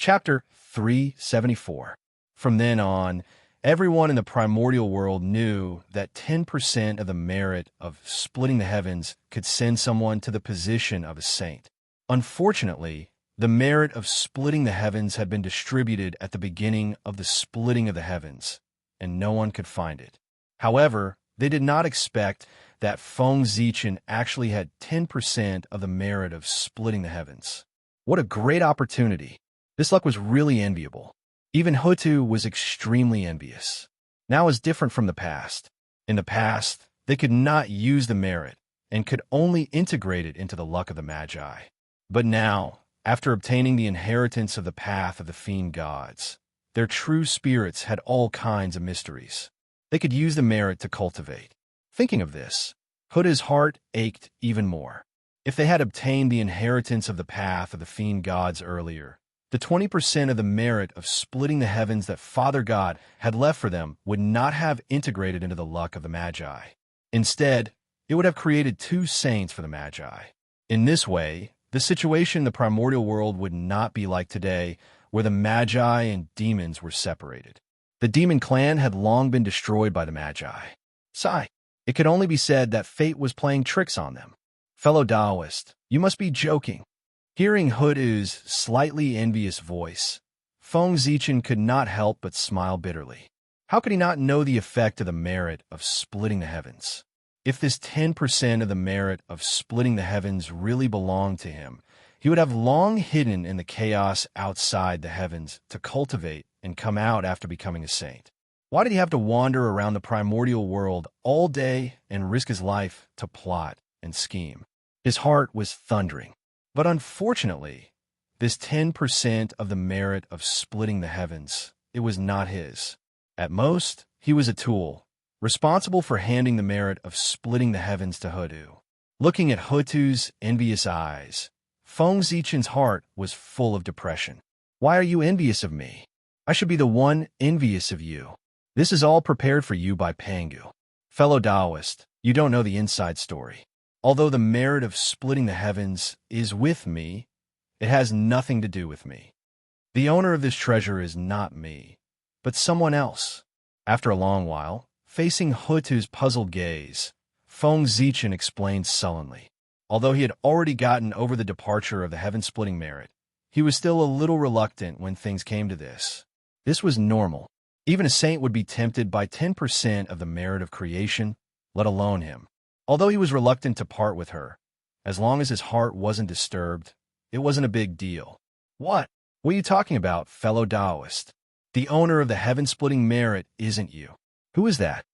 Chapter 374. From then on, everyone in the primordial world knew that 10% of the merit of splitting the heavens could send someone to the position of a saint. Unfortunately, the merit of splitting the heavens had been distributed at the beginning of the splitting of the heavens, and no one could find it. However, they did not expect that Feng Zichen actually had 10% of the merit of splitting the heavens. What a great opportunity! This luck was really enviable. Even Hutu was extremely envious. Now is different from the past. In the past, they could not use the merit and could only integrate it into the luck of the Magi. But now, after obtaining the inheritance of the path of the fiend gods, their true spirits had all kinds of mysteries. They could use the merit to cultivate. Thinking of this, Hutu's heart ached even more. If they had obtained the inheritance of the path of the fiend gods earlier, the 20% of the merit of splitting the heavens that Father God had left for them would not have integrated into the luck of the Magi. Instead, it would have created two saints for the Magi. In this way, the situation in the primordial world would not be like today, where the Magi and demons were separated. The demon clan had long been destroyed by the Magi. Sigh. It could only be said that fate was playing tricks on them. Fellow Taoist, you must be joking. Hearing Hutu's slightly envious voice, Feng Zichen could not help but smile bitterly. How could he not know the effect of the merit of splitting the heavens? If this 10% of the merit of splitting the heavens really belonged to him, he would have long hidden in the chaos outside the heavens to cultivate and come out after becoming a saint. Why did he have to wander around the primordial world all day and risk his life to plot and scheme? His heart was thundering. But unfortunately, this 10% of the merit of splitting the heavens, it was not his. At most, he was a tool, responsible for handing the merit of splitting the heavens to Hutu. Looking at Hutu's envious eyes, Feng Zichen's heart was full of depression. Why are you envious of me? I should be the one envious of you. This is all prepared for you by Pangu. Fellow Taoist, you don't know the inside story. Although the merit of splitting the heavens is with me, it has nothing to do with me. The owner of this treasure is not me, but someone else. After a long while, facing Hutu's puzzled gaze, Feng Zichen explained sullenly. Although he had already gotten over the departure of the heaven-splitting merit, he was still a little reluctant when things came to this. This was normal. Even a saint would be tempted by 10% of the merit of creation, let alone him. Although he was reluctant to part with her, as long as his heart wasn't disturbed, it wasn't a big deal. What are you talking about, fellow Taoist? The owner of the heaven-splitting merit isn't you. Who is that?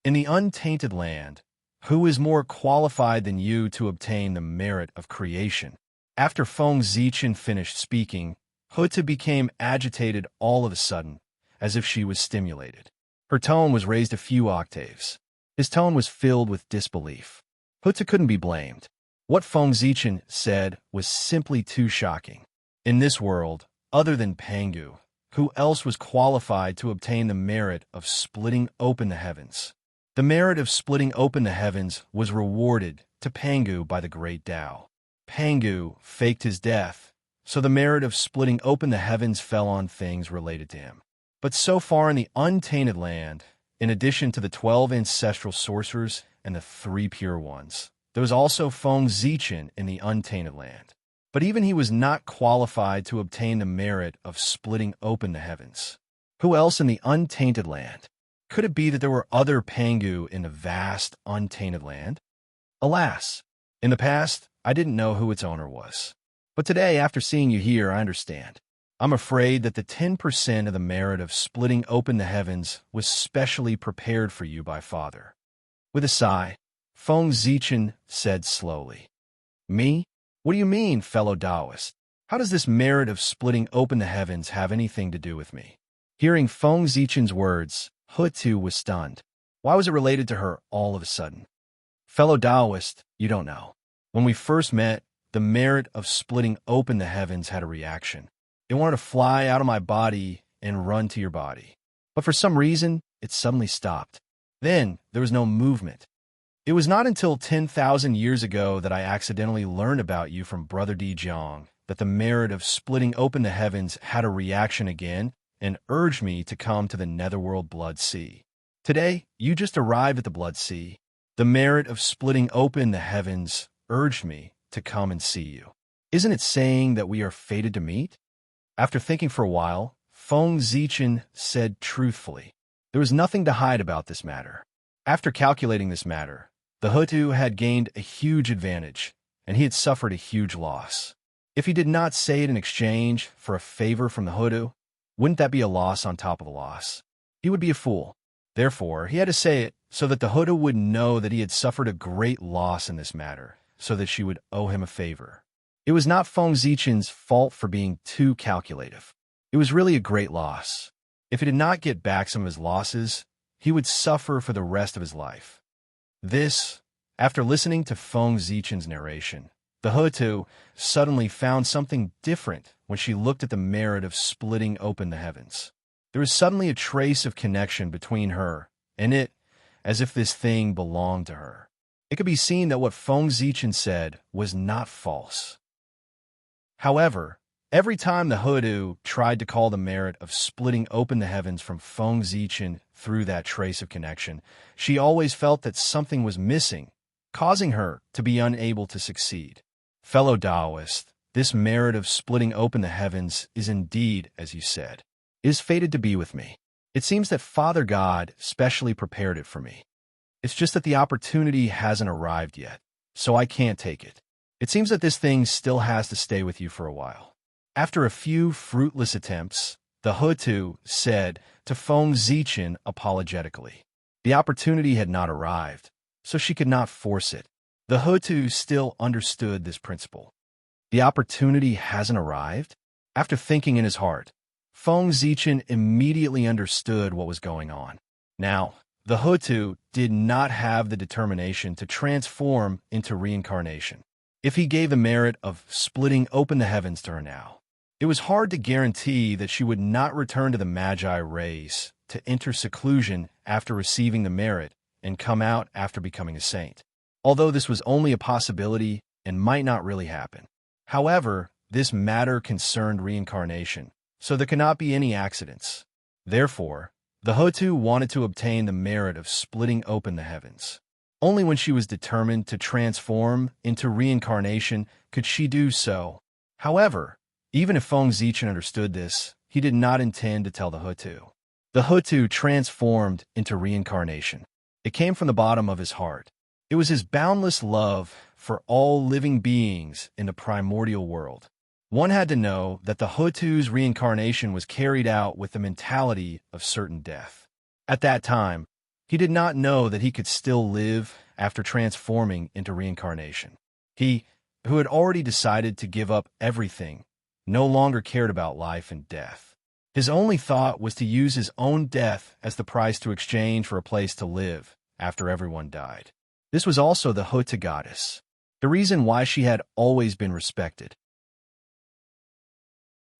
In the untainted land, who is more qualified than you to obtain the merit of creation? After Feng Zichen finished speaking, Hutu became agitated all of a sudden, as if she was stimulated. Her tone was raised a few octaves. His tone was filled with disbelief. Hutu couldn't be blamed. What Feng Zichen said was simply too shocking. In this world, other than Pangu, who else was qualified to obtain the merit of splitting open the heavens? The merit of splitting open the heavens was rewarded to Pangu by the great Tao. Pangu faked his death, so the merit of splitting open the heavens fell on things related to him. But so far in the untainted land, in addition to the 12 ancestral sorcerers and the 3 pure ones, there was also Feng Zichen in the untainted land. But even he was not qualified to obtain the merit of splitting open the heavens. Who else in the untainted land? Could it be that there were other Pangu in the vast untainted land? Alas, in the past, I didn't know who its owner was. But today, after seeing you here, I understand. I'm afraid that the 10% of the merit of splitting open the heavens was specially prepared for you by Father. With a sigh, Feng Zichen said slowly, Me? What do you mean, fellow Taoist? How does this merit of splitting open the heavens have anything to do with me? Hearing Feng Zichen's words, Hutu was stunned. Why was it related to her all of a sudden? Fellow Taoist, you don't know. When we first met, the merit of splitting open the heavens had a reaction. It wanted to fly out of my body and run to your body. But for some reason, it suddenly stopped. Then, there was no movement. It was not until 10,000 years ago that I accidentally learned about you from Brother Di Jiang that the merit of splitting open the heavens had a reaction again and urged me to come to the netherworld Blood Sea. Today, you just arrived at the Blood Sea. The merit of splitting open the heavens urged me to come and see you. Isn't it saying that we are fated to meet? After thinking for a while, Feng Zichen said truthfully, there was nothing to hide about this matter. After calculating this matter, the Hutu had gained a huge advantage, and he had suffered a huge loss. If he did not say it in exchange for a favor from the Hutu, wouldn't that be a loss on top of a loss? He would be a fool. Therefore, he had to say it so that the Hutu would know that he had suffered a great loss in this matter, so that she would owe him a favor. It was not Feng Zichen's fault for being too calculative. It was really a great loss. If he did not get back some of his losses, he would suffer for the rest of his life. This, after listening to Feng Zichen's narration, the Hutu suddenly found something different when she looked at the merit of splitting open the heavens. There was suddenly a trace of connection between her and it, as if this thing belonged to her. It could be seen that what Feng Zichen said was not false. However, every time the Hutu tried to call the merit of splitting open the heavens from Feng Zichen through that trace of connection, she always felt that something was missing, causing her to be unable to succeed. Fellow Taoist, this merit of splitting open the heavens is indeed, as you said, is fated to be with me. It seems that Father God specially prepared it for me. It's just that the opportunity hasn't arrived yet, so I can't take it. It seems that this thing still has to stay with you for a while. After a few fruitless attempts, the Hutu said to Feng Zichen apologetically. The opportunity had not arrived, so she could not force it. The Hutu still understood this principle. The opportunity hasn't arrived? After thinking in his heart, Feng Zichen immediately understood what was going on. Now, the Hutu did not have the determination to transform into reincarnation. If he gave the merit of splitting open the heavens to her now, it was hard to guarantee that she would not return to the Magi race to enter seclusion after receiving the merit and come out after becoming a saint. Although this was only a possibility and might not really happen. However, this matter concerned reincarnation, so there cannot be any accidents. Therefore, the Hutu wanted to obtain the merit of splitting open the heavens. Only when she was determined to transform into reincarnation could she do so. However, even if Feng Zichen understood this, he did not intend to tell the Hutu. The Hutu transformed into reincarnation. It came from the bottom of his heart. It was his boundless love for all living beings in the primordial world. One had to know that the Hutu's reincarnation was carried out with the mentality of certain death. At that time, he did not know that he could still live after transforming into reincarnation. He, who had already decided to give up everything, no longer cared about life and death. His only thought was to use his own death as the price to exchange for a place to live after everyone died. This was also the Hutu goddess, the reason why she had always been respected.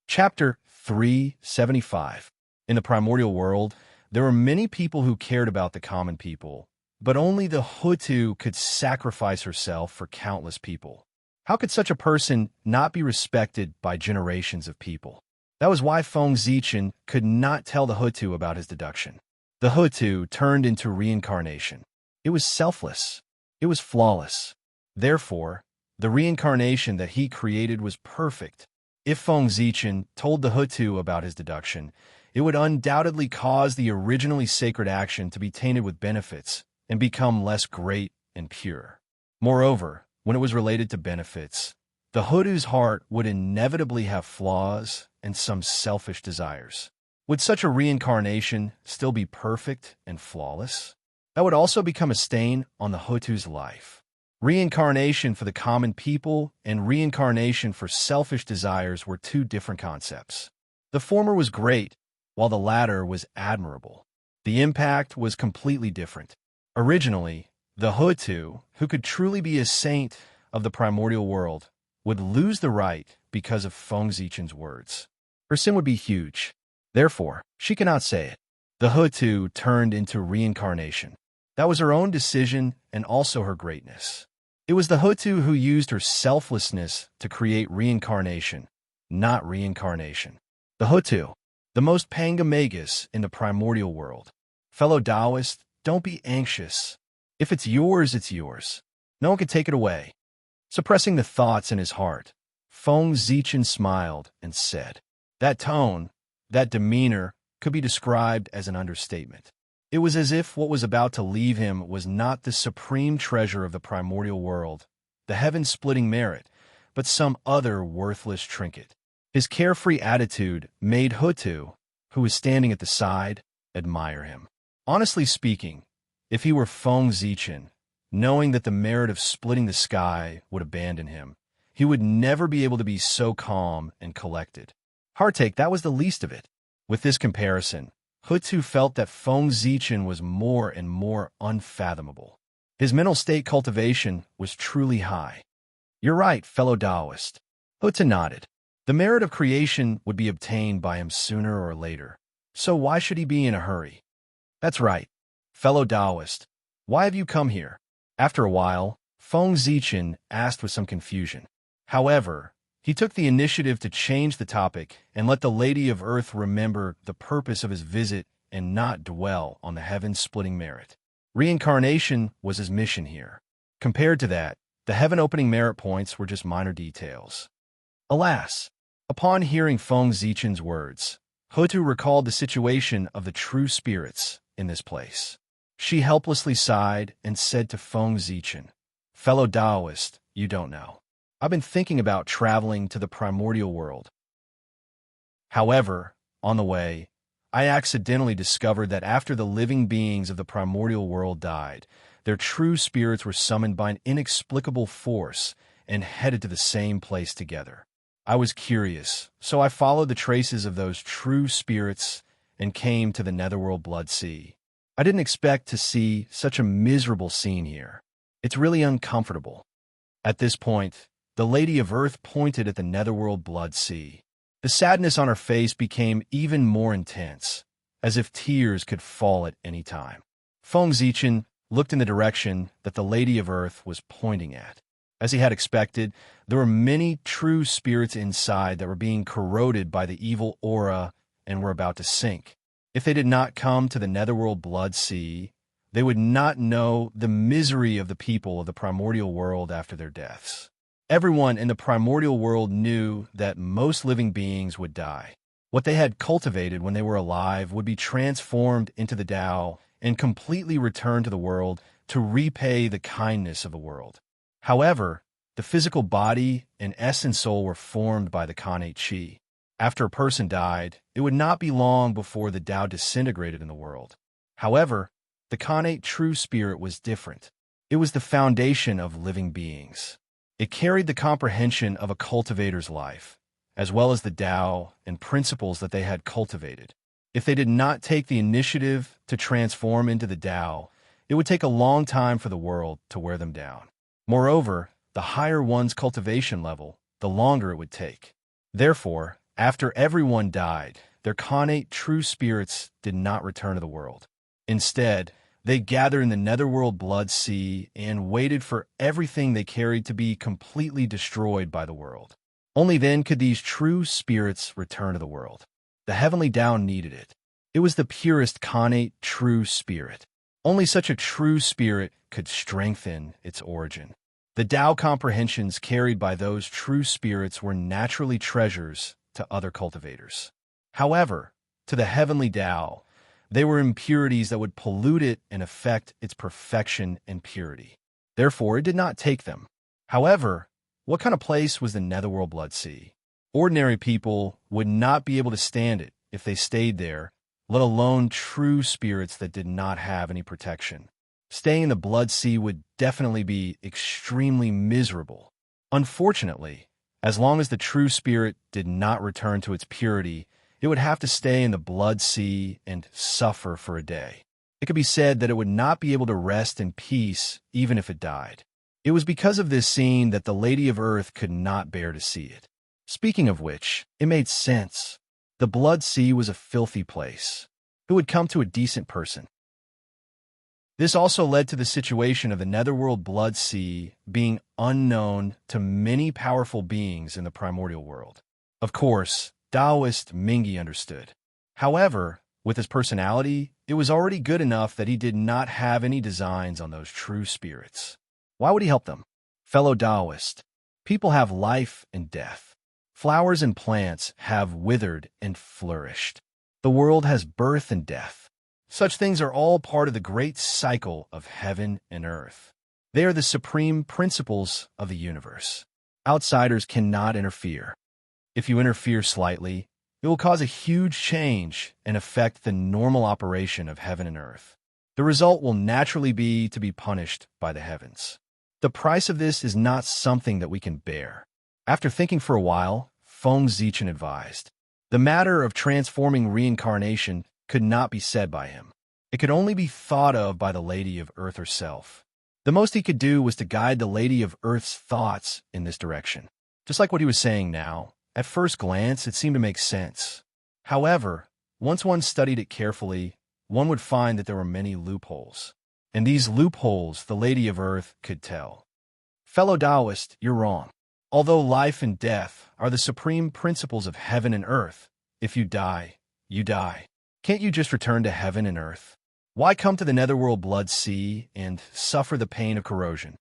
Chapter 375. In the primordial world, there were many people who cared about the common people, but only the Hutu could sacrifice herself for countless people. How could such a person not be respected by generations of people? That was why Feng Zichen could not tell the Hutu about his deduction. The Hutu turned into reincarnation. It was selfless. It was flawless. Therefore, the reincarnation that he created was perfect. If Feng Zichen told the Hutu about his deduction, it would undoubtedly cause the originally sacred action to be tainted with benefits and become less great and pure. Moreover, when it was related to benefits, the Hutu's heart would inevitably have flaws and some selfish desires. Would such a reincarnation still be perfect and flawless? That would also become a stain on the Hutu's life. Reincarnation for the common people and reincarnation for selfish desires were two different concepts. The former was great, while the latter was admirable. The impact was completely different. Originally, the Hutu, who could truly be a saint of the primordial world, would lose the right because of Feng Zichen's words. Her sin would be huge. Therefore, she cannot say it. The Hutu turned into reincarnation. That was her own decision and also her greatness. It was the Hutu who used her selflessness to create reincarnation, not reincarnation. The Hutu, the most pangamagus in the primordial world. Fellow Taoist, don't be anxious. If it's yours, it's yours. No one can take it away. Suppressing the thoughts in his heart, Feng Zichen smiled and said, that tone, that demeanor, could be described as an understatement. It was as if what was about to leave him was not the supreme treasure of the primordial world, the heaven-splitting merit, but some other worthless trinket. His carefree attitude made Hutu, who was standing at the side, admire him. Honestly speaking, if he were Feng Zichen, knowing that the merit of splitting the sky would abandon him, he would never be able to be so calm and collected. Heartache, that was the least of it. With this comparison, Hutu felt that Feng Zichen was more and more unfathomable. His mental state cultivation was truly high. You're right, fellow Taoist. Hutu nodded. The merit of creation would be obtained by him sooner or later, so why should he be in a hurry? That's right, fellow Taoist. Why have you come here? After a while, Feng Zichen asked with some confusion. However, he took the initiative to change the topic and let the Lady of Earth remember the purpose of his visit and not dwell on the heaven-splitting merit. Reincarnation was his mission here. Compared to that, the heaven-opening merit points were just minor details. Alas, upon hearing Feng Zichen's words, Hutu recalled the situation of the true spirits in this place. She helplessly sighed and said to Feng Zichen, fellow Taoist, you don't know. I've been thinking about traveling to the primordial world. However, on the way, I accidentally discovered that after the living beings of the primordial world died, their true spirits were summoned by an inexplicable force and headed to the same place together. I was curious, so I followed the traces of those true spirits and came to the netherworld blood sea. I didn't expect to see such a miserable scene here. It's really uncomfortable. At this point, the Lady of Earth pointed at the netherworld blood sea. The sadness on her face became even more intense, as if tears could fall at any time. Feng Zichen looked in the direction that the Lady of Earth was pointing at. As he had expected, there were many true spirits inside that were being corroded by the evil aura and were about to sink. If they did not come to the netherworld blood sea, they would not know the misery of the people of the primordial world after their deaths. Everyone in the primordial world knew that most living beings would die. What they had cultivated when they were alive would be transformed into the Tao and completely return to the world to repay the kindness of the world. However, the physical body and essence soul were formed by the Khanate Chi. After a person died, it would not be long before the Tao disintegrated in the world. However, the Khanate true spirit was different. It was the foundation of living beings. It carried the comprehension of a cultivator's life, as well as the Tao and principles that they had cultivated. If they did not take the initiative to transform into the Tao, it would take a long time for the world to wear them down. Moreover, the higher one's cultivation level, the longer it would take. Therefore, after everyone died, their Khanate true spirits did not return to the world. Instead, they gathered in the netherworld blood sea and waited for everything they carried to be completely destroyed by the world. Only then could these true spirits return to the world. The heavenly Tao needed it. It was the purest Khanate true spirit. Only such a true spirit could strengthen its origin. The Tao comprehensions carried by those true spirits were naturally treasures to other cultivators. However, to the heavenly Tao, they were impurities that would pollute it and affect its perfection and purity. Therefore, it did not take them. However, what kind of place was the netherworld blood sea? Ordinary people would not be able to stand it if they stayed there, let alone true spirits that did not have any protection. Staying in the blood sea would definitely be extremely miserable. Unfortunately, as long as the true spirit did not return to its purity, it would have to stay in the blood sea and suffer for a day. It could be said that it would not be able to rest in peace even if it died. It was because of this scene that the Lady of Earth could not bear to see it. Speaking of which, it made sense. The blood sea was a filthy place. Who would come to a decent person? This also led to the situation of the Netherworld Blood Sea being unknown to many powerful beings in the primordial world. Of course, Taoist Mingi understood. However, with his personality, it was already good enough that he did not have any designs on those true spirits. Why would he help them? Fellow Taoist, people have life and death. Flowers and plants have withered and flourished. The world has birth and death. Such things are all part of the great cycle of heaven and earth. They are the supreme principles of the universe. Outsiders cannot interfere. If you interfere slightly, it will cause a huge change and affect the normal operation of heaven and earth. The result will naturally be to be punished by the heavens. The price of this is not something that we can bear. After thinking for a while, Feng Zichen advised, the matter of transforming reincarnation could not be said by him. It could only be thought of by the Lady of Earth herself. The most he could do was to guide the Lady of Earth's thoughts in this direction. Just like what he was saying now, at first glance, it seemed to make sense. However, once one studied it carefully, one would find that there were many loopholes. And these loopholes the Lady of Earth could tell. Fellow Taoist, you're wrong. Although life and death are the supreme principles of heaven and earth, if you die, you die. Can't you just return to heaven and earth? Why come to the Netherworld Blood Sea and suffer the pain of corrosion?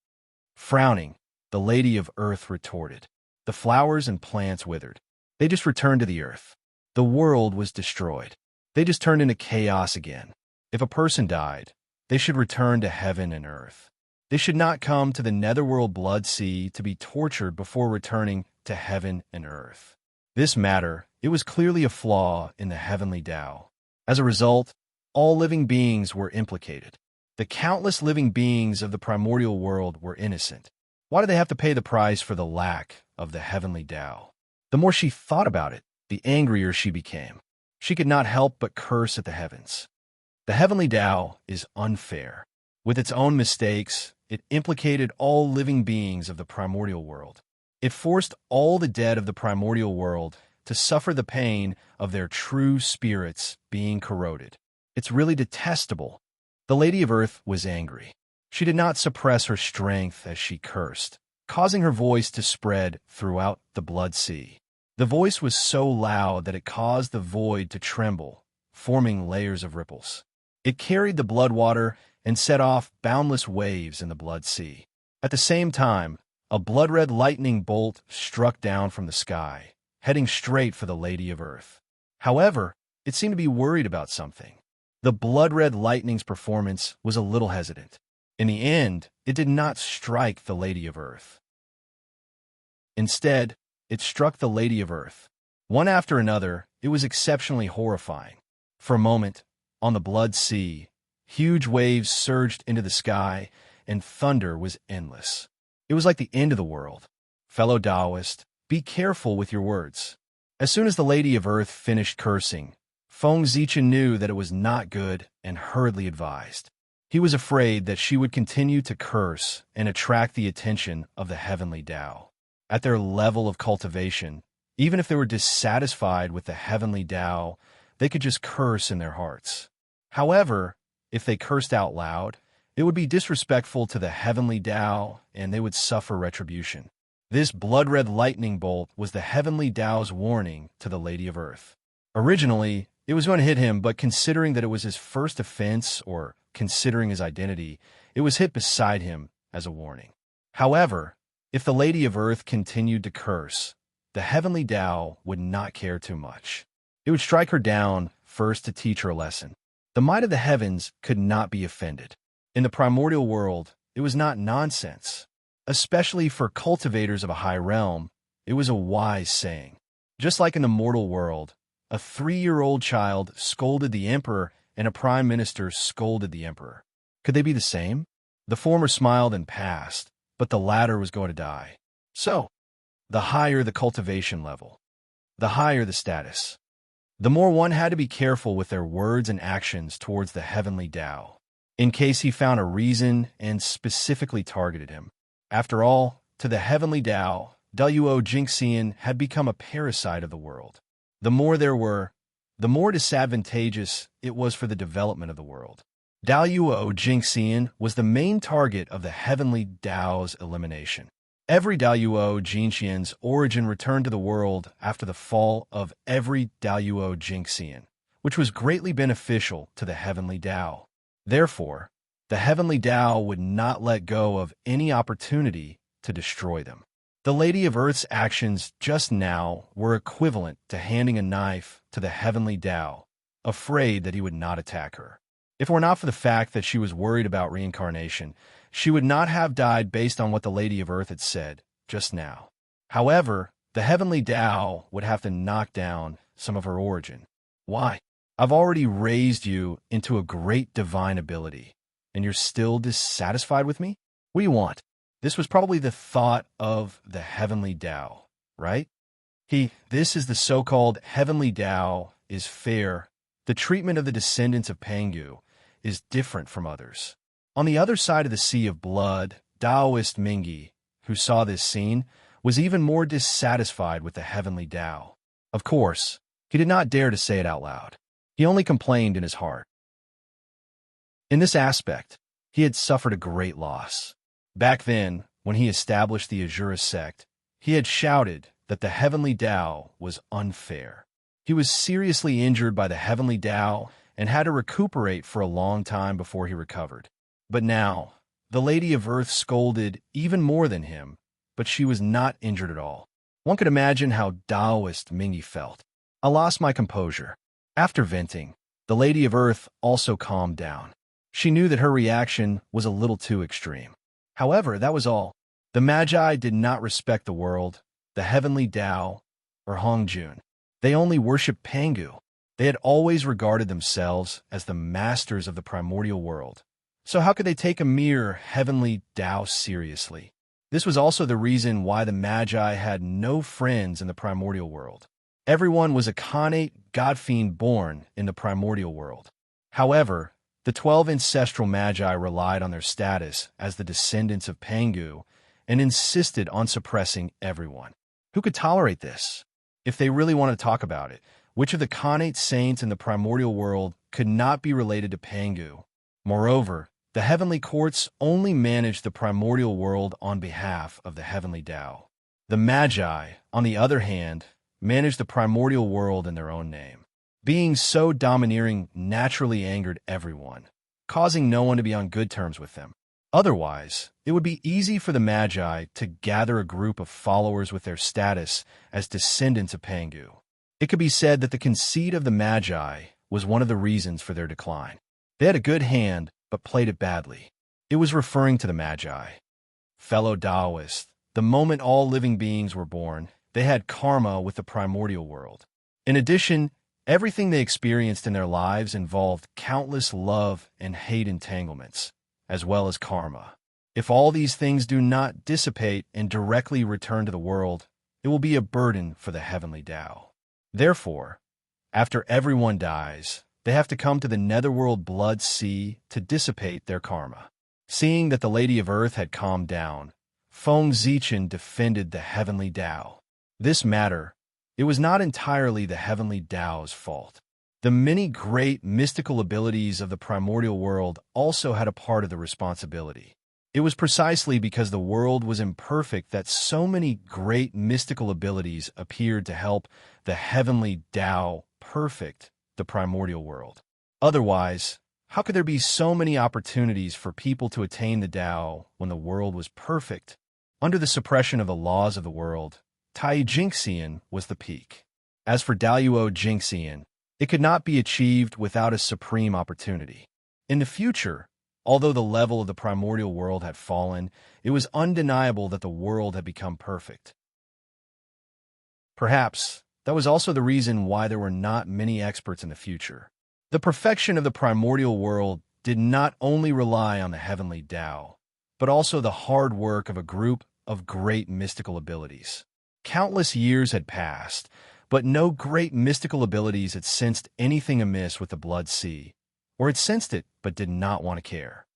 Frowning, the Lady of Earth retorted. The flowers and plants withered. They just returned to the earth. The world was destroyed. They just turned into chaos again. If a person died, they should return to heaven and earth. They should not come to the Netherworld Blood Sea to be tortured before returning to heaven and earth. This matter, it was clearly a flaw in the heavenly Tao. As a result, all living beings were implicated. The countless living beings of the primordial world were innocent. Why did they have to pay the price for the lack of the heavenly Tao? The more she thought about it, the angrier she became. She could not help but curse at the heavens. The heavenly Tao is unfair. With its own mistakes, it implicated all living beings of the primordial world. It forced all the dead of the primordial world to suffer the pain of their true spirits being corroded. It's really detestable. The Lady of Earth was angry. She did not suppress her strength as she cursed, causing her voice to spread throughout the blood sea. The voice was so loud that it caused the void to tremble, forming layers of ripples. It carried the blood water and set off boundless waves in the blood sea. At the same time, a blood-red lightning bolt struck down from the sky, heading straight for the Lady of Earth. However, it seemed to be worried about something. The blood-red lightning's performance was a little hesitant. In the end, it did not strike the Lady of Earth. Instead, it struck the Lady of Earth. One after another, it was exceptionally horrifying. For a moment, on the blood sea, huge waves surged into the sky, and thunder was endless. It was like the end of the world. Fellow Taoist, be careful with your words. As soon as the Lady of Earth finished cursing, Feng Zichen knew that it was not good and hurriedly advised. He was afraid that she would continue to curse and attract the attention of the heavenly Tao. At their level of cultivation, even if they were dissatisfied with the heavenly Tao, they could just curse in their hearts. However, if they cursed out loud, it would be disrespectful to the heavenly Tao, and they would suffer retribution. This blood-red lightning bolt was the heavenly Tao's warning to the Lady of Earth. Originally, it was going to hit him, but considering that it was his first offense, or considering his identity, it was hit beside him as a warning. However, if the Lady of Earth continued to curse, the heavenly Tao would not care too much. It would strike her down first to teach her a lesson. The might of the heavens could not be offended. In the primordial world, it was not nonsense. Especially for cultivators of a high realm, it was a wise saying. Just like in the mortal world, a 3-year-old child scolded the emperor and a prime minister scolded the emperor. Could they be the same? The former smiled and passed, but the latter was going to die. So, the higher the cultivation level, the higher the status, the more one had to be careful with their words and actions towards the heavenly Tao, in case he found a reason and specifically targeted him. After all, to the heavenly Tao, Duo Jingxian had become a parasite of the world. The more there were, the more disadvantageous it was for the development of the world. Daluo Jingxian was the main target of the heavenly Tao's elimination. Every Daluo Jingxian's origin returned to the world after the fall of every Daluo Jingxian, which was greatly beneficial to the heavenly Tao. Therefore, the heavenly Tao would not let go of any opportunity to destroy them. The Lady of Earth's actions just now were equivalent to handing a knife to the heavenly Tao, afraid that he would not attack her. If it were not for the fact that she was worried about reincarnation, she would not have died based on what the Lady of Earth had said just now. However, the heavenly Tao would have to knock down some of her origin. Why? I've already raised you into a great divine ability, and you're still dissatisfied with me? What do you want? This was probably the thought of the heavenly Tao, right? This is the so-called heavenly Tao is fair. The treatment of the descendants of Pangu is different from others. On the other side of the sea of blood, Taoist Mingi, who saw this scene, was even more dissatisfied with the heavenly Tao. Of course, he did not dare to say it out loud. He only complained in his heart. In this aspect, he had suffered a great loss. Back then, when he established the Azura sect, he had shouted that the heavenly Tao was unfair. He was seriously injured by the heavenly Tao and had to recuperate for a long time before he recovered. But now, the Lady of Earth scolded even more than him, but she was not injured at all. One could imagine how Taoist Mingi felt. I lost my composure. After venting, the Lady of Earth also calmed down. She knew that her reaction was a little too extreme. However, that was all. The Magi did not respect the world, the heavenly Tao, or Hongjun. They only worshipped Pangu. They had always regarded themselves as the masters of the primordial world. So how could they take a mere heavenly Tao seriously? This was also the reason why the Magi had no friends in the primordial world. Everyone was a connate god-fiend born in the primordial world. However, the 12 ancestral Magi relied on their status as the descendants of Pangu and insisted on suppressing everyone. Who could tolerate this? If they really wanted to talk about it, which of the connate saints in the primordial world could not be related to Pangu? Moreover, the heavenly courts only managed the primordial world on behalf of the heavenly Tao. The Magi, on the other hand, managed the primordial world in their own name. Being so domineering naturally angered everyone, causing no one to be on good terms with them. Otherwise, it would be easy for the Magi to gather a group of followers with their status as descendants of Pangu. It could be said that the conceit of the Magi was one of the reasons for their decline. They had a good hand, but played it badly. It was referring to the Magi. Fellow Taoists, the moment all living beings were born, they had karma with the primordial world. In addition, everything they experienced in their lives involved countless love and hate entanglements, as well as karma. If all these things do not dissipate and directly return to the world, it will be a burden for the heavenly Tao. Therefore, after everyone dies, they have to come to the netherworld blood sea to dissipate their karma. Seeing that the Lady of Earth had calmed down, Feng Zichen defended the heavenly Tao. This matter, it was not entirely the heavenly Tao's fault. The many great mystical abilities of the primordial world also had a part of the responsibility. It was precisely because the world was imperfect that so many great mystical abilities appeared to help the heavenly Tao perfect the primordial world. Otherwise, how could there be so many opportunities for people to attain the Tao when the world was perfect? Under the suppression of the laws of the world, Tai Jingxian was the peak. As for Daluo Jingxian, it could not be achieved without a supreme opportunity. In the future, although the level of the primordial world had fallen, it was undeniable that the world had become perfect. Perhaps that was also the reason why there were not many experts in the future. The perfection of the primordial world did not only rely on the heavenly Tao, but also the hard work of a group of great mystical abilities. Countless years had passed, but no great mystical abilities had sensed anything amiss with the blood sea, or had sensed it but did not want to care.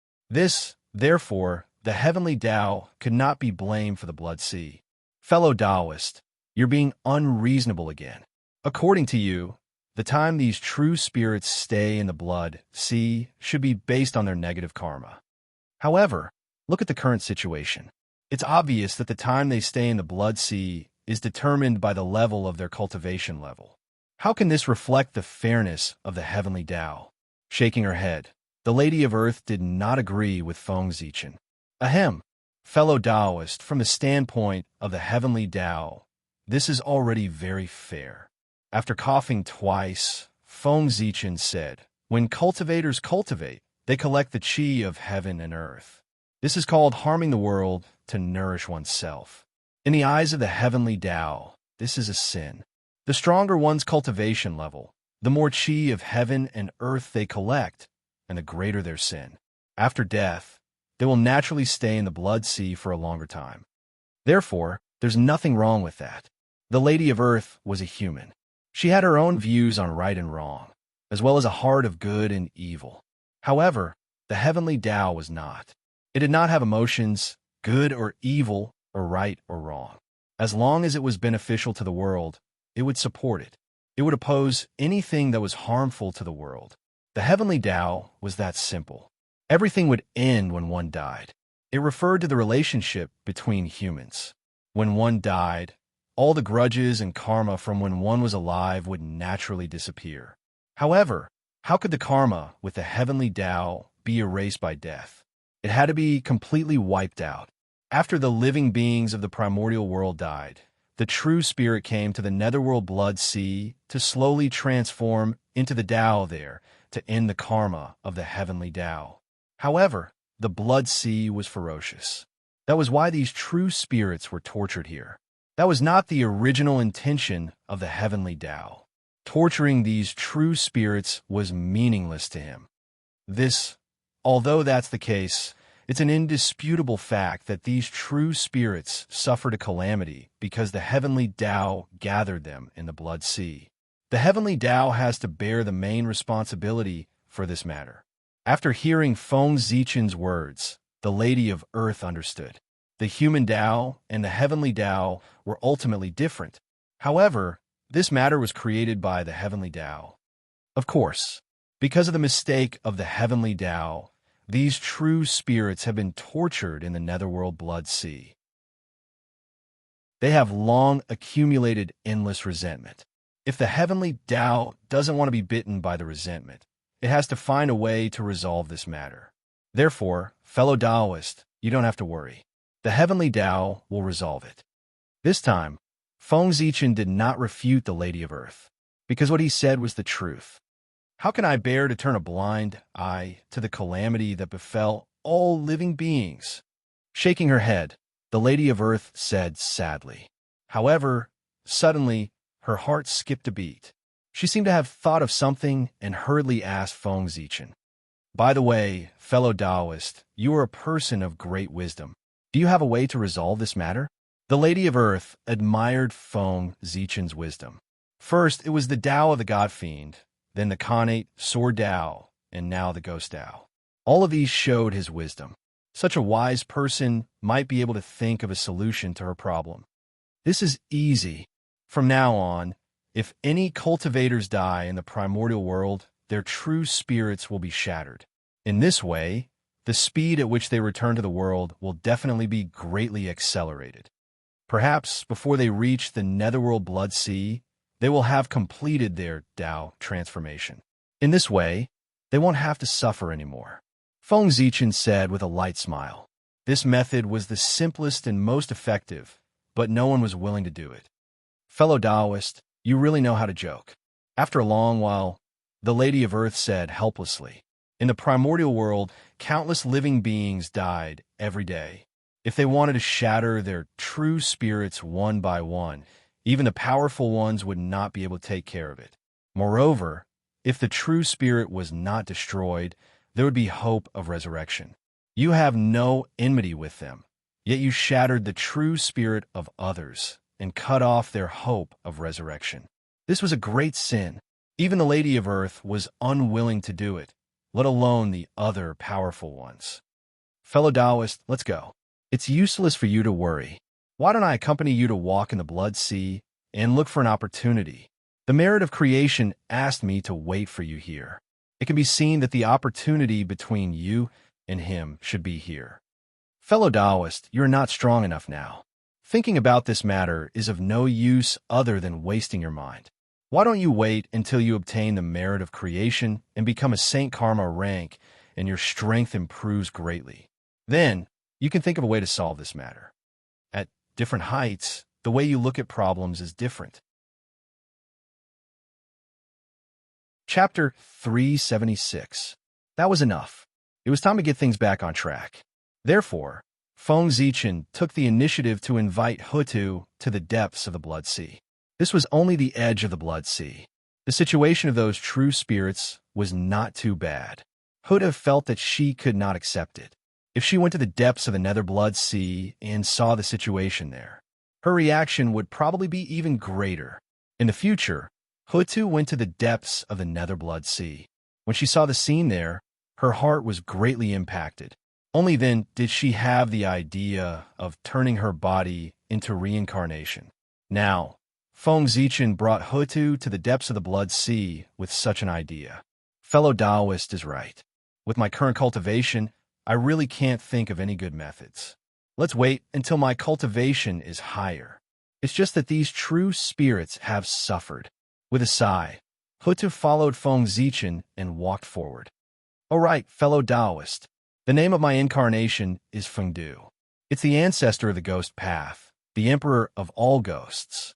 Therefore, the heavenly Tao could not be blamed for the blood sea. Fellow Taoist, you're being unreasonable again. According to you, the time these true spirits stay in the blood sea should be based on their negative karma. However, look at the current situation. It's obvious that the time they stay in the blood sea is determined by the level of their cultivation level. How can this reflect the fairness of the heavenly Tao? Shaking her head, the Lady of Earth did not agree with Feng Zichen. Ahem, fellow Taoist, from the standpoint of the heavenly Tao, this is already very fair. After coughing twice, Feng Zichen said, when cultivators cultivate, they collect the qi of heaven and earth. This is called harming the world to nourish oneself. In the eyes of the heavenly Tao, this is a sin. The stronger one's cultivation level, the more qi of heaven and earth they collect, and the greater their sin. After death, they will naturally stay in the blood sea for a longer time. Therefore, there's nothing wrong with that. The Lady of Earth was a human. She had her own views on right and wrong, as well as a heart of good and evil. However, the heavenly Tao was not. It did not have emotions, good or evil, or right or wrong. As long as it was beneficial to the world, it would support it. It would oppose anything that was harmful to the world. The heavenly Tao was that simple. Everything would end when one died. It referred to the relationship between humans. When one died, all the grudges and karma from when one was alive would naturally disappear. However, how could the karma with the heavenly Tao be erased by death? It had to be completely wiped out. After the living beings of the primordial world died, the true spirit came to the netherworld blood sea to slowly transform into the Tao there to end the karma of the heavenly Tao. However, the blood sea was ferocious. That was why these true spirits were tortured here. That was not the original intention of the heavenly Tao. Torturing these true spirits was meaningless to him. Although that's the case, it's an indisputable fact that these true spirits suffered a calamity because the heavenly Tao gathered them in the blood sea. The heavenly Tao has to bear the main responsibility for this matter. After hearing Feng Zichen's words, the Lady of Earth understood. The human Tao and the heavenly Tao were ultimately different. However, this matter was created by the heavenly Tao. Of course, because of the mistake of the heavenly Tao, these true spirits have been tortured in the netherworld blood sea. They have long accumulated endless resentment. If the heavenly Tao doesn't want to be bitten by the resentment, it has to find a way to resolve this matter. Therefore, fellow Taoist, you don't have to worry. The heavenly Tao will resolve it. This time, Feng Zichen did not refute the Lady of Earth, because what he said was the truth. How can I bear to turn a blind eye to the calamity that befell all living beings? Shaking her head, the Lady of Earth said sadly. However, suddenly, her heart skipped a beat. She seemed to have thought of something and hurriedly asked Feng Zichen. By the way, fellow Taoist, you are a person of great wisdom. Do you have a way to resolve this matter? The Lady of Earth admired Feng Zichen's wisdom. First, it was the Tao of the God Fiend, then the Khanate Sword Tao, and now the Ghost Tao. All of these showed his wisdom. Such a wise person might be able to think of a solution to her problem. This is easy. From now on, if any cultivators die in the primordial world, their true spirits will be shattered. In this way, the speed at which they return to the world will definitely be greatly accelerated. Perhaps before they reach the netherworld blood sea, they will have completed their Tao transformation. In this way, they won't have to suffer anymore. Feng Zichen said with a light smile. This method was the simplest and most effective, but no one was willing to do it. Fellow Taoist, you really know how to joke. After a long while, the Lady of Earth said helplessly, in the primordial world, countless living beings died every day. If they wanted to shatter their true spirits one by one, even the powerful ones would not be able to take care of it. Moreover, if the true spirit was not destroyed, there would be hope of resurrection. You have no enmity with them, yet you shattered the true spirit of others and cut off their hope of resurrection. This was a great sin. Even the Lady of Earth was unwilling to do it, let alone the other powerful ones. Fellow Taoist, let's go. It's useless for you to worry. Why don't I accompany you to walk in the blood sea and look for an opportunity? The merit of creation asked me to wait for you here. It can be seen that the opportunity between you and him should be here. Fellow Taoist, you are not strong enough now. Thinking about this matter is of no use other than wasting your mind. Why don't you wait until you obtain the merit of creation and become a Saint Karma rank and your strength improves greatly? Then, you can think of a way to solve this matter. At different heights, the way you look at problems is different. Chapter 376. That was enough. It was time to get things back on track. Therefore, Feng Zichen took the initiative to invite Hutu to the depths of the Blood Sea. This was only the edge of the Blood Sea. The situation of those true spirits was not too bad. Hutu felt that she could not accept it. If she went to the depths of the Nether Blood Sea and saw the situation there, her reaction would probably be even greater. In the future, Hutu went to the depths of the Nether Blood Sea. When she saw the scene there, her heart was greatly impacted. Only then did she have the idea of turning her body into reincarnation. Now, Feng Zichen brought Hutu to the depths of the Blood Sea with such an idea. Fellow Taoist is right. With my current cultivation, I really can't think of any good methods. Let's wait until my cultivation is higher. It's just that these true spirits have suffered. With a sigh, Hutu followed Feng Zichen and walked forward. All right, fellow Taoist. The name of my incarnation is Fengdu. It's the ancestor of the ghost path, the emperor of all ghosts.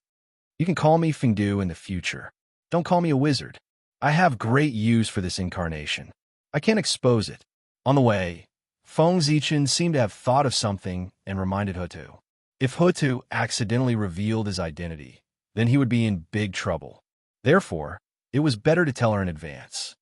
You can call me Fengdu in the future. Don't call me a wizard. I have great use for this incarnation. I can't expose it. On the way, Feng Zichen seemed to have thought of something and reminded Hutu. If Hutu accidentally revealed his identity, then he would be in big trouble. Therefore, it was better to tell her in advance.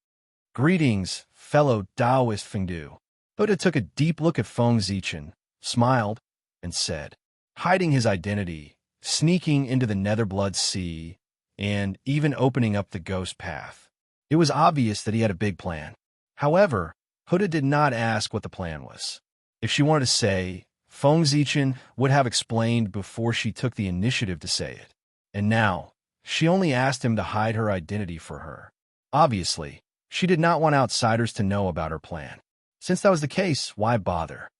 Greetings, fellow Taoist Fengdu. Hutu took a deep look at Feng Zichen, smiled, and said, hiding his identity, sneaking into the Nether Blood Sea, and even opening up the ghost path. It was obvious that he had a big plan. However, Hutu did not ask what the plan was. If she wanted to say, Feng Zichen would have explained before she took the initiative to say it. And now, she only asked him to hide her identity for her. Obviously, she did not want outsiders to know about her plan. Since that was the case, why bother?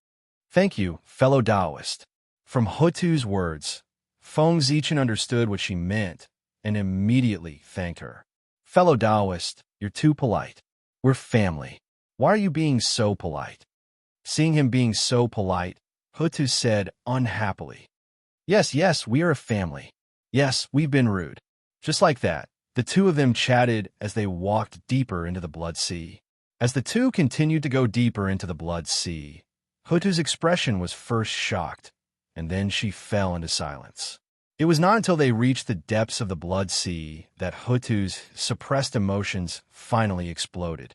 Thank you, fellow Taoist. From Hutu's words, Feng Zichen understood what she meant and immediately thanked her. Fellow Taoist, you're too polite. We're family. Why are you being so polite? Seeing him being so polite, Hutu said unhappily, Yes, we are a family. Yes, we've been rude. Just like that, the two of them chatted as they walked deeper into the Blood Sea. As the two continued to go deeper into the Blood Sea, Hutu's expression was first shocked, and then she fell into silence. It was not until they reached the depths of the Blood Sea that Hutu's suppressed emotions finally exploded.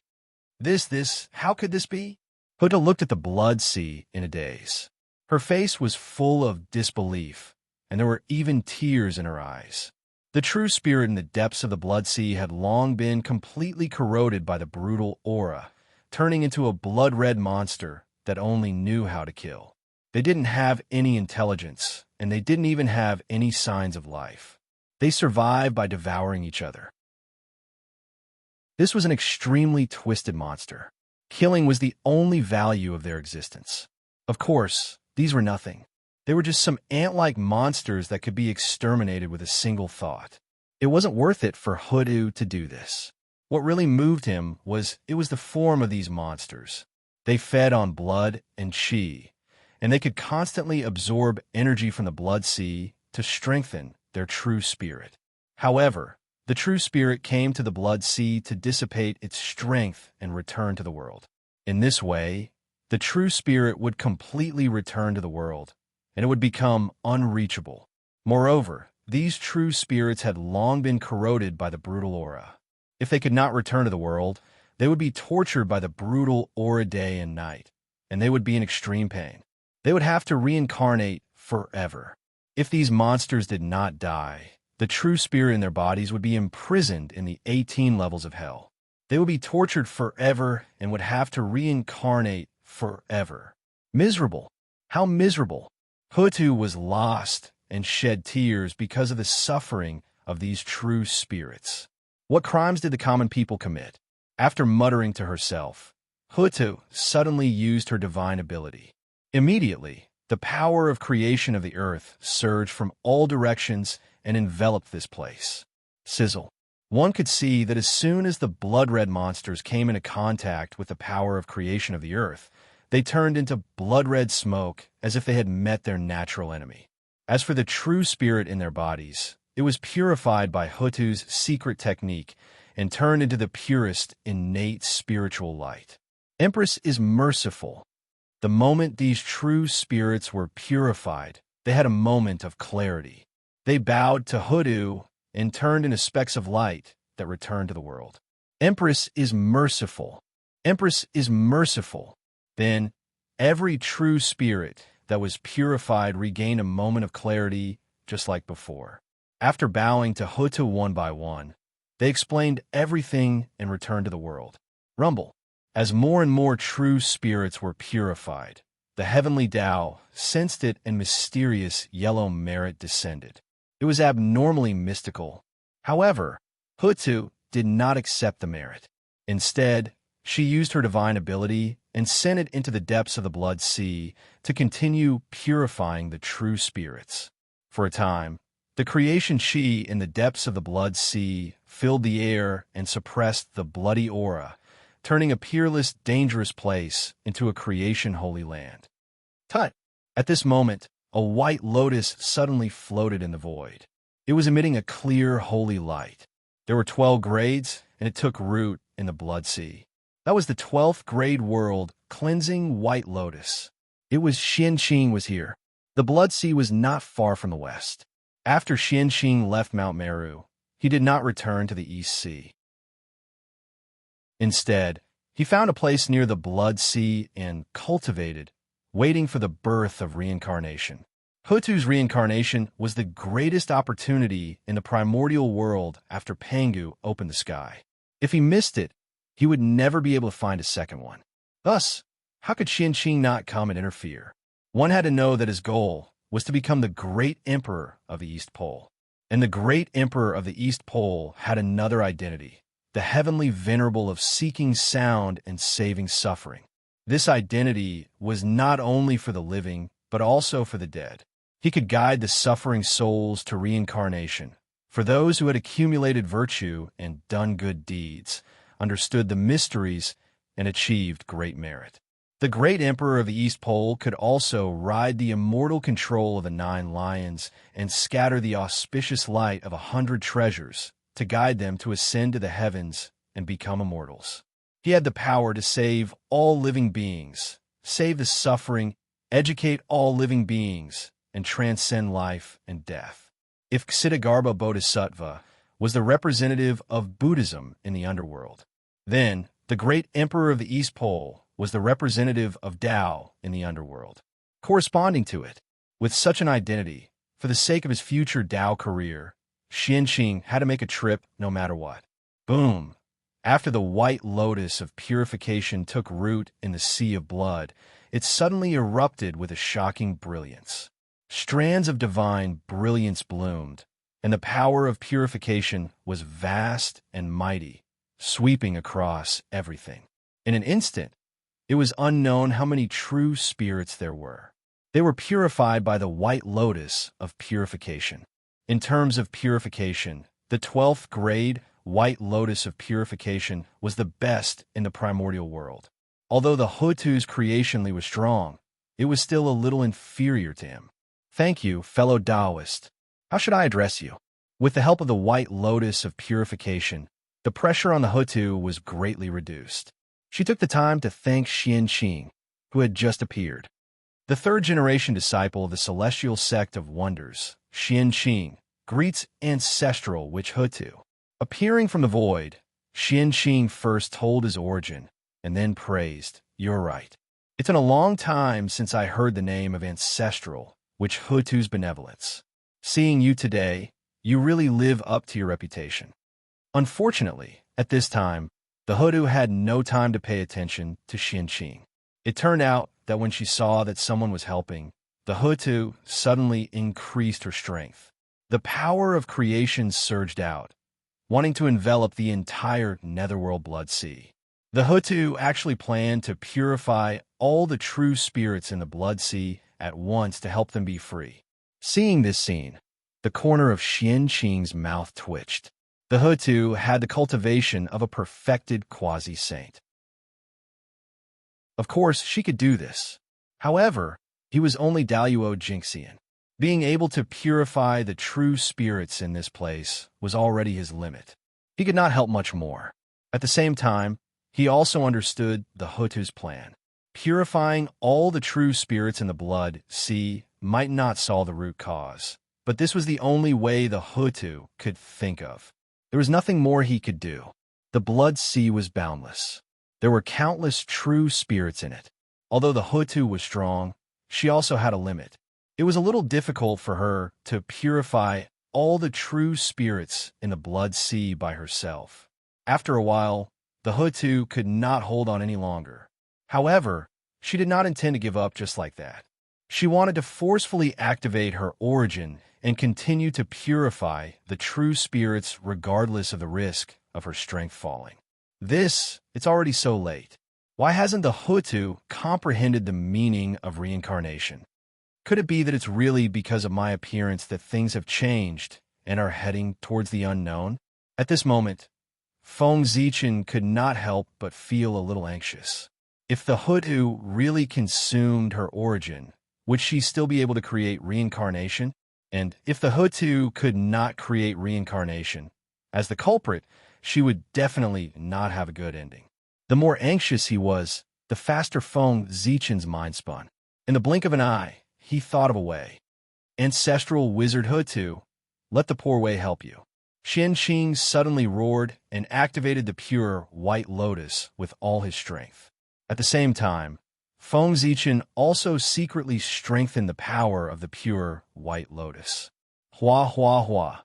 How could this be? Hutu looked at the Blood Sea in a daze. Her face was full of disbelief, and there were even tears in her eyes. The true spirit in the depths of the Blood Sea had long been completely corroded by the brutal aura, turning into a blood-red monster that only knew how to kill. They didn't have any intelligence, and they didn't even have any signs of life. They survived by devouring each other. This was an extremely twisted monster. Killing was the only value of their existence. Of course, these were nothing. They were just some ant-like monsters that could be exterminated with a single thought. It wasn't worth it for Hutu to do this. What really moved him was the form of these monsters. They fed on blood and chi, and they could constantly absorb energy from the Blood Sea to strengthen their true spirit. However, the true spirit came to the Blood Sea to dissipate its strength and return to the world. In this way, the true spirit would completely return to the world, and it would become unreachable. Moreover, these true spirits had long been corroded by the brutal aura. If they could not return to the world, they would be tortured by the brutal aura day and night, and they would be in extreme pain. They would have to reincarnate forever. If these monsters did not die, the true spirit in their bodies would be imprisoned in the 18 levels of hell. They would be tortured forever and would have to reincarnate forever. Miserable. How miserable. Hutu was lost and shed tears because of the suffering of these true spirits. What crimes did the common people commit? After muttering to herself, Hutu suddenly used her divine ability. Immediately, the power of creation of the earth surged from all directions and enveloped this place. Sizzle. One could see that as soon as the blood-red monsters came into contact with the power of creation of the earth, they turned into blood-red smoke as if they had met their natural enemy. As for the true spirit in their bodies, it was purified by Hutu's secret technique and turned into the purest, innate spiritual light. Empress is merciful. The moment these true spirits were purified, they had a moment of clarity. They bowed to Hutu and turned into specks of light that returned to the world. Empress is merciful. Empress is merciful. Then, every true spirit that was purified regained a moment of clarity just like before. After bowing to Hutu one by one, they explained everything and returned to the world. Rumble. As more and more true spirits were purified, the heavenly Tao sensed it and mysterious yellow merit descended. It was abnormally mystical. However, Hutu did not accept the merit. Instead, she used her divine ability and sent it into the depths of the blood sea to continue purifying the true spirits. For a time, the creation chi in the depths of the blood sea filled the air and suppressed the bloody aura, turning a peerless, dangerous place into a creation holy land. Tut! At this moment, a white lotus suddenly floated in the void. It was emitting a clear, holy light. There were 12 grades, and it took root in the blood sea. That was the 12th grade world, cleansing white lotus. It was Xianqing was here. The blood sea was not far from the west. After Xianqing left Mount Meru, he did not return to the East Sea. Instead, he found a place near the blood sea and cultivated, waiting for the birth of reincarnation. Hutu's reincarnation was the greatest opportunity in the primordial world after Pangu opened the sky. If he missed it, he would never be able to find a second one. Thus, how could Xianqing not come and interfere? One had to know that his goal was to become the great emperor of the East Pole. And the great emperor of the East Pole had another identity, the heavenly venerable of seeking sound and saving suffering. This identity was not only for the living, but also for the dead. He could guide the suffering souls to reincarnation. For those who had accumulated virtue and done good deeds, understood the mysteries, and achieved great merit. The great emperor of the East Pole could also ride the immortal control of the 9 lions and scatter the auspicious light of 100 treasures to guide them to ascend to the heavens and become immortals. He had the power to save all living beings, save the suffering, educate all living beings, and transcend life and death. If Ksitigarbha Bodhisattva was the representative of Buddhism in the underworld, then the great emperor of the East Pole was the representative of Tao in the underworld. Corresponding to it, with such an identity, for the sake of his future Tao career, Xianqing had to make a trip no matter what. Boom! After the white lotus of purification took root in the sea of blood, it suddenly erupted with a shocking brilliance. Strands of divine brilliance bloomed, and the power of purification was vast and mighty, sweeping across everything. In an instant, it was unknown how many true spirits there were. They were purified by the white lotus of purification. In terms of purification, the 12th grade white lotus of purification was the best in the primordial world. Although the Hutu's creationally was strong, it was still a little inferior to him. Thank you, fellow Taoist. How should I address you? With the help of the white lotus of purification, the pressure on the Hutu was greatly reduced. She took the time to thank Xianqing, who had just appeared. The third-generation disciple of the celestial sect of wonders, Xianqing, greets ancestral witch Hutu. Appearing from the void, Xianqing first told his origin, and then praised, "You're right. It's been a long time since I heard the name of ancestral witch Hutu's benevolence. Seeing you today, you really live up to your reputation." Unfortunately, at this time, the Hutu had no time to pay attention to Xianqing. It turned out that when she saw that someone was helping, the Hutu suddenly increased her strength. The power of creation surged out, wanting to envelop the entire netherworld blood sea. The Hutu actually planned to purify all the true spirits in the blood sea at once to help them be free. Seeing this scene, the corner of Xianqing's mouth twitched. The Hutu had the cultivation of a perfected quasi-saint. Of course, she could do this. However, he was only Daluo Jinxian. Being able to purify the true spirits in this place was already his limit. He could not help much more. At the same time, he also understood the Hutu's plan. Purifying all the true spirits in the blood sea might not solve the root cause, but this was the only way the Hutu could think of. There was nothing more he could do. The blood sea was boundless. There were countless true spirits in it. Although the Hutu was strong, she also had a limit. It was a little difficult for her to purify all the true spirits in the blood sea by herself. After a while, the Hutu could not hold on any longer. However, she did not intend to give up just like that. She wanted to forcefully activate her origin and continue to purify the true spirits regardless of the risk of her strength falling. It's already so late. Why hasn't the Hutu comprehended the meaning of reincarnation? Could it be that it's really because of my appearance that things have changed and are heading towards the unknown? At this moment, Feng Zichen could not help but feel a little anxious. If the Hutu really consumed her origin, would she still be able to create reincarnation? And if the Hutu could not create reincarnation, as the culprit, she would definitely not have a good ending. The more anxious he was, the faster Feng Zichen's mind spun. In the blink of an eye, he thought of a way. Ancestral wizard Hutu, let the poor way help you. Xianqing suddenly roared and activated the pure white lotus with all his strength. At the same time, Feng Zichen also secretly strengthened the power of the pure white lotus. Hua hua hua.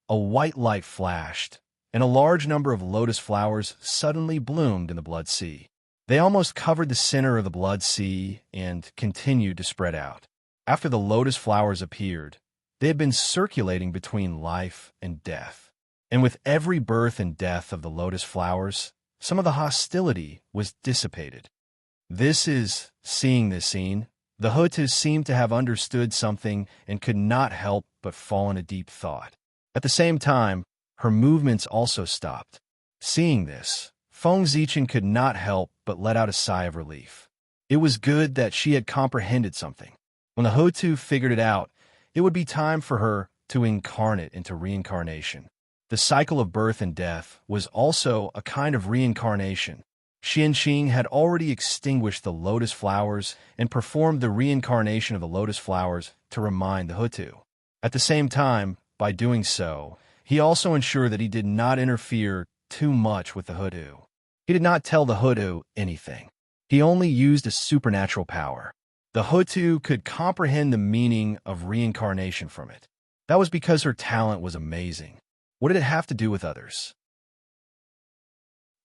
A white light flashed, and a large number of lotus flowers suddenly bloomed in the blood sea. They almost covered the center of the blood sea and continued to spread out. After the lotus flowers appeared, they had been circulating between life and death. And with every birth and death of the lotus flowers, some of the hostility was dissipated. Seeing this scene, the Hutus seemed to have understood something and could not help but fall into deep thought. At the same time, her movements also stopped. Seeing this, Feng Zichen could not help but let out a sigh of relief. It was good that she had comprehended something. When the Hutu figured it out, it would be time for her to incarnate into reincarnation. The cycle of birth and death was also a kind of reincarnation. Xianqing had already extinguished the lotus flowers and performed the reincarnation of the lotus flowers to remind the Hutu. At the same time, by doing so, he also ensured that he did not interfere too much with the Hutu. He did not tell the Hutu anything. He only used a supernatural power. The Hutu could comprehend the meaning of reincarnation from it. That was because her talent was amazing. What did it have to do with others?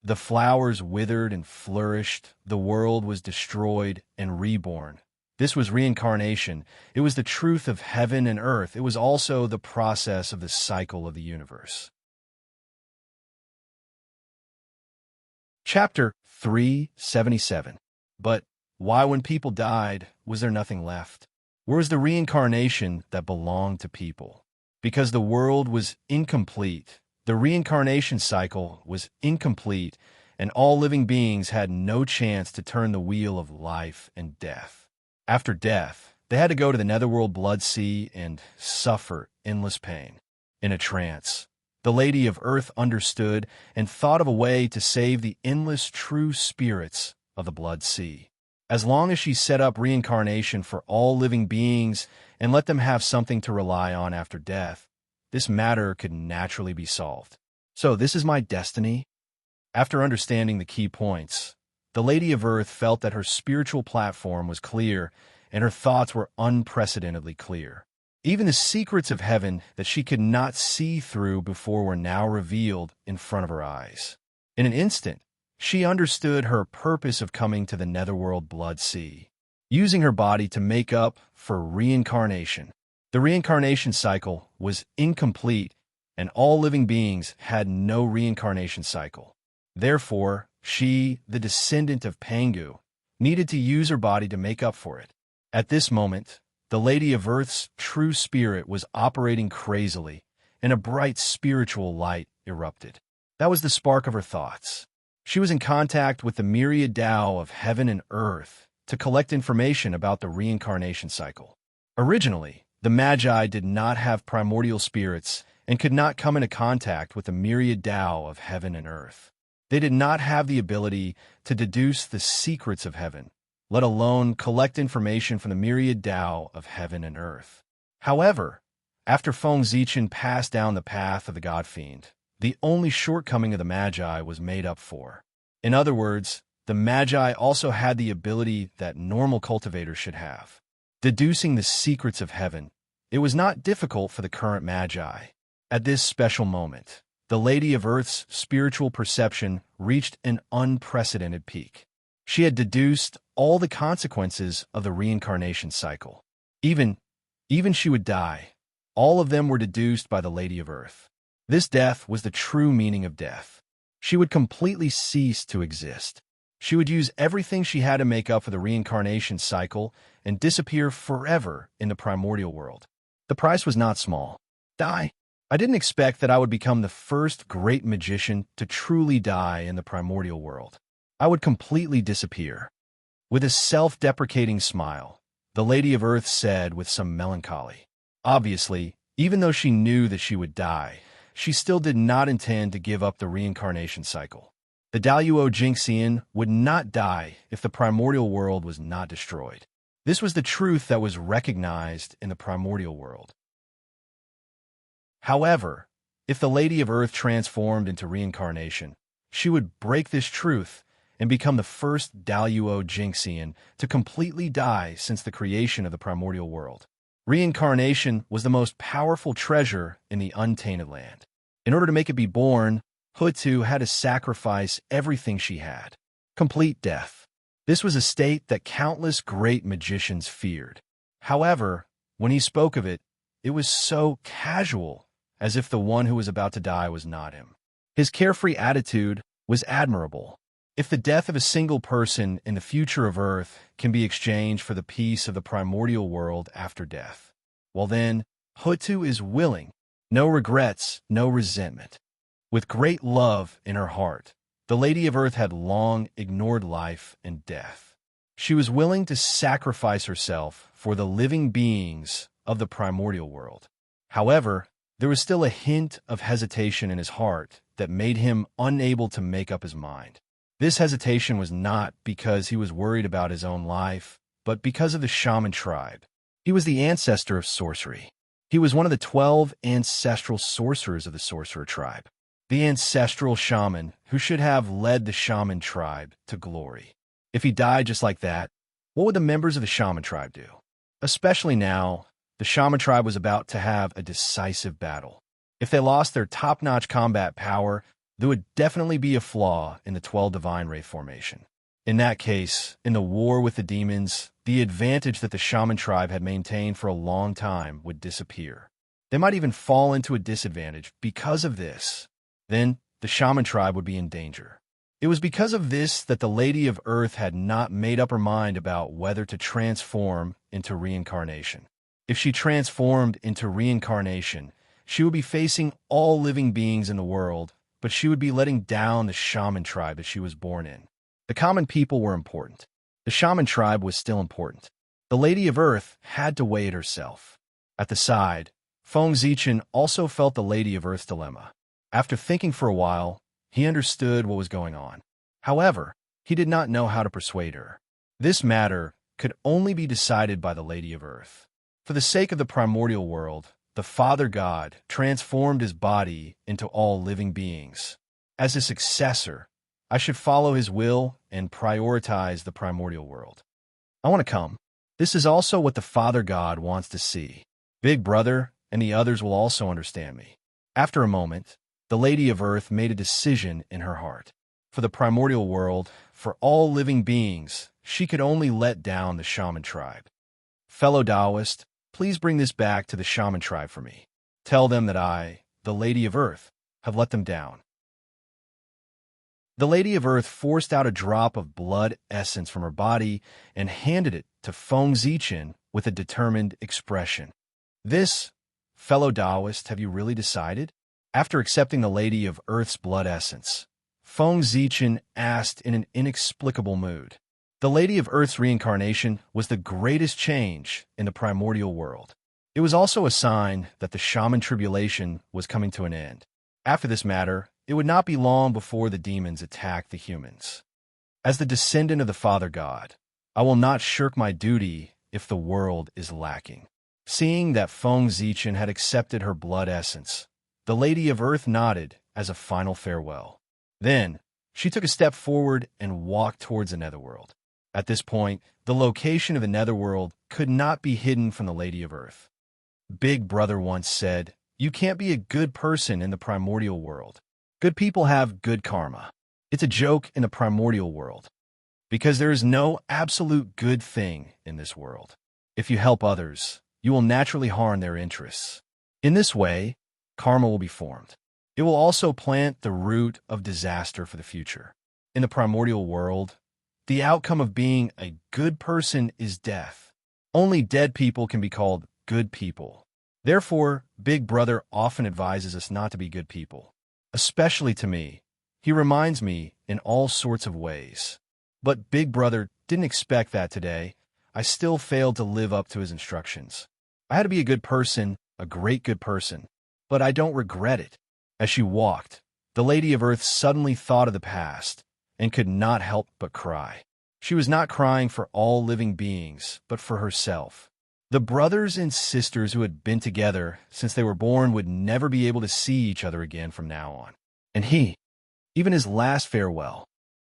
The flowers withered and flourished, the world was destroyed and reborn. This was reincarnation. It was the truth of heaven and earth. It was also the process of the cycle of the universe. Chapter 377. But why, when people died, was there nothing left? Where was the reincarnation that belonged to people? Because the world was incomplete. The reincarnation cycle was incomplete, and all living beings had no chance to turn the wheel of life and death. After death, they had to go to the netherworld blood sea and suffer endless pain. In a trance, the Lady of Earth understood and thought of a way to save the endless true spirits of the blood sea. As long as she set up reincarnation for all living beings and let them have something to rely on after death, this matter could naturally be solved. So this is my destiny? After understanding the key points, the Lady of Earth felt that her spiritual platform was clear and her thoughts were unprecedentedly clear. Even the secrets of heaven that she could not see through before were now revealed in front of her eyes. In an instant, she understood her purpose of coming to the netherworld blood sea, using her body to make up for reincarnation. The reincarnation cycle was incomplete, and all living beings had no reincarnation cycle. Therefore, she, the descendant of Pangu, needed to use her body to make up for it. At this moment, the Lady of Earth's true spirit was operating crazily, and a bright spiritual light erupted. That was the spark of her thoughts. She was in contact with the myriad Tao of heaven and earth to collect information about the reincarnation cycle. Originally, the Magi did not have primordial spirits and could not come into contact with the myriad Tao of heaven and earth. They did not have the ability to deduce the secrets of heaven, let alone collect information from the myriad Tao of heaven and earth. However, after Feng Zichen passed down the path of the God Fiend, the only shortcoming of the Magi was made up for. In other words, the Magi also had the ability that normal cultivators should have. Deducing the secrets of heaven, it was not difficult for the current Magi. At this special moment, the Lady of Earth's spiritual perception reached an unprecedented peak. She had deduced all the consequences of the reincarnation cycle. Even she would die. All of them were deduced by the Lady of Earth. This death was the true meaning of death. She would completely cease to exist. She would use everything she had to make up for the reincarnation cycle and disappear forever in the primordial world. The price was not small. Die. I didn't expect that I would become the first great magician to truly die in the primordial world. I would completely disappear. With a self-deprecating smile, the Lady of Earth said with some melancholy. Obviously, even though she knew that she would die, she still did not intend to give up the reincarnation cycle. The Daluo Jingxian would not die if the primordial world was not destroyed. This was the truth that was recognized in the primordial world. However, if the Lady of Earth transformed into reincarnation, she would break this truth and become the first Daluo Jingxian to completely die since the creation of the primordial world. Reincarnation was the most powerful treasure in the untainted land. In order to make it be born, Hutu had to sacrifice everything she had. Complete death. This was a state that countless great magicians feared. However, when he spoke of it, it was so casual, as if the one who was about to die was not him. His carefree attitude was admirable. If the death of a single person in the future of Earth can be exchanged for the peace of the primordial world after death, well then, Hutu is willing. No regrets, no resentment. With great love in her heart, the Lady of Earth had long ignored life and death. She was willing to sacrifice herself for the living beings of the primordial world. However, there was still a hint of hesitation in his heart that made him unable to make up his mind. This hesitation was not because he was worried about his own life, but because of the shaman tribe. He was the ancestor of sorcery. He was one of the 12 ancestral sorcerers of the sorcerer tribe. The ancestral shaman who should have led the shaman tribe to glory. If he died just like that, what would the members of the shaman tribe do? Especially now, the shaman tribe was about to have a decisive battle. If they lost their top-notch combat power, there would definitely be a flaw in the 12 Divine Wraith formation. In that case, in the war with the demons, the advantage that the shaman tribe had maintained for a long time would disappear. They might even fall into a disadvantage because of this. Then, the shaman tribe would be in danger. It was because of this that the Lady of Earth had not made up her mind about whether to transform into reincarnation. If she transformed into reincarnation, she would be facing all living beings in the world, but she would be letting down the shaman tribe that she was born in. The common people were important. The shaman tribe was still important. The Lady of Earth had to weigh it herself. At the side, Feng Zichen also felt the Lady of Earth's dilemma. After thinking for a while, he understood what was going on. However, he did not know how to persuade her. This matter could only be decided by the Lady of Earth. For the sake of the primordial world, the Father God transformed his body into all living beings. As his successor, I should follow his will and prioritize the primordial world. I want to come. This is also what the Father God wants to see. Big Brother and the others will also understand me. After a moment, the Lady of Earth made a decision in her heart. For the primordial world, for all living beings, she could only let down the shaman tribe. Fellow Taoist, please bring this back to the shaman tribe for me. Tell them that I, the Lady of Earth, have let them down." The Lady of Earth forced out a drop of blood essence from her body and handed it to Feng Zichen with a determined expression. "This, fellow Taoist, have you really decided?" After accepting the Lady of Earth's blood essence, Feng Zichen asked in an inexplicable mood. The Lady of Earth's reincarnation was the greatest change in the primordial world. It was also a sign that the shaman tribulation was coming to an end. After this matter, it would not be long before the demons attacked the humans. As the descendant of the Father God, I will not shirk my duty if the world is lacking. Seeing that Feng Zichen had accepted her blood essence, the Lady of Earth nodded as a final farewell. Then, she took a step forward and walked towards the netherworld. At this point, the location of the netherworld could not be hidden from the Lady of Earth. Big Brother once said, "You can't be a good person in the primordial world. Good people have good karma." It's a joke in the primordial world, because there is no absolute good thing in this world. If you help others, you will naturally harm their interests. In this way, karma will be formed. It will also plant the root of disaster for the future. In the primordial world, the outcome of being a good person is death. Only dead people can be called good people. Therefore, Big Brother often advises us not to be good people. Especially to me. He reminds me in all sorts of ways. But Big Brother didn't expect that today. I still failed to live up to his instructions. I had to be a good person, a great good person. But I don't regret it. As she walked, the Lady of Earth suddenly thought of the past and could not help but cry. She was not crying for all living beings, but for herself. The brothers and sisters who had been together since they were born would never be able to see each other again from now on. And he, even his last farewell,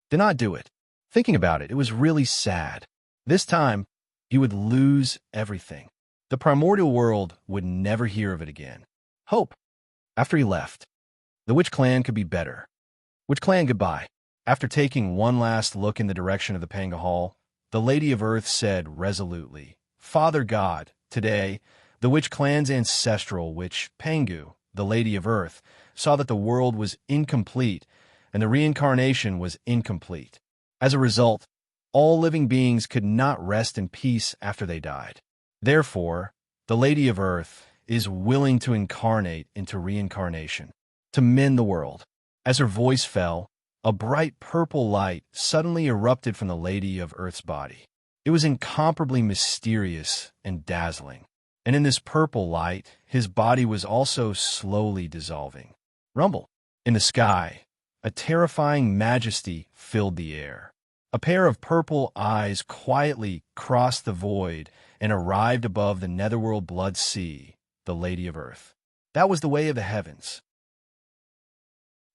did not do it. Thinking about it, it was really sad. This time, he would lose everything. The primordial world would never hear of it again. Hope. After he left, the Witch Clan could be better. Witch Clan, goodbye. After taking one last look in the direction of the Panga Hall, the Lady of Earth said resolutely, "Father God, today, the Witch Clan's ancestral witch, Pangu, the Lady of Earth, saw that the world was incomplete and the reincarnation was incomplete. As a result, all living beings could not rest in peace after they died. Therefore, the Lady of Earth is willing to incarnate into reincarnation, to mend the world." As her voice fell, a bright purple light suddenly erupted from the Lady of Earth's body. It was incomparably mysterious and dazzling. And in this purple light, his body was also slowly dissolving. Rumble. In the sky, a terrifying majesty filled the air. A pair of purple eyes quietly crossed the void and arrived above the netherworld blood sea, the Lady of Earth. That was the way of the heavens.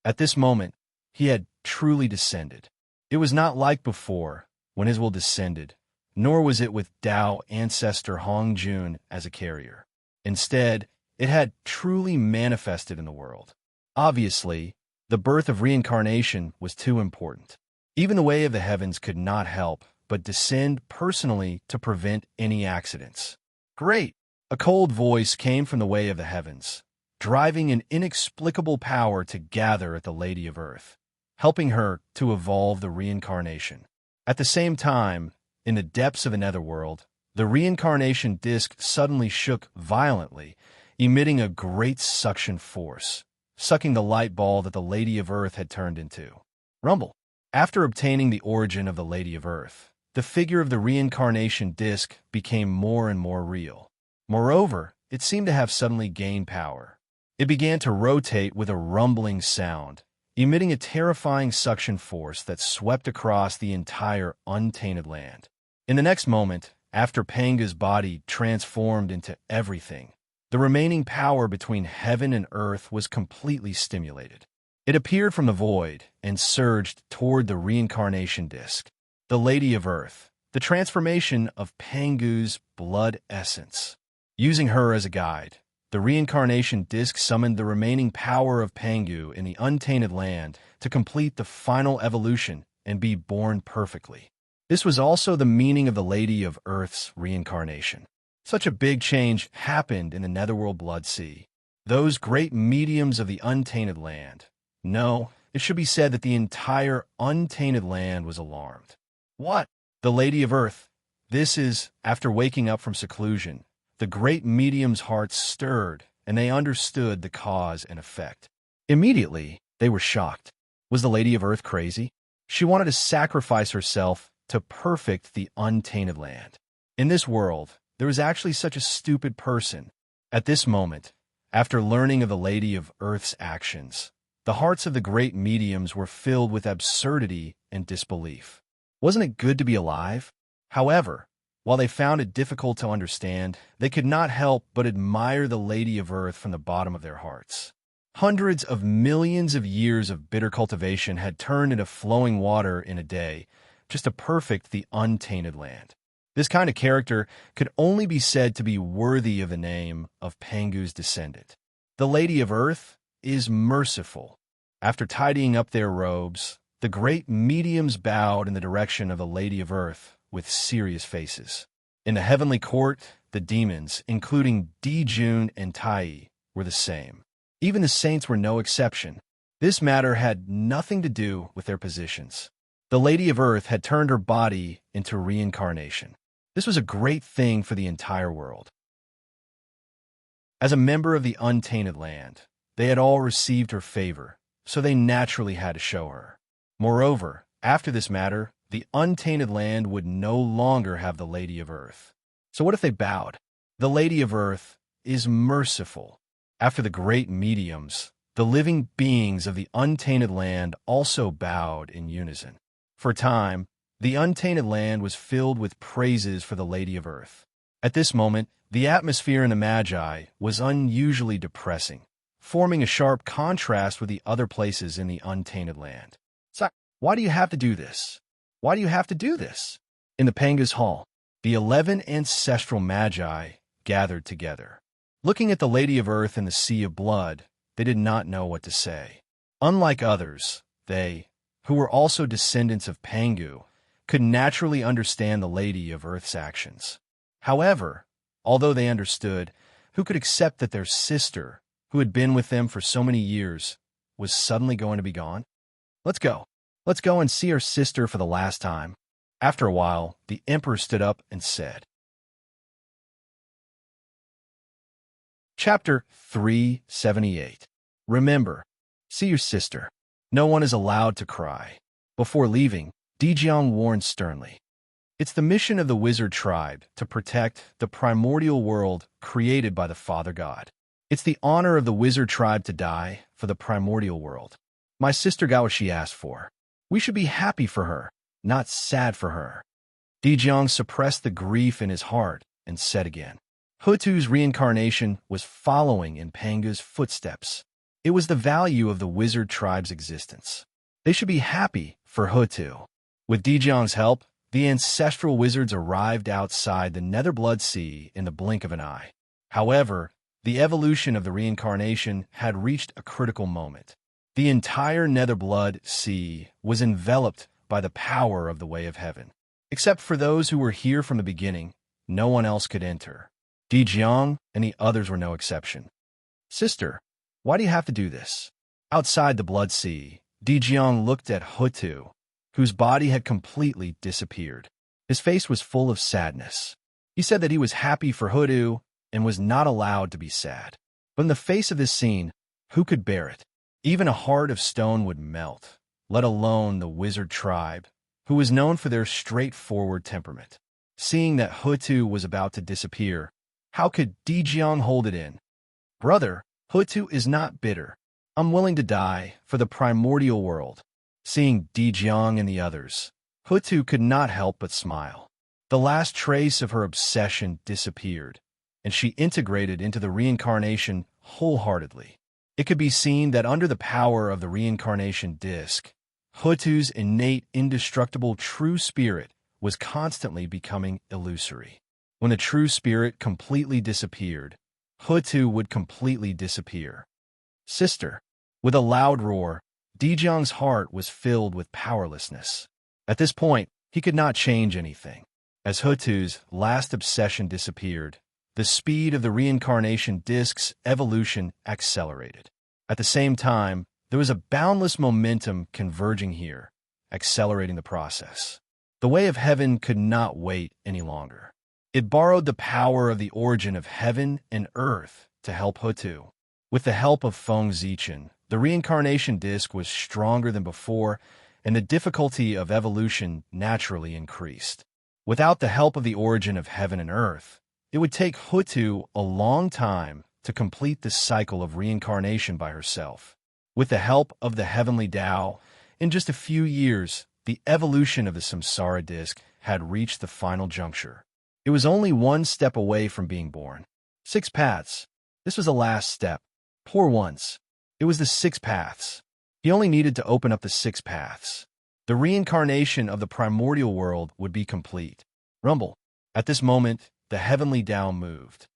At this moment, he had truly descended. It was not like before, when his will descended, nor was it with Tao ancestor Hong Jun as a carrier. Instead, it had truly manifested in the world. Obviously, the birth of reincarnation was too important. Even the way of the heavens could not help but descend personally to prevent any accidents. Great! A cold voice came from the way of the heavens, driving an inexplicable power to gather at the Lady of Earth, helping her to evolve the reincarnation. At the same time, in the depths of the netherworld, the reincarnation disk suddenly shook violently, emitting a great suction force, sucking the light ball that the Lady of Earth had turned into. Rumble. After obtaining the origin of the Lady of Earth, the figure of the reincarnation disk became more and more real. Moreover, it seemed to have suddenly gained power. It began to rotate with a rumbling sound, emitting a terrifying suction force that swept across the entire untainted land. In the next moment, after Panga's body transformed into everything, the remaining power between heaven and earth was completely stimulated. It appeared from the void and surged toward the reincarnation disk, the Lady of Earth, the transformation of Pangu's blood essence. Using her as a guide, the reincarnation disk summoned the remaining power of Pangu in the untainted land to complete the final evolution and be born perfectly. This was also the meaning of the Lady of Earth's reincarnation. Such a big change happened in the Netherworld Blood Sea. Those great mediums of the untainted land. No, it should be said that the entire untainted land was alarmed. What? The Lady of Earth. This is, after waking up from seclusion, the great medium's hearts stirred, and they understood the cause and effect. Immediately, they were shocked. Was the Lady of Earth crazy? She wanted to sacrifice herself to perfect the untainted land. In this world, there was actually such a stupid person. At this moment, after learning of the Lady of Earth's actions, the hearts of the great mediums were filled with absurdity and disbelief. Wasn't it good to be alive? However, while they found it difficult to understand, they could not help but admire the Lady of Earth from the bottom of their hearts. Hundreds of millions of years of bitter cultivation had turned into flowing water in a day, just to perfect the untainted land. This kind of character could only be said to be worthy of the name of Pangu's descendant. The Lady of Earth is merciful. After tidying up their robes, the great mediums bowed in the direction of the Lady of Earth with serious faces. In the heavenly court, the demons, including Dijun and Tai, were the same. Even the saints were no exception. This matter had nothing to do with their positions. The Lady of Earth had turned her body into reincarnation. This was a great thing for the entire world. As a member of the untainted land, they had all received her favor, so they naturally had to show her. Moreover, after this matter, the untainted land would no longer have the Lady of Earth. So what if they bowed? The Lady of Earth is merciful. After the great mediums, the living beings of the untainted land also bowed in unison. For a time, the untainted land was filled with praises for the Lady of Earth. At this moment, the atmosphere in the Magi was unusually depressing, forming a sharp contrast with the other places in the untainted land. So, why do you have to do this? Why do you have to do this? In the Panga's hall, the 11 ancestral Magi gathered together. Looking at the Lady of Earth in the sea of blood, they did not know what to say. Unlike others, they, who were also descendants of Pangu, could naturally understand the Lady of Earth's actions. However, although they understood, who could accept that their sister, who had been with them for so many years, was suddenly going to be gone? Let's go. Let's go and see our sister for the last time. After a while, the emperor stood up and said, Chapter 378. Remember, see your sister. No one is allowed to cry. Before leaving, Dijiang warned sternly. It's the mission of the wizard tribe to protect the primordial world created by the Father God. It's the honor of the wizard tribe to die for the primordial world. My sister got what she asked for. We should be happy for her, not sad for her. Dijiang suppressed the grief in his heart and said again, Hutu's reincarnation was following in Panga's footsteps. It was the value of the wizard tribe's existence. They should be happy for Hutu. With Dijiang's help, the ancestral wizards arrived outside the Netherblood Sea in the blink of an eye. However, the evolution of the reincarnation had reached a critical moment. The entire Netherblood Sea was enveloped by the power of the Way of Heaven. Except for those who were here from the beginning, no one else could enter. Dijiang and the others were no exception. Sister, why do you have to do this? Outside the Blood Sea, Dijiang looked at Hutu, whose body had completely disappeared. His face was full of sadness. He said that he was happy for Hutu and was not allowed to be sad. But in the face of this scene, who could bear it? Even a heart of stone would melt, let alone the wizard tribe, who was known for their straightforward temperament. Seeing that Hutu was about to disappear, how could Dijiang hold it in? Brother, Hutu is not bitter. I'm willing to die for the primordial world. Seeing Dijiang and the others, Hutu could not help but smile. The last trace of her obsession disappeared, and she integrated into the reincarnation wholeheartedly. It could be seen that under the power of the reincarnation disc, Hutu's innate, indestructible true spirit was constantly becoming illusory. When the true spirit completely disappeared, Hutu would completely disappear. Sister, with a loud roar, Dijiang's heart was filled with powerlessness. At this point, he could not change anything. As Hutu's last obsession disappeared, the speed of the reincarnation disk's evolution accelerated. At the same time, there was a boundless momentum converging here, accelerating the process. The way of heaven could not wait any longer. It borrowed the power of the origin of heaven and earth to help Hutu. With the help of Feng Zichen, the reincarnation disk was stronger than before, and the difficulty of evolution naturally increased. Without the help of the origin of heaven and earth, it would take Hutu a long time to complete the cycle of reincarnation by herself. With the help of the heavenly Tao, in just a few years, the evolution of the samsara disk had reached the final juncture. It was only one step away from being born. 6 paths. This was the last step. Poor once. It was the 6 paths. He only needed to open up the 6 paths. The reincarnation of the primordial world would be complete. Rumble. At this moment, the heavenly Tao moved.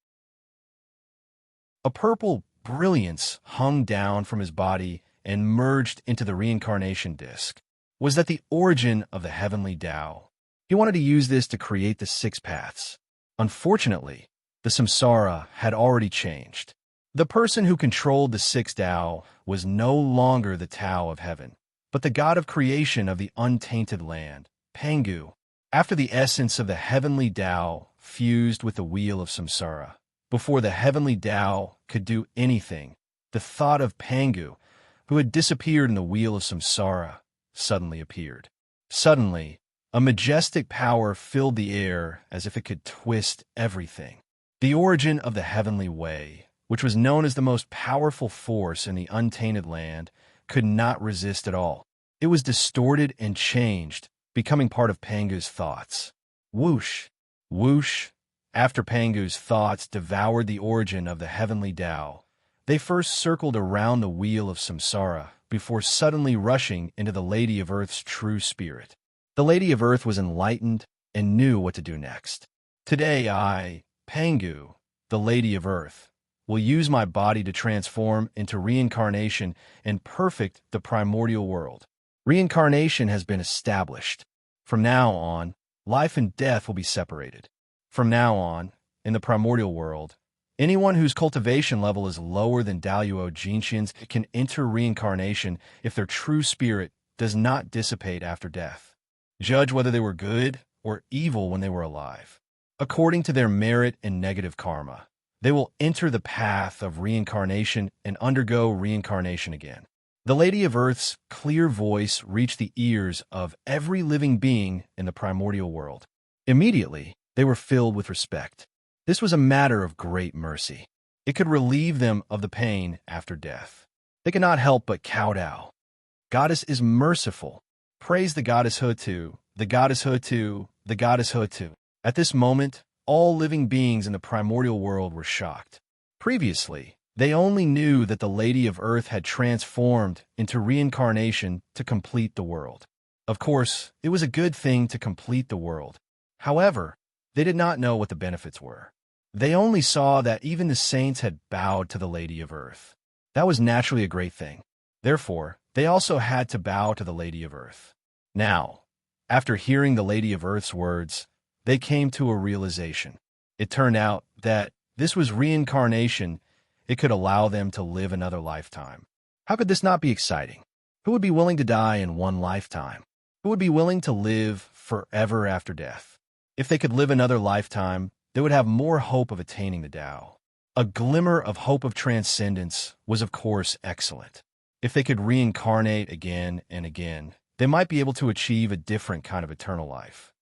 A purple brilliance hung down from his body and merged into the reincarnation disk. Was that the origin of the heavenly Tao? He wanted to use this to create the 6 paths. Unfortunately, the samsara had already changed. The person who controlled the 6 Tao was no longer the Tao of heaven, but the god of creation of the untainted land, Pangu. After the essence of the heavenly Tao fused with the wheel of samsara, before the heavenly Tao could do anything, the thought of Pangu, who had disappeared in the wheel of samsara, suddenly appeared. Suddenly, a majestic power filled the air as if it could twist everything. The origin of the heavenly way, which was known as the most powerful force in the untainted land, could not resist at all. It was distorted and changed, becoming part of Pangu's thoughts. Whoosh! Whoosh! After Pangu's thoughts devoured the origin of the heavenly Tao, they first circled around the wheel of samsara before suddenly rushing into the Lady of Earth's true spirit. The Lady of Earth was enlightened and knew what to do next. Today I, Pangu, the Lady of Earth, will use my body to transform into reincarnation and perfect the primordial world. Reincarnation has been established. From now on, life and death will be separated. From now on, in the primordial world, anyone whose cultivation level is lower than Daluo Jinshin's can enter reincarnation if their true spirit does not dissipate after death. Judge whether they were good or evil when they were alive. According to their merit and negative karma, they will enter the path of reincarnation and undergo reincarnation again. The Lady of Earth's clear voice reached the ears of every living being in the primordial world. Immediately, they were filled with respect. This was a matter of great mercy. It could relieve them of the pain after death. They could not help but kowtow. Goddess is merciful. Praise the Goddess Hutu, the Goddess Hutu, the Goddess Hutu. At this moment, all living beings in the primordial world were shocked. Previously, they only knew that the Lady of Earth had transformed into reincarnation to complete the world. Of course, it was a good thing to complete the world. However, they did not know what the benefits were. They only saw that even the saints had bowed to the Lady of Earth. That was naturally a great thing. Therefore, they also had to bow to the Lady of Earth. Now, after hearing the Lady of Earth's words, they came to a realization. It turned out that this was reincarnation. It could allow them to live another lifetime. How could this not be exciting? Who would be willing to die in one lifetime? Who would be willing to live forever after death? If they could live another lifetime, they would have more hope of attaining the Tao. A glimmer of hope of transcendence was, of course, excellent. If they could reincarnate again and again, they might be able to achieve a different kind of eternal life.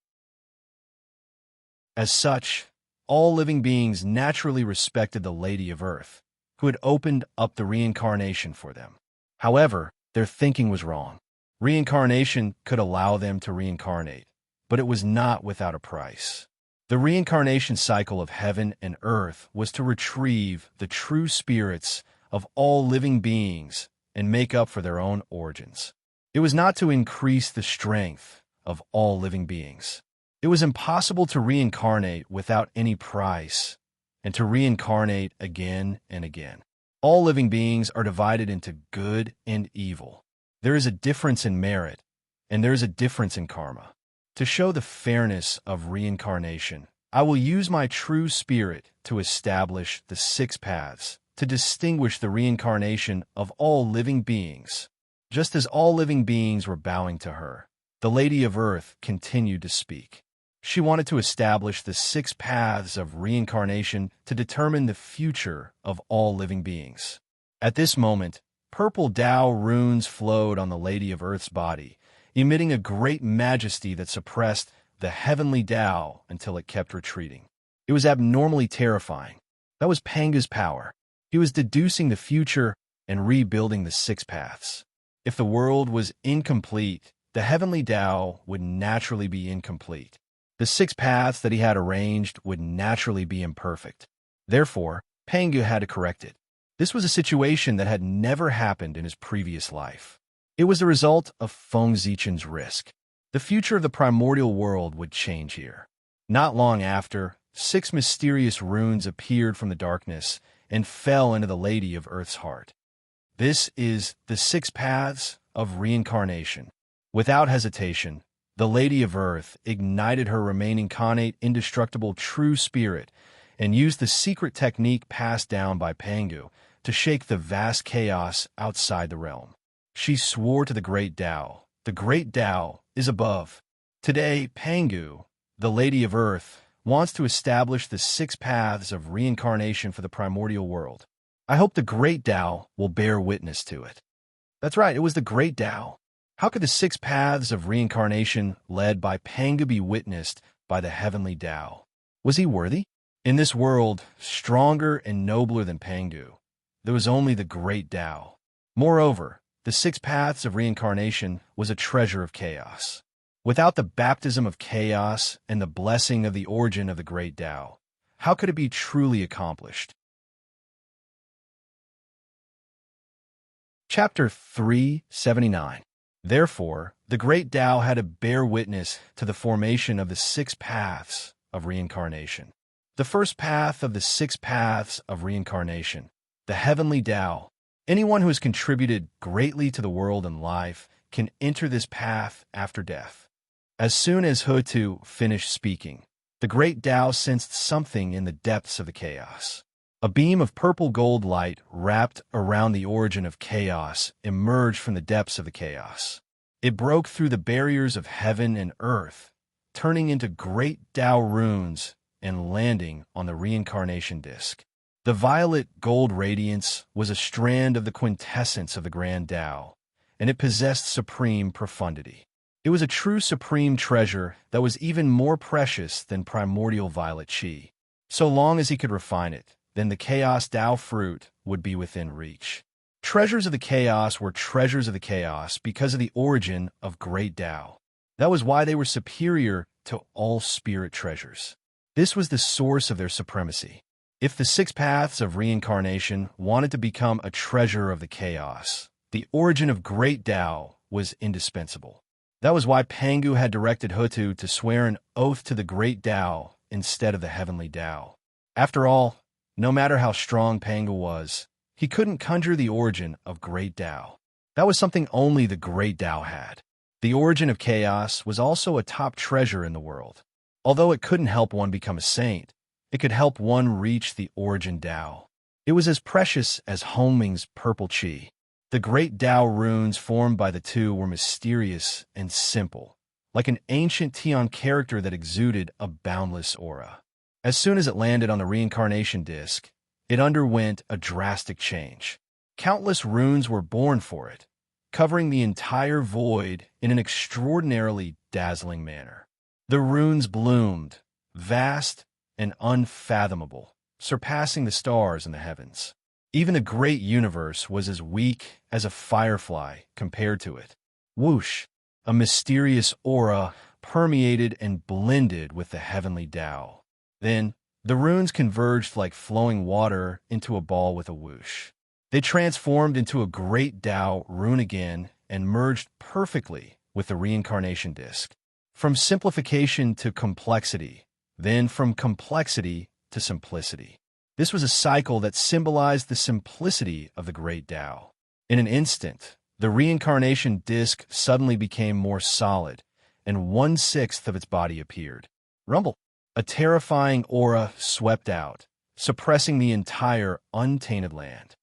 As such, all living beings naturally respected the Lady of Earth, who had opened up the reincarnation for them. However, their thinking was wrong. Reincarnation could allow them to reincarnate, but it was not without a price. The reincarnation cycle of heaven and earth was to retrieve the true spirits of all living beings and make up for their own origins. It was not to increase the strength of all living beings. It was impossible to reincarnate without any price, and to reincarnate again and again. All living beings are divided into good and evil. There is a difference in merit, and there is a difference in karma. To show the fairness of reincarnation, I will use my true spirit to establish the six paths, to distinguish the reincarnation of all living beings. Just as all living beings were bowing to her, the Lady of Earth continued to speak. She wanted to establish the six paths of reincarnation to determine the future of all living beings. At this moment, purple Tao runes flowed on the Lady of Earth's body, emitting a great majesty that suppressed the heavenly Tao until it kept retreating. It was abnormally terrifying. That was Panga's power. He was deducing the future and rebuilding the six paths. If the world was incomplete, the heavenly Tao would naturally be incomplete. The six paths that he had arranged would naturally be imperfect. Therefore, Pangu had to correct it. This was a situation that had never happened in his previous life. It was the result of Feng Zichen's risk. The future of the primordial world would change here. Not long after, 6 mysterious runes appeared from the darkness and fell into the Lady of Earth's heart. This is the 6 paths of reincarnation. Without hesitation, the Lady of Earth ignited her remaining connate indestructible true spirit and used the secret technique passed down by Pangu to shake the vast chaos outside the realm. She swore to the Great Tao, "The Great Tao is above." Today, Pangu, the Lady of Earth, wants to establish the 6 paths of reincarnation for the primordial world. I hope the Great Tao will bear witness to it. That's right, it was the Great Tao. How could the 6 paths of reincarnation led by Pangu be witnessed by the heavenly Tao? Was he worthy? In this world, stronger and nobler than Pangu, there was only the Great Tao. Moreover, the 6 paths of reincarnation was a treasure of chaos. Without the baptism of chaos and the blessing of the origin of the Great Tao, how could it be truly accomplished? Chapter 379. Therefore, the Great Tao had to bear witness to the formation of the 6 paths of reincarnation. The first path of the 6 paths of reincarnation, the heavenly Tao. Anyone who has contributed greatly to the world and life can enter this path after death. As soon as Hutu finished speaking, the Great Tao sensed something in the depths of the chaos. A beam of purple gold light wrapped around the origin of chaos emerged from the depths of the chaos. It broke through the barriers of heaven and earth, turning into great Tao runes and landing on the reincarnation disk. The violet gold radiance was a strand of the quintessence of the Grand Tao, and it possessed supreme profundity. It was a true supreme treasure that was even more precious than primordial violet chi. So long as he could refine it, then the Chaos Tao fruit would be within reach. Treasures of the chaos were treasures of the chaos because of the origin of Great Tao. That was why they were superior to all spirit treasures. This was the source of their supremacy. If the 6 paths of reincarnation wanted to become a treasure of the chaos, the origin of Great Tao was indispensable. That was why Pangu had directed Hutu to swear an oath to the Great Tao instead of the heavenly Tao. After all, no matter how strong Pangu was, he couldn't conjure the origin of Great Tao. That was something only the Great Tao had. The origin of chaos was also a top treasure in the world. Although it couldn't help one become a saint, it could help one reach the origin Tao. It was as precious as Hongming's purple chi. The Great Tao runes formed by the two were mysterious and simple, like an ancient Tian character that exuded a boundless aura. As soon as it landed on the reincarnation disk, it underwent a drastic change. Countless runes were born for it, covering the entire void in an extraordinarily dazzling manner. The runes bloomed, vast and unfathomable, surpassing the stars in the heavens. Even the great universe was as weak as a firefly compared to it. Whoosh! A mysterious aura permeated and blended with the heavenly Tao. Then, the runes converged like flowing water into a ball with a whoosh. They transformed into a great Tao rune again and merged perfectly with the reincarnation disk. From simplification to complexity, then from complexity to simplicity. This was a cycle that symbolized the simplicity of the Great Tao. In an instant, the reincarnation disk suddenly became more solid, and 1/6 of its body appeared. Rumble! A terrifying aura swept out, suppressing the entire untainted land.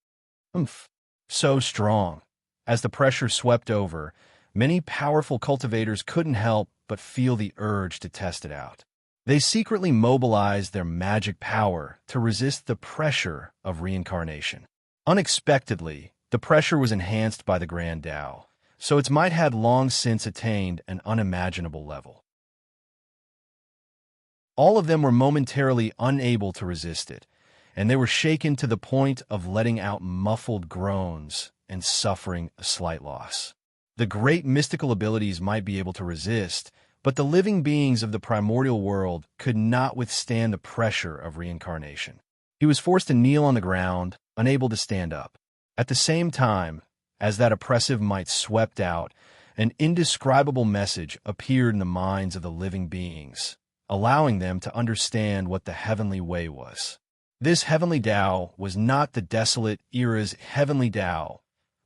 Oomph! So strong. As the pressure swept over, many powerful cultivators couldn't help but feel the urge to test it out. They secretly mobilized their magic power to resist the pressure of reincarnation. Unexpectedly, the pressure was enhanced by the Grand Tao, so its might had long since attained an unimaginable level. All of them were momentarily unable to resist it, and they were shaken to the point of letting out muffled groans and suffering a slight loss. The great mystical abilities might be able to resist, but the living beings of the primordial world could not withstand the pressure of reincarnation. He was forced to kneel on the ground, unable to stand up. At the same time, as that oppressive might swept out, an indescribable message appeared in the minds of the living beings, allowing them to understand what the heavenly way was. This heavenly Tao was not the desolate era's heavenly Tao,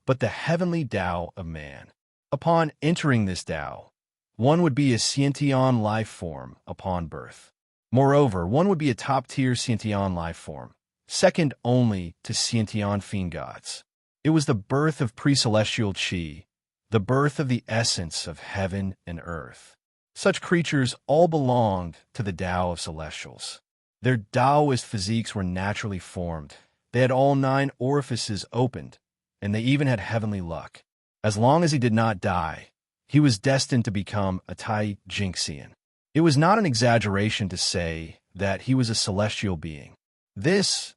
but the heavenly Tao of man. Upon entering this Tao, one would be a Sciention life form upon birth. Moreover, one would be a top-tier Sciention life form, second only to Sciention fiend gods. It was the birth of pre-celestial Qi, the birth of the essence of heaven and earth. Such creatures all belonged to the Tao of celestials. Their Taoist physiques were naturally formed. They had all 9 orifices opened, and they even had heavenly luck. As long as he did not die, he was destined to become a Tai Jinxian. It was not an exaggeration to say that he was a celestial being. This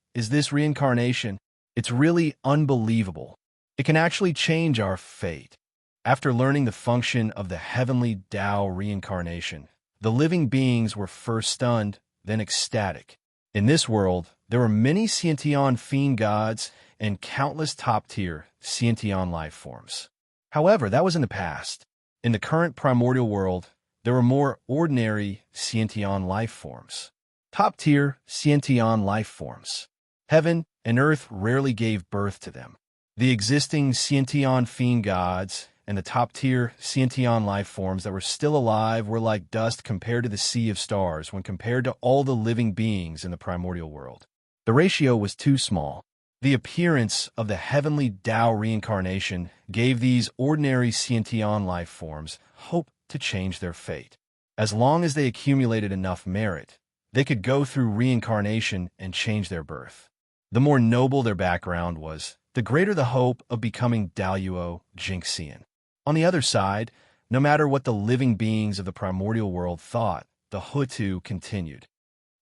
reincarnation. It's really unbelievable. It can actually change our fate. After learning the function of the heavenly Tao reincarnation, the living beings were first stunned, then ecstatic. In this world, there were many Sciention fiend gods and countless top-tier Sciention life forms. However, that was in the past. In the current primordial world, there were more ordinary Sciention life forms. Top-tier Sciention life forms. Heaven and earth rarely gave birth to them. The existing Sciention fiend gods and the top-tier Sciention life forms that were still alive were like dust compared to the sea of stars when compared to all the living beings in the primordial world. The ratio was too small. The appearance of the heavenly Tao reincarnation gave these ordinary Sciention life forms hope to change their fate. As long as they accumulated enough merit, they could go through reincarnation and change their birth. The more noble their background was, the greater the hope of becoming Daoyuo Jinxian. On the other side, no matter what the living beings of the primordial world thought, the Hutu continued.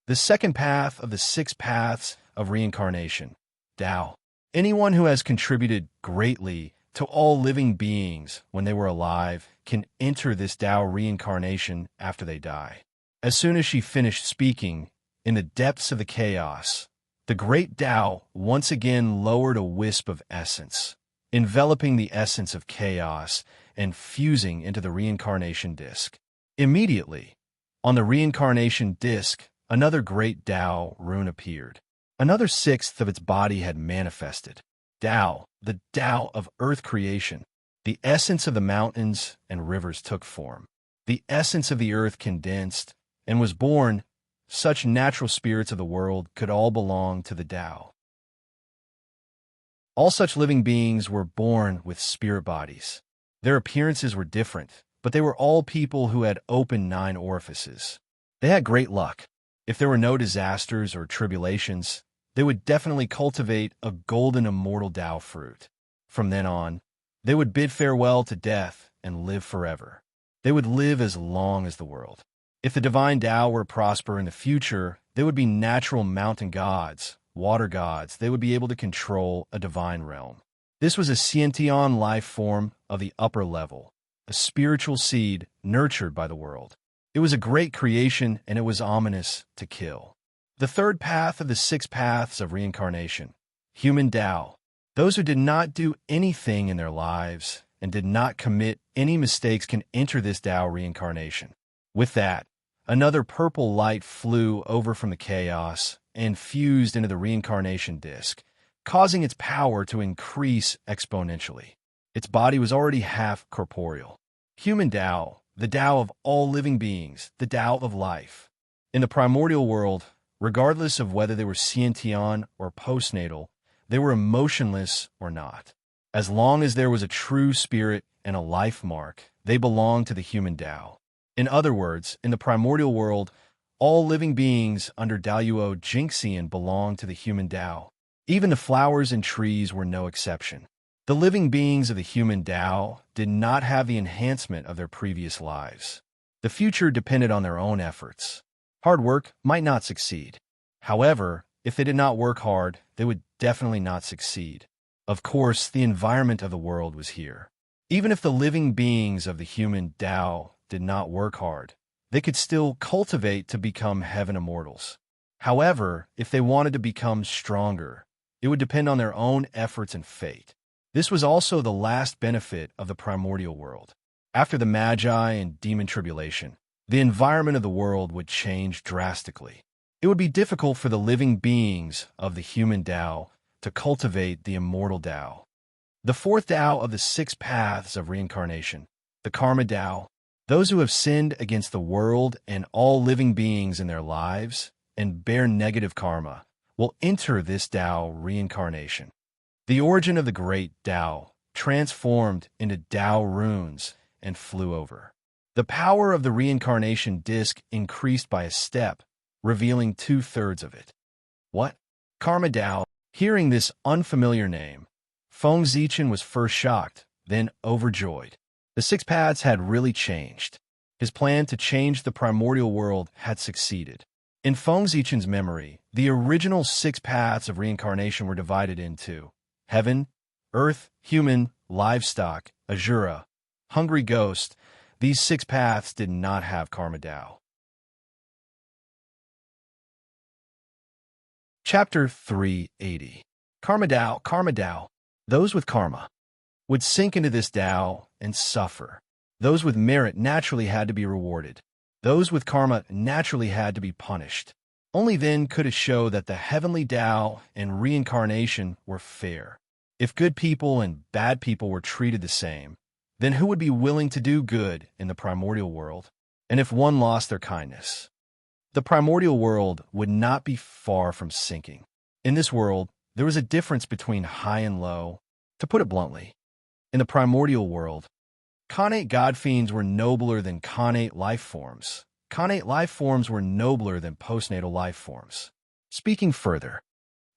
The second path of the 6 paths of reincarnation, Tao. Anyone who has contributed greatly to all living beings when they were alive can enter this Tao reincarnation after they die. As soon as she finished speaking, in the depths of the chaos, the great Tao once again lowered a wisp of essence, enveloping the essence of chaos and fusing into the reincarnation disk. Immediately, on the reincarnation disk, another great Tao rune appeared. Another 6th of its body had manifested. Tao, the Tao of earth creation. The essence of the mountains and rivers took form. The essence of the earth condensed and was born. Such natural spirits of the world could all belong to the Tao. All such living beings were born with spirit bodies. Their appearances were different, but they were all people who had opened 9 orifices. They had great luck. If there were no disasters or tribulations, they would definitely cultivate a golden immortal Tao fruit. From then on, they would bid farewell to death and live forever. They would live as long as the world. If the divine Tao were to prosper in the future, they would be natural mountain gods, water gods. They would be able to control a divine realm. This was a Sciention life form of the upper level, a spiritual seed nurtured by the world. It was a great creation, and it was ominous to kill. The third path of the 6 paths of reincarnation, human Tao. Those who did not do anything in their lives and did not commit any mistakes can enter this Tao reincarnation. With that, another purple light flew over from the chaos and fused into the reincarnation disk, causing its power to increase exponentially. Its body was already half corporeal. Human Tao, the Tao of all living beings, the Tao of life. In the primordial world, regardless of whether they were sentient or postnatal, they were emotionless or not. As long as there was a true spirit and a life mark, they belonged to the human Tao. In other words, in the primordial world, all living beings under Daoyuo Jingxian belonged to the human Tao. Even the flowers and trees were no exception. The living beings of the human Tao did not have the enhancement of their previous lives. The future depended on their own efforts. Hard work might not succeed. However, if they did not work hard, they would definitely not succeed. Of course, the environment of the world was here. Even if the living beings of the human Tao did not work hard, they could still cultivate to become heaven immortals. However, if they wanted to become stronger, it would depend on their own efforts and fate. This was also the last benefit of the primordial world. After the Magi and demon tribulation, the environment of the world would change drastically. It would be difficult for the living beings of the human Tao to cultivate the immortal Tao. The fourth Tao of the six paths of reincarnation, the Karma Tao, those who have sinned against the world and all living beings in their lives and bear negative karma, will enter this Tao reincarnation. The origin of the great Tao transformed into Tao runes and flew over. The power of the reincarnation disc increased by a step, revealing 2/3 of it. What? Karma Tao. Hearing this unfamiliar name, Feng Zichen was first shocked, then overjoyed. The six paths had really changed. His plan to change the primordial world had succeeded. In Feng Zichen's memory, the original six paths of reincarnation were divided into heaven, earth, human, livestock, Azura, hungry ghost. These six paths did not have Karma Tao. Chapter 380. Karma Tao, Karma Tao. Those with karma would sink into this Tao and suffer. Those with merit naturally had to be rewarded. Those with karma naturally had to be punished. Only then could it show that the heavenly Tao and reincarnation were fair. If good people and bad people were treated the same, then who would be willing to do good in the primordial world? And if one lost their kindness? The primordial world would not be far from sinking. In this world, there was a difference between high and low. To put it bluntly, in the primordial world, Khanate god fiends were nobler than Khanate life forms. Khanate life forms were nobler than postnatal life forms. Speaking further,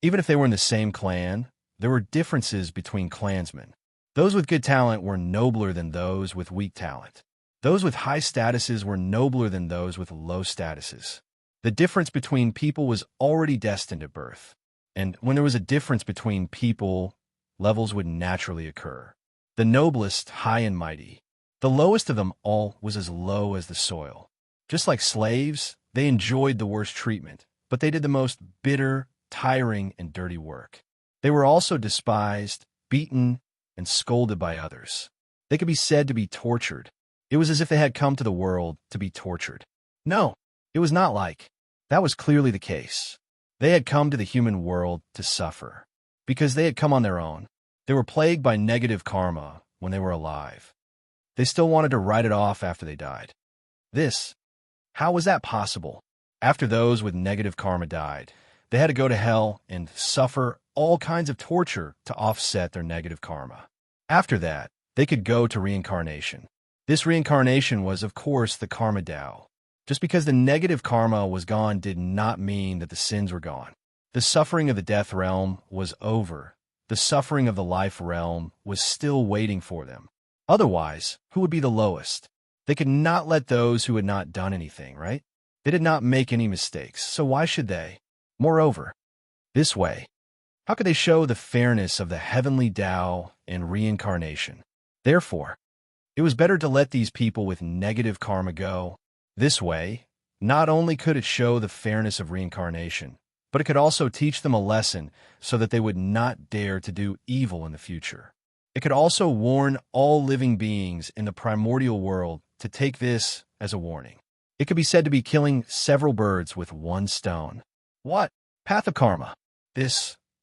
even if they were in the same clan, there were differences between clansmen. Those with good talent were nobler than those with weak talent. Those with high statuses were nobler than those with low statuses. The difference between people was already destined at birth. And when there was a difference between people, levels would naturally occur. The noblest, high and mighty. The lowest of them all was as low as the soil. Just like slaves, they enjoyed the worst treatment, but they did the most bitter, tiring, and dirty work. They were also despised, beaten, and scolded by others. They could be said to be tortured. It was as if they had come to the world to be tortured. No, it was not like. That was clearly the case. They had come to the human world to suffer. Because they had come on their own. They were plagued by negative karma when they were alive. They still wanted to write it off after they died. How was that possible? After those with negative karma died, they had to go to hell and suffer all kinds of torture to offset their negative karma. After that, they could go to reincarnation. This reincarnation was, of course, the Karma Tao. Just because the negative karma was gone did not mean that the sins were gone. The suffering of the death realm was over. The suffering of the life realm was still waiting for them. Otherwise, who would be the lowest? They could not let those who had not done anything, right? They did not make any mistakes, so why should they? Moreover, this way, how could they show the fairness of the heavenly Tao and reincarnation? Therefore, it was better to let these people with negative karma go. This way, not only could it show the fairness of reincarnation, but it could also teach them a lesson so that they would not dare to do evil in the future. It could also warn all living beings in the primordial world to take this as a warning. It could be said to be killing several birds with one stone. What? Path of Karma.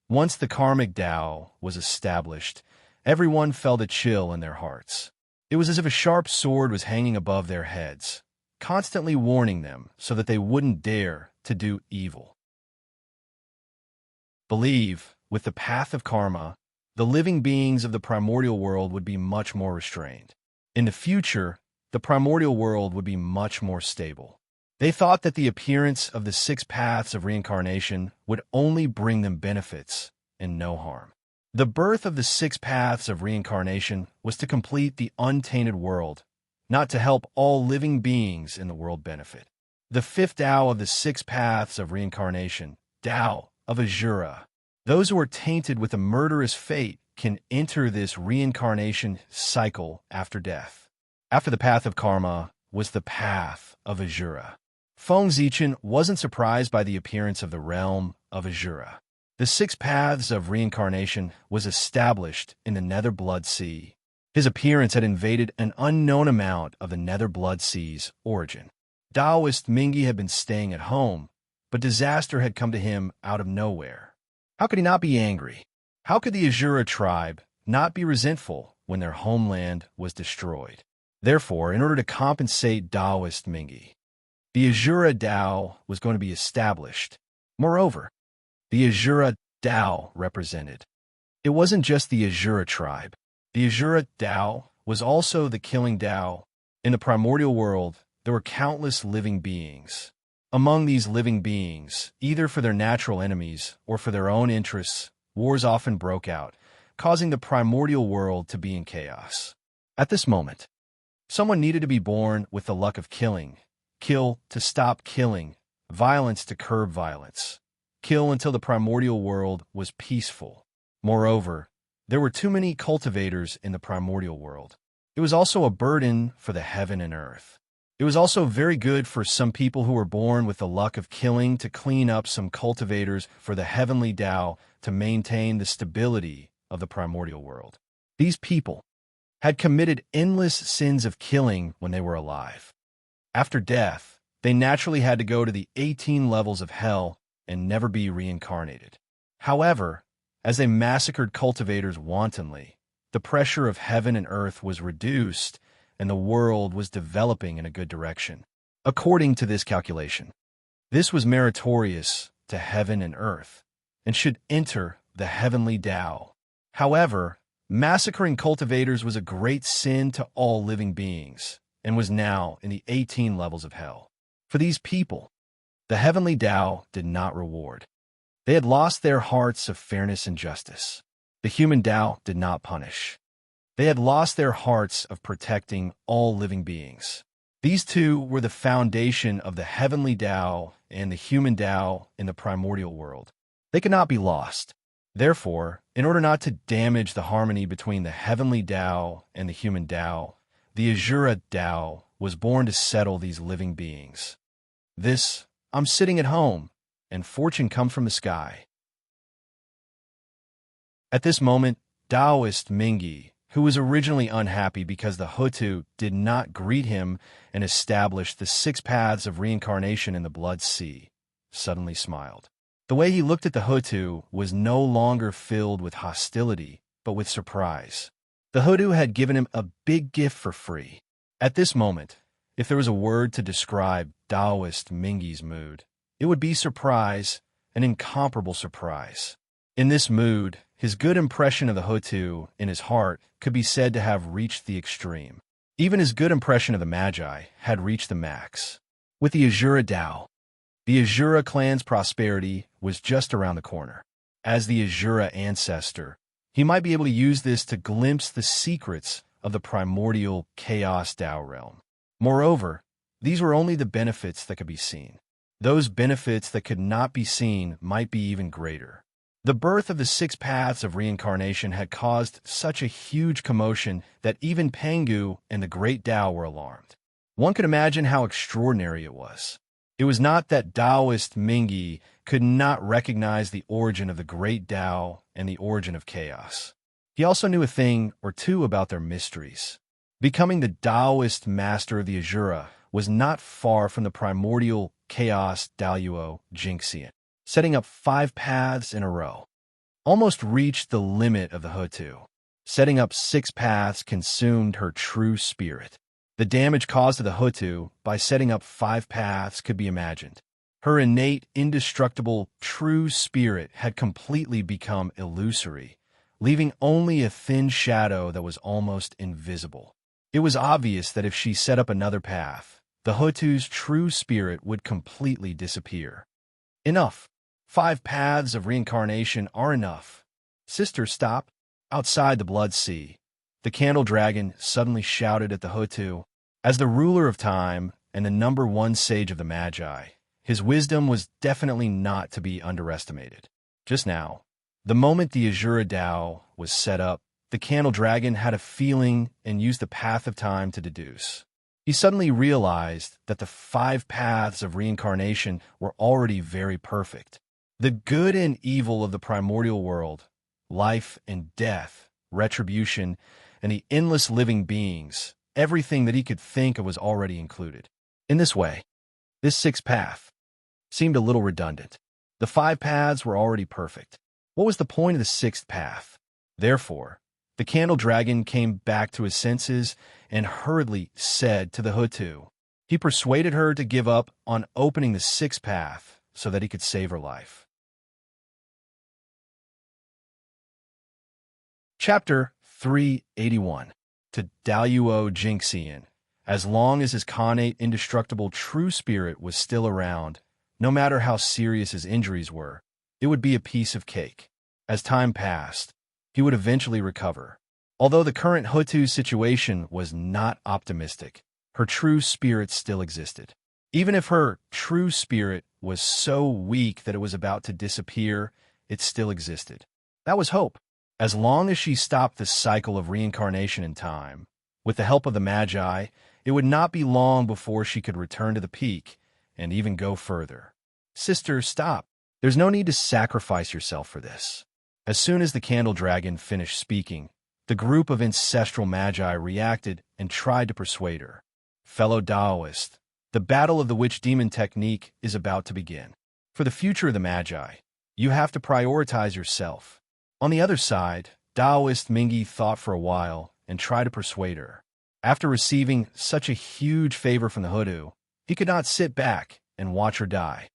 Once the karmic Tao was established, everyone felt a chill in their hearts. It was as if a sharp sword was hanging above their heads. constantly warning them so that they wouldn't dare to do evil. Believe, with the path of karma, the living beings of the primordial world would be much more restrained. In the future, the primordial world would be much more stable. They thought that the appearance of the 6 paths of reincarnation would only bring them benefits and no harm. The birth of the 6 paths of reincarnation was to complete the untainted world, not to help all living beings in the world benefit. The 5th Tao of the 6 paths of reincarnation, Tao of Azura. Those who are tainted with a murderous fate can enter this reincarnation cycle after death. After the path of karma was the path of Azura. Feng Zichen wasn't surprised by the appearance of the realm of Azura. The 6 paths of reincarnation was established in the Nether Blood Sea. His appearance had invaded an unknown amount of the Nether Blood Sea's origin. Taoist Mingi had been staying at home, but disaster had come to him out of nowhere. How could he not be angry? How could the Azura tribe not be resentful when their homeland was destroyed? Therefore, in order to compensate Taoist Mingi, the Azura Tao was going to be established. Moreover, the Azura Tao represented. It wasn't just the Azura tribe. The Azura Tao was also the killing Tao. In the primordial world, there were countless living beings. Among these living beings, either for their natural enemies or for their own interests, wars often broke out, causing the primordial world to be in chaos. At this moment, someone needed to be born with the luck of killing. Kill to stop killing, violence to curb violence. Kill until the primordial world was peaceful. Moreover, there were too many cultivators in the primordial world. It was also a burden for the heaven and earth. It was also very good for some people who were born with the luck of killing to clean up some cultivators for the heavenly Tao to maintain the stability of the primordial world. These people had committed endless sins of killing when they were alive. After death, they naturally had to go to the 18 levels of hell and never be reincarnated. However, as they massacred cultivators wantonly, the pressure of heaven and earth was reduced and the world was developing in a good direction. According to this calculation, this was meritorious to heaven and earth and should enter the heavenly Tao. However, massacring cultivators was a great sin to all living beings and was now in the 18 levels of hell. For these people, the heavenly Tao did not reward. They had lost their hearts of fairness and justice. The human Tao did not punish. They had lost their hearts of protecting all living beings. These two were the foundation of the heavenly Tao and the human Tao in the primordial world. They could not be lost. Therefore, in order not to damage the harmony between the heavenly Tao and the human Tao, the Azura Tao was born to settle these living beings. This, I'm sitting at home, and fortune comes from the sky. At this moment, Taoist Mingi, who was originally unhappy because the Hutu did not greet him and establish the 6 paths of reincarnation in the Blood Sea, suddenly smiled. The way he looked at the Hutu was no longer filled with hostility, but with surprise. The Hutu had given him a big gift for free. At this moment, if there was a word to describe Taoist Mingi's mood, it would be surprise, an incomparable surprise. In this mood, his good impression of the Hutu in his heart could be said to have reached the extreme. Even his good impression of the Magi had reached the max. With the Azura Tao, the Azura clan's prosperity was just around the corner. As the Azura ancestor, he might be able to use this to glimpse the secrets of the primordial chaos Tao realm. Moreover, these were only the benefits that could be seen. Those benefits that could not be seen might be even greater. The birth of the 6 paths of reincarnation had caused such a huge commotion that even Pengu and the Great Tao were alarmed. One could imagine how extraordinary it was. It was not that Taoist Mingi could not recognize the origin of the Great Tao and the origin of chaos. He also knew a thing or two about their mysteries. Becoming the Taoist master of the Azura was not far from the primordial chaos Daluo Jinxian. Setting up 5 paths in a row, almost reached the limit of the Hutu. Setting up 6 paths consumed her true spirit. The damage caused to the Hutu by setting up 5 paths could be imagined. Her innate, indestructible, true spirit had completely become illusory, leaving only a thin shadow that was almost invisible. It was obvious that if she set up another path, the Hutu's true spirit would completely disappear. Enough. 5 paths of reincarnation are enough. Sister, stop. Outside the Blood Sea, the Candle Dragon suddenly shouted at the Hutu. As the ruler of time and the #1 sage of the Magi, his wisdom was definitely not to be underestimated. Just now, the moment the Azura Dao was set up, the Candle Dragon had a feeling and used the path of time to deduce. He suddenly realized that the 5 paths of reincarnation were already very perfect. The good and evil of the primordial world, life and death, retribution, and the endless living beings, everything that he could think of was already included. In this way, this 6th path seemed a little redundant. The 5 paths were already perfect. What was the point of the 6th path? Therefore, the Candle Dragon came back to his senses and hurriedly said to the Hutu. He persuaded her to give up on opening the 6th path so that he could save her life. Chapter 381. To Daluo Jingxian. As long as his connate, indestructible true spirit was still around, no matter how serious his injuries were, it would be a piece of cake. As time passed, he would eventually recover. Although the current Hutu's situation was not optimistic, her true spirit still existed. Even if her true spirit was so weak that it was about to disappear, it still existed. That was hope. As long as she stopped the cycle of reincarnation in time, with the help of the Magi, it would not be long before she could return to the peak and even go further. Sister, stop. There's no need to sacrifice yourself for this. As soon as the Candle Dragon finished speaking, the group of ancestral Magi reacted and tried to persuade her. Fellow Taoist, the battle of the witch-demon technique is about to begin. For the future of the Magi, you have to prioritize yourself. On the other side, Taoist Mingi thought for a while and tried to persuade her. After receiving such a huge favor from the Hutu, he could not sit back and watch her die.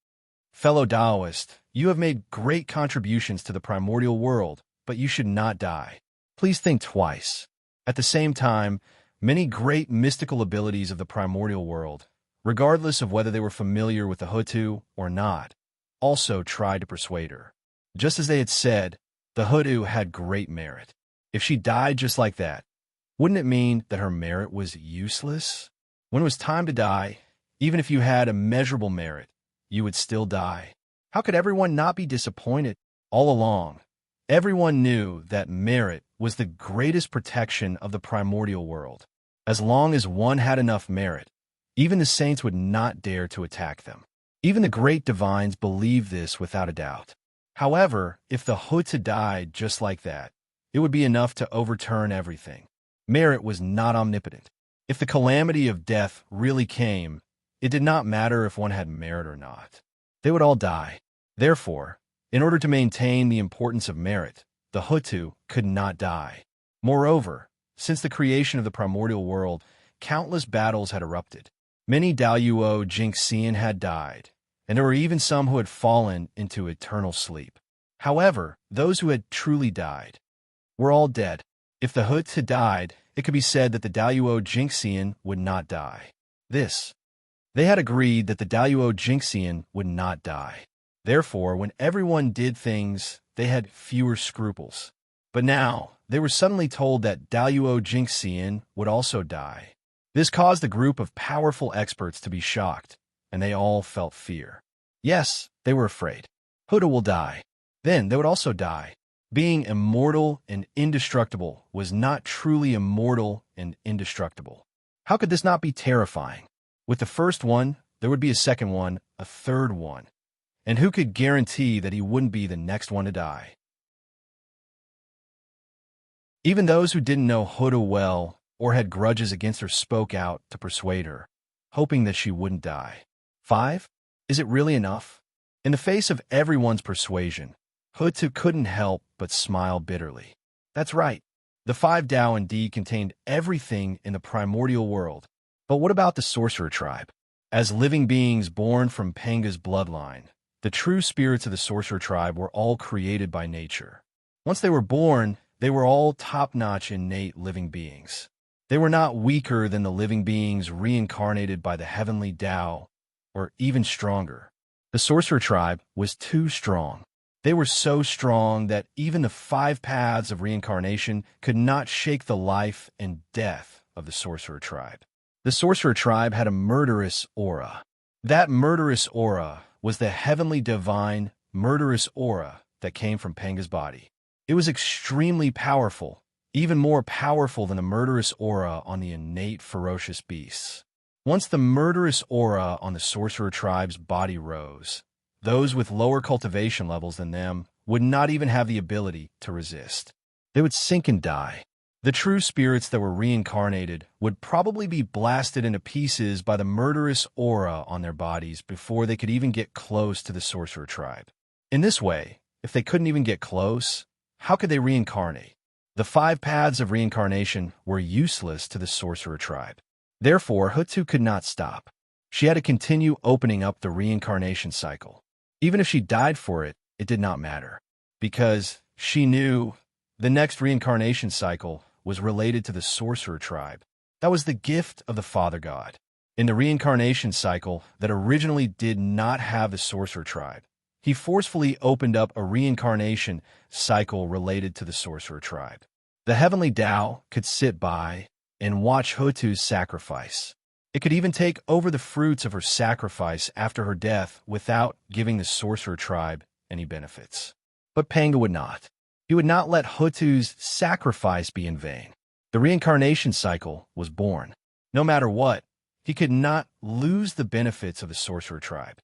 Fellow Taoist, you have made great contributions to the primordial world, but you should not die. Please think twice. At the same time, many great mystical abilities of the primordial world, regardless of whether they were familiar with the Hutu or not, also tried to persuade her. Just as they had said, the Hutu had great merit. If she died just like that, wouldn't it mean that her merit was useless? When it was time to die, even if you had immeasurable merit, you would still die. How could everyone not be disappointed? All along, everyone knew that merit was the greatest protection of the primordial world. As long as one had enough merit, even the saints would not dare to attack them. Even the great divines believed this without a doubt. However, if the Hutu died just like that, it would be enough to overturn everything. Merit was not omnipotent. If the calamity of death really came, it did not matter if one had merit or not. They would all die. Therefore, in order to maintain the importance of merit, the Hutu could not die. Moreover, since the creation of the primordial world, countless battles had erupted. Many Daluo Jingxian had died, and there were even some who had fallen into eternal sleep. However, those who had truly died were all dead. If the Hutu died, it could be said that the Daluo Jingxian would not die. They had agreed that the Daluo Jingxian would not die. Therefore, when everyone did things, they had fewer scruples. But now, they were suddenly told that Daluo Jingxian would also die. This caused a group of powerful experts to be shocked, and they all felt fear. Yes, they were afraid. Hutu will die. Then they would also die. Being immortal and indestructible was not truly immortal and indestructible. How could this not be terrifying? With the first one, there would be a second one, a third one. And who could guarantee that he wouldn't be the next one to die? Even those who didn't know Hutu well or had grudges against her spoke out to persuade her, hoping that she wouldn't die. 5? Is it really enough? In the face of everyone's persuasion, Hutu couldn't help but smile bitterly. That's right. The 5 Tao indeed contained everything in the primordial world, But what about the sorcerer tribe? As living beings born from Panga's bloodline, the true spirits of the sorcerer tribe were all created by nature. Once they were born, they were all top-notch innate living beings. They were not weaker than the living beings reincarnated by the heavenly Tao, or even stronger. The sorcerer tribe was too strong. They were so strong that even the 5 paths of reincarnation could not shake the life and death of the sorcerer tribe. The sorcerer tribe had a murderous aura. That murderous aura was the heavenly divine murderous aura that came from Panga's body. It was extremely powerful, even more powerful than the murderous aura on the innate ferocious beasts. Once the murderous aura on the sorcerer tribe's body rose, those with lower cultivation levels than them would not even have the ability to resist. They would sink and die. The true spirits that were reincarnated would probably be blasted into pieces by the murderous aura on their bodies before they could even get close to the sorcerer tribe. In this way, if they couldn't even get close, how could they reincarnate? The 5 paths of reincarnation were useless to the sorcerer tribe. Therefore, Hutu could not stop. She had to continue opening up the reincarnation cycle. Even if she died for it, it did not matter, because she knew the next reincarnation cycle was related to the sorcerer tribe. That was the gift of the Father God. In the reincarnation cycle that originally did not have the sorcerer tribe, he forcefully opened up a reincarnation cycle related to the sorcerer tribe. The heavenly Tao could sit by and watch Hutu's sacrifice. It could even take over the fruits of her sacrifice after her death without giving the sorcerer tribe any benefits. But Panga would not. He would not let Hutu's sacrifice be in vain. The reincarnation cycle was born. No matter what, he could not lose the benefits of the sorcerer tribe.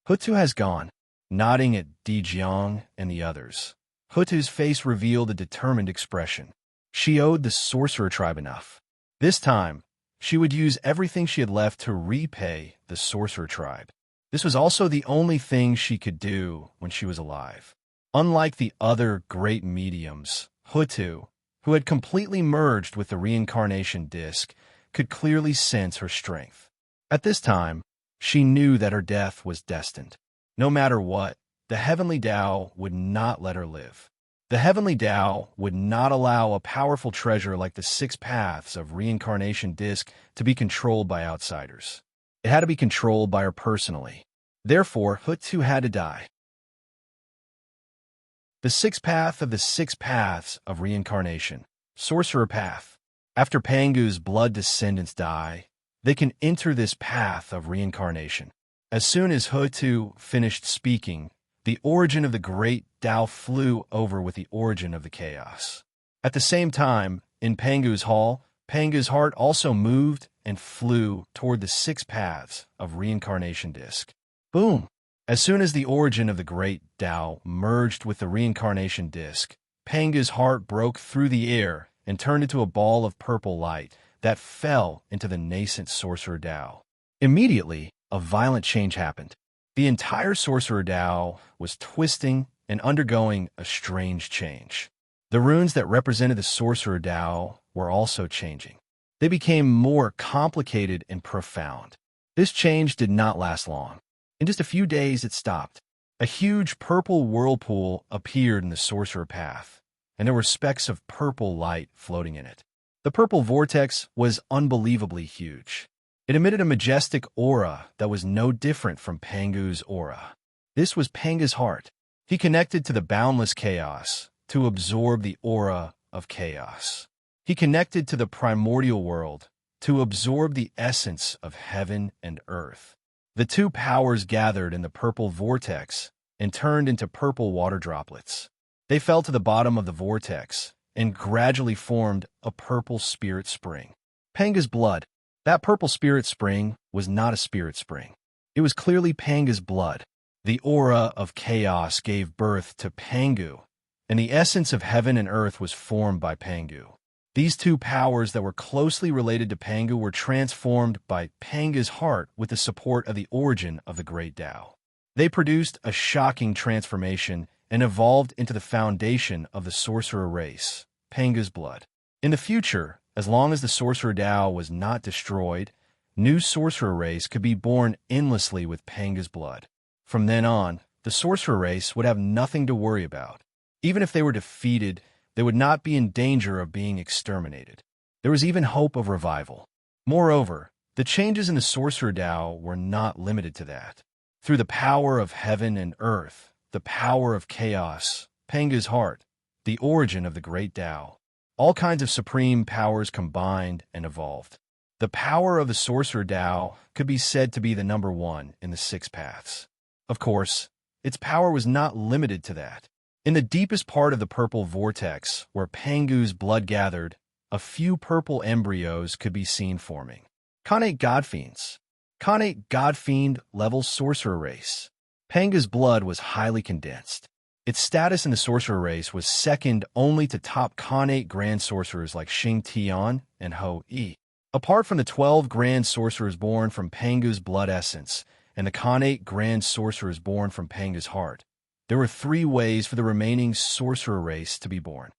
Hutu has gone, nodding at Di Jiang and the others. Hutu's face revealed a determined expression. She owed the sorcerer tribe enough. This time, she would use everything she had left to repay the sorcerer tribe. This was also the only thing she could do when she was alive. Unlike the other great mediums, Hutu, who had completely merged with the reincarnation disc, could clearly sense her strength. At this time, she knew that her death was destined. No matter what, the heavenly Tao would not let her live. The heavenly Tao would not allow a powerful treasure like the 6 paths of reincarnation disc to be controlled by outsiders. It had to be controlled by her personally. Therefore, Hutu had to die. The 6th path of the 6 paths of reincarnation, sorcerer path. After Pangu's blood descendants die, they can enter this path of reincarnation. As soon as Hutu finished speaking, the origin of the great Tao flew over with the origin of the chaos. At the same time, in Pangu's hall, Panga's heart also moved and flew toward the 6 paths of reincarnation disc. Boom! As soon as the origin of the great Tao merged with the reincarnation disc, Panga's heart broke through the air and turned into a ball of purple light that fell into the nascent sorcerer Tao. Immediately, a violent change happened. The entire sorcerer Tao was twisting and undergoing a strange change. The runes that represented the sorcerer Tao were also changing. They became more complicated and profound. This change did not last long. In just a few days, it stopped. A huge purple whirlpool appeared in the sorcerer path, and there were specks of purple light floating in it. The purple vortex was unbelievably huge. It emitted a majestic aura that was no different from Pangu's aura. This was Panga's heart. He connected to the boundless chaos to absorb the aura of chaos. He connected to the primordial world to absorb the essence of heaven and earth. The 2 powers gathered in the purple vortex and turned into purple water droplets. They fell to the bottom of the vortex and gradually formed a purple spirit spring. Panga's blood. That purple spirit spring was not a spirit spring. It was clearly Panga's blood. The aura of chaos gave birth to Pangu, and the essence of heaven and earth was formed by Pangu. These 2 powers that were closely related to Pangu were transformed by Panga's heart with the support of the origin of the great Tao. They produced a shocking transformation and evolved into the foundation of the sorcerer race, Panga's blood. In the future, as long as the sorcerer Tao was not destroyed, new sorcerer race could be born endlessly with Panga's blood. From then on, the sorcerer race would have nothing to worry about. Even if they were defeated, they would not be in danger of being exterminated. There was even hope of revival. Moreover, the changes in the Sorcerer Tao were not limited to that. Through the power of heaven and earth, the power of chaos, Panga's heart, the origin of the great Tao, all kinds of supreme powers combined and evolved. The power of the Sorcerer Tao could be said to be the number one in the six paths. Of course, its power was not limited to that. In the deepest part of the purple vortex, where Pangu's blood gathered, a few purple embryos could be seen forming. Khanate Godfiends. Khanate Godfiend level sorcerer race. Panga's blood was highly condensed. Its status in the sorcerer race was second only to top Khanate grand sorcerers like Xing Tian and Ho Yi. Apart from the 12 grand sorcerers born from Pangu's blood essence and the Khanate grand sorcerers born from Panga's heart, there were 3 ways for the remaining sorcerer race to be born.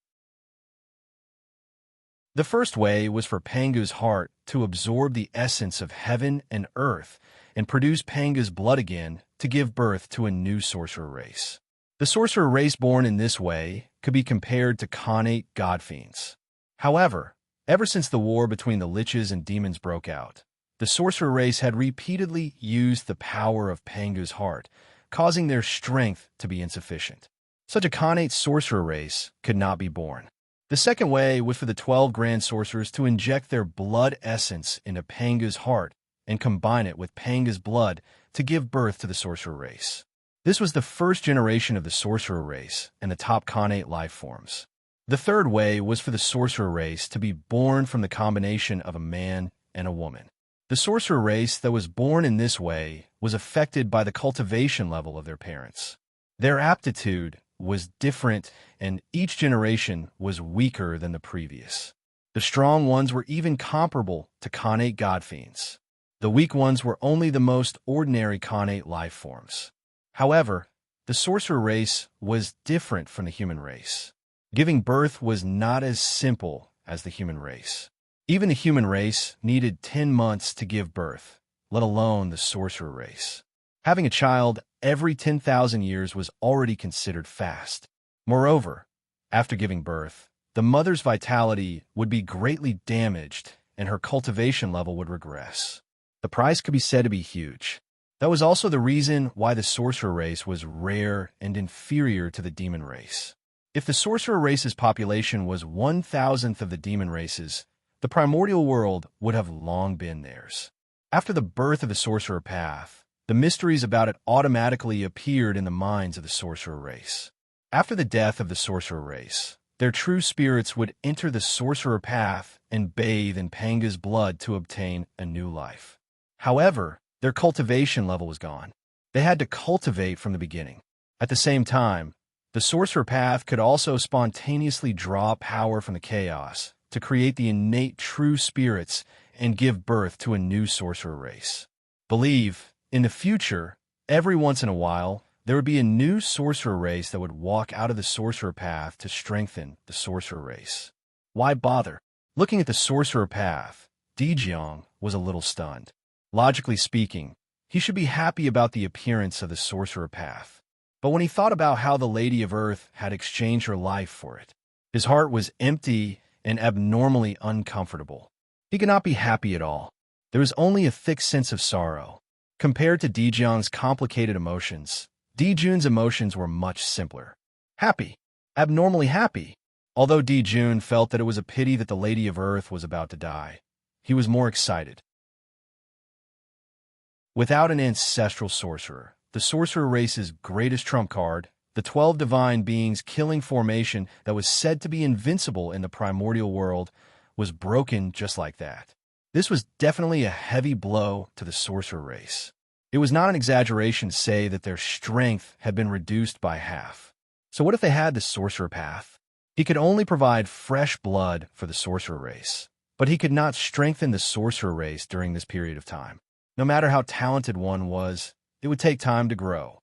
The first way was for Pangu's heart to absorb the essence of heaven and earth and produce Panga's blood again to give birth to a new sorcerer race. The sorcerer race born in this way could be compared to Khanate Godfiends. However, ever since the war between the liches and demons broke out, the sorcerer race had repeatedly used the power of Pangu's heart, causing their strength to be insufficient. Such a Khanate sorcerer race could not be born. The second way was for the 12 grand sorcerers to inject their blood essence into Panga's heart and combine it with Panga's blood to give birth to the sorcerer race. This was the first generation of the sorcerer race and the top Khanate life forms. The third way was for the sorcerer race to be born from the combination of a man and a woman. The sorcerer race that was born in this way was affected by the cultivation level of their parents. Their aptitude was different, and each generation was weaker than the previous. The strong ones were even comparable to Khanate Godfiends. The weak ones were only the most ordinary Khanate life forms. However, the sorcerer race was different from the human race. Giving birth was not as simple as the human race. Even the human race needed 10 months to give birth, let alone the sorcerer race. Having a child every 10,000 years was already considered fast. Moreover, after giving birth, the mother's vitality would be greatly damaged and her cultivation level would regress. The price could be said to be huge. That was also the reason why the sorcerer race was rare and inferior to the demon race. If the sorcerer race's population was 1,000th of the demon races, the primordial world would have long been theirs. After the birth of the sorcerer path, the mysteries about it automatically appeared in the minds of the sorcerer race. After the death of the sorcerer race, their true spirits would enter the sorcerer path and bathe in Panga's blood to obtain a new life. However, their cultivation level was gone. They had to cultivate from the beginning. At the same time, the sorcerer path could also spontaneously draw power from the chaos to create the innate true spirits and give birth to a new sorcerer race. Believe, in the future, every once in a while, there would be a new sorcerer race that would walk out of the sorcerer path to strengthen the sorcerer race. Why bother? Looking at the sorcerer path, Dijiang was a little stunned. Logically speaking, he should be happy about the appearance of the sorcerer path. But when he thought about how the Lady of Earth had exchanged her life for it, his heart was empty and abnormally uncomfortable. He could not be happy at all. There was only a thick sense of sorrow. Compared to Dijiang's complicated emotions, Dijun's emotions were much simpler. Happy. Abnormally happy. Although Dijun felt that it was a pity that the Lady of Earth was about to die, he was more excited. Without an ancestral sorcerer, the sorcerer race's greatest trump card, the 12 divine beings killing formation that was said to be invincible in the primordial world, was broken just like that. This was definitely a heavy blow to the sorcerer race. It was not an exaggeration to say that their strength had been reduced by half. So what if they had the sorcerer path? He could only provide fresh blood for the sorcerer race, but he could not strengthen the sorcerer race during this period of time. No matter how talented one was, it would take time to grow.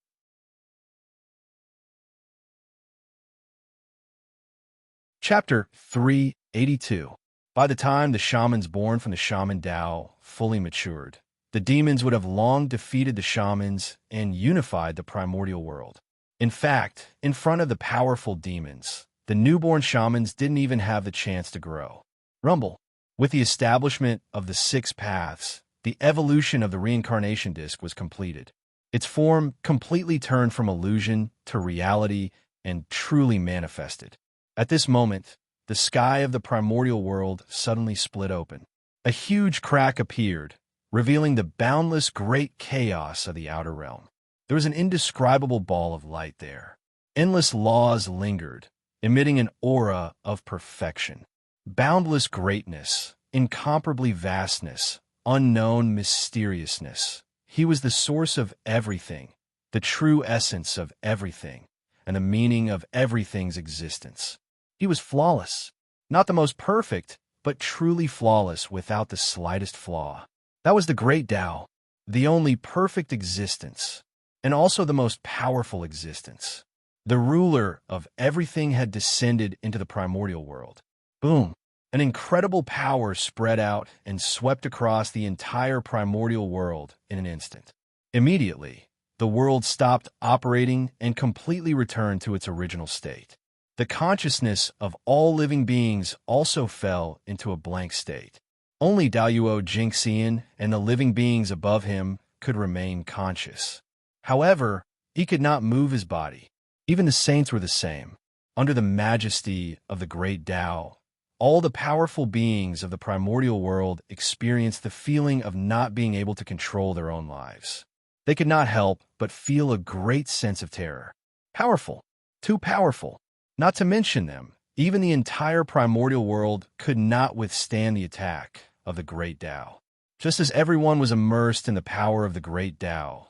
Chapter 382. By the time the shamans born from the shaman Tao fully matured, the demons would have long defeated the shamans and unified the primordial world. In fact, in front of the powerful demons, the newborn shamans didn't even have the chance to grow. Rumble. With the establishment of the six paths, the evolution of the reincarnation disc was completed. Its form completely turned from illusion to reality and truly manifested. At this moment, the sky of the primordial world suddenly split open. A huge crack appeared, revealing the boundless great chaos of the outer realm. There was an indescribable ball of light there. Endless laws lingered, emitting an aura of perfection. Boundless greatness, incomparably vastness, unknown mysteriousness. He was the source of everything, the true essence of everything, and the meaning of everything's existence. He was flawless, not the most perfect, but truly flawless without the slightest flaw. That was the great Tao, the only perfect existence, and also the most powerful existence. The ruler of everything had descended into the primordial world. Boom! An incredible power spread out and swept across the entire primordial world in an instant. Immediately, the world stopped operating and completely returned to its original state. The consciousness of all living beings also fell into a blank state. Only Daoyuo Jingxian and the living beings above him could remain conscious. However, he could not move his body. Even the saints were the same. Under the majesty of the great Tao, all the powerful beings of the primordial world experienced the feeling of not being able to control their own lives. They could not help but feel a great sense of terror. Powerful. Too powerful. Not to mention them, even the entire primordial world could not withstand the attack of the great Tao. Just as everyone was immersed in the power of the great Tao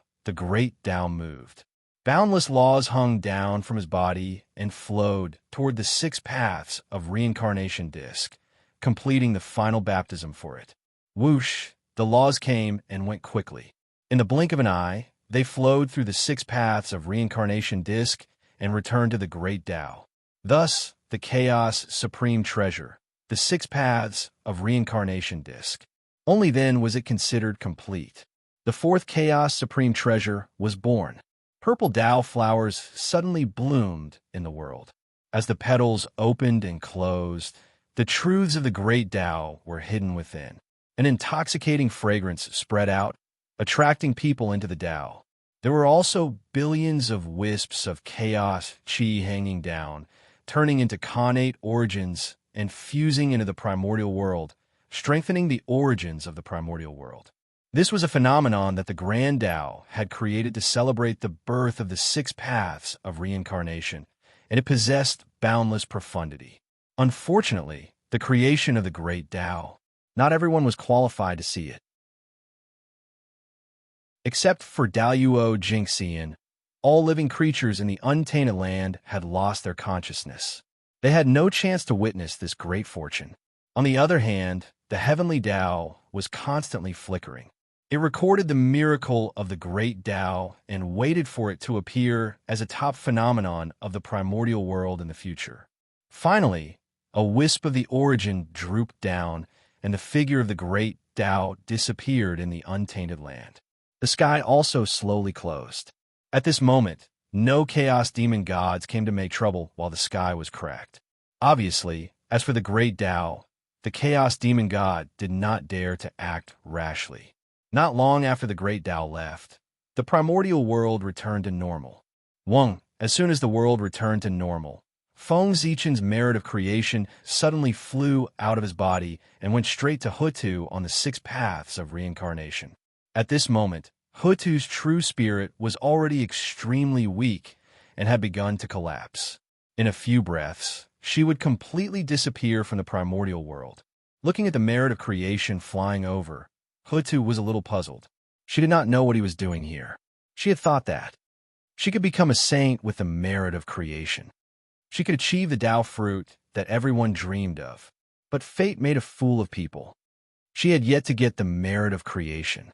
moved. Boundless laws hung down from his body and flowed toward the six paths of reincarnation disc, completing the final baptism for it. Whoosh, the laws came and went quickly. In the blink of an eye, they flowed through the six paths of reincarnation disc and returned to the great Tao. Thus, the chaos supreme treasure, the six paths of reincarnation disc. Only then was it considered complete. The fourth chaos supreme treasure was born. Purple Tao flowers suddenly bloomed in the world. As the petals opened and closed, the truths of the great Tao were hidden within. An intoxicating fragrance spread out, attracting people into the Tao. There were also billions of wisps of chaos chi hanging down, turning into connate origins and fusing into the primordial world, strengthening the origins of the primordial world. This was a phenomenon that the Grand Tao had created to celebrate the birth of the six paths of reincarnation, and it possessed boundless profundity. Unfortunately, the creation of the great Tao, not everyone was qualified to see it. Except for Daoyuo Jingxian, all living creatures in the untainted land had lost their consciousness. They had no chance to witness this great fortune. On the other hand, the heavenly Tao was constantly flickering. It recorded the miracle of the great Tao and waited for it to appear as a top phenomenon of the primordial world in the future. Finally, a wisp of the origin drooped down, and the figure of the great Tao disappeared in the untainted land. The sky also slowly closed. At this moment, no chaos demon gods came to make trouble while the sky was cracked. Obviously, as for the great Tao, the chaos demon god did not dare to act rashly. Not long after the great Tao left, the primordial world returned to normal. As soon as the world returned to normal, Feng Zichen's merit of creation suddenly flew out of his body and went straight to Hutu on the six paths of reincarnation. At this moment, Hutu's true spirit was already extremely weak and had begun to collapse. In a few breaths, she would completely disappear from the primordial world. Looking at the merit of creation flying over, Hutu was a little puzzled. She did not know what he was doing here. She had thought that she could become a saint with the merit of creation. She could achieve the Tao fruit that everyone dreamed of. But fate made a fool of people. She had yet to get the merit of creation.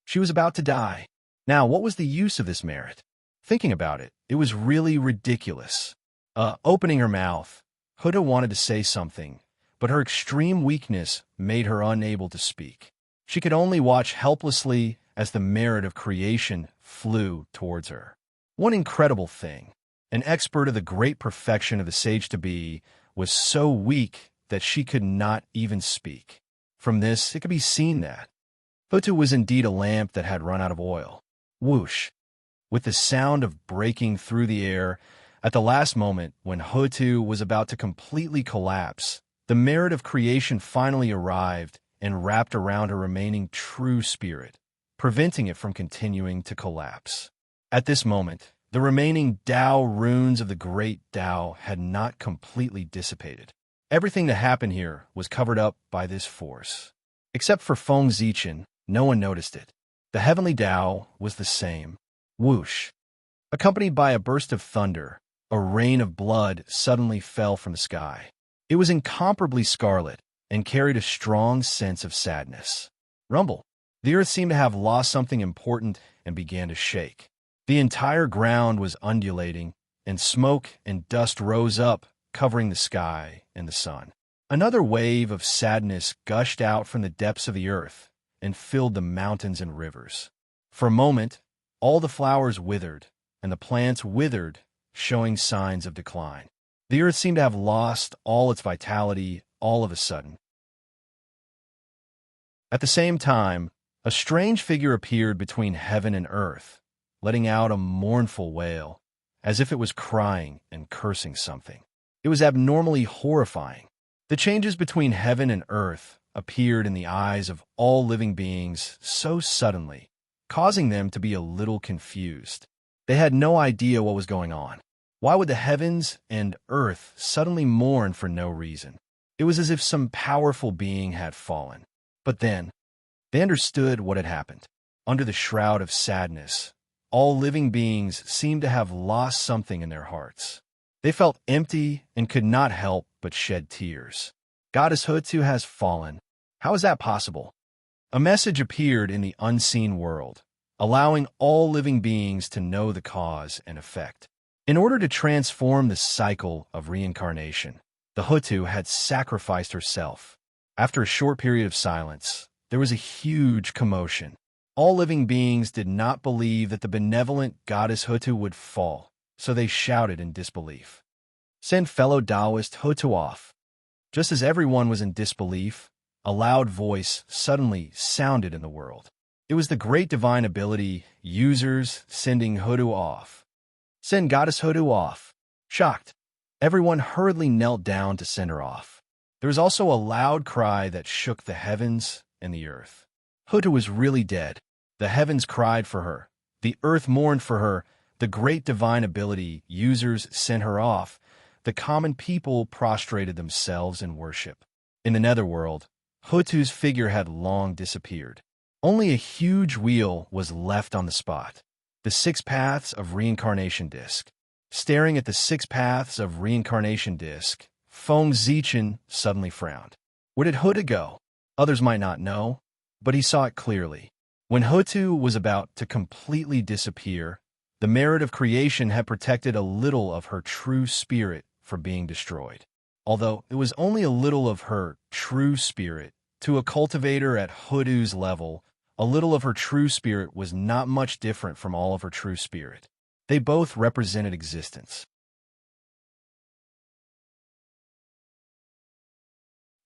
She was about to die. Now, what was the use of this merit? Thinking about it, it was really ridiculous. Opening her mouth, Huda wanted to say something, but her extreme weakness made her unable to speak. She could only watch helplessly as the merit of creation flew towards her. One incredible thing, an expert of the great perfection of the sage-to-be, was so weak that she could not even speak. From this, it could be seen that Hutu was indeed a lamp that had run out of oil. Whoosh! With the sound of breaking through the air, at the last moment when Hutu was about to completely collapse, the merit of creation finally arrived and wrapped around her remaining true spirit, preventing it from continuing to collapse. At this moment, the remaining Tao runes of the great Tao had not completely dissipated. Everything that happened here was covered up by this force. Except for Feng Zichen, no one noticed it. The heavenly Tao was the same. Whoosh! Accompanied by a burst of thunder, a rain of blood suddenly fell from the sky. It was incomparably scarlet and carried a strong sense of sadness. Rumble! The earth seemed to have lost something important and began to shake. The entire ground was undulating, and smoke and dust rose up, covering the sky and the sun. Another wave of sadness gushed out from the depths of the earth and filled the mountains and rivers. For a moment, all the flowers withered, and the plants withered, showing signs of decline. The earth seemed to have lost all its vitality all of a sudden. At the same time, a strange figure appeared between heaven and earth, letting out a mournful wail, as if it was crying and cursing something. It was abnormally horrifying. The changes between heaven and earth appeared in the eyes of all living beings so suddenly, causing them to be a little confused. They had no idea what was going on. Why would the heavens and earth suddenly mourn for no reason? It was as if some powerful being had fallen. But then, they understood what had happened. Under the shroud of sadness, all living beings seemed to have lost something in their hearts. They felt empty and could not help but shed tears. Goddess Hutu has fallen. How is that possible? A message appeared in the unseen world, allowing all living beings to know the cause and effect. In order to transform the cycle of reincarnation, the Hutu had sacrificed herself. After a short period of silence, there was a huge commotion. All living beings did not believe that the benevolent goddess Hutu would fall, so they shouted in disbelief. Send fellow Taoist Hutu off. Just as everyone was in disbelief, a loud voice suddenly sounded in the world. It was the great divine ability users sending Hutu off. Send goddess Hutu off. Shocked, everyone hurriedly knelt down to send her off. There was also a loud cry that shook the heavens and the earth. Hutu was really dead. The heavens cried for her. The earth mourned for her. The great divine ability users sent her off. The common people prostrated themselves in worship. In the netherworld, Hutu's figure had long disappeared. Only a huge wheel was left on the spot. The 6 paths of reincarnation disc. Staring at the 6 paths of reincarnation disc, Feng Zichen suddenly frowned. Where did Hutu go? Others might not know, but he saw it clearly. When Hutu was about to completely disappear, the merit of creation had protected a little of her true spirit from being destroyed. Although it was only a little of her true spirit, to a cultivator at Hutu's level, a little of her true spirit was not much different from all of her true spirit. They both represented existence.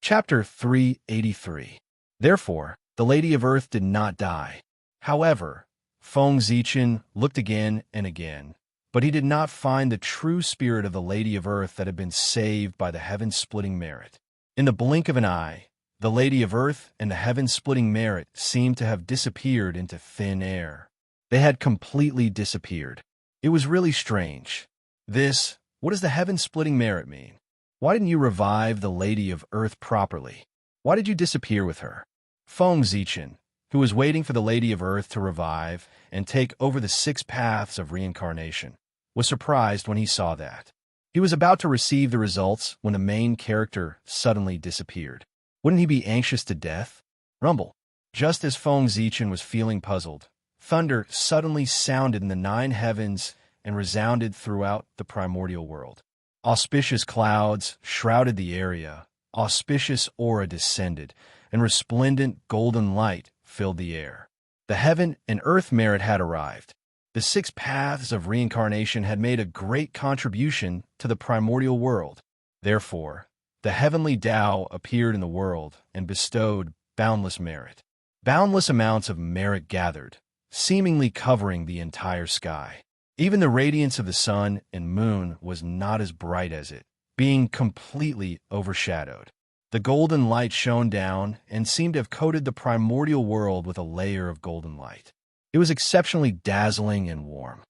Chapter 383. Therefore, the Lady of Earth did not die. However, Feng Zichen looked again and again, but he did not find the true spirit of the Lady of Earth that had been saved by the heaven-splitting merit. In the blink of an eye, the Lady of Earth and the heaven-splitting merit seemed to have disappeared into thin air. They had completely disappeared. It was really strange. What does the heaven-splitting merit mean? Why didn't you revive the Lady of Earth properly? Why did you disappear with her? Feng Zichen, who was waiting for the Lady of Earth to revive and take over the 6 paths of reincarnation, was surprised when he saw that. He was about to receive the results when the main character suddenly disappeared. Wouldn't he be anxious to death? Rumble. Just as Feng Zichen was feeling puzzled, thunder suddenly sounded in the 9 heavens and resounded throughout the primordial world. Auspicious clouds shrouded the area, auspicious aura descended, and resplendent golden light filled the air. The heaven and earth merit had arrived. The 6 paths of reincarnation had made a great contribution to the primordial world. Therefore, the heavenly Tao appeared in the world and bestowed boundless merit. Boundless amounts of merit gathered, seemingly covering the entire sky. Even the radiance of the sun and moon was not as bright as it, being completely overshadowed. The golden light shone down and seemed to have coated the primordial world with a layer of golden light. It was exceptionally dazzling and warm.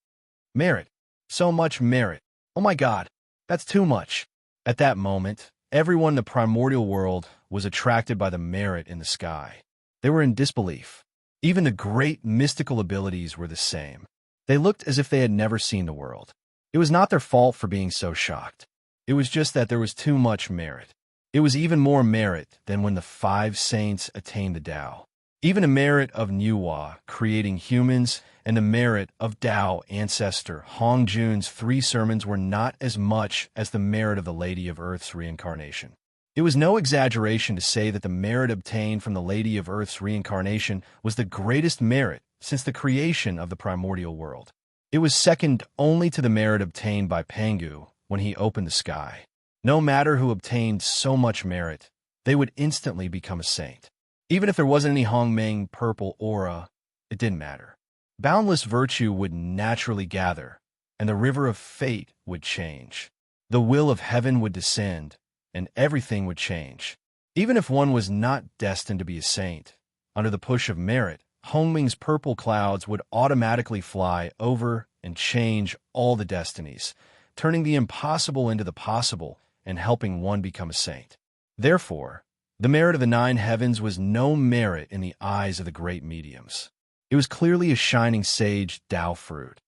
Merit. So much merit. Oh my God, that's too much. At that moment, everyone in the primordial world was attracted by the merit in the sky. They were in disbelief. Even the great mystical abilities were the same. They looked as if they had never seen the world. It was not their fault for being so shocked. It was just that there was too much merit. It was even more merit than when the 5 saints attained the Tao. Even the merit of Nuwa, creating humans, and the merit of Tao ancestor Hong Jun's 3 sermons were not as much as the merit of the Lady of Earth's reincarnation. It was no exaggeration to say that the merit obtained from the Lady of Earth's reincarnation was the greatest merit since the creation of the primordial world. It was second only to the merit obtained by Pangu when he opened the sky. No matter who obtained so much merit, they would instantly become a saint. Even if there wasn't any Hongmeng purple aura, it didn't matter. Boundless virtue would naturally gather, and the river of fate would change. The will of heaven would descend, and everything would change. Even if one was not destined to be a saint, under the push of merit, Hongmeng's purple clouds would automatically fly over and change all the destinies, turning the impossible into the possible and helping one become a saint. Therefore, the merit of the 9 heavens was no merit in the eyes of the great mediums. It was clearly a shining sage Tao fruit.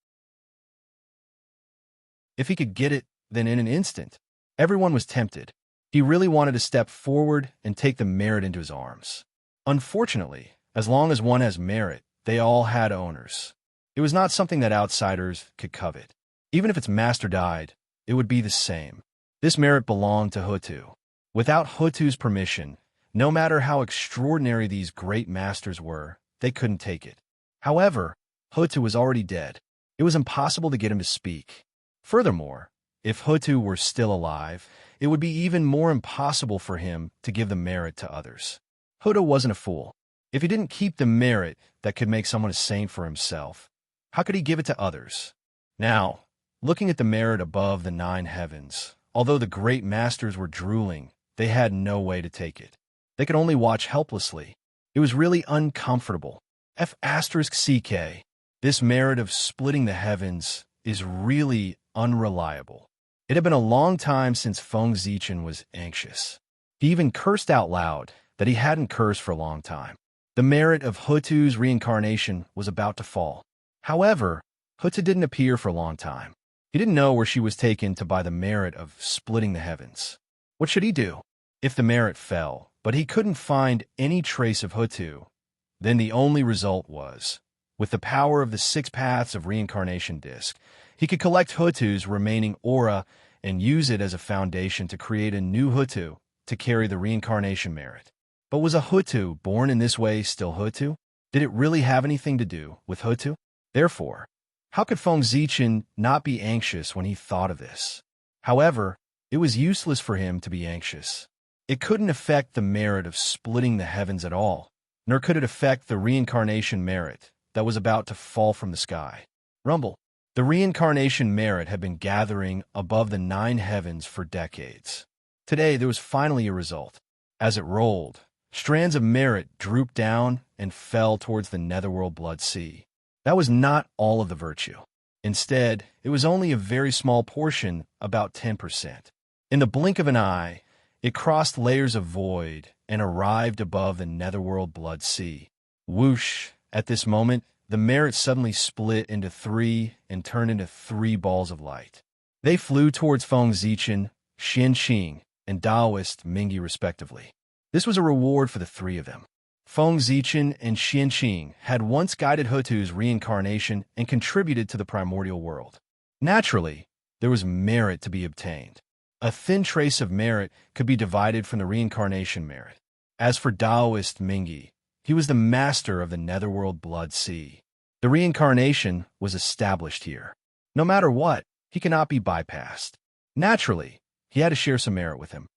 If he could get it, then in an instant, everyone was tempted. He really wanted to step forward and take the merit into his arms. Unfortunately, as long as one has merit, they all had owners. It was not something that outsiders could covet. Even if its master died, it would be the same. This merit belonged to Hutu. Without Hutu's permission, no matter how extraordinary these great masters were, they couldn't take it. However, Hutu was already dead. It was impossible to get him to speak. Furthermore, if Hutu were still alive, it would be even more impossible for him to give the merit to others. Hutu wasn't a fool. If he didn't keep the merit that could make someone a saint for himself, how could he give it to others? Now, looking at the merit above the 9 heavens, although the great masters were drooling, they had no way to take it. They could only watch helplessly. It was really uncomfortable. F***CK. This merit of splitting the heavens is really unreliable. It had been a long time since Feng Zichen was anxious. He even cursed out loud that he hadn't cursed for a long time. The merit of Hutu's reincarnation was about to fall. However, Hutu didn't appear for a long time. He didn't know where she was taken to by the merit of splitting the heavens. What should he do? If the merit fell, but he couldn't find any trace of Hutu, then the only result was, with the power of the 6 paths of reincarnation disc, he could collect Hutu's remaining aura and use it as a foundation to create a new Hutu to carry the reincarnation merit. But was a Hutu born in this way still Hutu? Did it really have anything to do with Hutu? Therefore, how could Feng Zichen not be anxious when he thought of this? However, it was useless for him to be anxious. It couldn't affect the merit of splitting the heavens at all, nor could it affect the reincarnation merit that was about to fall from the sky. Rumble. The reincarnation merit had been gathering above the 9 heavens for decades. Today, there was finally a result. As it rolled, strands of merit drooped down and fell towards the netherworld blood sea. That was not all of the virtue. Instead, it was only a very small portion, about 10%. In the blink of an eye, it crossed layers of void and arrived above the netherworld blood sea. Whoosh! At this moment, the merit suddenly split into 3 and turned into 3 balls of light. They flew towards Feng Zichen, Xianqing, and Taoist Mingi respectively. This was a reward for the 3 of them. Feng Zichen and Xianqing had once guided Hutu's reincarnation and contributed to the primordial world. Naturally, there was merit to be obtained. A thin trace of merit could be divided from the reincarnation merit. As for Taoist Mingi, he was the master of the netherworld blood sea. The reincarnation was established here. No matter what, he cannot be bypassed. Naturally, he had to share some merit with him.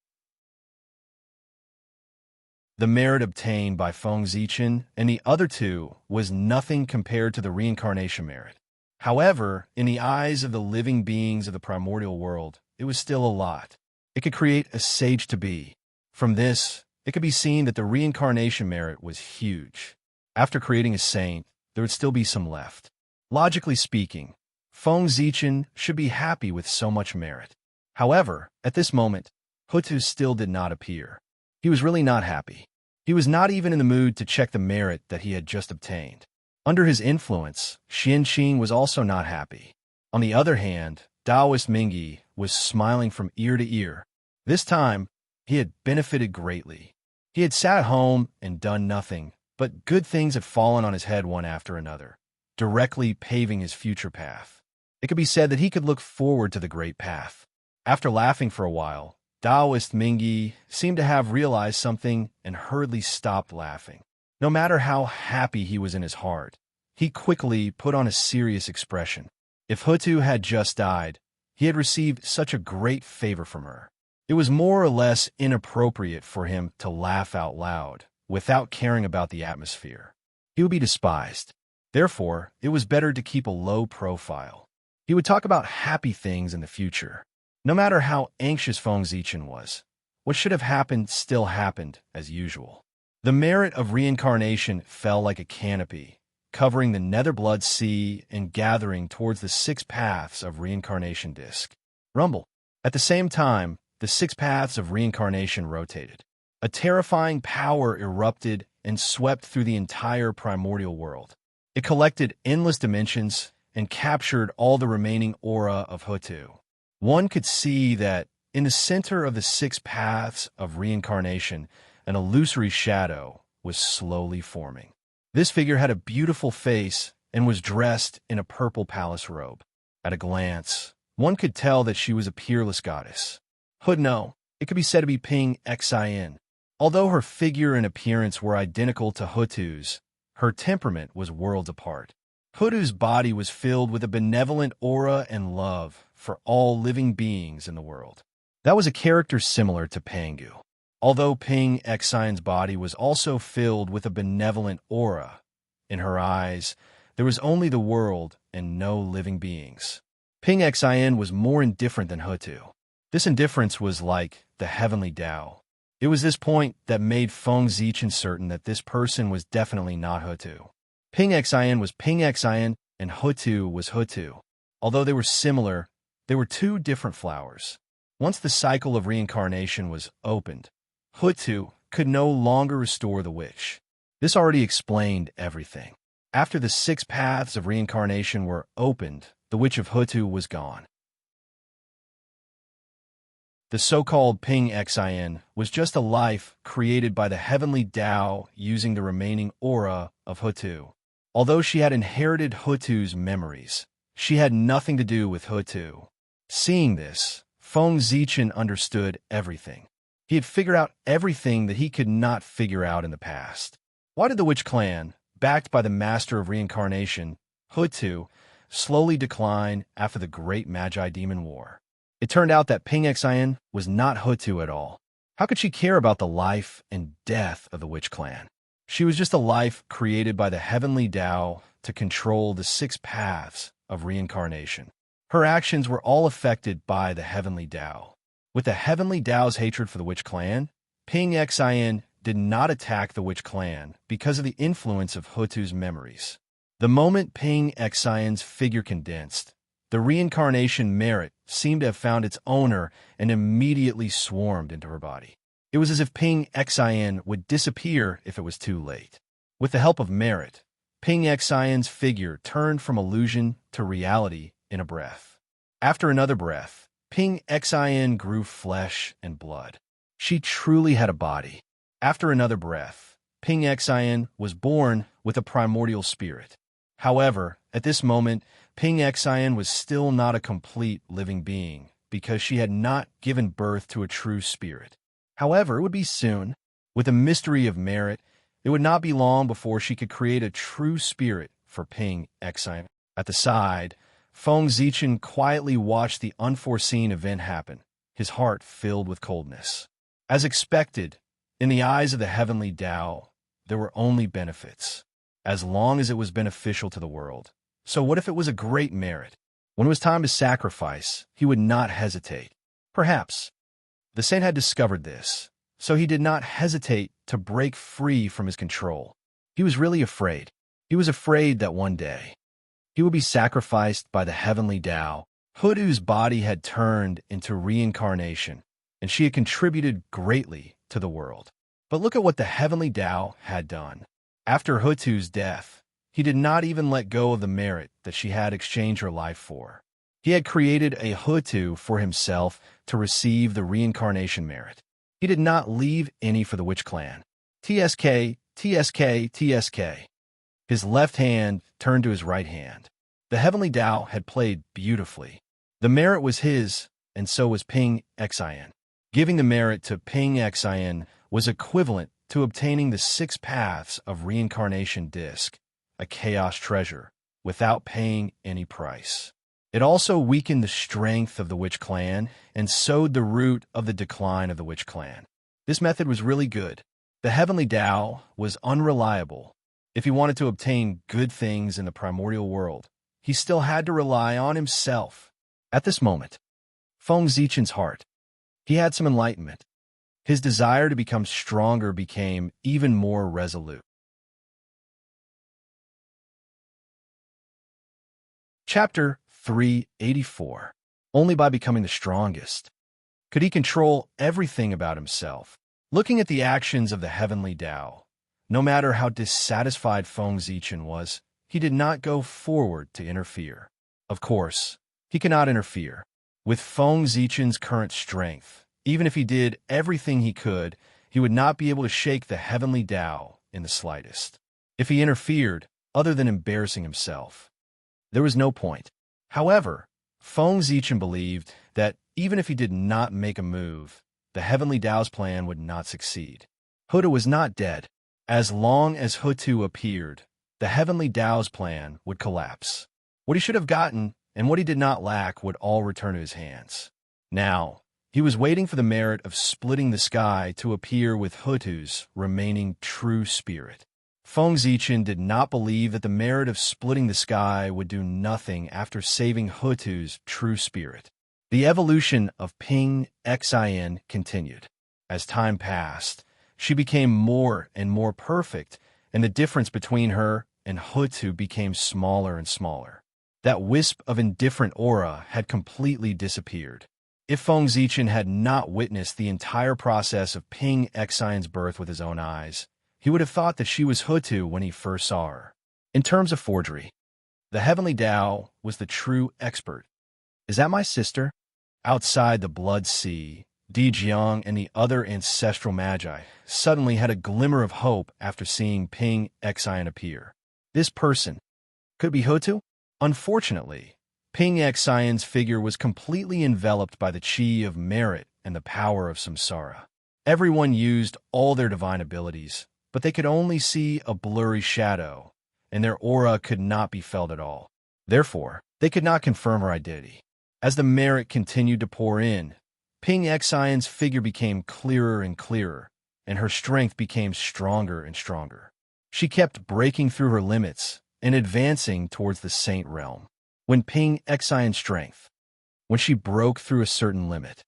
The merit obtained by Feng Zichen and the other two was nothing compared to the reincarnation merit. However, in the eyes of the living beings of the primordial world, it was still a lot. It could create a sage-to-be. From this, it could be seen that the reincarnation merit was huge. After creating a saint, there would still be some left. Logically speaking, Feng Zichen should be happy with so much merit. However, at this moment, Hutu still did not appear. He was really not happy. He was not even in the mood to check the merit that he had just obtained. Under his influence, Xianqing was also not happy. On the other hand, Taoist Mingi was smiling from ear to ear. This time, he had benefited greatly. He had sat at home and done nothing, but good things had fallen on his head one after another, directly paving his future path. It could be said that he could look forward to the great path. After laughing for a while, Taoist Mingi seemed to have realized something and hurriedly stopped laughing. No matter how happy he was in his heart, he quickly put on a serious expression. If Hutu had just died, he had received such a great favor from her. It was more or less inappropriate for him to laugh out loud without caring about the atmosphere. He would be despised. Therefore, it was better to keep a low profile. He would talk about happy things in the future. No matter how anxious Feng Zichen was, what should have happened still happened as usual. The merit of reincarnation fell like a canopy, covering the Netherblood Sea and gathering towards the 6 paths of reincarnation disk. Rumble. At the same time, the 6 paths of reincarnation rotated. A terrifying power erupted and swept through the entire primordial world. It collected endless dimensions and captured all the remaining aura of Hutu. One could see that in the center of the 6 paths of reincarnation, an illusory shadow was slowly forming. This figure had a beautiful face and was dressed in a purple palace robe. At a glance, one could tell that she was a peerless goddess. No, it could be said to be Ping Xin. Although her figure and appearance were identical to Hutu's, her temperament was worlds apart. Hutu's body was filled with a benevolent aura and love for all living beings in the world. That was a character similar to Pangu. Although Ping Xion's body was also filled with a benevolent aura, in her eyes, there was only the world and no living beings. Ping Xion was more indifferent than Hutu. This indifference was like the heavenly Tao. It was this point that made Feng Zichen certain that this person was definitely not Hutu. Ping Xion was Ping Xion and Hutu was Hutu. Although they were similar, they were 2 different flowers. Once the cycle of reincarnation was opened, Hutu could no longer restore the witch. This already explained everything. After the 6 paths of reincarnation were opened, the witch of Hutu was gone. The so-called Ping Xion was just a life created by the heavenly Tao using the remaining aura of Hutu. Although she had inherited Hutu's memories, she had nothing to do with Hutu. Seeing this, Feng Zichen understood everything. He had figured out everything that he could not figure out in the past. Why did the Witch Clan, backed by the Master of Reincarnation, Hutu, slowly decline after the Great Magi Demon War? It turned out that Ping Xion was not Hutu at all. How could she care about the life and death of the Witch Clan? She was just a life created by the heavenly Tao to control the 6 paths of reincarnation. Her actions were all affected by the heavenly Tao. With the heavenly Tao's hatred for the Witch Clan, Ping Xion did not attack the Witch Clan because of the influence of Hutu's memories. The moment Ping Xion's figure condensed, the reincarnation merit seemed to have found its owner and immediately swarmed into her body. It was as if Ping Xion would disappear if it was too late. With the help of merit, Ping Xion's figure turned from illusion to reality in a breath. After another breath, Ping Xion grew flesh and blood. She truly had a body. After another breath, Ping Xion was born with a primordial spirit. However, at this moment, Ping Xion was still not a complete living being because she had not given birth to a true spirit. However, it would be soon. With the mystery of merit, it would not be long before she could create a true spirit for Ping Xian. At the side, Feng Zichen quietly watched the unforeseen event happen, his heart filled with coldness. As expected, in the eyes of the heavenly Tao, there were only benefits, as long as it was beneficial to the world. So what if it was a great merit? When it was time to sacrifice, he would not hesitate. Perhaps the saint had discovered this, so he did not hesitate to break free from his control. He was really afraid. He was afraid that one day he would be sacrificed by the heavenly Tao. Hutu's body had turned into reincarnation, and she had contributed greatly to the world. But look at what the heavenly Tao had done. After Hutu's death, he did not even let go of the merit that she had exchanged her life for. He had created a Hutu for himself to receive the reincarnation merit. He did not leave any for the witch clan. TSK, TSK, TSK. His left hand turned to his right hand. The heavenly Tao had played beautifully. The merit was his, and so was Ping Xian. Giving the merit to Ping Xian was equivalent to obtaining the 6 paths of reincarnation disc, a chaos treasure, without paying any price. It also weakened the strength of the witch clan and sowed the root of the decline of the witch clan. This method was really good. The heavenly Tao was unreliable. If he wanted to obtain good things in the primordial world, he still had to rely on himself. At this moment, Feng Zichen's heart, he had some enlightenment. His desire to become stronger became even more resolute. Chapter 384. Only by becoming the strongest could he control everything about himself. Looking at the actions of the heavenly Tao, no matter how dissatisfied Feng Zichen was, he did not go forward to interfere. Of course, he cannot interfere. With Feng Zichen's current strength, even if he did everything he could, he would not be able to shake the heavenly Tao in the slightest. If he interfered, other than embarrassing himself, there was no point. However, Feng Zichen believed that even if he did not make a move, the heavenly Tao's plan would not succeed. Hutu was not dead. As long as Hutu appeared, the heavenly Tao's plan would collapse. What he should have gotten and what he did not lack would all return to his hands. Now, he was waiting for the merit of splitting the sky to appear with Hutu's remaining true spirit. Feng Zichen did not believe that the merit of splitting the sky would do nothing after saving Hutu's true spirit. The evolution of Ping Xian continued. As time passed, she became more and more perfect, and the difference between her and Hutu became smaller and smaller. That wisp of indifferent aura had completely disappeared. If Feng Zichen had not witnessed the entire process of Ping Xian's birth with his own eyes, he would have thought that she was Hutu when he first saw her. In terms of forgery, the heavenly Tao was the true expert. Is that my sister? Outside the blood sea, Di Jiang and the other ancestral magi suddenly had a glimmer of hope after seeing Ping Xian appear. This person could be Hutu? Unfortunately, Ping Xian's figure was completely enveloped by the chi of merit and the power of samsara. Everyone used all their divine abilities, but they could only see a blurry shadow, and their aura could not be felt at all. Therefore, they could not confirm her identity. As the merit continued to pour in, Ping Xian's figure became clearer and clearer, and her strength became stronger and stronger. She kept breaking through her limits and advancing towards the saint realm. When Ping Xian's strength, when she broke through a certain limit,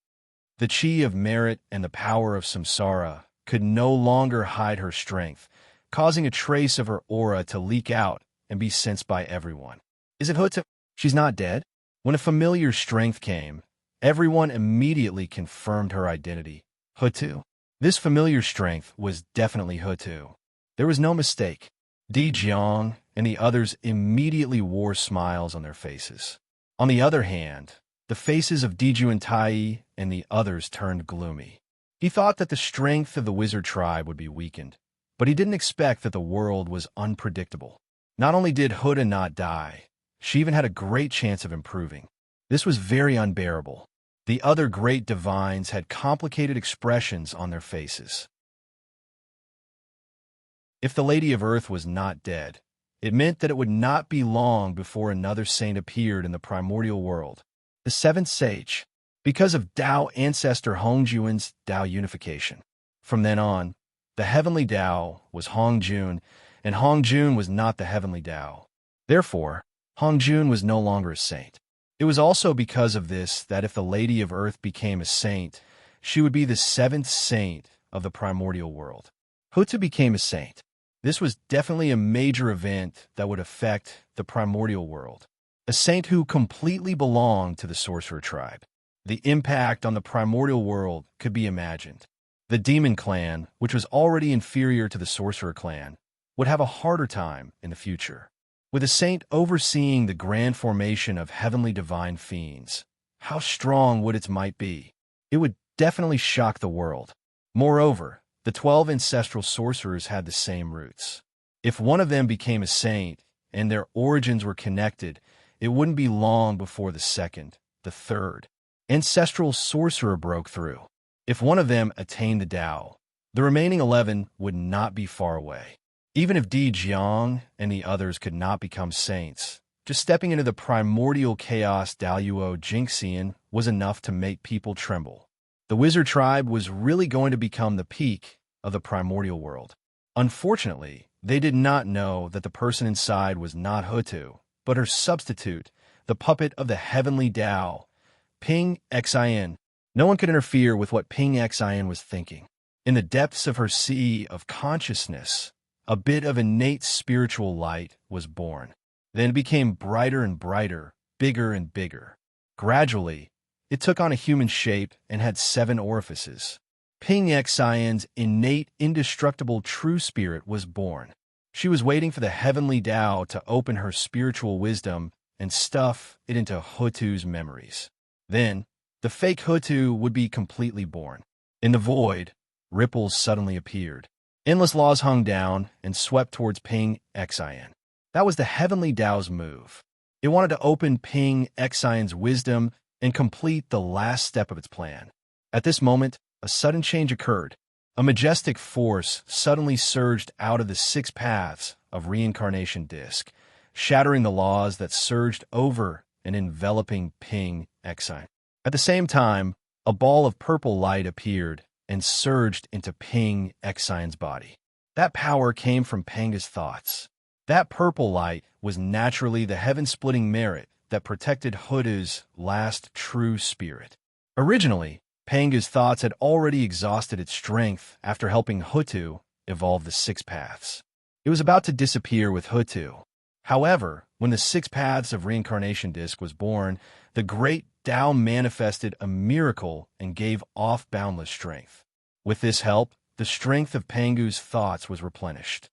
the chi of merit and the power of samsara could no longer hide her strength, causing a trace of her aura to leak out and be sensed by everyone. Is it Hutu? She's not dead? When a familiar strength came, everyone immediately confirmed her identity. Hutu. This familiar strength was definitely Hutu. There was no mistake. Di Jiang and the others immediately wore smiles on their faces. On the other hand, the faces of Di Juantai and the others turned gloomy. He thought that the strength of the wizard tribe would be weakened, but he didn't expect that the world was unpredictable. Not only did Huda not die, she even had a great chance of improving. This was very unbearable. The other great divines had complicated expressions on their faces. If the Lady of Earth was not dead, it meant that it would not be long before another saint appeared in the primordial world, the seventh sage, because of Tao ancestor Hongjuan's Tao unification. From then on, the heavenly Tao was Hongjun, and Hongjun was not the heavenly Tao. Therefore, Hongjun was no longer a saint. It was also because of this that if the Lady of Earth became a saint, she would be the seventh saint of the primordial world. Hutu became a saint. This was definitely a major event that would affect the primordial world. A saint who completely belonged to the sorcerer tribe. The impact on the primordial world could be imagined. The demon clan, which was already inferior to the sorcerer clan, would have a harder time in the future. With a saint overseeing the grand formation of heavenly divine fiends, how strong would its might be? It would definitely shock the world. Moreover, the 12 ancestral sorcerers had the same roots. If one of them became a saint and their origins were connected, it wouldn't be long before the second, the third, ancestral sorcerer broke through. If one of them attained the Tao, the remaining 11 would not be far away. Even if Di Jiang and the others could not become saints, just stepping into the primordial chaos Daluo Jinxian was enough to make people tremble. The wizard tribe was really going to become the peak of the primordial world. Unfortunately, they did not know that the person inside was not Hutu, but her substitute, the puppet of the heavenly Tao, Ping Xin. No one could interfere with what Ping Xin was thinking. In the depths of her sea of consciousness, a bit of innate spiritual light was born. Then it became brighter and brighter, bigger and bigger. Gradually, it took on a human shape and had 7 orifices. Ping Xian's innate, indestructible true spirit was born. She was waiting for the heavenly Tao to open her spiritual wisdom and stuff it into Hutu's memories. Then, the fake Hutu would be completely born. In the void, ripples suddenly appeared. Endless laws hung down and swept towards Ping Xian. That was the heavenly Tao's move. It wanted to open Ping Xian's wisdom and complete the last step of its plan. At this moment, a sudden change occurred. A majestic force suddenly surged out of the 6 paths of reincarnation disk, shattering the laws that surged over and enveloping Ping Xian. At the same time, a ball of purple light appeared and surged into Ping Xian's body. That power came from Panga's thoughts. That purple light was naturally the heaven-splitting merit that protected Hutu's last true spirit. Originally, Panga's thoughts had already exhausted its strength after helping Hutu evolve the 6 paths. It was about to disappear with Hutu. However, when the 6 paths of reincarnation disk was born, the great Tao manifested a miracle and gave off boundless strength. With this help, the strength of Pangu's thoughts was replenished.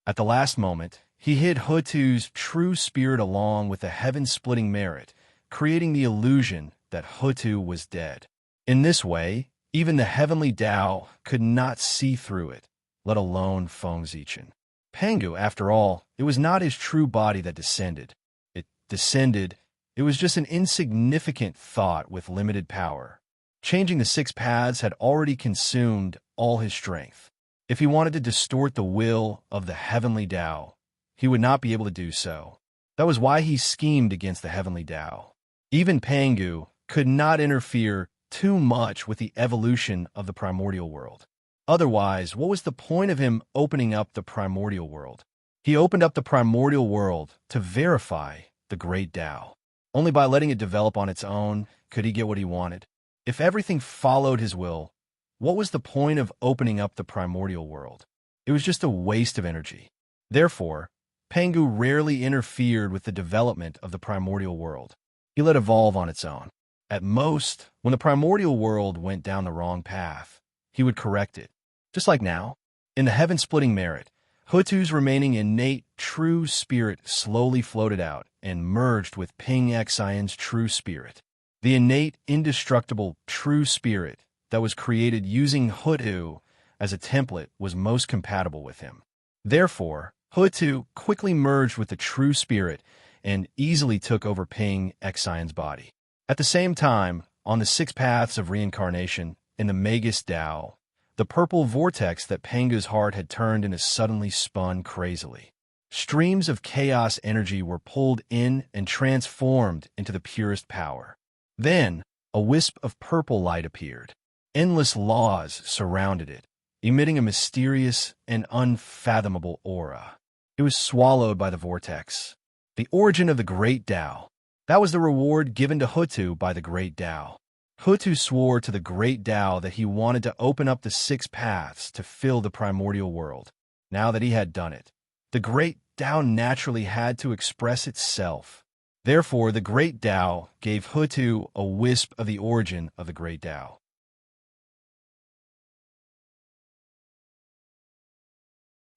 At the last moment, he hid Hutu's true spirit along with the heaven-splitting merit, creating the illusion that Hutu was dead. In this way, even the heavenly Tao could not see through it, let alone Feng Zichen. Pangu, after all, it was not his true body that descended. It descended. It was just an insignificant thought with limited power. Changing the 6 paths had already consumed all his strength. If he wanted to distort the will of the heavenly Tao, he would not be able to do so. That was why he schemed against the heavenly Tao. Even Pangu could not interfere too much with the evolution of the primordial world. Otherwise, what was the point of him opening up the primordial world? He opened up the primordial world to verify the great Tao. Only by letting it develop on its own could he get what he wanted. If everything followed his will, what was the point of opening up the primordial world? It was just a waste of energy. Therefore, Pangu rarely interfered with the development of the primordial world. He let it evolve on its own. At most, when the primordial world went down the wrong path, he would correct it. Just like now, in the heaven-splitting merit, Hutu's remaining innate true spirit slowly floated out and merged with Ping Xian's true spirit. The innate, indestructible true spirit that was created using Hutu as a template was most compatible with him. Therefore, Hutu quickly merged with the true spirit and easily took over Ping Xian's body. At the same time, on the 6 paths of reincarnation in the Magus Tao, the purple vortex that Pangu's heart had turned into suddenly spun crazily. Streams of chaos energy were pulled in and transformed into the purest power. Then, a wisp of purple light appeared. Endless laws surrounded it, emitting a mysterious and unfathomable aura. It was swallowed by the vortex. The origin of the Great Tao. That was the reward given to Hutu by the Great Tao. Hutu swore to the Great Tao that he wanted to open up the 6 paths to fill the primordial world. Now that he had done it, the Great Tao naturally had to express itself. Therefore, the Great Tao gave Hutu a wisp of the origin of the Great Tao.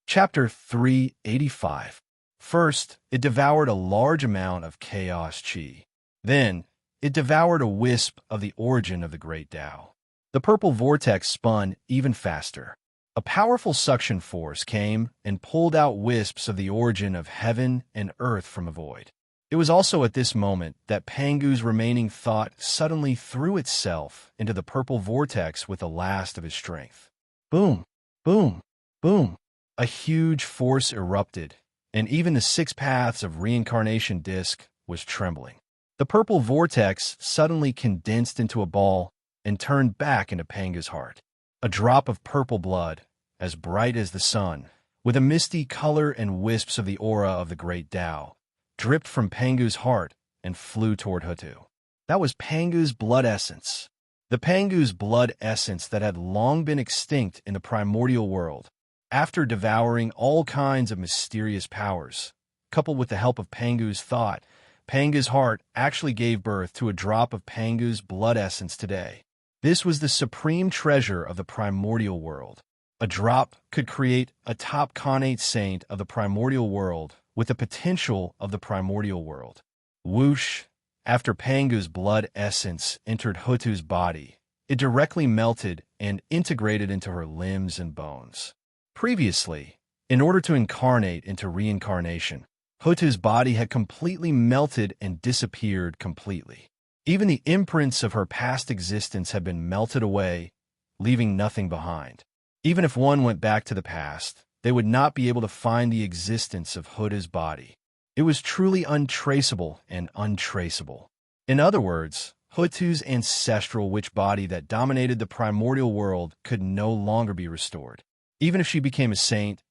Chapter 385. First, it devoured a large amount of chaos chi. Then, it devoured a wisp of the origin of the Great Tao. The purple vortex spun even faster. A powerful suction force came and pulled out wisps of the origin of heaven and earth from a void. It was also at this moment that Pangu's remaining thought suddenly threw itself into the purple vortex with the last of his strength. Boom, boom, boom. A huge force erupted, and even the 6 paths of reincarnation disk was trembling. The purple vortex suddenly condensed into a ball and turned back into Pangu's heart. A drop of purple blood, as bright as the sun, with a misty color and wisps of the aura of the Great Tao, dripped from Pangu's heart and flew toward Hutu. That was Pangu's blood essence. The Pangu's blood essence that had long been extinct in the primordial world. After devouring all kinds of mysterious powers, coupled with the help of Pangu's thought, Pangu's heart actually gave birth to a drop of Pangu's blood essence today. This was the supreme treasure of the primordial world. A drop could create a top connate saint of the primordial world with the potential of the primordial world. Whoosh! After Pangu's blood essence entered Hutu's body, it directly melted and integrated into her limbs and bones. Previously, in order to incarnate into reincarnation, Hutu's body had completely melted and disappeared completely. Even the imprints of her past existence had been melted away, leaving nothing behind. Even if one went back to the past, they would not be able to find the existence of Hutu's body. It was truly untraceable and untraceable. In other words, Hutu's ancestral witch body that dominated the primordial world could no longer be restored. Even if she became a saint,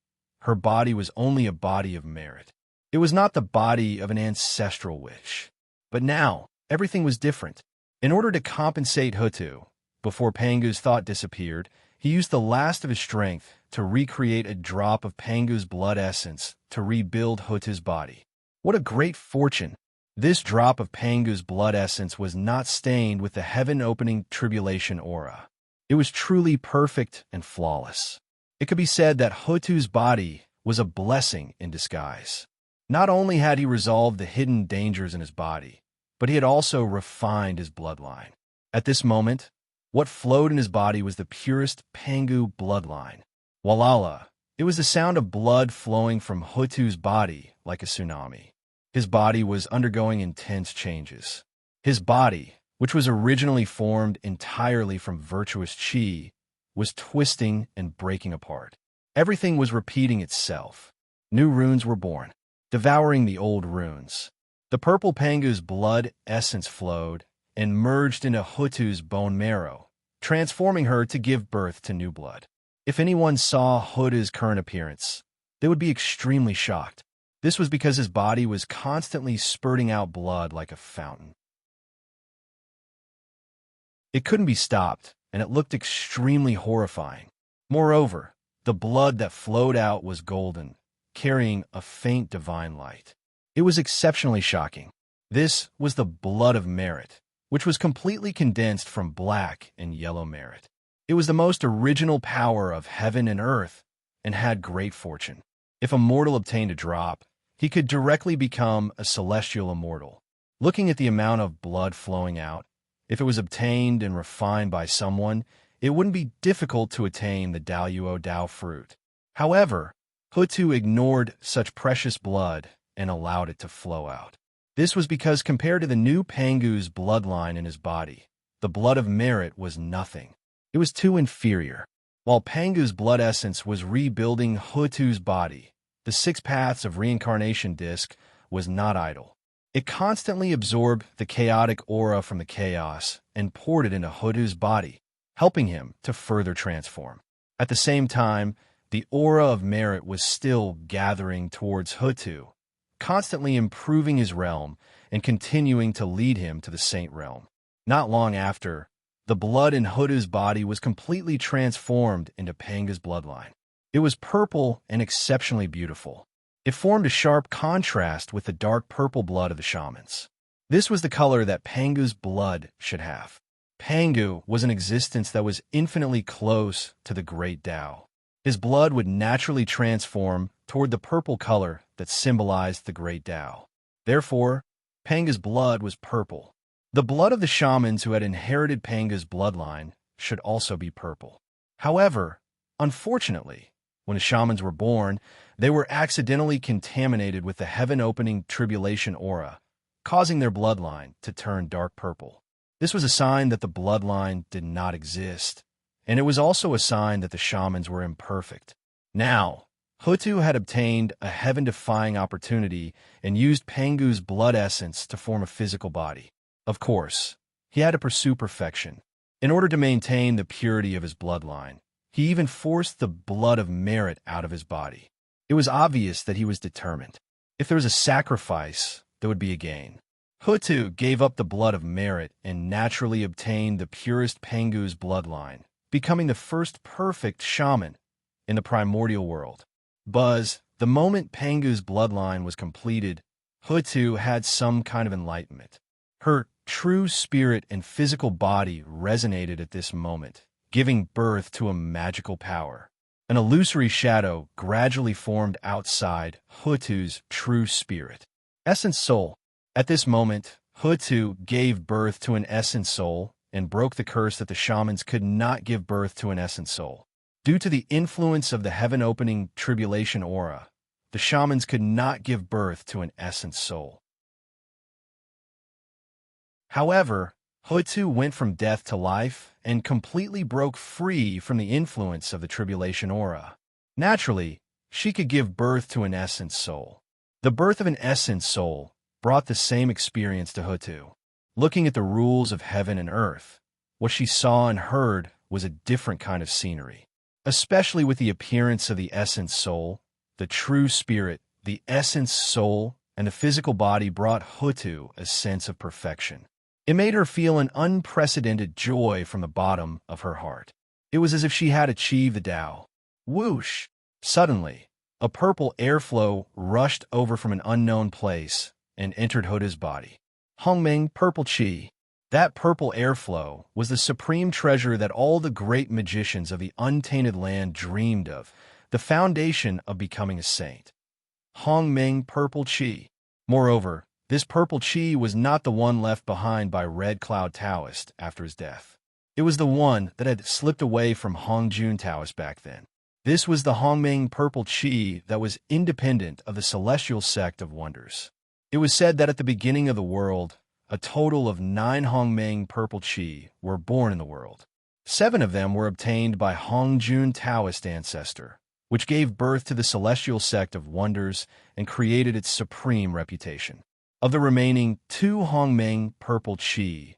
her body was only a body of merit. It was not the body of an ancestral witch. But now, everything was different. In order to compensate Hutu, before Pangu's thought disappeared, he used the last of his strength to recreate a drop of Pangu's blood essence to rebuild Hutu's body. What a great fortune! This drop of Pangu's blood essence was not stained with the heaven-opening tribulation aura. It was truly perfect and flawless. It could be said that Hutu's body was a blessing in disguise. Not only had he resolved the hidden dangers in his body, but he had also refined his bloodline. At this moment, what flowed in his body was the purest Pangu bloodline. Walala, it was the sound of blood flowing from Hutu's body like a tsunami. His body was undergoing intense changes. His body, which was originally formed entirely from virtuous chi, was twisting and breaking apart. Everything was repeating itself. New runes were born, devouring the old runes. The purple Pangu's blood essence flowed and merged into Hutu's bone marrow, transforming her to give birth to new blood. If anyone saw Hutu's current appearance, they would be extremely shocked. This was because his body was constantly spurting out blood like a fountain. It couldn't be stopped, and it looked extremely horrifying. Moreover, the blood that flowed out was golden, carrying a faint divine light. It was exceptionally shocking. This was the blood of merit, which was completely condensed from black and yellow merit. It was the most original power of heaven and earth, and had great fortune. If a mortal obtained a drop, he could directly become a celestial immortal. Looking at the amount of blood flowing out, if it was obtained and refined by someone, it wouldn't be difficult to attain the Daoyuo Dao fruit. However, Hutu ignored such precious blood and allowed it to flow out. This was because compared to the new Pangu's bloodline in his body, the blood of merit was nothing. It was too inferior. While Pangu's blood essence was rebuilding Hutu's body, the six paths of reincarnation disc was not idle. It constantly absorbed the chaotic aura from the chaos and poured it into Hutu's body, helping him to further transform. At the same time, the aura of merit was still gathering towards Hutu, constantly improving his realm and continuing to lead him to the saint realm. Not long after, the blood in Hutu's body was completely transformed into Panga's bloodline. It was purple and exceptionally beautiful. It formed a sharp contrast with the dark purple blood of the shamans. This was the color that Pangu's blood should have. Pangu was an existence that was infinitely close to the great Tao. His blood would naturally transform toward the purple color that symbolized the great Tao. Therefore, Panga's blood was purple. The blood of the shamans who had inherited Panga's bloodline should also be purple. However, unfortunately, when the shamans were born, they were accidentally contaminated with the heaven-opening tribulation aura, causing their bloodline to turn dark purple. This was a sign that the bloodline did not exist, and it was also a sign that the shamans were imperfect. Now, Hutu had obtained a heaven-defying opportunity and used Pangu's blood essence to form a physical body. Of course, he had to pursue perfection. In order to maintain the purity of his bloodline, he even forced the blood of merit out of his body. It was obvious that he was determined. If there was a sacrifice, there would be a gain. Hutu gave up the blood of merit and naturally obtained the purest Pangu's bloodline, becoming the first perfect shaman in the primordial world. The moment Pangu's bloodline was completed, Hutu had some kind of enlightenment. Her true spirit and physical body resonated at this moment, giving birth to a magical power. An illusory shadow gradually formed outside Hutu's true spirit. Essence Soul. At this moment, Hutu gave birth to an Essence Soul and broke the curse that the shamans could not give birth to an Essence Soul. Due to the influence of the heaven-opening tribulation aura, the shamans could not give birth to an Essence Soul. However, Hutu went from death to life and completely broke free from the influence of the tribulation aura. Naturally, she could give birth to an Essence Soul. The birth of an Essence Soul brought the same experience to Hutu. Looking at the rules of heaven and earth, what she saw and heard was a different kind of scenery. Especially with the appearance of the Essence Soul, the true spirit, the Essence Soul, and the physical body brought Hutu a sense of perfection. It made her feel an unprecedented joy from the bottom of her heart. It was as if she had achieved the Tao. Whoosh! Suddenly, a purple airflow rushed over from an unknown place and entered Hutu's body. Hongming Purple Chi. That purple airflow was the supreme treasure that all the great magicians of the untainted land dreamed of, the foundation of becoming a saint. Hongming Purple Chi. Moreover, this purple chi was not the one left behind by Red Cloud Taoist after his death. It was the one that had slipped away from Hongjun Taoist back then. This was the Hongming Purple Chi that was independent of the celestial sect of wonders. It was said that at the beginning of the world, a total of 9 Hongming Purple Chi were born in the world. 7 of them were obtained by Hongjun Taoist ancestor, which gave birth to the celestial sect of wonders and created its supreme reputation. Of the remaining 2 Hongming Purple Chi,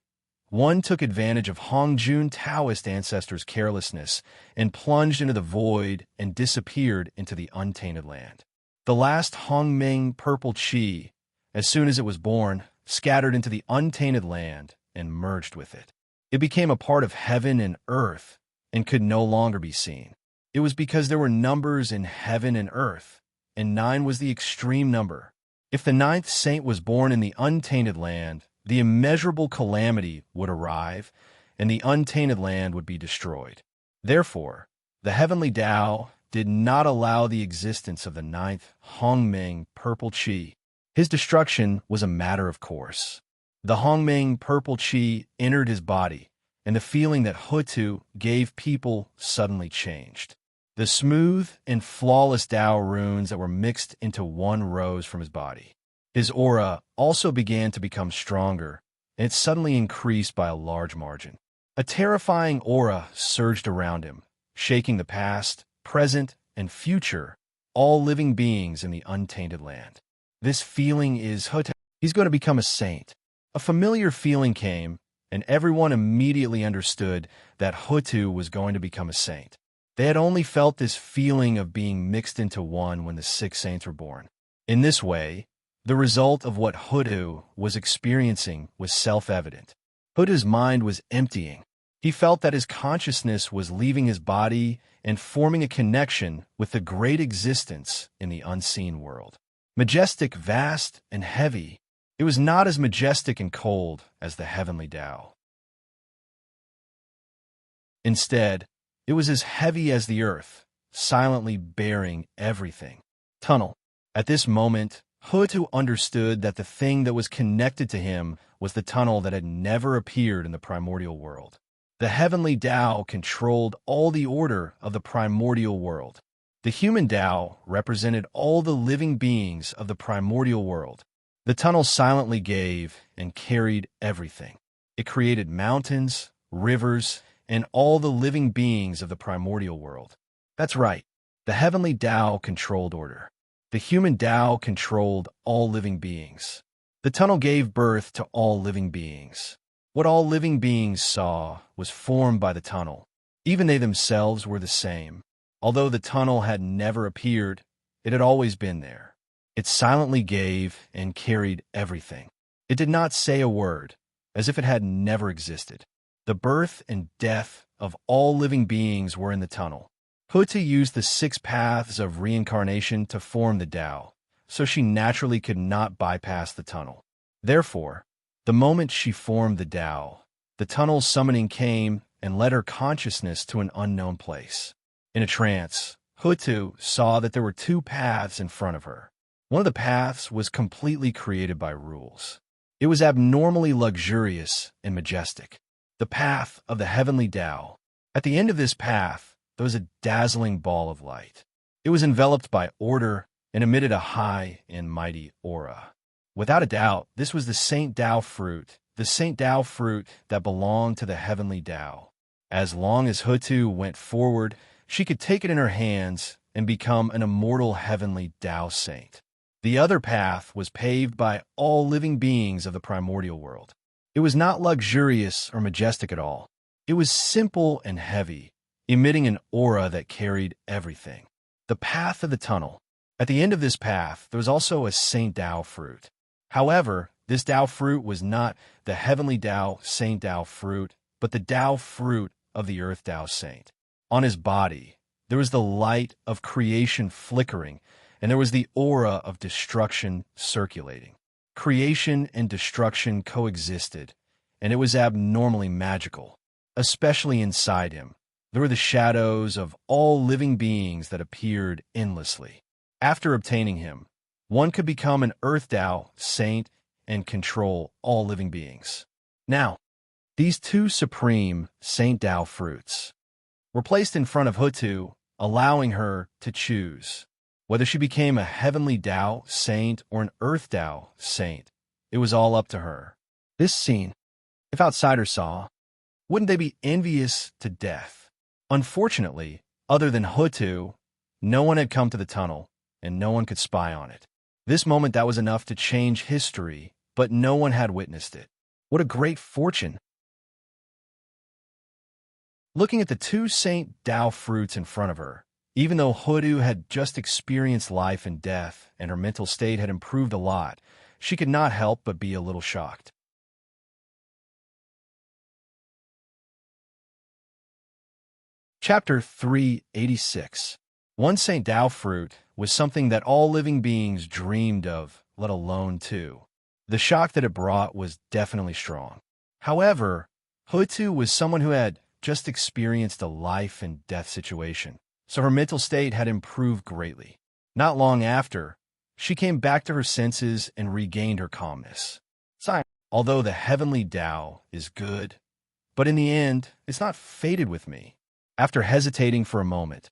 one took advantage of Hongjun Taoist ancestors' carelessness and plunged into the void and disappeared into the untainted land. The last Hongming Purple Chi, as soon as it was born, scattered into the untainted land and merged with it. It became a part of heaven and earth and could no longer be seen. It was because there were numbers in heaven and earth, and 9 was the extreme number. If the 9th saint was born in the untainted land, the immeasurable calamity would arrive, and the untainted land would be destroyed. Therefore, the heavenly Tao did not allow the existence of the 9th Hongming Purple Chi. His destruction was a matter of course. The Hongming Purple Chi entered his body, and the feeling that Hutu gave people suddenly changed. The smooth and flawless Tao runes that were mixed into one rose from his body. His aura also began to become stronger, and it suddenly increased by a large margin. A terrifying aura surged around him, shaking the past, present, and future, all living beings in the untainted land. This feeling is Hutu. He's going to become a saint. A familiar feeling came, and everyone immediately understood that Hutu was going to become a saint. They had only felt this feeling of being mixed into one when the 6 saints were born. In this way, the result of what Hutu was experiencing was self-evident. Hutu's mind was emptying. He felt that his consciousness was leaving his body and forming a connection with the great existence in the unseen world. Majestic, vast, and heavy, it was not as majestic and cold as the heavenly Tao. Instead, it was as heavy as the earth, silently bearing everything. Tunnel. At this moment, Hutu understood that the thing that was connected to him was the tunnel that had never appeared in the primordial world. The heavenly Tao controlled all the order of the primordial world. The human Tao represented all the living beings of the primordial world. The tunnel silently gave and carried everything. It created mountains, rivers, and all the living beings of the primordial world. That's right. The heavenly Tao controlled order. The human Tao controlled all living beings. The tunnel gave birth to all living beings. What all living beings saw was formed by the tunnel. Even they themselves were the same. Although the tunnel had never appeared, it had always been there. It silently gave and carried everything. It did not say a word, as if it had never existed. The birth and death of all living beings were in the tunnel. Hutu used the 6 paths of reincarnation to form the Tao, so she naturally could not bypass the tunnel. Therefore, the moment she formed the Tao, the tunnel's summoning came and led her consciousness to an unknown place. In a trance, Hutu saw that there were 2 paths in front of her. One of the paths was completely created by rules. It was abnormally luxurious and majestic. The path of the heavenly Tao. At the end of this path, there was a dazzling ball of light. It was enveloped by order and emitted a high and mighty aura. Without a doubt, this was the Saint Tao fruit, the Saint Tao fruit that belonged to the heavenly Tao. As long as Hutu went forward, she could take it in her hands and become an immortal heavenly Tao saint. The other path was paved by all living beings of the primordial world. It was not luxurious or majestic at all. It was simple and heavy, emitting an aura that carried everything. The path of the tunnel. At the end of this path, there was also a Saint Tao fruit. However, this Tao fruit was not the heavenly Tao Saint Tao fruit, but the Tao fruit of the earth Tao saint. On his body, there was the light of creation flickering, and there was the aura of destruction circulating. Creation and destruction coexisted, and it was abnormally magical, especially inside him. There were the shadows of all living beings that appeared endlessly. After obtaining him, one could become an Earth Tao saint and control all living beings. Now, these 2 supreme Saint Tao fruits were placed in front of Hutu, allowing her to choose. Whether she became a heavenly Tao saint or an Earth Tao saint, it was all up to her. This scene, if outsiders saw, wouldn't they be envious to death? Unfortunately, other than Hutu, no one had come to the tunnel, and no one could spy on it. This moment that was enough to change history, but no one had witnessed it. What a great fortune! Looking at the 2 Saint Tao fruits in front of her, even though Hutu had just experienced life and death, and her mental state had improved a lot, she could not help but be a little shocked. Chapter 386. One Saint Tao fruit was something that all living beings dreamed of, let alone 2. The shock that it brought was definitely strong. However, Hutu was someone who had just experienced a life and death situation, so her mental state had improved greatly. Not long after, she came back to her senses and regained her calmness. Although the heavenly Tao is good, but in the end, it's not fated with me. After hesitating for a moment,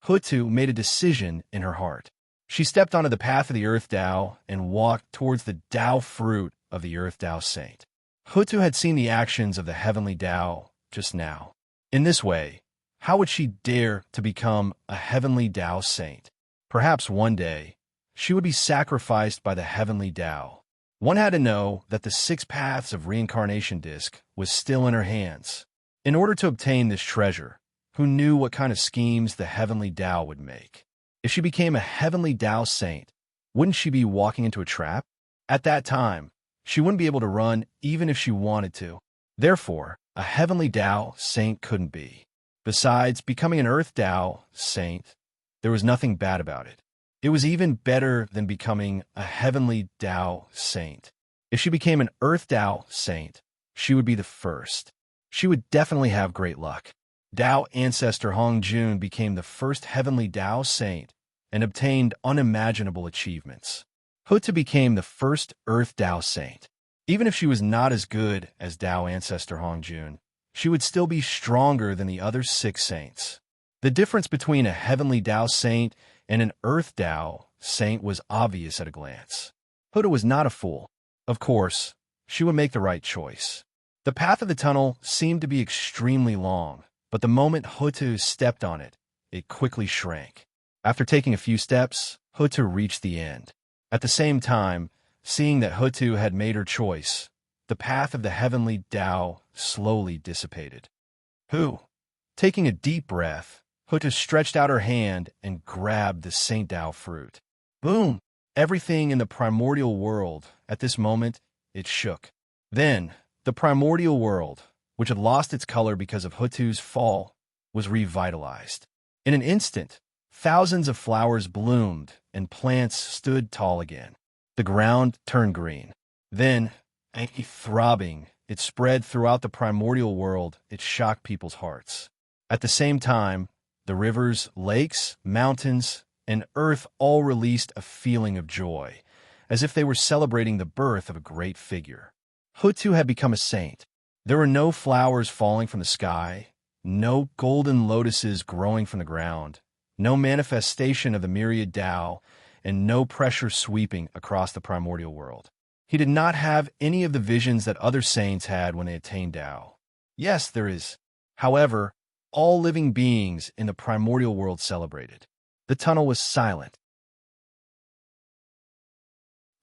Hutu made a decision in her heart. She stepped onto the path of the Earth Tao and walked towards the Tao fruit of the Earth Tao Saint. Hutu had seen the actions of the heavenly Tao just now. In this way, how would she dare to become a heavenly Tao Saint? Perhaps one day, she would be sacrificed by the heavenly Tao. One had to know that the 6 paths of reincarnation disc was still in her hands. In order to obtain this treasure, who knew what kind of schemes the heavenly Tao would make? If she became a heavenly Tao Saint, wouldn't she be walking into a trap? At that time, she wouldn't be able to run even if she wanted to. Therefore, a heavenly Tao Saint couldn't be. Besides becoming an Earth Tao Saint, there was nothing bad about it. It was even better than becoming a heavenly Tao Saint. If she became an Earth Tao Saint, she would be the first. She would definitely have great luck. Tao ancestor Hong Jun became the first heavenly Tao Saint and obtained unimaginable achievements. Hutu became the first Earth Tao Saint. Even if she was not as good as Tao ancestor Hong Jun, she would still be stronger than the other 6 saints. The difference between a heavenly Tao Saint and an Earth Tao Saint was obvious at a glance. Hutu was not a fool. Of course, she would make the right choice. The path of the tunnel seemed to be extremely long, but the moment Hutu stepped on it, it quickly shrank. After taking a few steps, Hutu reached the end. At the same time, seeing that Hutu had made her choice, the path of the heavenly Tao slowly dissipated. Taking a deep breath, Hutu stretched out her hand and grabbed the Saint Tao fruit. Boom! Everything in the primordial world, at this moment, it shook. Then, the primordial world, which had lost its color because of Hutu's fall, was revitalized. In an instant, thousands of flowers bloomed and plants stood tall again. The ground turned green. Then, throbbing, it spread throughout the primordial world. It shocked people's hearts. At the same time, the rivers, lakes, mountains, and earth all released a feeling of joy, as if they were celebrating the birth of a great figure. Hutu had become a saint. There were no flowers falling from the sky, no golden lotuses growing from the ground, no manifestation of the myriad Tao, and no pressure sweeping across the primordial world. He did not have any of the visions that other saints had when they attained Tao. Yes, there is. However, all living beings in the primordial world celebrated. The tunnel was silent.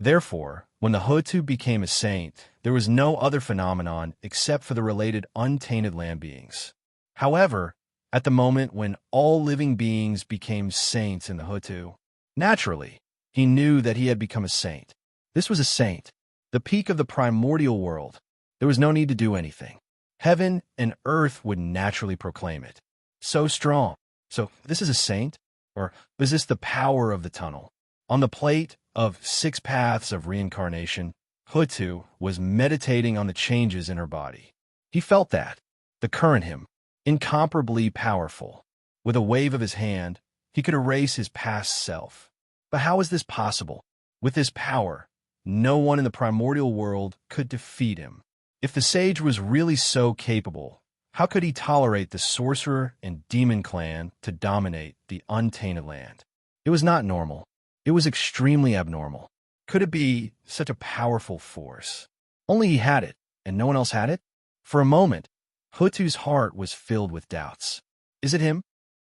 Therefore, when the Hutu became a saint, there was no other phenomenon except for the related untainted land beings. However, at the moment when all living beings became saints in the Hutu, naturally, he knew that he had become a saint. This was a saint, the peak of the primordial world. There was no need to do anything. Heaven and earth would naturally proclaim it. So strong. So, this is a saint? Or is this the power of the tunnel? On the plate of 6 paths of reincarnation, Hutu was meditating on the changes in her body. He felt that, the current him, incomparably powerful. With a wave of his hand, he could erase his past self. But how is this possible? With this power, no one in the primordial world could defeat him. If the sage was really so capable, how could he tolerate the sorcerer and demon clan to dominate the untainted land? It was not normal. It was extremely abnormal. Could it be such a powerful force? Only he had it, and no one else had it? For a moment, Hutu's heart was filled with doubts. Is it him?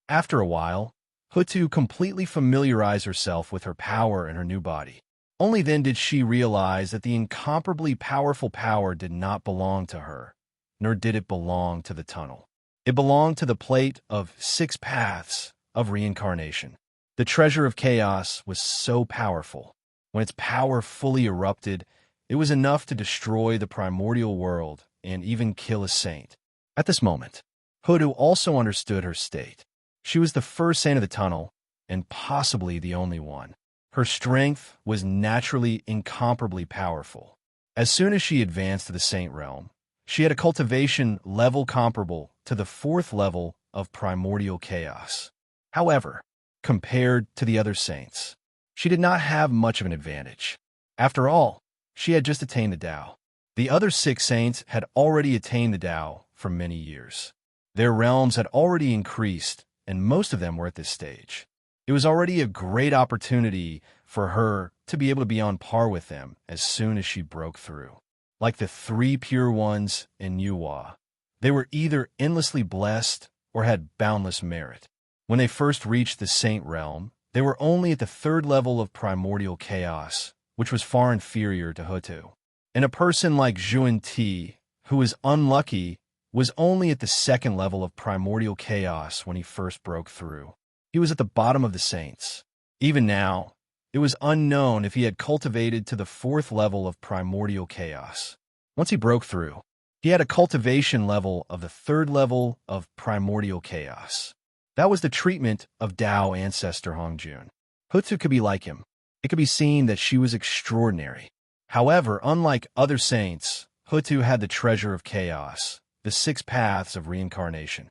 After a while, Hutu completely familiarized herself with her power and her new body. Only then did she realize that the incomparably powerful power did not belong to her, nor did it belong to the tunnel. It belonged to the plate of 6 paths of reincarnation. The treasure of chaos was so powerful. When its power fully erupted, it was enough to destroy the primordial world and even kill a saint. At this moment, Hutu also understood her state. She was the first saint of the tunnel, and possibly the only one. Her strength was naturally incomparably powerful. As soon as she advanced to the saint realm, she had a cultivation level comparable to the 4th level of primordial chaos. However, compared to the other saints, she did not have much of an advantage. After all, she had just attained the Tao. The other 6 saints had already attained the Tao for many years. Their realms had already increased, and most of them were at this stage. It was already a great opportunity for her to be able to be on par with them as soon as she broke through. Like the three pure ones in Yuhua, they were either endlessly blessed or had boundless merit. When they first reached the Saint Realm, they were only at the third level of primordial chaos, which was far inferior to Hutu. And a person like Zhuan Ti, who was unlucky, was only at the second level of primordial chaos when he first broke through. He was at the bottom of the saints. Even now, it was unknown if he had cultivated to the fourth level of primordial chaos. Once he broke through, he had a cultivation level of the third level of primordial chaos. That was the treatment of Tao ancestor Hongjun. Hutu could be like him. It could be seen that she was extraordinary. However, unlike other saints, Hutu had the treasure of chaos, the 6 paths of reincarnation.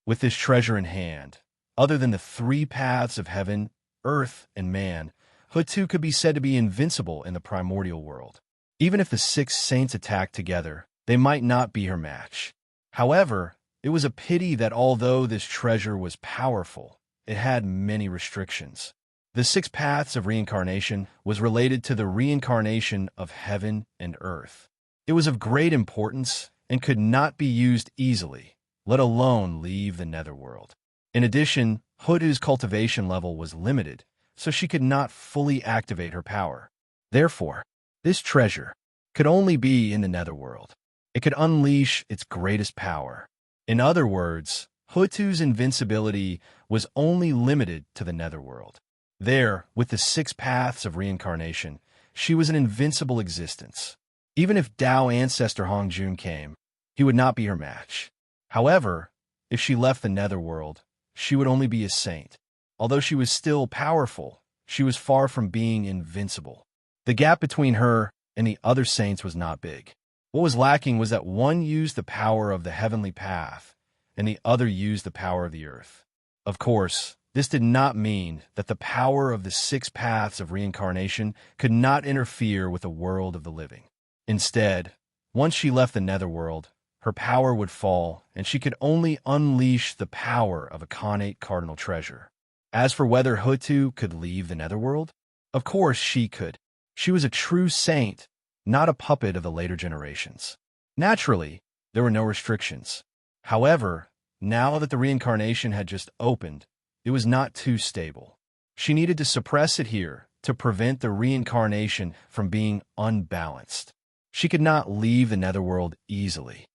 With this treasure in hand, other than the 3 paths of heaven, earth, and man, Hutu could be said to be invincible in the primordial world. Even if the 6 saints attacked together, they might not be her match. However, it was a pity that although this treasure was powerful, it had many restrictions. The 6 paths of reincarnation was related to the reincarnation of heaven and earth. It was of great importance and could not be used easily, let alone leave the netherworld. In addition, Hutu's cultivation level was limited, so she could not fully activate her power. Therefore, this treasure could only be in the netherworld. It could unleash its greatest power. In other words, Hutu's invincibility was only limited to the netherworld. There, with the 6 paths of reincarnation, she was an invincible existence. Even if Tao ancestor Hongjun came, he would not be her match. However, if she left the netherworld, she would only be a saint. Although she was still powerful, she was far from being invincible. The gap between her and the other saints was not big. What was lacking was that one used the power of the heavenly path, and the other used the power of the earth. Of course, this did not mean that the power of the 6 paths of reincarnation could not interfere with the world of the living. Instead, once she left the netherworld, her power would fall, and she could only unleash the power of a connate cardinal treasure. As for whether Hutu could leave the netherworld, of course she could. She was a true saint, not a puppet of the later generations. Naturally, there were no restrictions. However, now that the reincarnation had just opened, it was not too stable. She needed to suppress it here to prevent the reincarnation from being unbalanced. She could not leave the netherworld easily.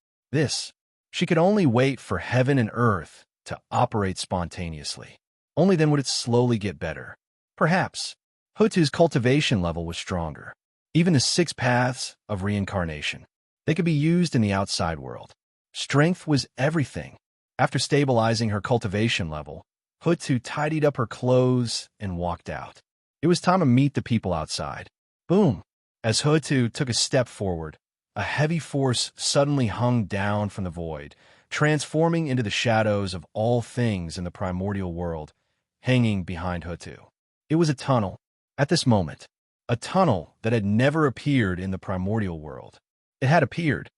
She could only wait for heaven and earth to operate spontaneously. Only then would it slowly get better. Perhaps Hutu's cultivation level was stronger. Even the 6 paths of reincarnation, they could be used in the outside world. Strength was everything. After stabilizing her cultivation level, Hutu tidied up her clothes and walked out. It was time to meet the people outside. Boom! As Hutu took a step forward, a heavy force suddenly hung down from the void, transforming into the shadows of all things in the primordial world, hanging behind Hutu. It was a tunnel. At this moment, a tunnel that had never appeared in the primordial world. It had appeared.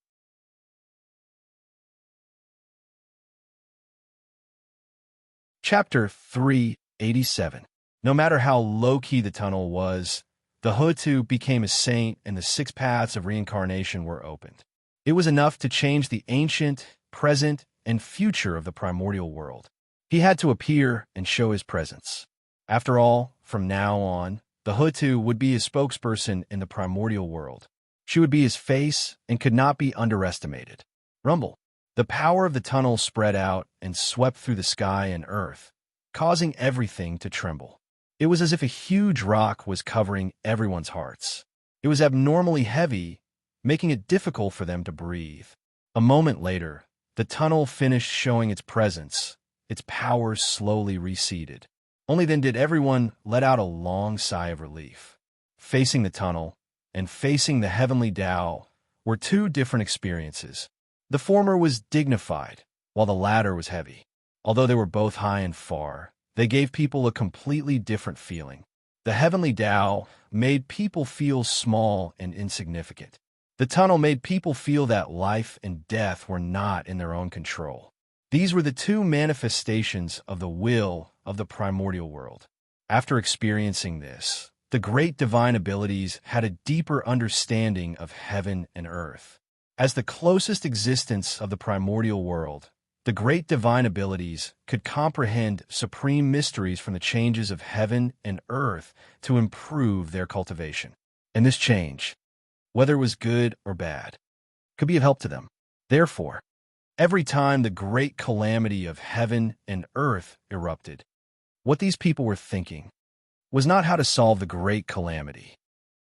Chapter 387. No matter how low-key the tunnel was, the Hutu became a saint and the 6 paths of reincarnation were opened. It was enough to change the ancient, present, and future of the primordial world. He had to appear and show his presence. After all, from now on, the Hutu would be his spokesperson in the primordial world. She would be his face and could not be underestimated. Rumble. The power of the tunnel spread out and swept through the sky and earth, causing everything to tremble. It was as if a huge rock was covering everyone's hearts. It was abnormally heavy, making it difficult for them to breathe. A moment later, the tunnel finished showing its presence. Its power slowly receded. Only then did everyone let out a long sigh of relief. Facing the tunnel and facing the heavenly Tao were 2 different experiences. The former was dignified, while the latter was heavy. Although they were both high and far, they gave people a completely different feeling. The heavenly Tao made people feel small and insignificant. The tunnel made people feel that life and death were not in their own control. These were the two manifestations of the will of the primordial world. After experiencing this, the great divine abilities had a deeper understanding of heaven and earth. As the closest existence of the primordial world, the great divine abilities could comprehend supreme mysteries from the changes of heaven and earth to improve their cultivation. And this change, whether it was good or bad, could be of help to them. Therefore, every time the great calamity of heaven and earth erupted, what these people were thinking was not how to solve the great calamity,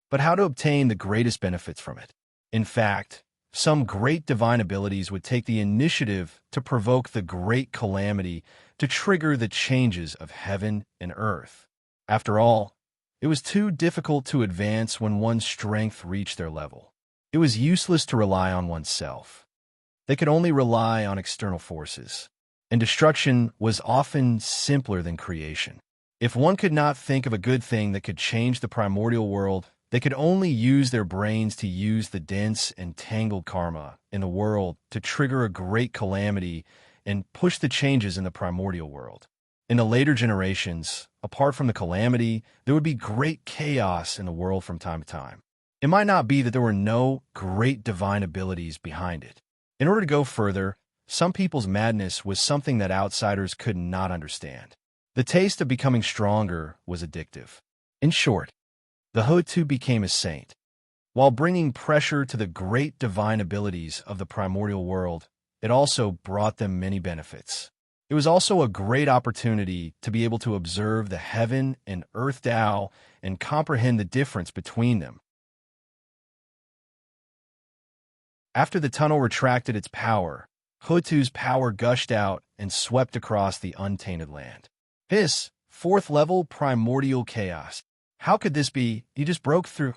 but how to obtain the greatest benefits from it. In fact, some great divine abilities would take the initiative to provoke the great calamity to trigger the changes of heaven and earth. After all, it was too difficult to advance when one's strength reached their level. It was useless to rely on oneself. They could only rely on external forces, and destruction was often simpler than creation. If one could not think of a good thing that could change the primordial world, they could only use their brains to use the dense and tangled karma in the world to trigger a great calamity and push the changes in the primordial world. In the later generations, apart from the calamity, there would be great chaos in the world from time to time. It might not be that there were no great divine abilities behind it. In order to go further, some people's madness was something that outsiders could not understand. The taste of becoming stronger was addictive. In short, the Hutu became a saint. While bringing pressure to the great divine abilities of the primordial world, it also brought them many benefits. It was also a great opportunity to be able to observe the heaven and earth Tao and comprehend the difference between them. After the tunnel retracted its power, Hutu's power gushed out and swept across the untainted land. This, fourth-level primordial chaos. How could this be? He just broke through.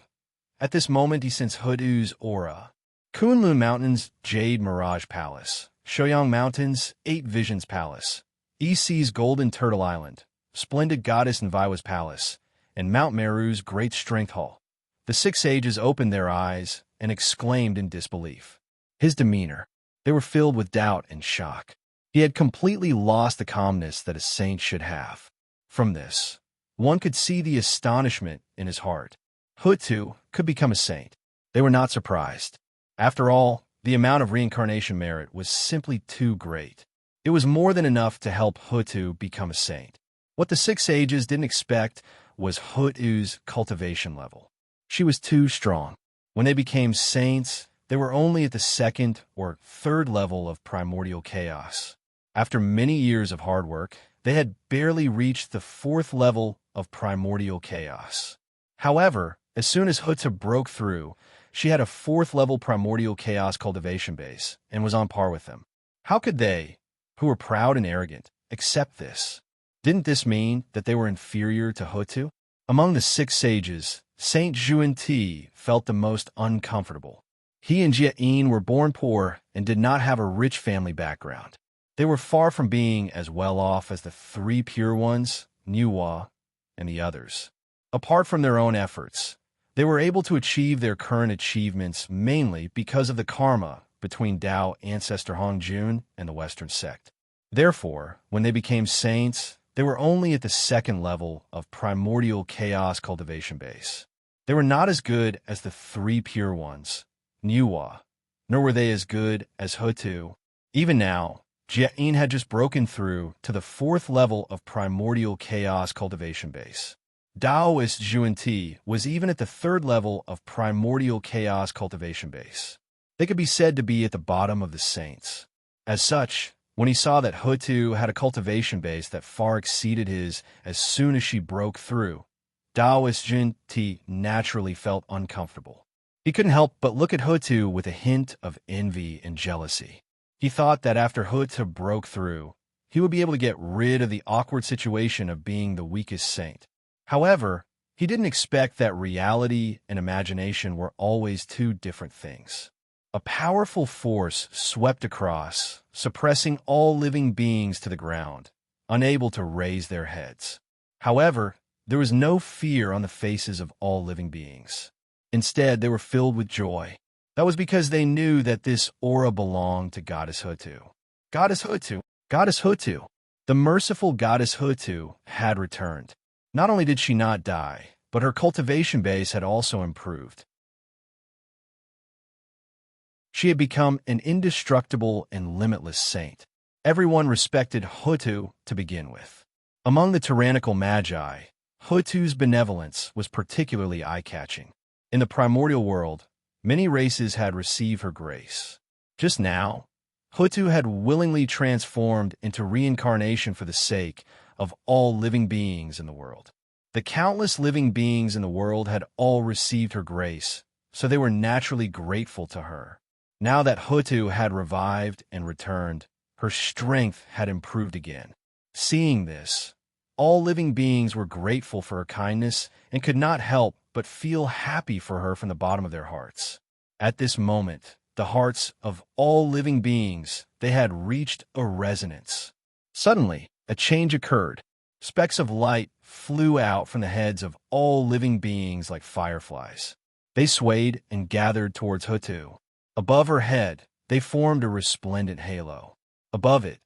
At this moment, he sensed Hutu's aura. Kunlun Mountains, Jade Mirage Palace. Shoyang Mountains, Eight Visions Palace. EC's Golden Turtle Island. Splendid Goddess Nviwa's Palace. And Mount Meru's Great Strength Hall. The six sages opened their eyes and exclaimed in disbelief. His demeanor. They were filled with doubt and shock. He had completely lost the calmness that a saint should have. From this, one could see the astonishment in his heart. Hutu could become a saint. They were not surprised. After all, the amount of reincarnation merit was simply too great. It was more than enough to help Hutu become a saint. What the six sages didn't expect was Hutu's cultivation level. She was too strong. When they became saints, they were only at the second or third level of primordial chaos. After many years of hard work, they had barely reached the fourth level of primordial chaos. However, as soon as Hutu broke through, she had a fourth-level primordial chaos cultivation base and was on par with them. How could they, who were proud and arrogant, accept this? Didn't this mean that they were inferior to Hutu? Among the six sages, Saint Juan-Ti felt the most uncomfortable. He and Jia-in were born poor and did not have a rich family background. They were far from being as well off as the three pure ones, Niwa, and the others. Apart from their own efforts, they were able to achieve their current achievements mainly because of the karma between Tao ancestor Hongjun and the Western sect. Therefore, when they became saints, they were only at the second level of primordial chaos cultivation base. They were not as good as the three pure ones, Niwa, nor were they as good as Hutu. Even now, Jia-in had just broken through to the fourth level of primordial chaos cultivation base. Taoist Juan-Ti was even at the third level of primordial chaos cultivation base. They could be said to be at the bottom of the saints. As such, when he saw that Hutu had a cultivation base that far exceeded his as soon as she broke through, Taoist Juan-Ti naturally felt uncomfortable. He couldn't help but look at Hutu with a hint of envy and jealousy. He thought that after Hutu broke through, he would be able to get rid of the awkward situation of being the weakest saint. However, he didn't expect that reality and imagination were always two different things. A powerful force swept across, suppressing all living beings to the ground, unable to raise their heads. However, there was no fear on the faces of all living beings. Instead, they were filled with joy. That was because they knew that this aura belonged to Goddess Hutu. Goddess Hutu, Goddess Hutu. The merciful goddess Hutu had returned. Not only did she not die, but her cultivation base had also improved. She had become an indestructible and limitless saint. Everyone respected Hutu to begin with. Among the tyrannical magi, Hutu's benevolence was particularly eye-catching. In the primordial world, many races had received her grace. Just now, Hutu had willingly transformed into reincarnation for the sake of all living beings in the world. The countless living beings in the world had all received her grace, so they were naturally grateful to her. Now that Hutu had revived and returned, her strength had improved again. Seeing this, all living beings were grateful for her kindness and could not help but feel happy for her from the bottom of their hearts. At this moment, the hearts of all living beings, they had reached a resonance. Suddenly, a change occurred. Specks of light flew out from the heads of all living beings like fireflies. They swayed and gathered towards Hutu. Above her head, they formed a resplendent halo. Above it,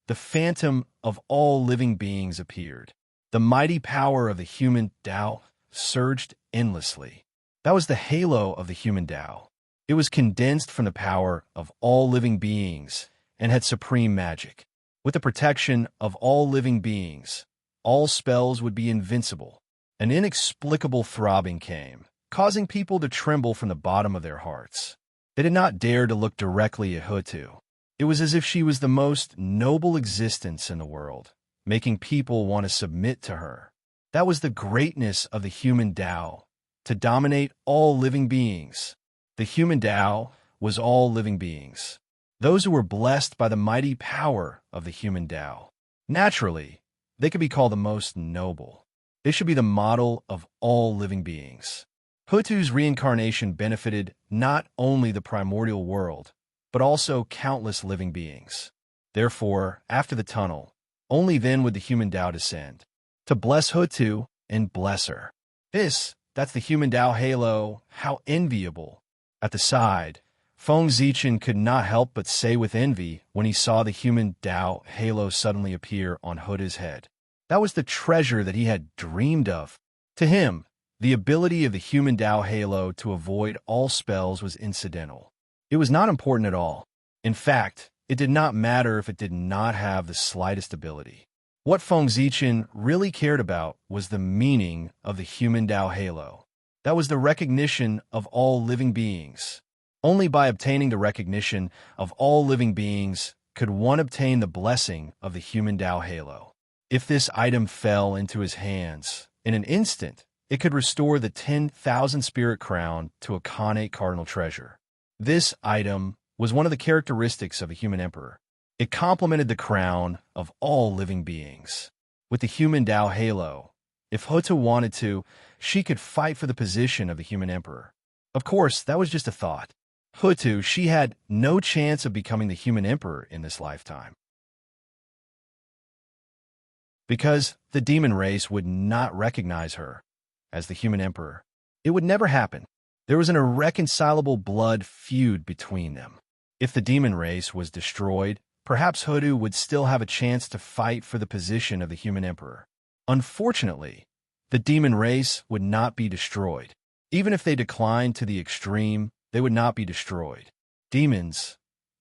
the phantom of all living beings appeared. The mighty power of the human Tao surged endlessly. That was the halo of the human Tao. It was condensed from the power of all living beings and had supreme magic. With the protection of all living beings, all spells would be invincible. An inexplicable throbbing came, causing people to tremble from the bottom of their hearts. They did not dare to look directly at Hutu. It was as if she was the most noble existence in the world, making people want to submit to her. That was the greatness of the human Tao, to dominate all living beings. The human Tao was all living beings, those who were blessed by the mighty power of the human Tao. Naturally, they could be called the most noble. They should be the model of all living beings. Hutu's reincarnation benefited not only the primordial world, but also countless living beings. Therefore, after the tunnel, only then would the human Tao descend, to bless Hutu and bless her. That's the human Tao halo, how enviable. At the side, Feng Zichen could not help but say with envy when he saw the human Tao halo suddenly appear on Hutu's head. That was the treasure that he had dreamed of. To him, the ability of the human Tao halo to avoid all spells was incidental. It was not important at all. In fact, it did not matter if it did not have the slightest ability. What Feng Zichen really cared about was the meaning of the human Tao halo. That was the recognition of all living beings. Only by obtaining the recognition of all living beings could one obtain the blessing of the human Tao halo. If this item fell into his hands, in an instant, it could restore the 10,000 spirit crown to a Khanate cardinal treasure. This item was one of the characteristics of a human emperor. It complemented the crown of all living beings. With the human Tao halo, if Hutu wanted to, she could fight for the position of the human emperor. Of course, that was just a thought. Hutu, she had no chance of becoming the human emperor in this lifetime, because the demon race would not recognize her as the human emperor. It would never happen. There was an irreconcilable blood feud between them. If the demon race was destroyed, perhaps Hutu would still have a chance to fight for the position of the human emperor. Unfortunately, the demon race would not be destroyed. Even if they declined to the extreme, they would not be destroyed. Demons,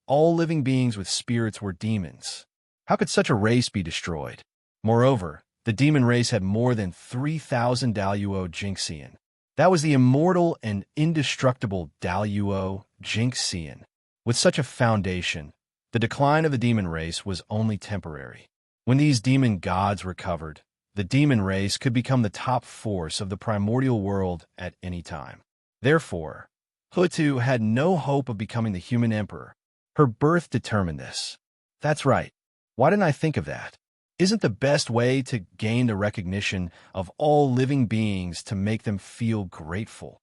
all living beings with spirits were demons. How could such a race be destroyed? Moreover, the demon race had more than 3,000 Daluo Jinxian. That was the immortal and indestructible Daluo Jinxian. With such a foundation, the decline of the demon race was only temporary. When these demon gods recovered, the demon race could become the top force of the primordial world at any time. Therefore, Hutu had no hope of becoming the human emperor. Her birth determined this. That's right. Why didn't I think of that? Isn't the best way to gain the recognition of all living beings to make them feel grateful?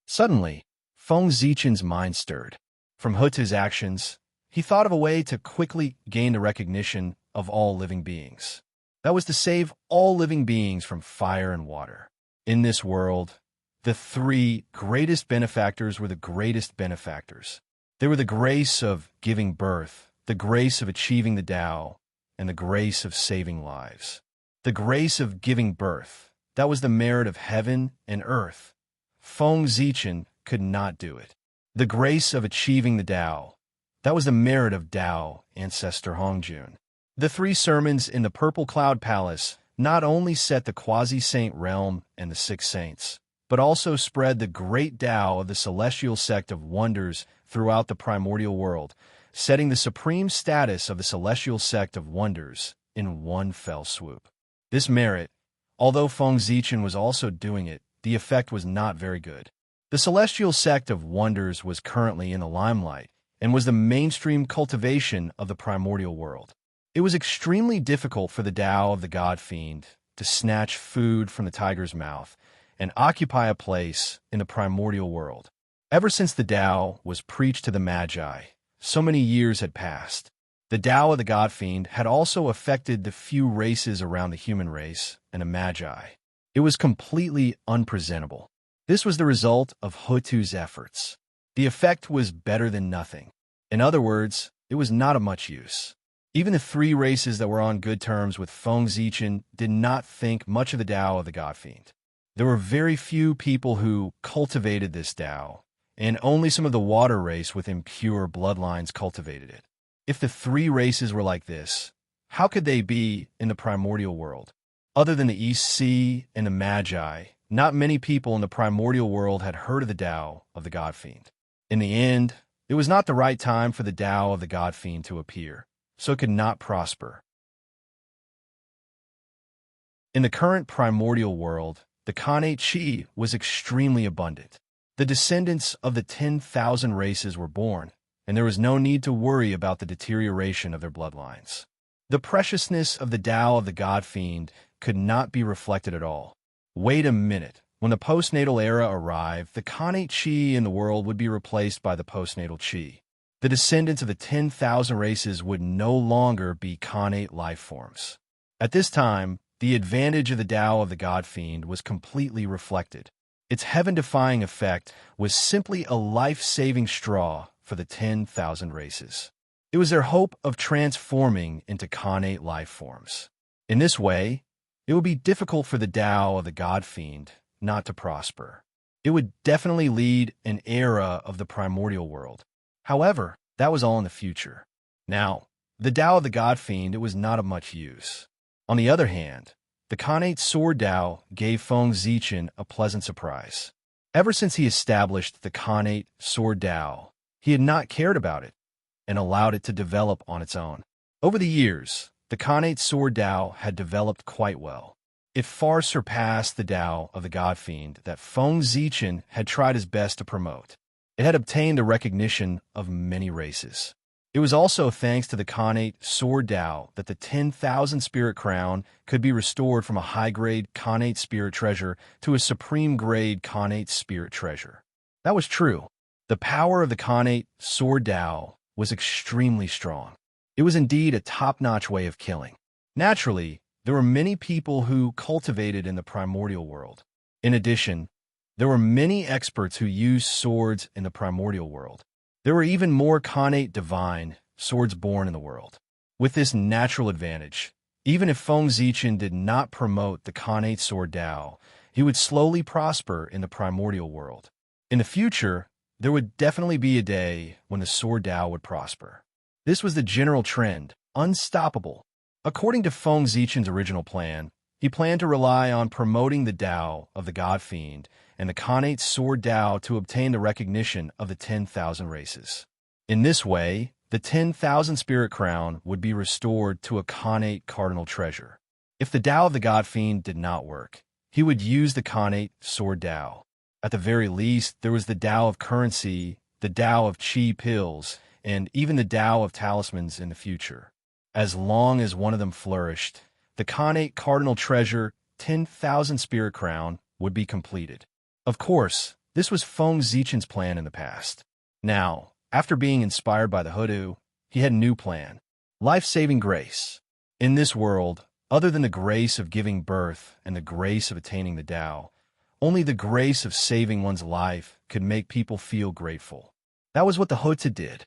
Suddenly, Feng Zichen's mind stirred. From Hutu's actions, he thought of a way to quickly gain the recognition of all living beings. That was to save all living beings from fire and water. In this world, the three greatest benefactors were the greatest benefactors. They were the grace of giving birth, the grace of achieving the Tao, and the grace of saving lives. The grace of giving birth, that was the merit of heaven and earth. Feng Zichen could not do it. The grace of achieving the Tao, that was the merit of Tao ancestor Hongjun. The 3 sermons in the Purple Cloud Palace not only set the quasi-saint realm and the 6 saints, but also spread the great Tao of the celestial sect of wonders throughout the primordial world, setting the supreme status of the celestial sect of wonders in one fell swoop. This merit, although Feng Zichen was also doing it, the effect was not very good. The celestial sect of wonders was currently in the limelight and was the mainstream cultivation of the primordial world. It was extremely difficult for the Tao of the God Fiend to snatch food from the tiger's mouth and occupy a place in the primordial world. Ever since the Tao was preached to the Magi, so many years had passed. The Tao of the God Fiend had also affected the few races around the human race and the Magi. It was completely unpresentable. This was the result of Hutu's efforts. The effect was better than nothing. In other words, it was not of much use. Even the 3 races that were on good terms with Feng Zichen did not think much of the Tao of the God Fiend. There were very few people who cultivated this Tao, and only some of the water race with impure bloodlines cultivated it. If the 3 races were like this, how could they be in the primordial world? Other than the East Sea and the Magi, not many people in the primordial world had heard of the Tao of the God Fiend. In the end, it was not the right time for the Tao of the God Fiend to appear, so it could not prosper. In the current primordial world, the Khanate Chi was extremely abundant. The descendants of the 10,000 races were born, and there was no need to worry about the deterioration of their bloodlines. The preciousness of the Tao of the God Fiend could not be reflected at all. Wait a minute. When the postnatal era arrived, the Khanate Chi in the world would be replaced by the postnatal Chi. The descendants of the 10,000 races would no longer be Khanate life forms. At this time, the advantage of the Tao of the God Fiend was completely reflected. Its heaven-defying effect was simply a life-saving straw for the 10,000 races. It was their hope of transforming into Khanate life forms. In this way, it would be difficult for the Tao of the God Fiend not to prosper. It would definitely lead an era of the primordial world. However, that was all in the future. Now, the Tao of the God Fiend, it was not of much use. On the other hand, the Khanate Sword Tao gave Feng Zichen a pleasant surprise. Ever since he established the Khanate Sword Tao, he had not cared about it and allowed it to develop on its own. Over the years, the Khanate Sword Tao had developed quite well. It far surpassed the Tao of the God Fiend that Feng Zichen had tried his best to promote. It had obtained the recognition of many races. It was also thanks to the Khanate Sword Tao that the 10,000 Spirit Crown could be restored from a high-grade Khanate Spirit Treasure to a supreme-grade Khanate Spirit Treasure. That was true. The power of the Khanate Sword Tao was extremely strong. It was indeed a top-notch way of killing. Naturally, there were many people who cultivated in the primordial world. In addition, there were many experts who used swords in the primordial world. There were even more Khanate divine swords born in the world. With this natural advantage, even if Feng Zichen did not promote the Khanate Sword Tao, he would slowly prosper in the primordial world. In the future, there would definitely be a day when the Sword Tao would prosper. This was the general trend, unstoppable. According to Feng Zichen's original plan, he planned to rely on promoting the Tao of the God Fiend and the Khanate Sword Tao to obtain the recognition of the 10,000 races. In this way, the 10,000 Spirit Crown would be restored to a Khanate Cardinal Treasure. If the Tao of the God Fiend did not work, he would use the Khanate Sword Tao. At the very least, there was the Tao of Currency, the Tao of Qi Pills, and even the Tao of Talismans in the future. As long as one of them flourished, the Khanate Cardinal Treasure, 10,000 Spirit Crown, would be completed. Of course, this was Feng Zichen's plan in the past. Now, after being inspired by the Hoodoo, he had a new plan. Life-saving grace. In this world, other than the grace of giving birth and the grace of attaining the Tao, only the grace of saving one's life could make people feel grateful. That was what the Hota did.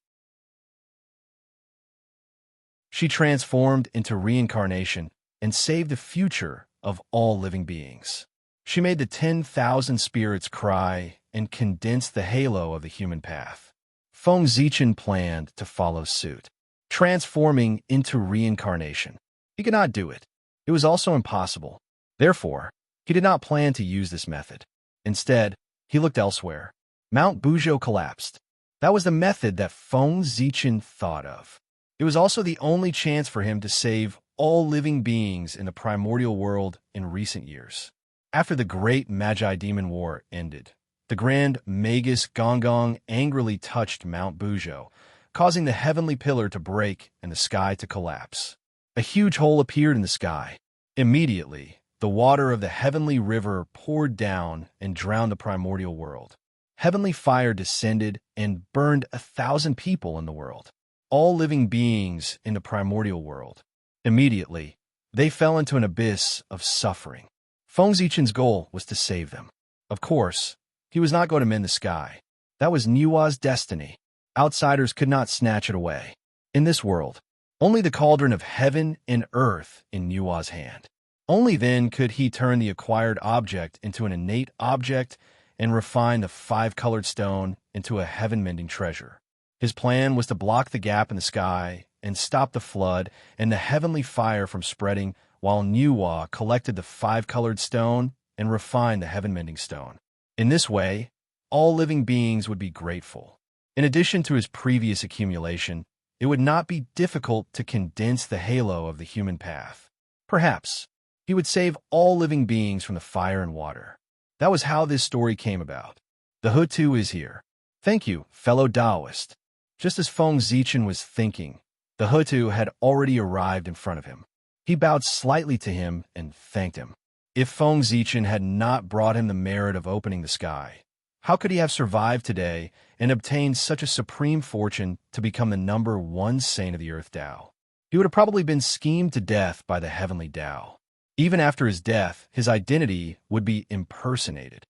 She transformed into reincarnation and saved the future of all living beings. She made the 10,000 spirits cry and condensed the halo of the human path. Feng Zichen planned to follow suit, transforming into reincarnation. He could not do it. It was also impossible. Therefore, he did not plan to use this method. Instead, he looked elsewhere. Mount Buzhou collapsed. That was the method that Feng Zichen thought of. It was also the only chance for him to save all living beings in the primordial world in recent years. After the Great Magi Demon War ended, the Grand Magus Gonggong angrily touched Mount Buzhou, causing the heavenly pillar to break and the sky to collapse. A huge hole appeared in the sky. Immediately, the water of the heavenly river poured down and drowned the primordial world. Heavenly fire descended and burned 1,000 people in the world, all living beings in the primordial world. Immediately, they fell into an abyss of suffering. Feng Zichen's goal was to save them. Of course, he was not going to mend the sky. That was Nua's destiny. Outsiders could not snatch it away. In this world, only the cauldron of heaven and earth in Nua's hand. Only then could he turn the acquired object into an innate object and refine the 5-colored stone into a heaven-mending treasure. His plan was to block the gap in the sky and stop the flood and the heavenly fire from spreading while Nua collected the 5-colored stone and refined the heaven-mending stone. In this way, all living beings would be grateful. In addition to his previous accumulation, it would not be difficult to condense the halo of the human path. Perhaps he would save all living beings from the fire and water. That was how this story came about. The Hutu is here. Thank you, fellow Taoist. Just as Feng Zichen was thinking, the Hutu had already arrived in front of him. He bowed slightly to him and thanked him. If Feng Zichen had not brought him the merit of opening the sky, how could he have survived today and obtained such a supreme fortune to become the #1 saint of the Earth Tao? He would have probably been schemed to death by the heavenly Tao. Even after his death, his identity would be impersonated.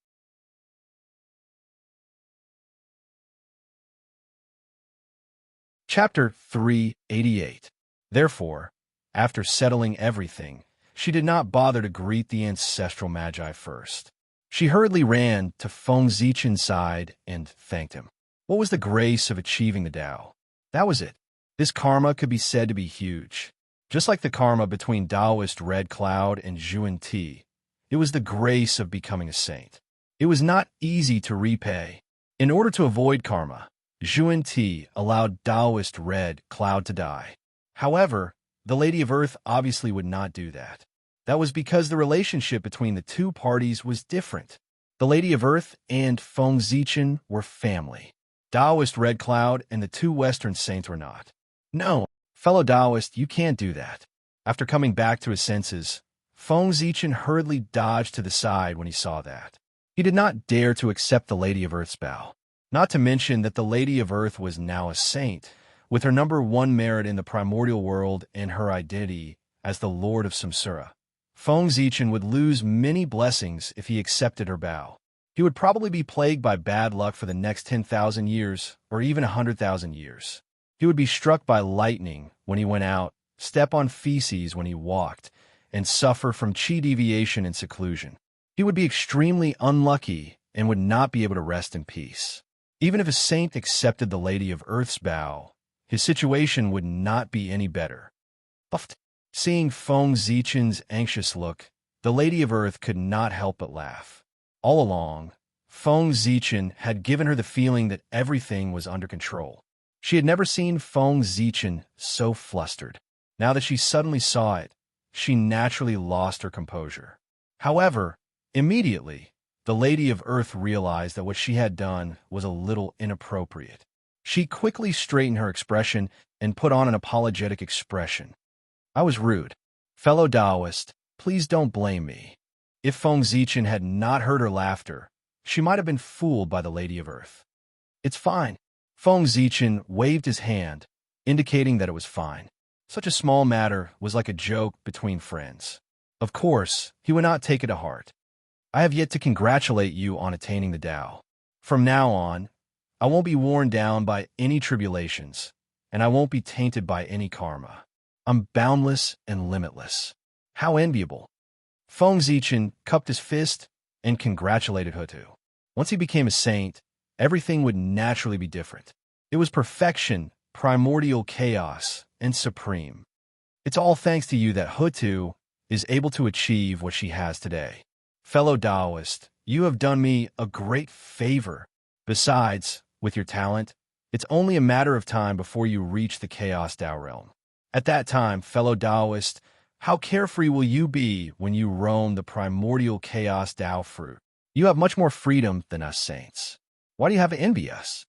Chapter 388. Therefore, after settling everything, she did not bother to greet the ancestral magi first. She hurriedly ran to Feng Zichen's side and thanked him. What was the grace of achieving the Tao? That was it. This karma could be said to be huge. Just like the karma between Taoist Red Cloud and Zhuan Ti, it was the grace of becoming a saint. It was not easy to repay. In order to avoid karma, Zhuan Ti allowed Taoist Red Cloud to die. However, the Lady of Earth obviously would not do that. That was because the relationship between the two parties was different. The Lady of Earth and Feng Zichen were family. Taoist Red Cloud and the two Western saints were not. No, fellow Taoist, you can't do that. After coming back to his senses, Feng Zichen hurriedly dodged to the side when he saw that. He did not dare to accept the Lady of Earth's bow. Not to mention that the Lady of Earth was now a saint, with her #1 merit in the primordial world and her identity as the Lord of Samsara. Feng Zichen would lose many blessings if he accepted her bow. He would probably be plagued by bad luck for the next 10,000 years, or even 100,000 years. He would be struck by lightning when he went out, step on feces when he walked, and suffer from chi deviation and seclusion. He would be extremely unlucky and would not be able to rest in peace. Even if a saint accepted the Lady of Earth's bow, his situation would not be any better. Buffed. Seeing Feng Zichen's anxious look, the Lady of Earth could not help but laugh. All along, Feng Zichen had given her the feeling that everything was under control. She had never seen Feng Zichen so flustered. Now that she suddenly saw it, she naturally lost her composure. However, immediately, the Lady of Earth realized that what she had done was a little inappropriate. She quickly straightened her expression and put on an apologetic expression. I was rude. Fellow Taoist, please don't blame me. If Feng Zichen had not heard her laughter, she might have been fooled by the Lady of Earth. It's fine. Feng Zichen waved his hand, indicating that it was fine. Such a small matter was like a joke between friends. Of course, he would not take it to heart. I have yet to congratulate you on attaining the Tao. From now on, I won't be worn down by any tribulations, and I won't be tainted by any karma. I'm boundless and limitless. How enviable. Feng Zichen cupped his fist and congratulated Hutu. Once he became a saint, everything would naturally be different. It was perfection, primordial chaos, and supreme. It's all thanks to you that Hutu is able to achieve what she has today. Fellow Taoist, you have done me a great favor. Besides, with your talent, it's only a matter of time before you reach the Chaos Tao realm. At that time, fellow Taoist, how carefree will you be when you roam the primordial Chaos Tao fruit? You have much more freedom than us saints. Why do you have to envy us?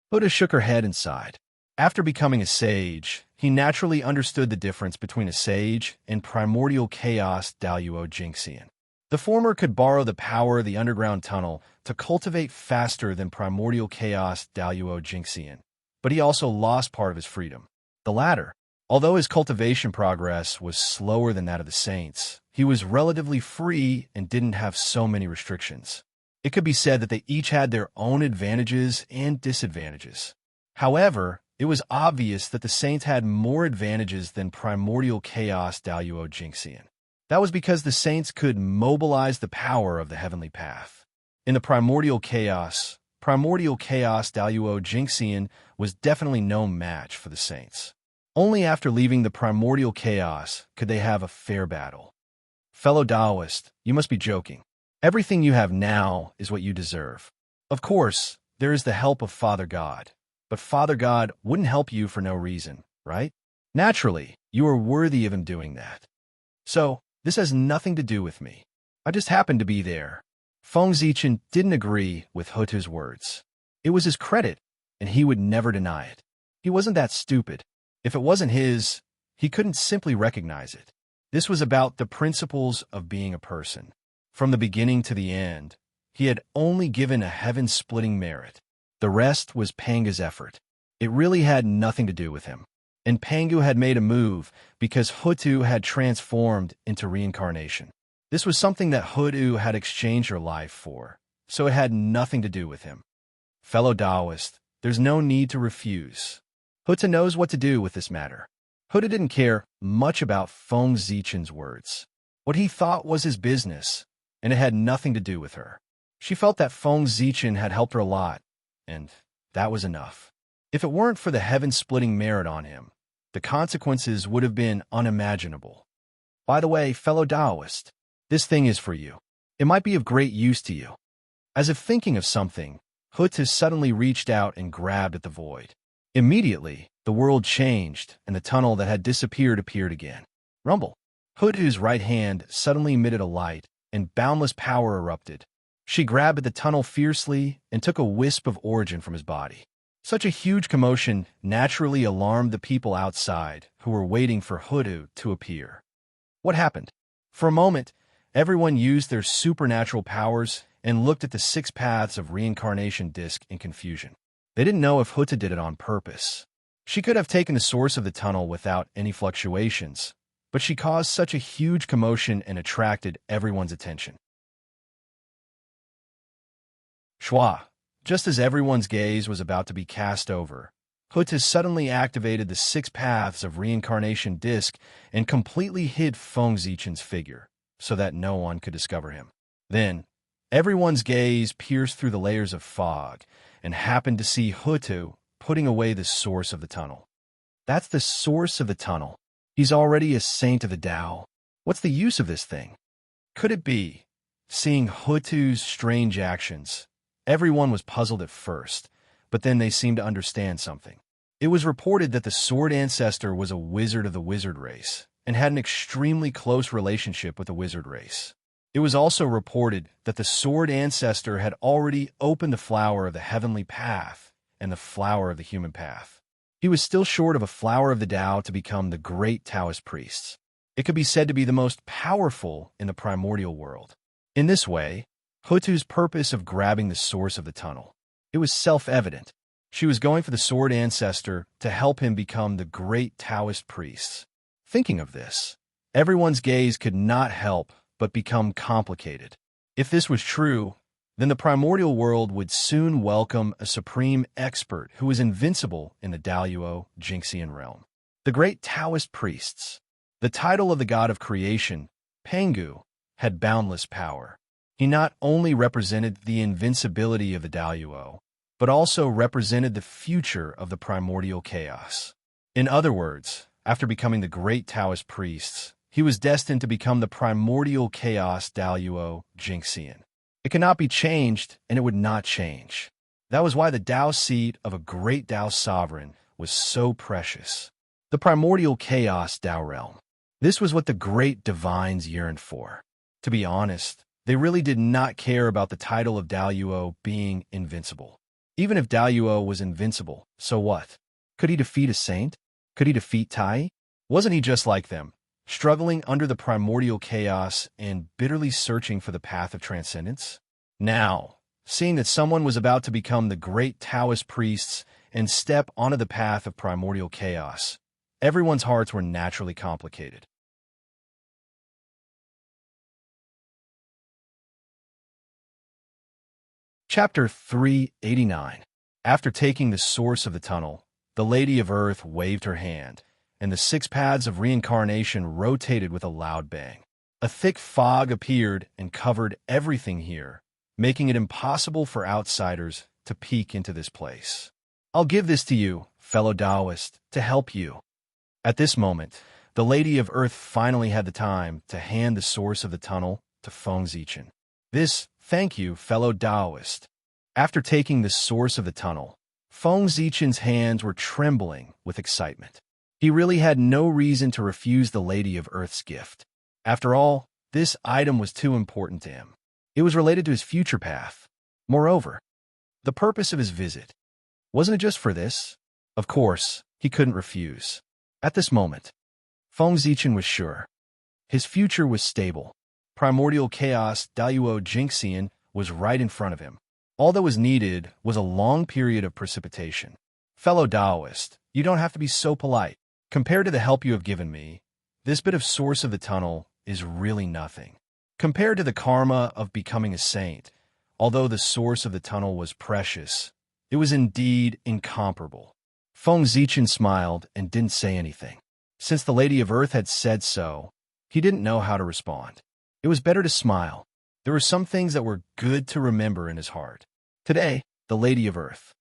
Buddha shook her head and sighed. After becoming a sage, he naturally understood the difference between a sage and primordial chaos Daoyuo Jingxian. The former could borrow the power of the underground tunnel to cultivate faster than primordial chaos Daoyuo Jingxian, but he also lost part of his freedom. The latter, although his cultivation progress was slower than that of the saints, he was relatively free and didn't have so many restrictions. It could be said that they each had their own advantages and disadvantages. However, it was obvious that the saints had more advantages than primordial chaos Daoyuo Jingxian. That was because the saints could mobilize the power of the heavenly path. In the primordial chaos Daoyuo Jingxian was definitely no match for the saints. Only after leaving the primordial chaos could they have a fair battle. Fellow Taoist, you must be joking. Everything you have now is what you deserve. Of course, there is the help of Father God, but Father God wouldn't help you for no reason, right? Naturally, you are worthy of him doing that. So, this has nothing to do with me. I just happened to be there. Feng Zichen didn't agree with Hutu's words. It was his credit, and he would never deny it. He wasn't that stupid. If it wasn't his, he couldn't simply recognize it. This was about the principles of being a person. From the beginning to the end, he had only given a heaven-splitting merit. The rest was Panga's effort. It really had nothing to do with him. And Pangu had made a move because Hutu had transformed into reincarnation. This was something that Hutu had exchanged her life for, so it had nothing to do with him. Fellow Taoist, there's no need to refuse. Hutu knows what to do with this matter. Hutu didn't care much about Feng Zichen's words. What he thought was his business, and it had nothing to do with her. She felt that Feng Zichen had helped her a lot, and that was enough. If it weren't for the heaven-splitting merit on him, the consequences would have been unimaginable. By the way, fellow Taoist, this thing is for you. It might be of great use to you. As if thinking of something, Hutu suddenly reached out and grabbed at the void. Immediately, the world changed, and the tunnel that had disappeared appeared again. Rumble. Hutu's right hand suddenly emitted a light, and boundless power erupted. She grabbed at the tunnel fiercely and took a wisp of origin from his body. Such a huge commotion naturally alarmed the people outside who were waiting for Hutu to appear. What happened? For a moment, everyone used their supernatural powers and looked at the 6 paths of reincarnation disc in confusion. They didn't know if Hutu did it on purpose. She could have taken the source of the tunnel without any fluctuations, but she caused such a huge commotion and attracted everyone's attention. Schwa. Just as everyone's gaze was about to be cast over, Hutu suddenly activated the 6 paths of reincarnation disc and completely hid Feng Zichen's figure, so that no one could discover him. Then, everyone's gaze pierced through the layers of fog and happened to see Hutu putting away the source of the tunnel. That's the source of the tunnel. He's already a saint of the Tao. What's the use of this thing? Could it be? Seeing Hutu's strange actions, everyone was puzzled at first, but then they seemed to understand something. It was reported that the Sword Ancestor was a wizard of the wizard race and had an extremely close relationship with the wizard race. It was also reported that the Sword Ancestor had already opened the flower of the heavenly path and the flower of the human path. He was still short of a flower of the Tao to become the great Taoist priests. It could be said to be the most powerful in the primordial world. In this way, Hutu's purpose of grabbing the source of the tunnel, it was self-evident. She was going for the Sword Ancestor to help him become the great Taoist priests. Thinking of this, everyone's gaze could not help but become complicated. If this was true, then the primordial world would soon welcome a supreme expert who was invincible in the Daluo Jinxian realm. The great Taoist priests. The title of the god of creation, Pengu, had boundless power. He not only represented the invincibility of the Daluo, but also represented the future of the primordial chaos. In other words, after becoming the great Taoist priests, he was destined to become the primordial chaos Daluo Jinxian. It cannot be changed, and it would not change. That was why the Dao seat of a great Dao sovereign was so precious. The primordial chaos Dao realm. This was what the great divines yearned for. To be honest, they really did not care about the title of Daluo being invincible. Even if Daluo was invincible, so what? Could he defeat a saint? Could he defeat Tai? Wasn't he just like them, struggling under the primordial chaos and bitterly searching for the path of transcendence? Now, seeing that someone was about to become the great Taoist priests and step onto the path of primordial chaos, everyone's hearts were naturally complicated. Chapter 389. After taking the source of the tunnel, the Lady of Earth waved her hand, and the 6 paths of reincarnation rotated with a loud bang. A thick fog appeared and covered everything here, making it impossible for outsiders to peek into this place. I'll give this to you, fellow Taoist, to help you. At this moment, the Lady of Earth finally had the time to hand the source of the tunnel to Feng Zichin. This, thank you, fellow Taoist. After taking the source of the tunnel, Feng Zichin's hands were trembling with excitement. He really had no reason to refuse the Lady of Earth's gift. After all, this item was too important to him. It was related to his future path. Moreover, the purpose of his visit. Wasn't it just for this? Of course, he couldn't refuse. At this moment, Feng Zichin was sure. His future was stable. Primordial chaos Daluo Jinxian was right in front of him. All that was needed was a long period of precipitation. Fellow Taoist, you don't have to be so polite. Compared to the help you have given me, this bit of source of the tunnel is really nothing. Compared to the karma of becoming a saint, although the source of the tunnel was precious, it was indeed incomparable. Feng Zichin smiled and didn't say anything. Since the Lady of Earth had said so, he didn't know how to respond. It was better to smile. There were some things that were good to remember in his heart. Today, the Lady of Earth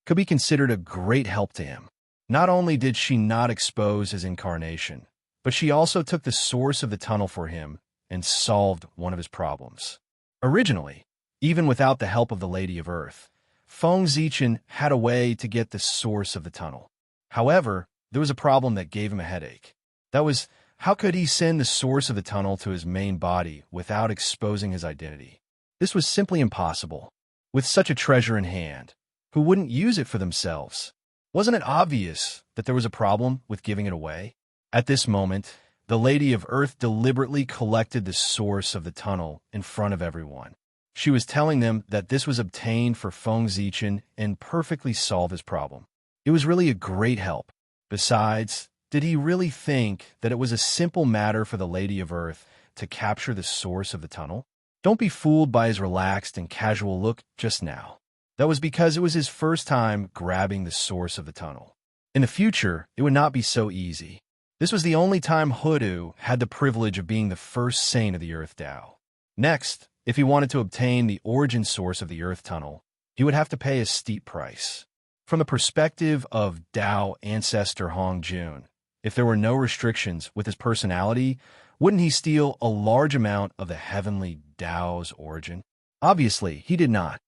could be considered a great help to him. Not only did she not expose his incarnation, but she also took the source of the tunnel for him and solved one of his problems. Originally, even without the help of the Lady of Earth, Feng Zichin had a way to get the source of the tunnel. However, there was a problem that gave him a headache. That was, how could he send the source of the tunnel to his main body without exposing his identity? This was simply impossible. With such a treasure in hand, who wouldn't use it for themselves? Wasn't it obvious that there was a problem with giving it away? At this moment, the Lady of Earth deliberately collected the source of the tunnel in front of everyone. She was telling them that this was obtained for Feng Zichin and perfectly solved his problem. It was really a great help. Besides, did he really think that it was a simple matter for the Lady of Earth to capture the source of the tunnel? Don't be fooled by his relaxed and casual look just now. That was because it was his first time grabbing the source of the tunnel. In the future, it would not be so easy. This was the only time Hoodoo had the privilege of being the first saint of the Earth Dao. Next, if he wanted to obtain the origin source of the Earth Tunnel, he would have to pay a steep price. From the perspective of Dao ancestor Hong Jun, if there were no restrictions with his personality, wouldn't he steal a large amount of the heavenly Dao's origin? Obviously, he did not.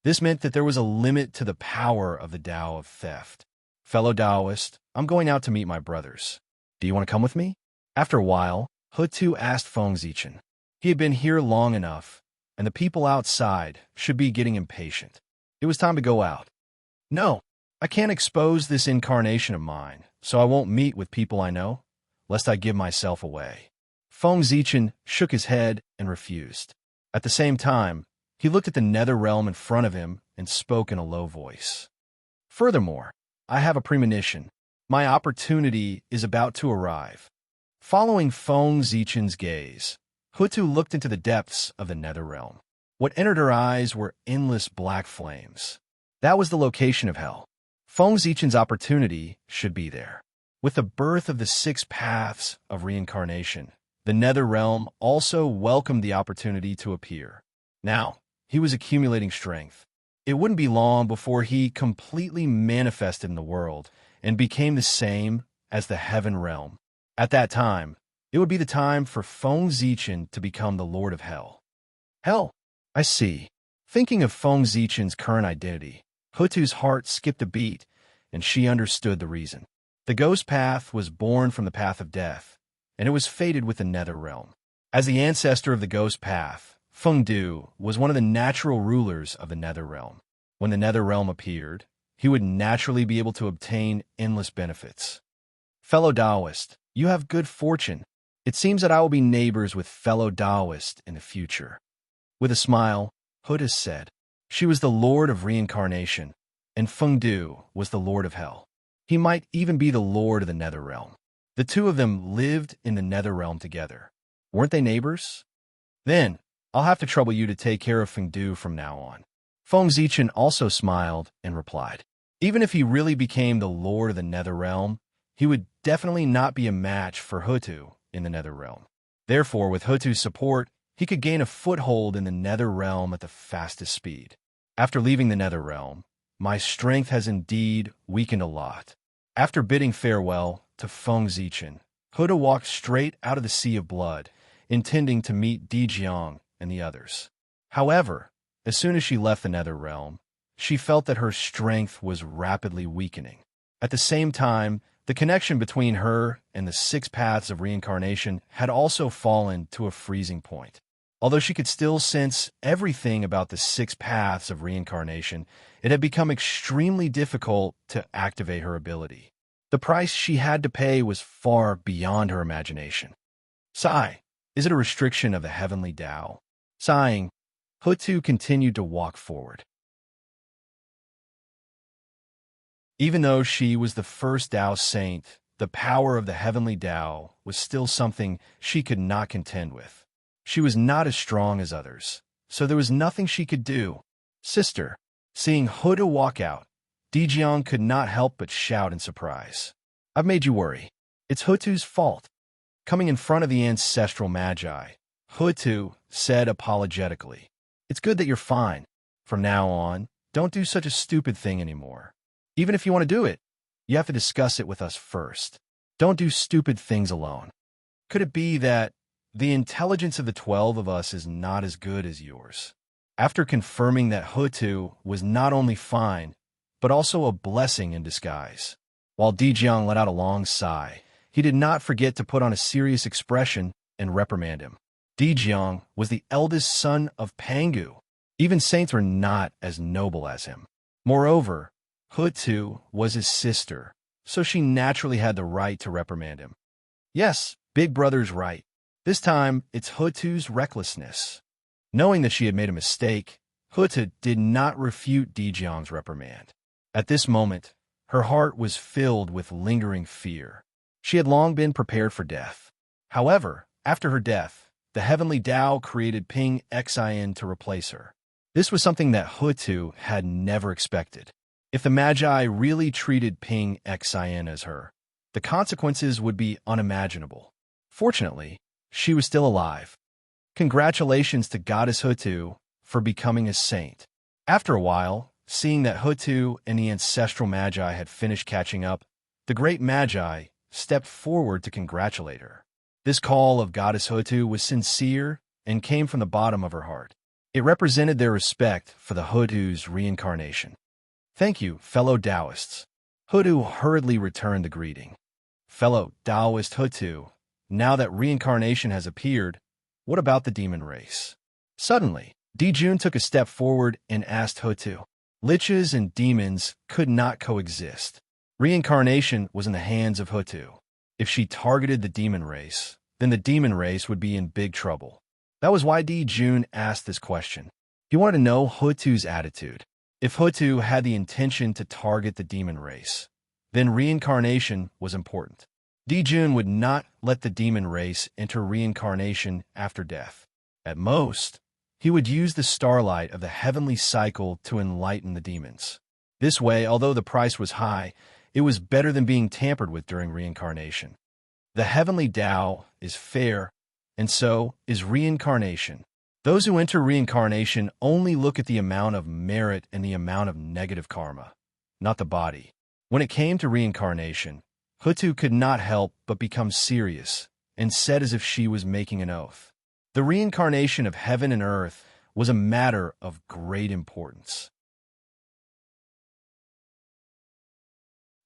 This meant that there was a limit to the power of the Dao of theft. Fellow Taoist, I'm going out to meet my brothers. Do you want to come with me? After a while, Hutu asked Feng Zichin. He had been here long enough, and the people outside should be getting impatient. It was time to go out. No, I can't expose this incarnation of mine, so I won't meet with people I know, lest I give myself away. Feng Zichin shook his head and refused. At the same time, he looked at the nether realm in front of him and spoke in a low voice. Furthermore, I have a premonition. My opportunity is about to arrive. Following Feng Zichin's gaze, Hutu looked into the depths of the nether realm. What entered her eyes were endless black flames. That was the location of hell. Feng Zichen's opportunity should be there. With the birth of the 6 paths of reincarnation, the nether realm also welcomed the opportunity to appear. Now, he was accumulating strength. It wouldn't be long before he completely manifested in the world and became the same as the heaven realm. At that time, it would be the time for Feng Zichen to become the Lord of Hell. Hell, I see. Thinking of Feng Zichen's current identity, Hutu's heart skipped a beat, and she understood the reason. The ghost path was born from the path of death, and it was fated with the nether realm. As the ancestor of the ghost path, Feng Du was one of the natural rulers of the nether realm. When the nether realm appeared, he would naturally be able to obtain endless benefits. Fellow Taoist, you have good fortune. It seems that I will be neighbors with fellow Taoists in the future. With a smile, Hutu said. She was the Lord of Reincarnation, and Feng Du was the Lord of Hell. He might even be the Lord of the nether realm. The two of them lived in the nether realm together. Weren't they neighbors? Then, I'll have to trouble you to take care of Feng Du from now on. Feng Zichen also smiled and replied. Even if he really became the Lord of the nether realm, he would definitely not be a match for Hutu in the nether realm. Therefore, with Hutu's support, he could gain a foothold in the nether realm at the fastest speed. After leaving the nether realm, my strength has indeed weakened a lot. After bidding farewell to Feng Zichen, Hutu walked straight out of the sea of blood, intending to meet Di Jiang and the others. However, as soon as she left the nether realm, she felt that her strength was rapidly weakening. At the same time, the connection between her and the 6 paths of reincarnation had also fallen to a freezing point. Although she could still sense everything about the 6 paths of reincarnation, it had become extremely difficult to activate her ability. The price she had to pay was far beyond her imagination. Sigh, is it a restriction of the heavenly Tao? Sighing, Hutu continued to walk forward. Even though she was the first Tao saint, the power of the heavenly Tao was still something she could not contend with. She was not as strong as others, so there was nothing she could do. Sister, seeing Hutu walk out, Di Jiang could not help but shout in surprise. I've made you worry. It's Hutu's fault. Coming in front of the ancestral magi, Hutu said apologetically, It's good that you're fine. From now on, don't do such a stupid thing anymore. Even if you want to do it, you have to discuss it with us first. Don't do stupid things alone. Could it be that the intelligence of the 12 of us is not as good as yours? After confirming that Hutu was not only fine, but also a blessing in disguise. While Di Jiang let out a long sigh, he did not forget to put on a serious expression and reprimand him. Di Jiang was the eldest son of Pangu. Even saints were not as noble as him. Moreover, Hutu was his sister, so she naturally had the right to reprimand him. Yes, Big Brother's right. This time, it's Hutu's recklessness. Knowing that she had made a mistake, Hutu did not refute Di Jiang's reprimand. At this moment, her heart was filled with lingering fear. She had long been prepared for death. However, after her death, the heavenly Tao created Ping Xin to replace her. This was something that Hutu had never expected. If the Magi really treated Ping Xin as her, the consequences would be unimaginable. Fortunately, she was still alive. Congratulations to Goddess Hutu for becoming a saint. After a while, seeing that Hutu and the ancestral Magi had finished catching up, the great Magi stepped forward to congratulate her. This call of Goddess Hutu was sincere and came from the bottom of her heart. It represented their respect for the Hutu's reincarnation. Thank you, fellow Taoists. Hutu hurriedly returned the greeting. Fellow Taoist Hutu, now that reincarnation has appeared, what about the demon race? Suddenly, Di Jun took a step forward and asked Hutu. Liches and demons could not coexist. Reincarnation was in the hands of Hutu. If she targeted the demon race, then the demon race would be in big trouble. That was why Di Jun asked this question. He wanted to know Hutu's attitude. If Hutu had the intention to target the demon race, then reincarnation was important. Dijun would not let the demon race enter reincarnation after death. At most, he would use the starlight of the heavenly cycle to enlighten the demons. This way, although the price was high, it was better than being tampered with during reincarnation. The heavenly Tao is fair, and so is reincarnation. Those who enter reincarnation only look at the amount of merit and the amount of negative karma, not the body. When it came to reincarnation, Hutu could not help but become serious and said as if she was making an oath. The reincarnation of heaven and earth was a matter of great importance.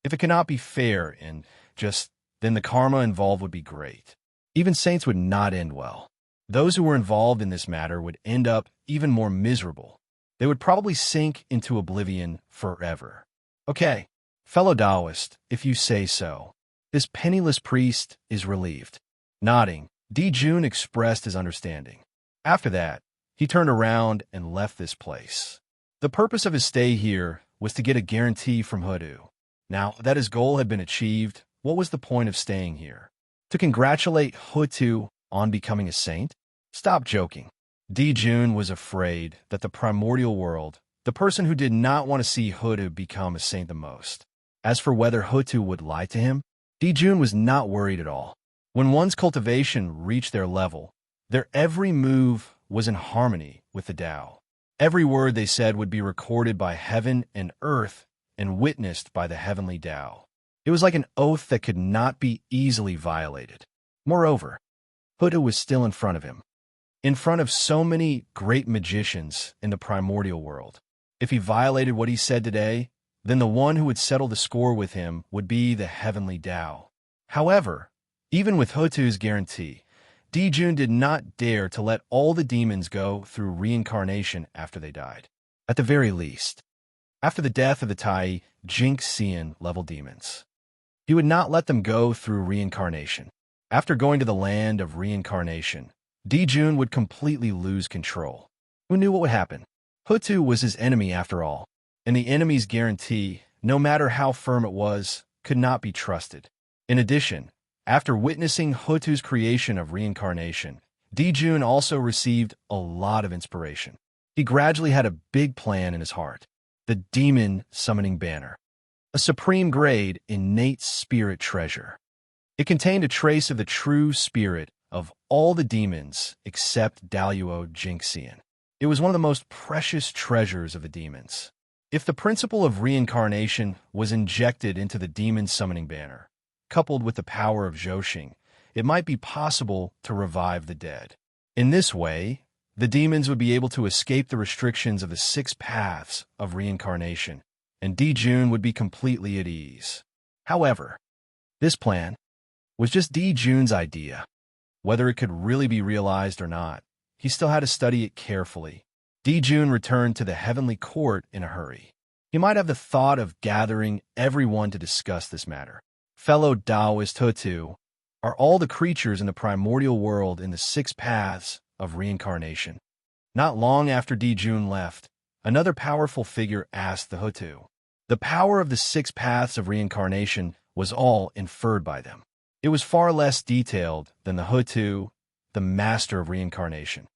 If it cannot be fair and just, then the karma involved would be great. Even saints would not end well. Those who were involved in this matter would end up even more miserable. They would probably sink into oblivion forever. Okay, fellow Taoist, if you say so. This penniless priest is relieved. Nodding, Dijun expressed his understanding. After that, he turned around and left this place. The purpose of his stay here was to get a guarantee from Hutu. Now that his goal had been achieved, what was the point of staying here? To congratulate Hutu on becoming a saint? Stop joking. Dijun was afraid that the primordial world, the person who did not want to see Hutu become a saint the most. As for whether Hutu would lie to him, Dijun was not worried at all. When one's cultivation reached their level, their every move was in harmony with the Tao. Every word they said would be recorded by heaven and earth and witnessed by the heavenly Tao. It was like an oath that could not be easily violated. Moreover, Hutu was still in front of him, in front of so many great magicians in the primordial world. If he violated what he said today, then the one who would settle the score with him would be the heavenly Tao. However, even with Hutu's guarantee, Dijun did not dare to let all the demons go through reincarnation after they died. At the very least, after the death of the Tai Jinxian level demons, he would not let them go through reincarnation. After going to the land of reincarnation, Dijun would completely lose control. Who knew what would happen? Hutu was his enemy after all, and the enemy's guarantee, no matter how firm it was, could not be trusted. In addition, after witnessing Hutu's creation of reincarnation, Dijun also received a lot of inspiration. He gradually had a big plan in his heart, the Demon Summoning Banner, a supreme grade innate spirit treasure. It contained a trace of the true spirit of all the demons except Daluo Jinxian. It was one of the most precious treasures of the demons. If the principle of reincarnation was injected into the Demon Summoning Banner, coupled with the power of Zhoxing, it might be possible to revive the dead. In this way, the demons would be able to escape the restrictions of the 6 paths of reincarnation, and Dijun would be completely at ease. However, this plan was just Dijun's idea. Whether it could really be realized or not, he still had to study it carefully. Dijun returned to the heavenly court in a hurry. He might have the thought of gathering everyone to discuss this matter. Fellow Taoist Hutu, are all the creatures in the primordial world in the 6 paths of reincarnation? Not long after Dijun left, another powerful figure asked the Hutu. The power of the 6 paths of reincarnation was all inferred by them. It was far less detailed than the Hutu, the master of reincarnation.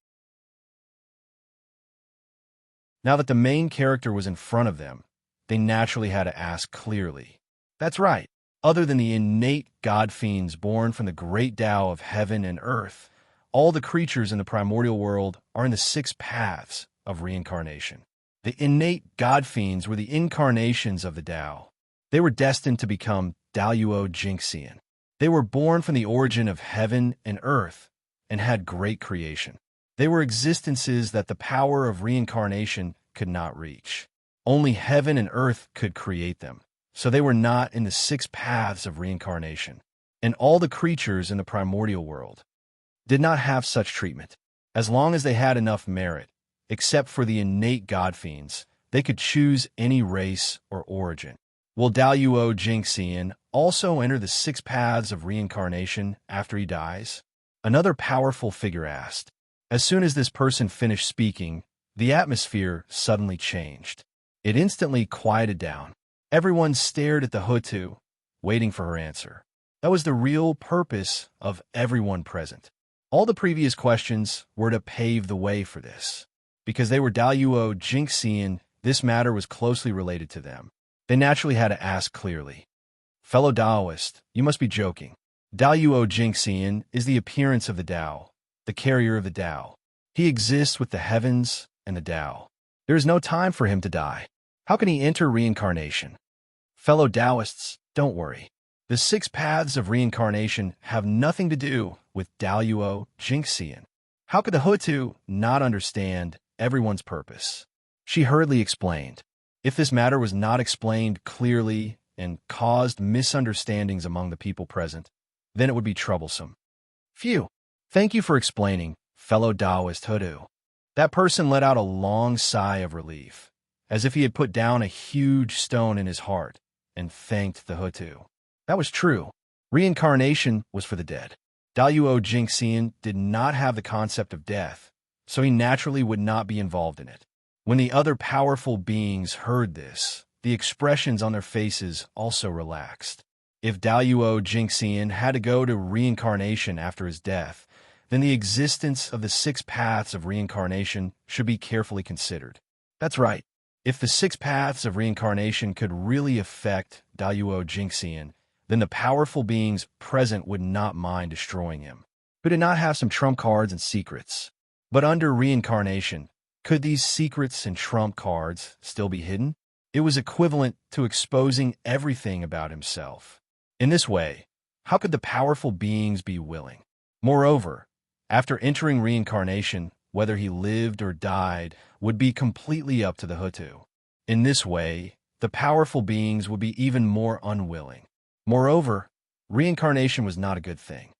Now that the main character was in front of them, they naturally had to ask clearly. That's right. Other than the innate god-fiends born from the great Tao of heaven and earth, all the creatures in the primordial world are in the 6 paths of reincarnation. The innate god-fiends were the incarnations of the Tao. They were destined to become Daluo Jinxian. They were born from the origin of heaven and earth and had great creation. They were existences that the power of reincarnation could not reach. Only heaven and earth could create them, so they were not in the 6 paths of reincarnation. And all the creatures in the primordial world did not have such treatment. As long as they had enough merit, except for the innate god-fiends, they could choose any race or origin. Will Daluo Jinxian also enter the 6 paths of reincarnation after he dies? Another powerful figure asked. As soon as this person finished speaking, the atmosphere suddenly changed. It instantly quieted down. Everyone stared at the Hutu, waiting for her answer. That was the real purpose of everyone present. All the previous questions were to pave the way for this. Because they were Daluo Jinxian, this matter was closely related to them. They naturally had to ask clearly. Fellow Taoist, you must be joking. Daluo Jinxian is the appearance of the Tao, the carrier of the Tao. He exists with the heavens and the Tao. There is no time for him to die. How can he enter reincarnation? Fellow Taoists, don't worry. The 6 paths of reincarnation have nothing to do with Daluo Jinxian. How could the Hutu not understand everyone's purpose? She hurriedly explained. If this matter was not explained clearly and caused misunderstandings among the people present, then it would be troublesome. Phew! Thank you for explaining, fellow Taoist Hutu. That person let out a long sigh of relief, as if he had put down a huge stone in his heart, and thanked the Hutu. That was true. Reincarnation was for the dead. Daluo Jinxian did not have the concept of death, so he naturally would not be involved in it. When the other powerful beings heard this, the expressions on their faces also relaxed. If Daluo Jinxian had to go to reincarnation after his death, then the existence of the 6 paths of reincarnation should be carefully considered. That's right. If the 6 paths of reincarnation could really affect Daluo Jinxian, then the powerful beings present would not mind destroying him. Who did not have some trump cards and secrets? But under reincarnation, could these secrets and trump cards still be hidden? It was equivalent to exposing everything about himself. In this way, how could the powerful beings be willing? Moreover, after entering reincarnation, whether he lived or died would be completely up to the Hutu. In this way, the powerful beings would be even more unwilling. Moreover, reincarnation was not a good thing.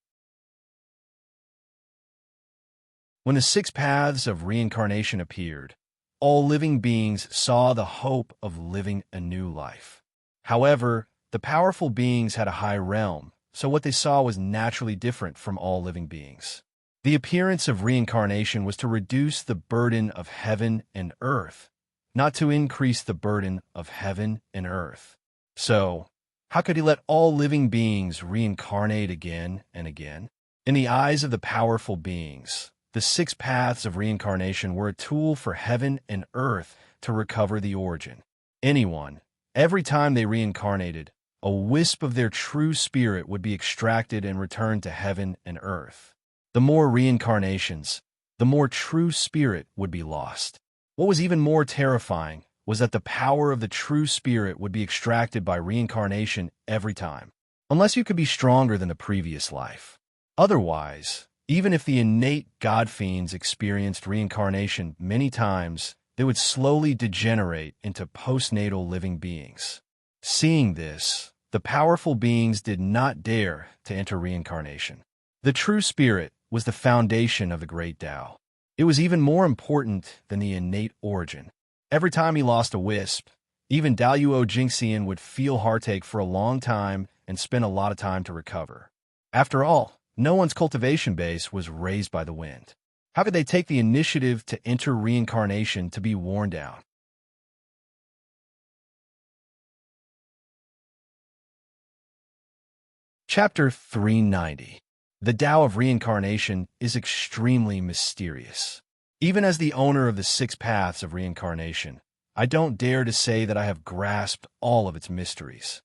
When the 6 paths of reincarnation appeared, all living beings saw the hope of living a new life. However, the powerful beings had a high realm, so what they saw was naturally different from all living beings. The appearance of reincarnation was to reduce the burden of heaven and earth, not to increase the burden of heaven and earth. So, how could he let all living beings reincarnate again and again? In the eyes of the powerful beings, the 6 paths of reincarnation were a tool for heaven and earth to recover the origin. Anyone, every time they reincarnated, a wisp of their true spirit would be extracted and returned to heaven and earth. The more reincarnations, the more true spirit would be lost. What was even more terrifying was that the power of the true spirit would be extracted by reincarnation every time, unless you could be stronger than the previous life. Otherwise, even if the innate god fiends experienced reincarnation many times, they would slowly degenerate into postnatal living beings. Seeing this, the powerful beings did not dare to enter reincarnation. The true spirit was the foundation of the great Tao. It was even more important than the innate origin. Every time he lost a wisp, even Daluo Jinxian would feel heartache for a long time and spend a lot of time to recover. After all, no one's cultivation base was raised by the wind. How could they take the initiative to enter reincarnation to be worn down? Chapter 390. The Tao of Reincarnation is extremely mysterious. Even as the owner of the 6 paths of reincarnation, I don't dare to say that I have grasped all of its mysteries.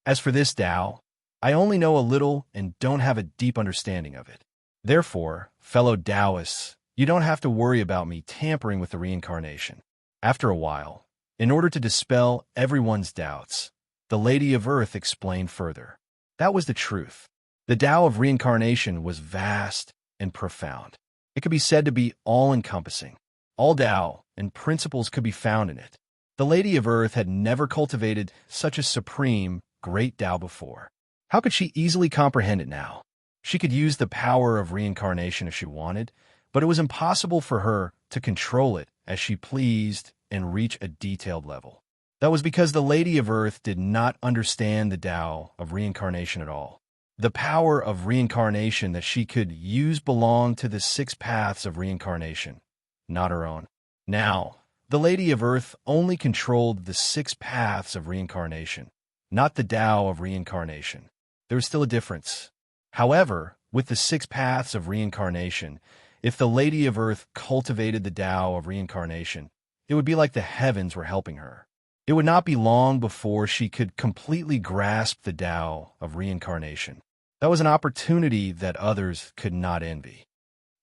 As for this Tao, I only know a little and don't have a deep understanding of it. Therefore, fellow Taoists, you don't have to worry about me tampering with the reincarnation. After a while, in order to dispel everyone's doubts, the Lady of Earth explained further. That was the truth. The Tao of reincarnation was vast and profound. It could be said to be all-encompassing. All Tao and principles could be found in it. The Lady of Earth had never cultivated such a supreme, great Tao before. How could she easily comprehend it now? She could use the power of reincarnation if she wanted, but it was impossible for her to control it as she pleased and reach a detailed level. That was because the Lady of Earth did not understand the Tao of reincarnation at all. The power of reincarnation that she could use belonged to the 6 paths of reincarnation, not her own. Now, the Lady of Earth only controlled the 6 paths of reincarnation, not the Tao of reincarnation. there was still a difference. However, with the 6 paths of reincarnation, if the Lady of Earth cultivated the Tao of reincarnation, it would be like the heavens were helping her. It would not be long before she could completely grasp the Tao of reincarnation. That was an opportunity that others could not envy.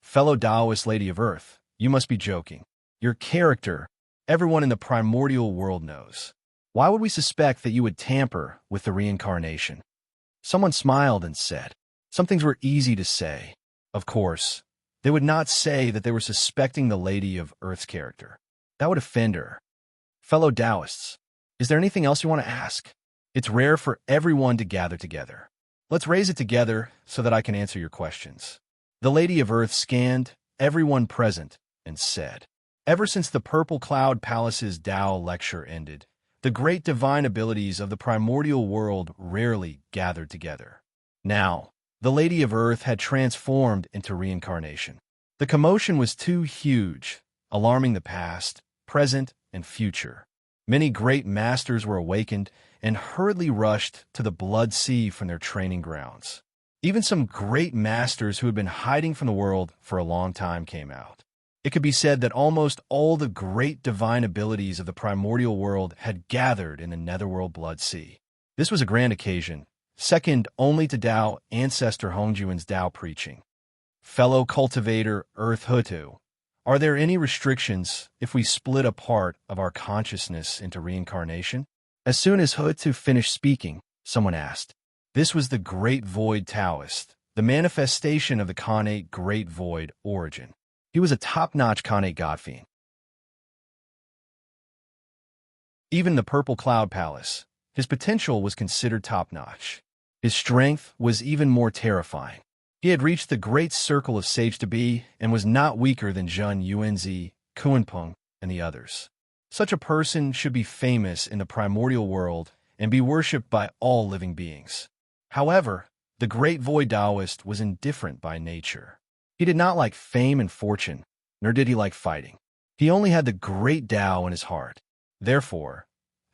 Fellow Taoist Lady of Earth, you must be joking. Your character, everyone in the primordial world knows. Why would we suspect that you would tamper with the reincarnation? Someone smiled and said, some things were easy to say. Of course, they would not say that they were suspecting the Lady of Earth's character. That would offend her. Fellow Taoists, is there anything else you want to ask? It's rare for everyone to gather together. Let's raise it together so that I can answer your questions. The Lady of Earth scanned everyone present and said, ever since the Purple Cloud Palace's Tao lecture ended, the great divine abilities of the primordial world rarely gathered together. Now, the Lady of Earth had transformed into reincarnation. The commotion was too huge, alarming the past, present, and future. Many great masters were awakened and hurriedly rushed to the Blood Sea from their training grounds. Even some great masters who had been hiding from the world for a long time came out. It could be said that almost all the great divine abilities of the primordial world had gathered in the Netherworld Blood Sea. This was a grand occasion, second only to Tao ancestor Hongjuan's Tao preaching. Fellow cultivator Earth Hutu, are there any restrictions if we split a part of our consciousness into reincarnation? As soon as Hutu finished speaking, someone asked. This was the Great Void Taoist, the manifestation of the Khanate Great Void origin. He was a top-notch Khanate godfiend. Even the Purple Cloud Palace, his potential was considered top-notch. His strength was even more terrifying. He had reached the great circle of Sage to Be and was not weaker than Zhen Yuanzi, Kuanpeng, and the others. Such a person should be famous in the primordial world and be worshipped by all living beings. However, the Great Void Taoist was indifferent by nature. He did not like fame and fortune, nor did he like fighting. He only had the great Tao in his heart. Therefore,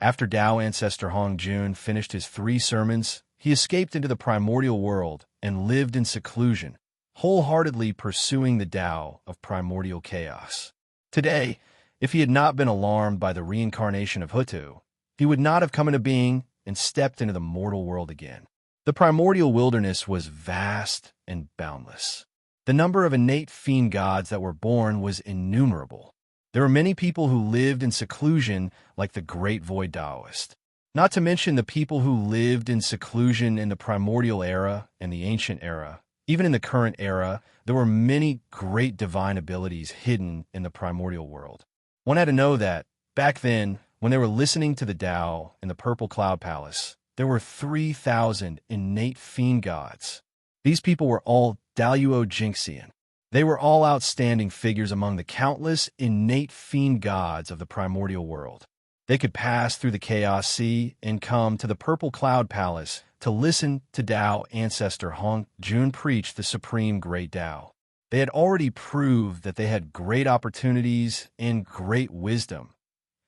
after Tao ancestor Hongjun finished his 3 sermons, he escaped into the primordial world and lived in seclusion, wholeheartedly pursuing the Tao of primordial chaos. Today, if he had not been alarmed by the reincarnation of Hutu, he would not have come into being and stepped into the mortal world again. The primordial wilderness was vast and boundless. The number of innate fiend gods that were born was innumerable. There were many people who lived in seclusion like the Great Void Taoist. Not to mention the people who lived in seclusion in the primordial era and the ancient era. Even in the current era, there were many great divine abilities hidden in the primordial world. One had to know that, back then, when they were listening to the Tao in the Purple Cloud Palace, there were 3,000 innate fiend gods. These people were all Daluo Jinxian. They were all outstanding figures among the countless innate fiend gods of the primordial world. They could pass through the Chaos Sea and come to the Purple Cloud Palace to listen to Tao ancestor Hong Jun preach the supreme great Tao. They had already proved that they had great opportunities and great wisdom.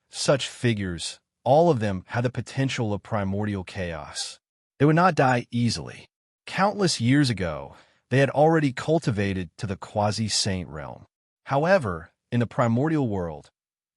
Such figures, all of them had the potential of primordial chaos. They would not die easily. Countless years ago, they had already cultivated to the quasi-saint realm. However, in the primordial world,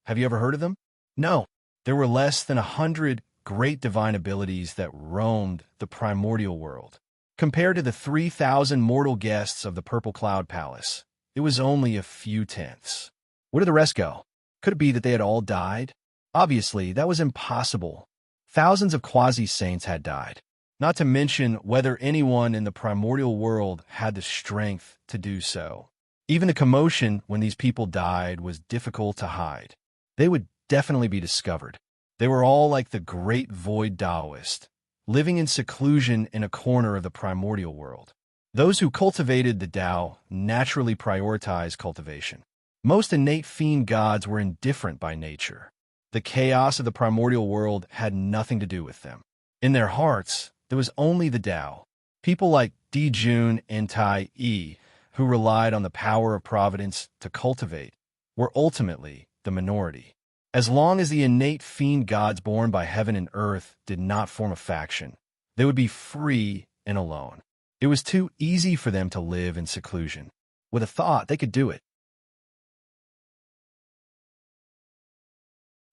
have you ever heard of them? No. There were less than 100 great divine abilities that roamed the primordial world. Compared to the 3,000 mortal guests of the Purple Cloud Palace, it was only a few tenths. Where did the rest go? Could it be that they had all died? Obviously, that was impossible. Thousands of quasi-saints had died. Not to mention whether anyone in the primordial world had the strength to do so. Even the commotion when these people died was difficult to hide. They would definitely be discovered. They were all like the Great Void Taoist, living in seclusion in a corner of the primordial world. Those who cultivated the Tao naturally prioritized cultivation. Most innate fiend gods were indifferent by nature. The chaos of the primordial world had nothing to do with them. In their hearts, there was only the Tao. People like Di Jun and Tai Yi, who relied on the power of providence to cultivate, were ultimately the minority. As long as the innate fiend gods born by heaven and earth did not form a faction, they would be free and alone. It was too easy for them to live in seclusion. With a thought, they could do it.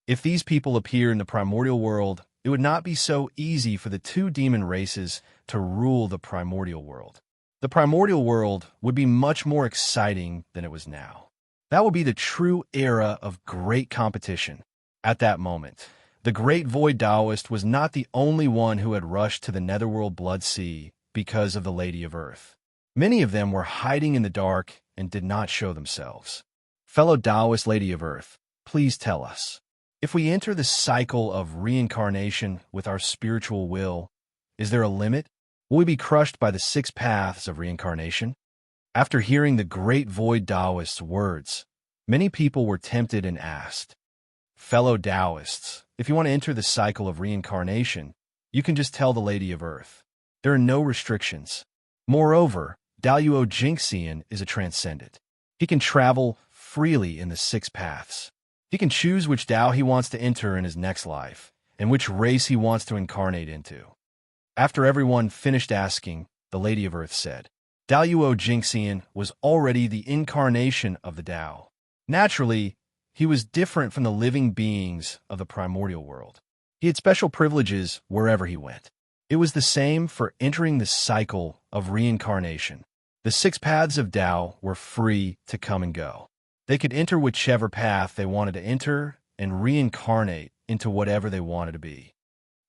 If these people appear in the primordial world, it would not be so easy for the two demon races to rule the primordial world. The primordial world would be much more exciting than it was now. That would be the true era of great competition. At that moment, the great void Taoist was not the only one who had rushed to the netherworld blood sea because of the Lady of Earth. Many of them were hiding in the dark and did not show themselves. Fellow Taoist Lady of Earth, please tell us. If we enter the cycle of reincarnation with our spiritual will, is there a limit? Will we be crushed by the 6 paths of reincarnation? After hearing the great void Taoist's words, many people were tempted and asked, fellow Taoists, if you want to enter the cycle of reincarnation, you can just tell the Lady of Earth. There are no restrictions. Moreover, Daluo Jinxian is a transcendent. He can travel freely in the 6 paths. He can choose which Tao he wants to enter in his next life, and which race he wants to incarnate into. After everyone finished asking, the Lady of Earth said, Daluo Jinxian was already the incarnation of the Tao. Naturally, he was different from the living beings of the primordial world. He had special privileges wherever he went. It was the same for entering the cycle of reincarnation. The 6 paths of Tao were free to come and go. They could enter whichever path they wanted to enter and reincarnate into whatever they wanted to be.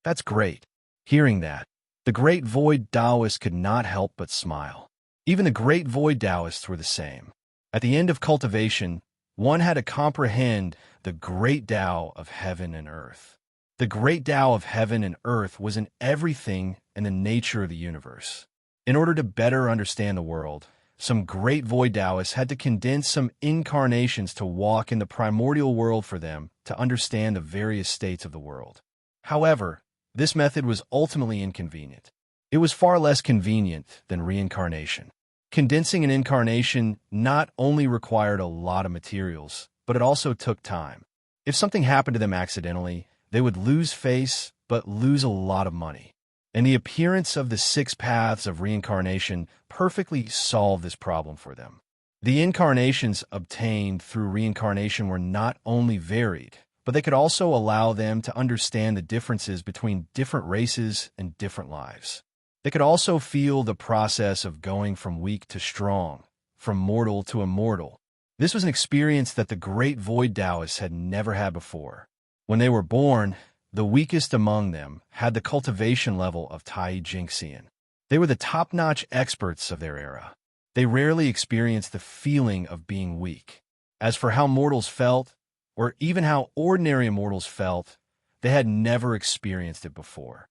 That's great. Hearing that, the great void Taoists could not help but smile. Even the great void Taoists were the same. At the end of cultivation, one had to comprehend the great Tao of heaven and earth. The great Tao of heaven and earth was in everything and the nature of the universe. In order to better understand the world, some great void Taoists had to condense some incarnations to walk in the primordial world for them to understand the various states of the world. However, this method was ultimately inconvenient. It was far less convenient than reincarnation. Condensing an incarnation not only required a lot of materials, but it also took time. If something happened to them accidentally, they would lose face, but lose a lot of money. And the appearance of the 6 paths of reincarnation perfectly solved this problem for them. The incarnations obtained through reincarnation were not only varied, but they could also allow them to understand the differences between different races and different lives. They could also feel the process of going from weak to strong, from mortal to immortal. This was an experience that the great void Taoists had never had before. When they were born, the weakest among them had the cultivation level of Tai Jinxian. They were the top-notch experts of their era. They rarely experienced the feeling of being weak. As for how mortals felt, or even how ordinary immortals felt, they had never experienced it before.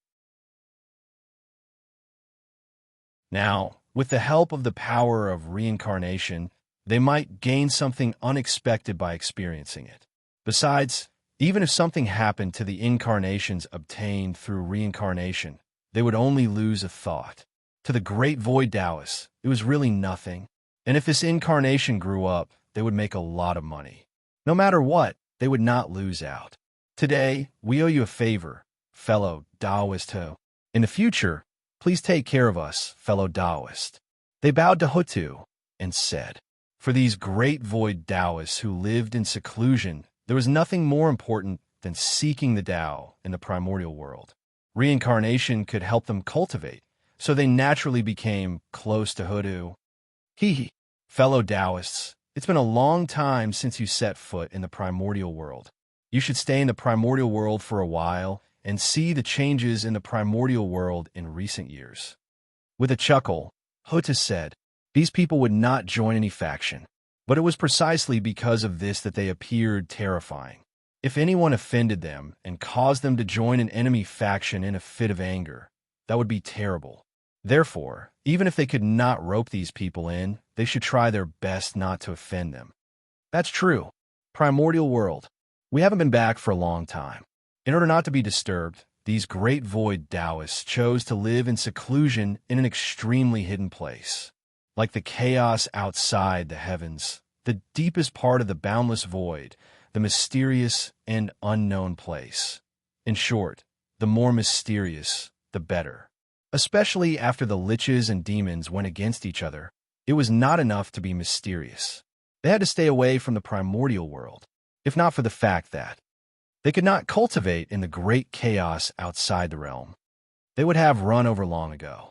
Now, with the help of the power of reincarnation, they might gain something unexpected by experiencing it. Besides, even if something happened to the incarnations obtained through reincarnation, they would only lose a thought. To the great void Taoists, it was really nothing. And if this incarnation grew up, they would make a lot of money. No matter what, they would not lose out. Today, we owe you a favor, fellow Taoist Ho. In the future, please take care of us, fellow Taoist. They bowed to Hutu and said, for these great void Taoists who lived in seclusion, there was nothing more important than seeking the Tao in the primordial world. Reincarnation could help them cultivate, so they naturally became close to Hutu. Fellow Taoists, it's been a long time since you set foot in the primordial world. You should stay in the primordial world for a while and see the changes in the primordial world in recent years. With a chuckle, Hutu said, these people would not join any faction. But it was precisely because of this that they appeared terrifying. If anyone offended them and caused them to join an enemy faction in a fit of anger, that would be terrible. Therefore, even if they could not rope these people in, they should try their best not to offend them. That's true. Primordial world. We haven't been back for a long time. In order not to be disturbed, these great void Taoists chose to live in seclusion in an extremely hidden place. Like the chaos outside the heavens, the deepest part of the boundless void, the mysterious and unknown place. In short, the more mysterious, the better. Especially after the liches and demons went against each other, it was not enough to be mysterious. They had to stay away from the primordial world, if not for the fact that they could not cultivate in the great chaos outside the realm. They would have run over long ago.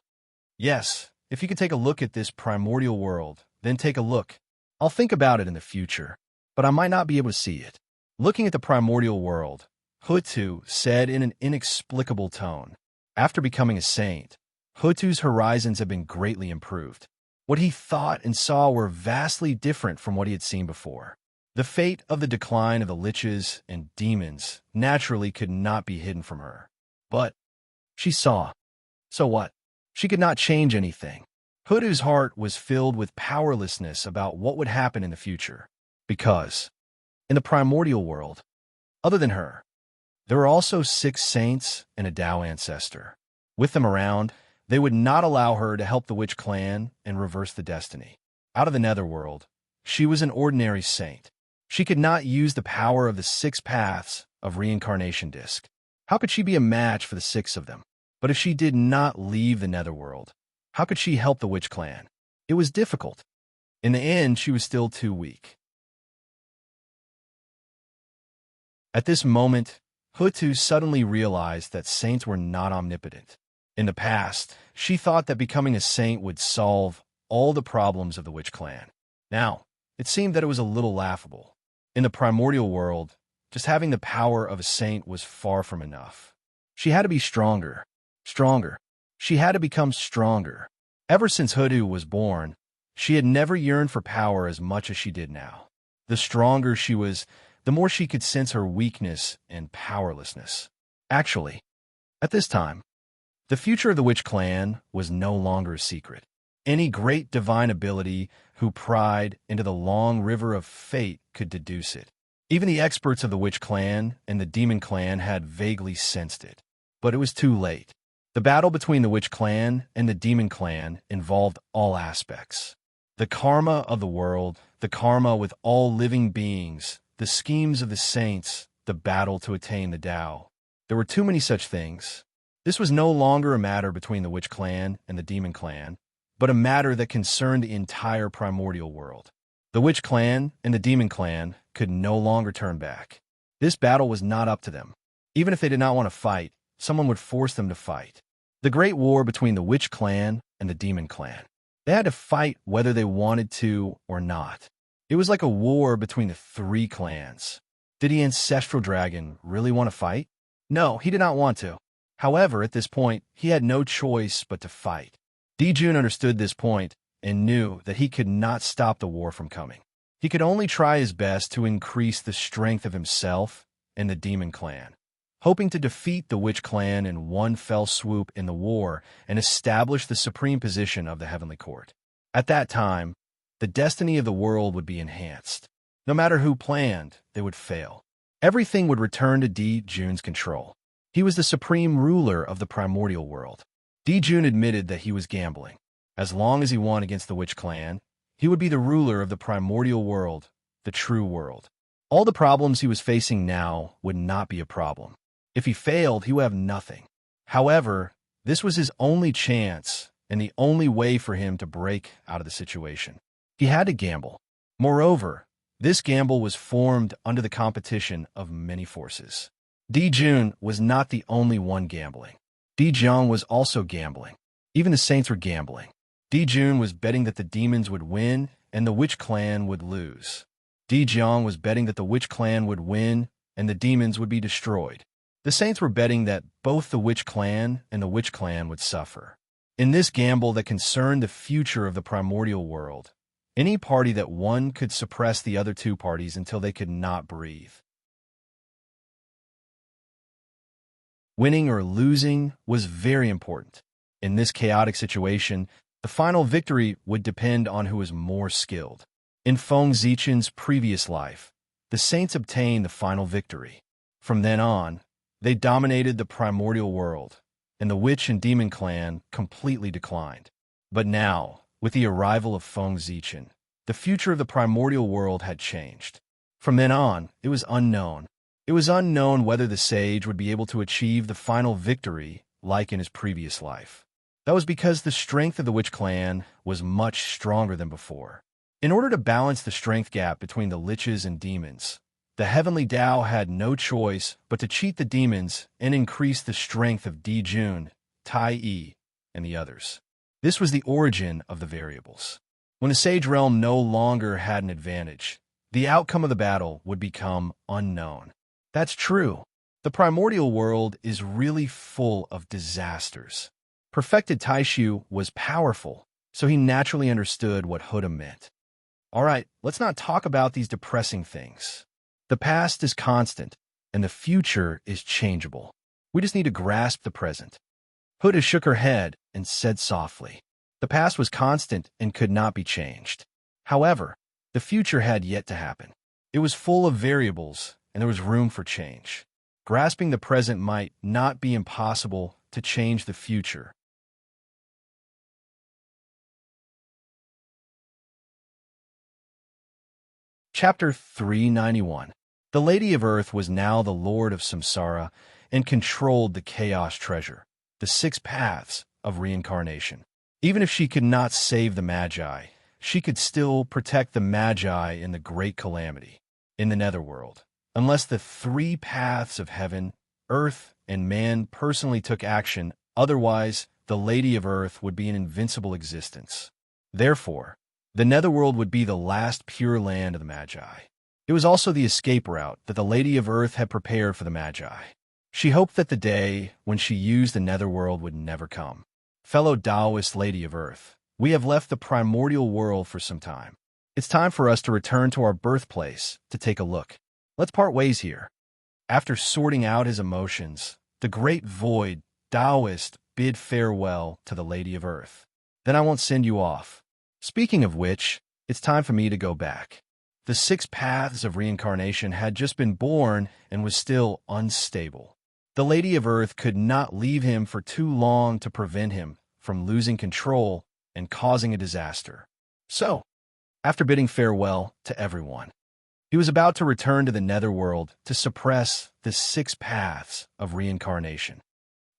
Yes, if you could take a look at this primordial world, then take a look. I'll think about it in the future, but I might not be able to see it. Looking at the primordial world, Hutu said in an inexplicable tone. After becoming a saint, Hutu's horizons had been greatly improved. What he thought and saw were vastly different from what he had seen before. The fate of the decline of the liches and demons naturally could not be hidden from her. But she saw. So what? She could not change anything. Hutu's heart was filled with powerlessness about what would happen in the future. Because, in the primordial world, other than her, there were also 6 saints and a Tao ancestor. With them around, they would not allow her to help the witch clan and reverse the destiny. Out of the netherworld, she was an ordinary saint. She could not use the power of the 6 paths of reincarnation disc. How could she be a match for the 6 of them? But if she did not leave the netherworld, how could she help the witch clan? It was difficult. In the end, she was still too weak. At this moment, Hutu suddenly realized that saints were not omnipotent. In the past, she thought that becoming a saint would solve all the problems of the witch clan. Now, it seemed that it was a little laughable. In the primordial world, just having the power of a saint was far from enough. She had to be stronger. Stronger. She had to become stronger. Ever since Hutu was born, she had never yearned for power as much as she did now. The stronger she was, the more she could sense her weakness and powerlessness. Actually, at this time, the future of the witch clan was no longer a secret. Any great divine ability who pried into the long river of fate could deduce it. Even the experts of the witch clan and the demon clan had vaguely sensed it. But it was too late. The battle between the witch clan and the demon clan involved all aspects. The karma of the world, the karma with all living beings, the schemes of the saints, the battle to attain the Tao. There were too many such things. This was no longer a matter between the witch clan and the demon clan, but a matter that concerned the entire primordial world. The witch clan and the demon clan could no longer turn back. This battle was not up to them. Even if they did not want to fight, someone would force them to fight. The great war between the witch clan and the demon clan. They had to fight whether they wanted to or not. It was like a war between the 3 clans. Did the ancestral dragon really want to fight? No, he did not want to. However, at this point, he had no choice but to fight. Dijun understood this point and knew that he could not stop the war from coming. He could only try his best to increase the strength of himself and the demon clan, hoping to defeat the witch clan in one fell swoop in the war and establish the supreme position of the heavenly court. At that time, the destiny of the world would be enhanced. No matter who planned, they would fail. Everything would return to Dijun's control. He was the supreme ruler of the primordial world. Dijun admitted that he was gambling. As long as he won against the witch clan, he would be the ruler of the primordial world, the true world. All the problems he was facing now would not be a problem. If he failed, he would have nothing. However, this was his only chance and the only way for him to break out of the situation. He had to gamble. Moreover, this gamble was formed under the competition of many forces. Dijun was not the only one gambling. Dijiang was also gambling. Even the saints were gambling. Dijun was betting that the demons would win and the witch clan would lose. Dijiang was betting that the witch clan would win and the demons would be destroyed. The saints were betting that both the witch clan and the witch clan would suffer. In this gamble that concerned the future of the primordial world, any party that won could suppress the other 2 parties until they could not breathe. Winning or losing was very important. In this chaotic situation, the final victory would depend on who was more skilled. In Feng Zichen's previous life, the saints obtained the final victory. From then on, they dominated the primordial world, and the witch and demon clan completely declined. But now, with the arrival of Feng Zichen, the future of the primordial world had changed. From then on, it was unknown. It was unknown whether the sage would be able to achieve the final victory like in his previous life. That was because the strength of the Witch clan was much stronger than before. In order to balance the strength gap between the liches and demons, the Heavenly Tao had no choice but to cheat the demons and increase the strength of Dijun, Tai Yi, and the others. This was the origin of the variables. When the Sage Realm no longer had an advantage, the outcome of the battle would become unknown. That's true. The primordial world is really full of disasters. Perfected Taishu was powerful, so he naturally understood what Huda meant. All right, let's not talk about these depressing things. The past is constant, and the future is changeable. We just need to grasp the present. Huda shook her head and said softly, the past was constant and could not be changed. However, the future had yet to happen. It was full of variables, and there was room for change. Grasping the present might not be impossible to change the future. Chapter 391. The Lady of Earth was now the Lord of Samsara and controlled the Chaos Treasure, the 6 paths of reincarnation. Even if she could not save the Magi, she could still protect the Magi in the Great Calamity, in the Netherworld. Unless the 3 paths of heaven, earth, and man personally took action, otherwise the Lady of Earth would be an invincible existence. Therefore, the Netherworld would be the last pure land of the Magi. It was also the escape route that the Lady of Earth had prepared for the Magi. She hoped that the day when she used the Netherworld would never come. Fellow Taoist Lady of Earth, we have left the primordial world for some time. It's time for us to return to our birthplace to take a look. Let's part ways here. After sorting out his emotions, the great void Taoist bid farewell to the Lady of Earth. Then I won't send you off. Speaking of which, it's time for me to go back. The 6 paths of reincarnation had just been born and was still unstable. The Lady of Earth could not leave him for too long to prevent him from losing control and causing a disaster. So, after bidding farewell to everyone, he was about to return to the Netherworld to suppress the 6 paths of reincarnation.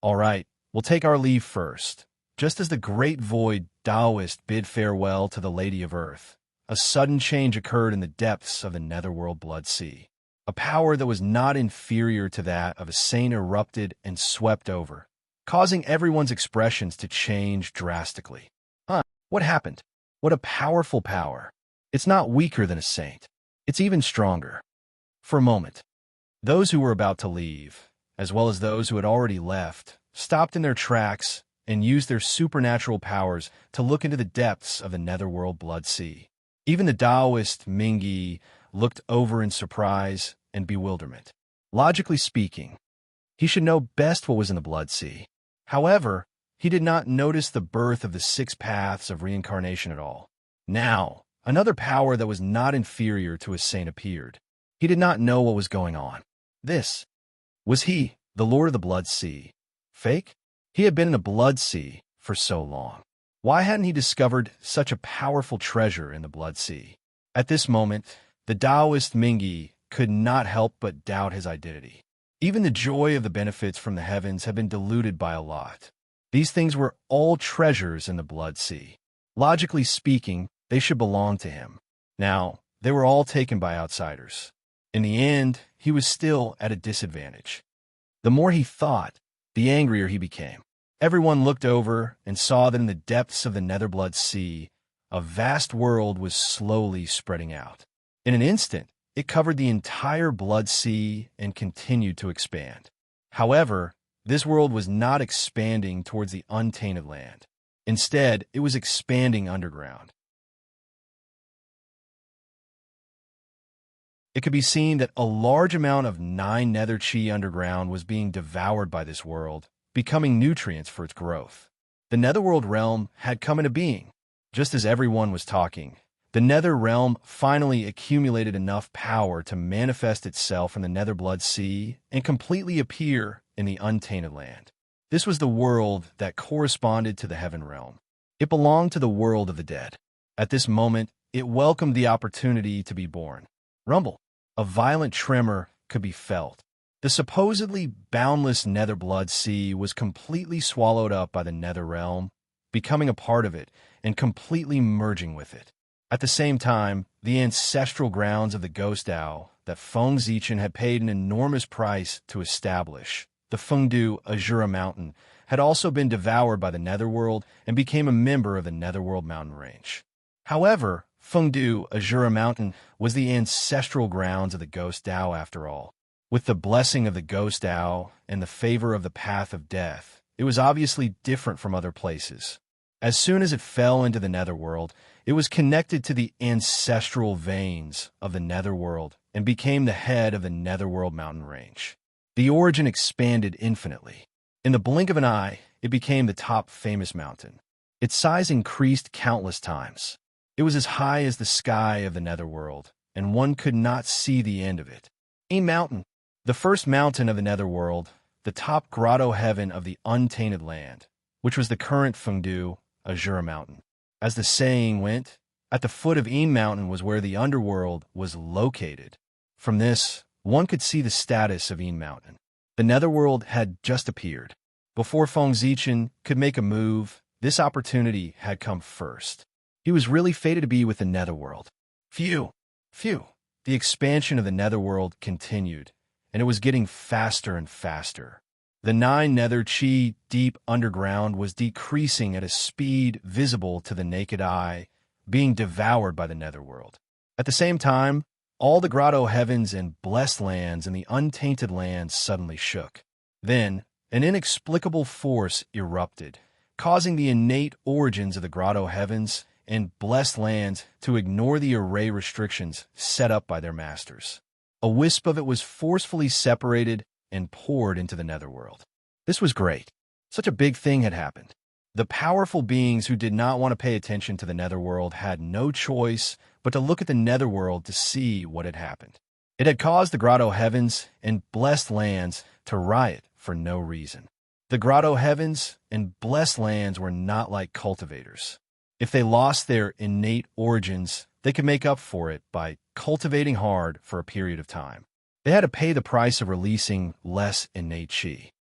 All right, we'll take our leave first. Just as the great void Taoist bid farewell to the Lady of Earth, a sudden change occurred in the depths of the Netherworld Blood Sea. A power that was not inferior to that of a saint erupted and swept over, causing everyone's expressions to change drastically. What happened? What a powerful power. It's not weaker than a saint. It's even stronger. For a moment, those who were about to leave, as well as those who had already left, stopped in their tracks and used their supernatural powers to look into the depths of the Netherworld Blood Sea. Even the Taoist Mingyi looked over in surprise and bewilderment. Logically speaking, he should know best what was in the Blood Sea. However, he did not notice the birth of the 6 paths of reincarnation at all. Now, another power that was not inferior to a saint appeared. He did not know what was going on. This was he, the Lord of the Blood Sea. Fake? He had been in the Blood Sea for so long. Why hadn't he discovered such a powerful treasure in the Blood Sea? At this moment, the Taoist Mingyi could not help but doubt his identity. Even the joy of the benefits from the heavens had been diluted by a lot. These things were all treasures in the Blood Sea. Logically speaking, they should belong to him. Now, they were all taken by outsiders. In the end, he was still at a disadvantage. The more he thought, the angrier he became. Everyone looked over and saw that in the depths of the Netherblood Sea, a vast world was slowly spreading out. In an instant, it covered the entire Blood Sea and continued to expand. However, this world was not expanding towards the untainted land. Instead, it was expanding underground. It could be seen that a large amount of 9 nether chi underground was being devoured by this world, becoming nutrients for its growth. The Netherworld realm had come into being. Just as everyone was talking, the Nether realm finally accumulated enough power to manifest itself in the Netherblood Sea and completely appear in the untainted land. This was the world that corresponded to the Heaven realm. It belonged to the world of the dead. At this moment, it welcomed the opportunity to be born. Rumble. A violent tremor could be felt. The supposedly boundless Netherblood Sea was completely swallowed up by the Nether Realm, becoming a part of it and completely merging with it. At the same time, the ancestral grounds of the Ghost Owl that Feng Zichen had paid an enormous price to establish, the Fengdu Azura Mountain, had also been devoured by the Netherworld and became a member of the Netherworld mountain range. However, Fengdu Azura Mountain was the ancestral grounds of the Ghost Owl after all. With the blessing of the Ghost Owl and the favor of the Path of Death, it was obviously different from other places. As soon as it fell into the Netherworld, it was connected to the ancestral veins of the Netherworld and became the head of the Netherworld mountain range. The origin expanded infinitely. In the blink of an eye, it became the top famous mountain. Its size increased countless times. It was as high as the sky of the Netherworld, and one could not see the end of it. A mountain, the first mountain of the Netherworld, the top grotto heaven of the untainted land, which was the current Fengdu Azura Mountain. As the saying went, at the foot of Een Mountain was where the underworld was located. From this, one could see the status of Een Mountain. The Netherworld had just appeared. Before Feng Zichen could make a move, this opportunity had come first. He was really fated to be with the Netherworld. Phew. The expansion of the Netherworld continued, and it was getting faster and faster. The 9 Nether Chi deep underground was decreasing at a speed visible to the naked eye, being devoured by the Netherworld. At the same time, all the grotto heavens and blessed lands and the untainted lands suddenly shook. Then, an inexplicable force erupted, causing the innate origins of the grotto heavens and blessed lands to ignore the array restrictions set up by their masters. A wisp of it was forcefully separated and poured into the Netherworld. This was great. Such a big thing had happened. The powerful beings who did not want to pay attention to the Netherworld had no choice but to look at the Netherworld to see what had happened. It had caused the grotto heavens and blessed lands to riot for no reason. The grotto heavens and blessed lands were not like cultivators. If they lost their innate origins, they could make up for it by cultivating hard for a period of time. They had to pay the price of releasing less innate chi.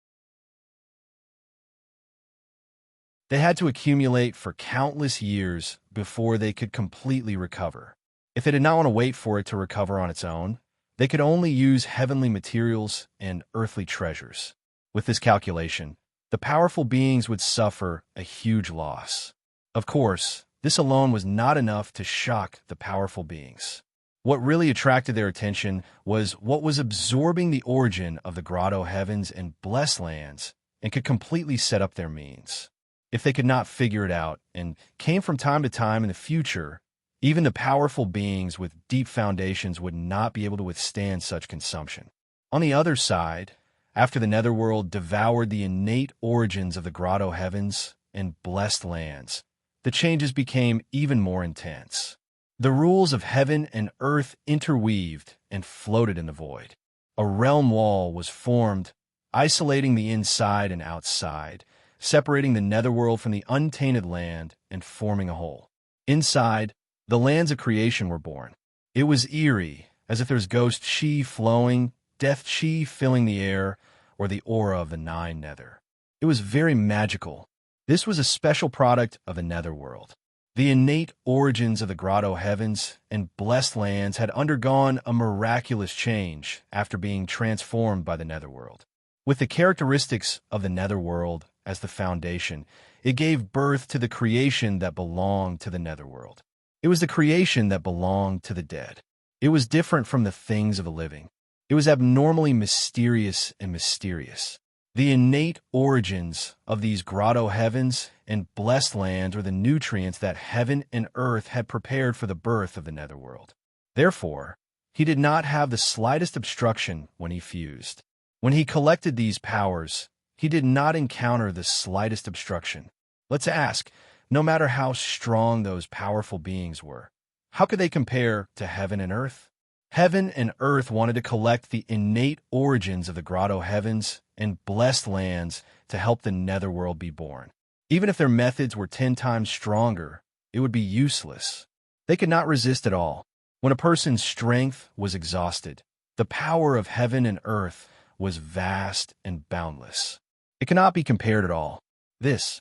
They had to accumulate for countless years before they could completely recover. If they did not want to wait for it to recover on its own, they could only use heavenly materials and earthly treasures. With this calculation, the powerful beings would suffer a huge loss. Of course, this alone was not enough to shock the powerful beings. What really attracted their attention was what was absorbing the origin of the grotto heavens and blessed lands and could completely set up their means. If they could not figure it out and came from time to time in the future, even the powerful beings with deep foundations would not be able to withstand such consumption. On the other side, after the Netherworld devoured the innate origins of the grotto heavens and blessed lands, the changes became even more intense. The rules of heaven and earth interweaved and floated in the void. A realm wall was formed, isolating the inside and outside, separating the Netherworld from the untainted land and forming a whole. Inside, the lands of creation were born. It was eerie, as if there was ghost chi flowing, death chi filling the air, or the aura of the 9 Nether. It was very magical. This was a special product of the Netherworld. The innate origins of the grotto heavens and blessed lands had undergone a miraculous change after being transformed by the Netherworld. With the characteristics of the Netherworld as the foundation, it gave birth to the creation that belonged to the Netherworld. It was the creation that belonged to the dead. It was different from the things of the living. It was abnormally mysterious and mysterious. The innate origins of these grotto heavens and blessed lands were the nutrients that heaven and earth had prepared for the birth of the Netherworld. Therefore, he did not have the slightest obstruction when he fused. When he collected these powers, he did not encounter the slightest obstruction. Let's ask, no matter how strong those powerful beings were, how could they compare to heaven and earth? Heaven and earth wanted to collect the innate origins of the grotto heavens and blessed lands to help the Netherworld be born. Even if their methods were 10 times stronger, it would be useless. They could not resist at all. When a person's strength was exhausted, the power of heaven and earth was vast and boundless. It cannot be compared at all. This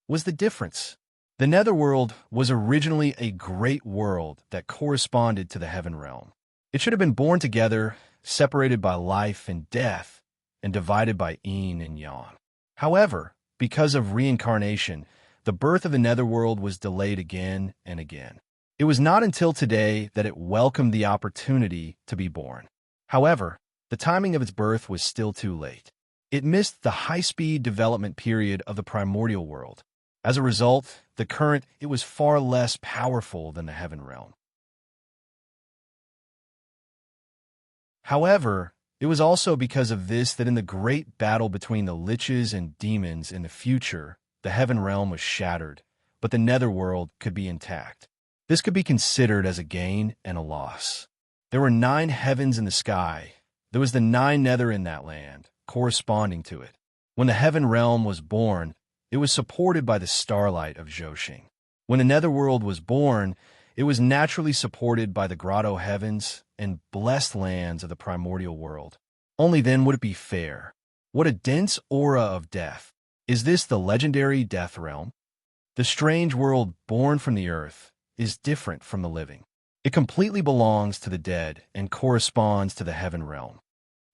was the difference. The netherworld was originally a great world that corresponded to the heaven realm. It should have been born together, separated by life and death, and divided by yin and yang. However, because of reincarnation, the birth of the netherworld was delayed again and again. It was not until today that it welcomed the opportunity to be born. However, the timing of its birth was still too late. It missed the high-speed development period of the primordial world. As a result, it was far less powerful than the heaven realm. However, it was also because of this that in the great battle between the liches and demons in the future, the heaven realm was shattered, but the netherworld could be intact. This could be considered as a gain and a loss. There were 9 heavens in the sky. There was the 9 nether in that land, corresponding to it. When the heaven realm was born, it was supported by the starlight of Zhoshing. When the netherworld was born, it was naturally supported by the grotto heavens and blessed lands of the primordial world. Only then would it be fair. What a dense aura of death. Is this the legendary death realm? The strange world born from the earth is different from the living. It completely belongs to the dead and corresponds to the heaven realm.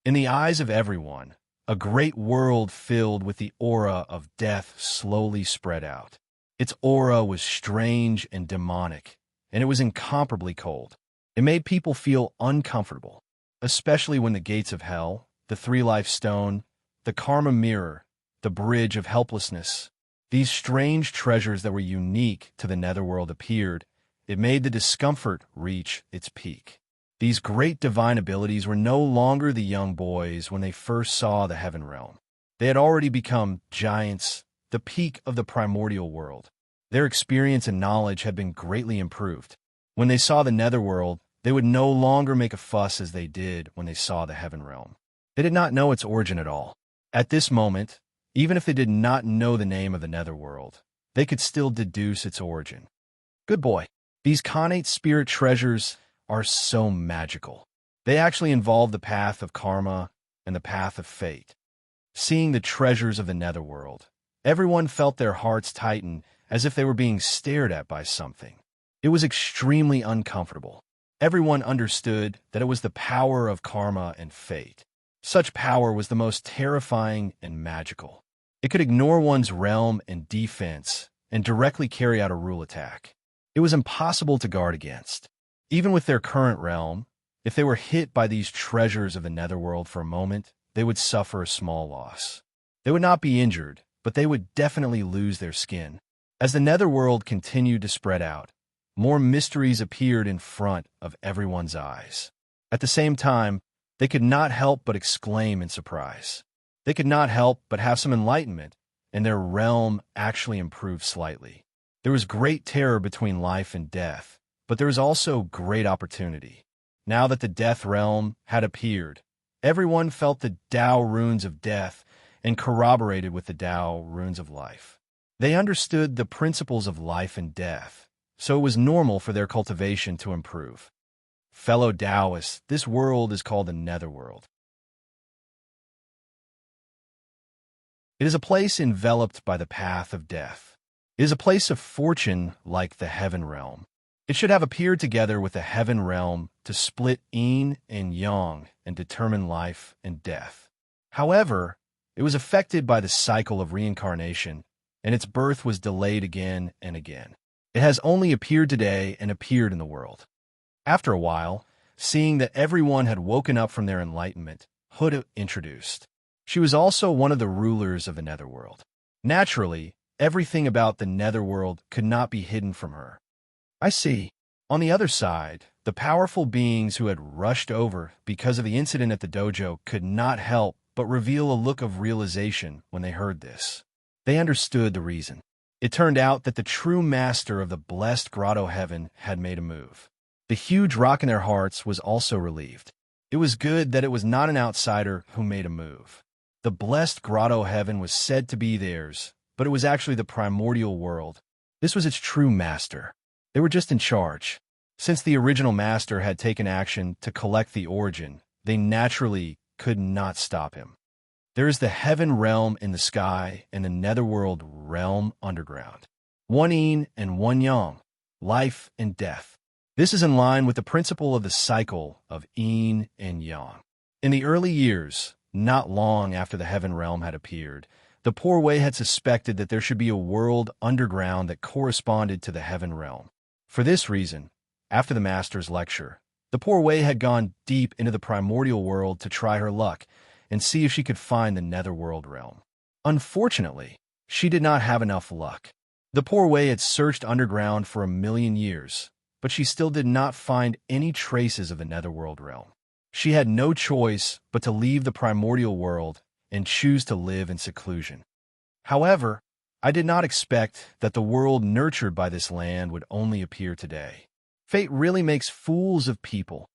In the eyes of everyone, a great world filled with the aura of death slowly spread out. Its aura was strange and demonic, and it was incomparably cold. It made people feel uncomfortable, especially when the gates of hell, the 3-life stone, the karma mirror, the bridge of helplessness, these strange treasures that were unique to the netherworld appeared. It made the discomfort reach its peak. These great divine abilities were no longer the young boys when they first saw the heaven realm. They had already become giants, the peak of the primordial world. Their experience and knowledge had been greatly improved. When they saw the netherworld, they would no longer make a fuss as they did when they saw the heaven realm. They did not know its origin at all. At this moment, even if they did not know the name of the netherworld, they could still deduce its origin. Good boy. These connate spirit treasures are so magical. They actually involve the path of karma and the path of fate. Seeing the treasures of the netherworld, everyone felt their hearts tighten as if they were being stared at by something. It was extremely uncomfortable. Everyone understood that it was the power of karma and fate. Such power was the most terrifying and magical. It could ignore one's realm and defense and directly carry out a rule attack. It was impossible to guard against. Even with their current realm, if they were hit by these treasures of the netherworld for a moment, they would suffer a small loss. They would not be injured, but they would definitely lose their skin. As the netherworld continued to spread out, more mysteries appeared in front of everyone's eyes. At the same time, they could not help but exclaim in surprise. They could not help but have some enlightenment, and their realm actually improved slightly. There was great terror between life and death, but there was also great opportunity. Now that the death realm had appeared, everyone felt the Tao runes of death and corroborated with the Tao runes of life. They understood the principles of life and death, so it was normal for their cultivation to improve. Fellow Taoists, this world is called the netherworld. It is a place enveloped by the path of death. It is a place of fortune like the heaven realm. It should have appeared together with the heaven realm to split yin and yang and determine life and death. However, it was affected by the cycle of reincarnation, and its birth was delayed again and again. It has only appeared today and appeared in the world. After a while, seeing that everyone had woken up from their enlightenment, Huda introduced. She was also one of the rulers of the netherworld. Naturally, everything about the netherworld could not be hidden from her. I see. On the other side, the powerful beings who had rushed over because of the incident at the dojo could not help but reveal a look of realization when they heard this. They understood the reason. It turned out that the true master of the blessed grotto heaven had made a move. The huge rock in their hearts was also relieved. It was good that it was not an outsider who made a move. The blessed grotto heaven was said to be theirs, but it was actually the primordial world. This was its true master. They were just in charge. Since the original master had taken action to collect the origin, they naturally could not stop him. There is the heaven realm in the sky and the netherworld realm underground. One yin and one yang, life and death. This is in line with the principle of the cycle of yin and yang. In the early years, not long after the heaven realm had appeared, the poor Wei had suspected that there should be a world underground that corresponded to the heaven realm. For this reason, after the master's lecture, the poor Wei had gone deep into the primordial world to try her luck and see if she could find the netherworld realm. Unfortunately, she did not have enough luck. The poor Wei had searched underground for 1,000,000 years, but she still did not find any traces of the netherworld realm. She had no choice but to leave the primordial world and choose to live in seclusion. However, I did not expect that the world nurtured by this land would only appear today. Fate really makes fools of people.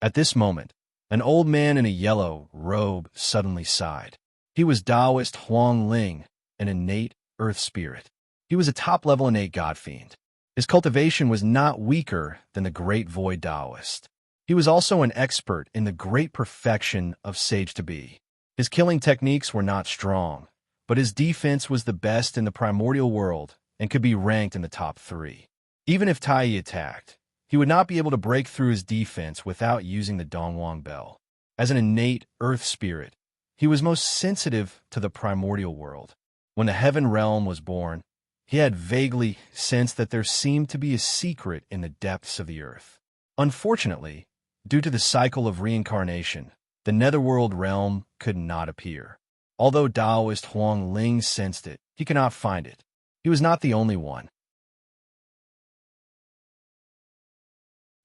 At this moment, an old man in a yellow robe suddenly sighed. He was Taoist Huang Ling, an innate earth spirit. He was a top-level innate god fiend. His cultivation was not weaker than the great void Taoist. He was also an expert in the great perfection of sage to be. His killing techniques were not strong, but his defense was the best in the primordial world and could be ranked in the top 3. Even if Tai Yi attacked, he would not be able to break through his defense without using the Dongwang Bell. As an innate earth spirit, he was most sensitive to the primordial world. When the heaven realm was born, he had vaguely sensed that there seemed to be a secret in the depths of the earth. Unfortunately, due to the cycle of reincarnation, the netherworld realm could not appear. Although Taoist Huang Ling sensed it, he could not find it. He was not the only one.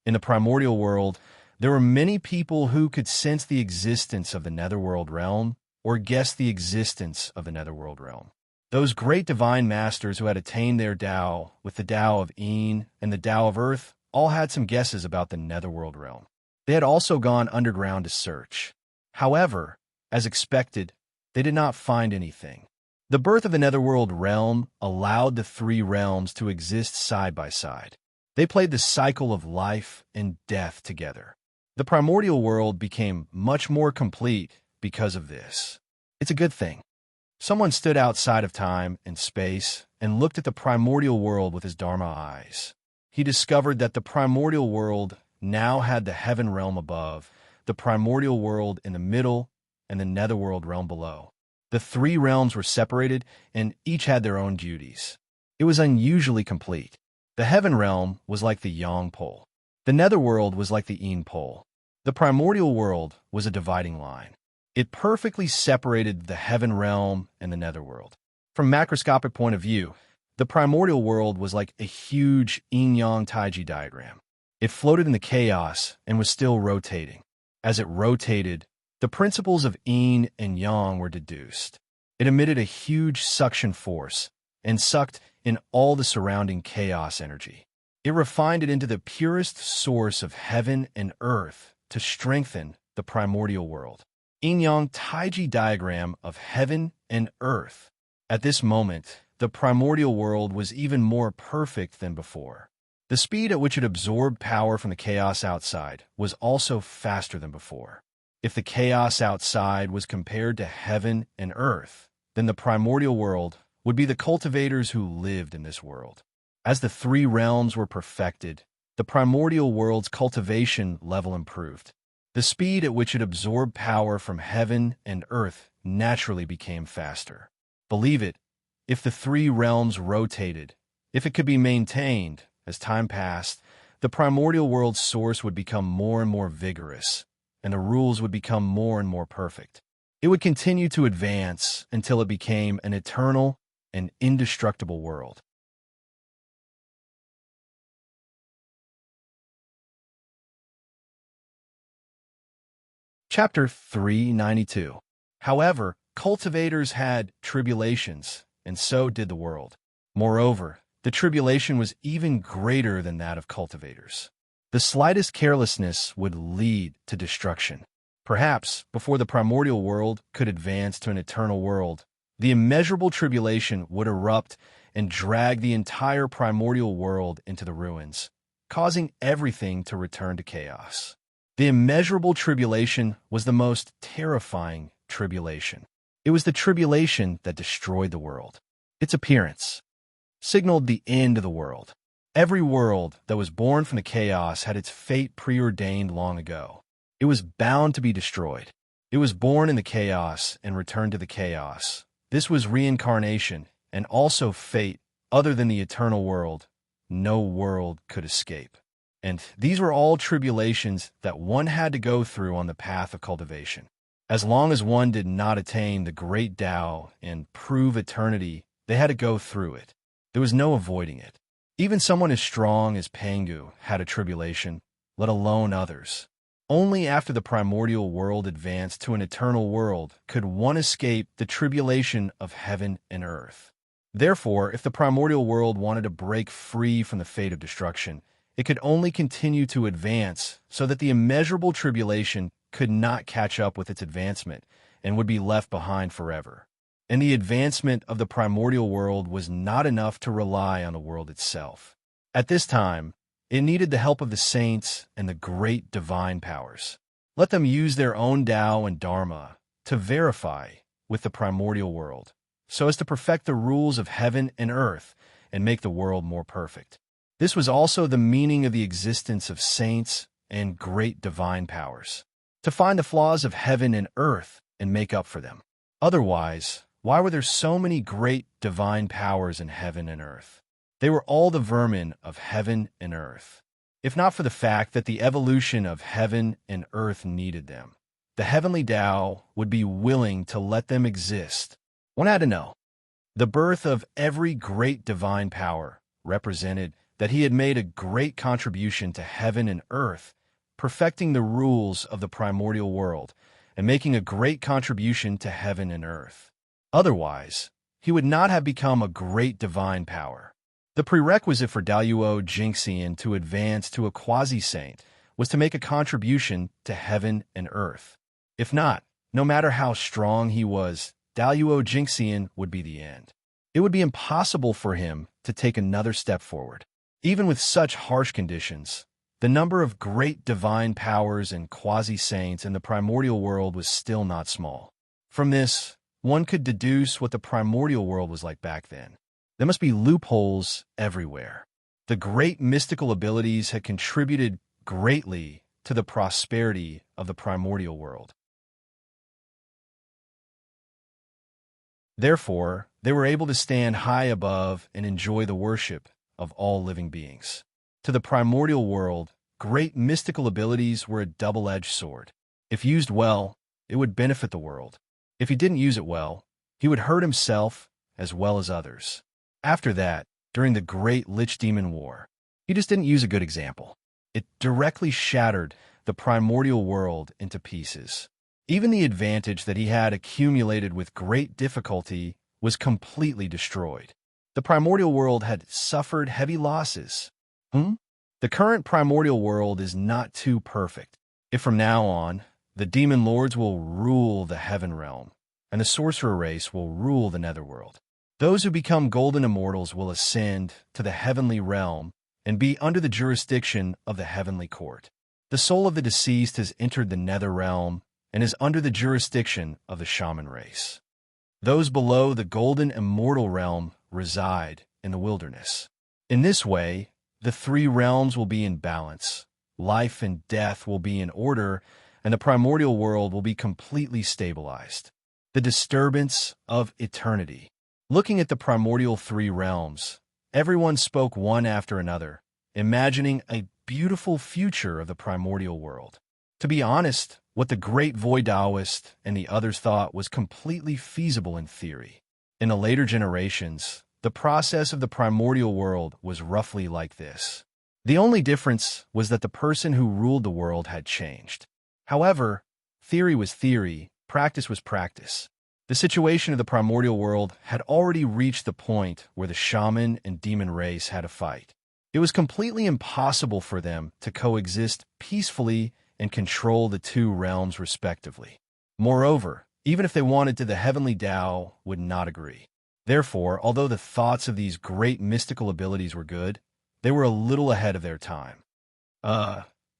In the primordial world, there were many people who could sense the existence of the netherworld realm or guess the existence of the netherworld realm. Those great divine masters who had attained their Tao with the Tao of Yin and the Tao of Earth all had some guesses about the netherworld realm. They had also gone underground to search. However, as expected, they did not find anything. The birth of the netherworld realm allowed the 3 realms to exist side by side. They played the cycle of life and death together. The primordial world became much more complete because of this. It's a good thing. Someone stood outside of time and space and looked at the primordial world with his Dharma eyes. He discovered that the primordial world now had the heaven realm above, the primordial world in the middle, and the netherworld realm below. The 3 realms were separated, and each had their own duties. It was unusually complete. The heaven realm was like the yang pole. The netherworld was like the yin pole. The primordial world was a dividing line. It perfectly separated the heaven realm and the netherworld. From a macroscopic point of view, the primordial world was like a huge yin-yang taiji diagram. It floated in the chaos and was still rotating. As it rotated, the principles of yin and yang were deduced. It emitted a huge suction force and sucked in all the surrounding chaos energy. It refined it into the purest source of heaven and earth to strengthen the primordial world. Yin-yang taiji diagram of heaven and earth. At this moment, the primordial world was even more perfect than before. The speed at which it absorbed power from the chaos outside was also faster than before. If the chaos outside was compared to heaven and earth, then the primordial world would be the cultivators who lived in this world. As the 3 realms were perfected, the primordial world's cultivation level improved. The speed at which it absorbed power from heaven and earth naturally became faster. Believe it, if the 3 realms rotated, if it could be maintained, as time passed, the primordial world's source would become more and more vigorous, and the rules would become more and more perfect. It would continue to advance until it became an eternal and indestructible world. Chapter 392. However, cultivators had tribulations, and so did the world. Moreover, the tribulation was even greater than that of cultivators. The slightest carelessness would lead to destruction. Perhaps, before the primordial world could advance to an eternal world, the immeasurable tribulation would erupt and drag the entire primordial world into the ruins, causing everything to return to chaos. The immeasurable tribulation was the most terrifying tribulation. It was the tribulation that destroyed the world. Its appearance signaled the end of the world. Every world that was born from the chaos had its fate preordained long ago. It was bound to be destroyed. It was born in the chaos and returned to the chaos. This was reincarnation and also fate. Other than the eternal world, no world could escape. And these were all tribulations that one had to go through on the path of cultivation. As long as one did not attain the great Tao and prove eternity, they had to go through it. There was no avoiding it. Even someone as strong as Pangu had a tribulation, let alone others. Only after the primordial world advanced to an eternal world could one escape the tribulation of heaven and earth. Therefore, if the primordial world wanted to break free from the fate of destruction, it could only continue to advance so that the immeasurable tribulation could not catch up with its advancement and would be left behind forever. And the advancement of the primordial world was not enough to rely on the world itself. At this time, it needed the help of the saints and the great divine powers. Let them use their own Tao and Dharma to verify with the primordial world, so as to perfect the rules of heaven and earth and make the world more perfect. This was also the meaning of the existence of saints and great divine powers, to find the flaws of heaven and earth and make up for them. Otherwise, why were there so many great divine powers in heaven and earth? They were all the vermin of heaven and earth. If not for the fact that the evolution of heaven and earth needed them, the heavenly Tao would be willing to let them exist. One had to know. The birth of every great divine power represented that he had made a great contribution to heaven and earth, perfecting the rules of the primordial world and making a great contribution to heaven and earth. Otherwise, he would not have become a great divine power. The prerequisite for Daluo Jingxian to advance to a quasi-saint was to make a contribution to heaven and earth. If not, no matter how strong he was, Daluo Jingxian would be the end. It would be impossible for him to take another step forward. Even with such harsh conditions, the number of great divine powers and quasi-saints in the primordial world was still not small. From this, one could deduce what the primordial world was like back then. There must be loopholes everywhere. The great mystical abilities had contributed greatly to the prosperity of the primordial world. Therefore, they were able to stand high above and enjoy the worship of all living beings. To the primordial world, great mystical abilities were a double-edged sword. If used well, it would benefit the world. If he didn't use it well, he would hurt himself as well as others. After that, during the Great Lich Demon War, he just didn't use a good example. It directly shattered the primordial world into pieces. Even the advantage that he had accumulated with great difficulty was completely destroyed. The primordial world had suffered heavy losses. The current primordial world is not too perfect. If from now on, the demon lords will rule the heaven realm, and the sorcerer race will rule the netherworld. Those who become golden immortals will ascend to the heavenly realm and be under the jurisdiction of the heavenly court. The soul of the deceased has entered the nether realm and is under the jurisdiction of the shaman race. Those below the golden immortal realm reside in the wilderness. In this way, the three realms will be in balance, life and death will be in order, and the primordial world will be completely stabilized. The disturbance of eternity. Looking at the primordial three realms, everyone spoke one after another, imagining a beautiful future of the primordial world. To be honest, what the great Void Taoist and the others thought was completely feasible in theory. In the later generations, the process of the primordial world was roughly like this. The only difference was that the person who ruled the world had changed. However, theory was theory, practice was practice. The situation of the primordial world had already reached the point where the shaman and demon race had a fight. It was completely impossible for them to coexist peacefully and control the two realms respectively. Moreover, even if they wanted to, the heavenly Tao would not agree. Therefore, although the thoughts of these great mystical abilities were good, they were a little ahead of their time.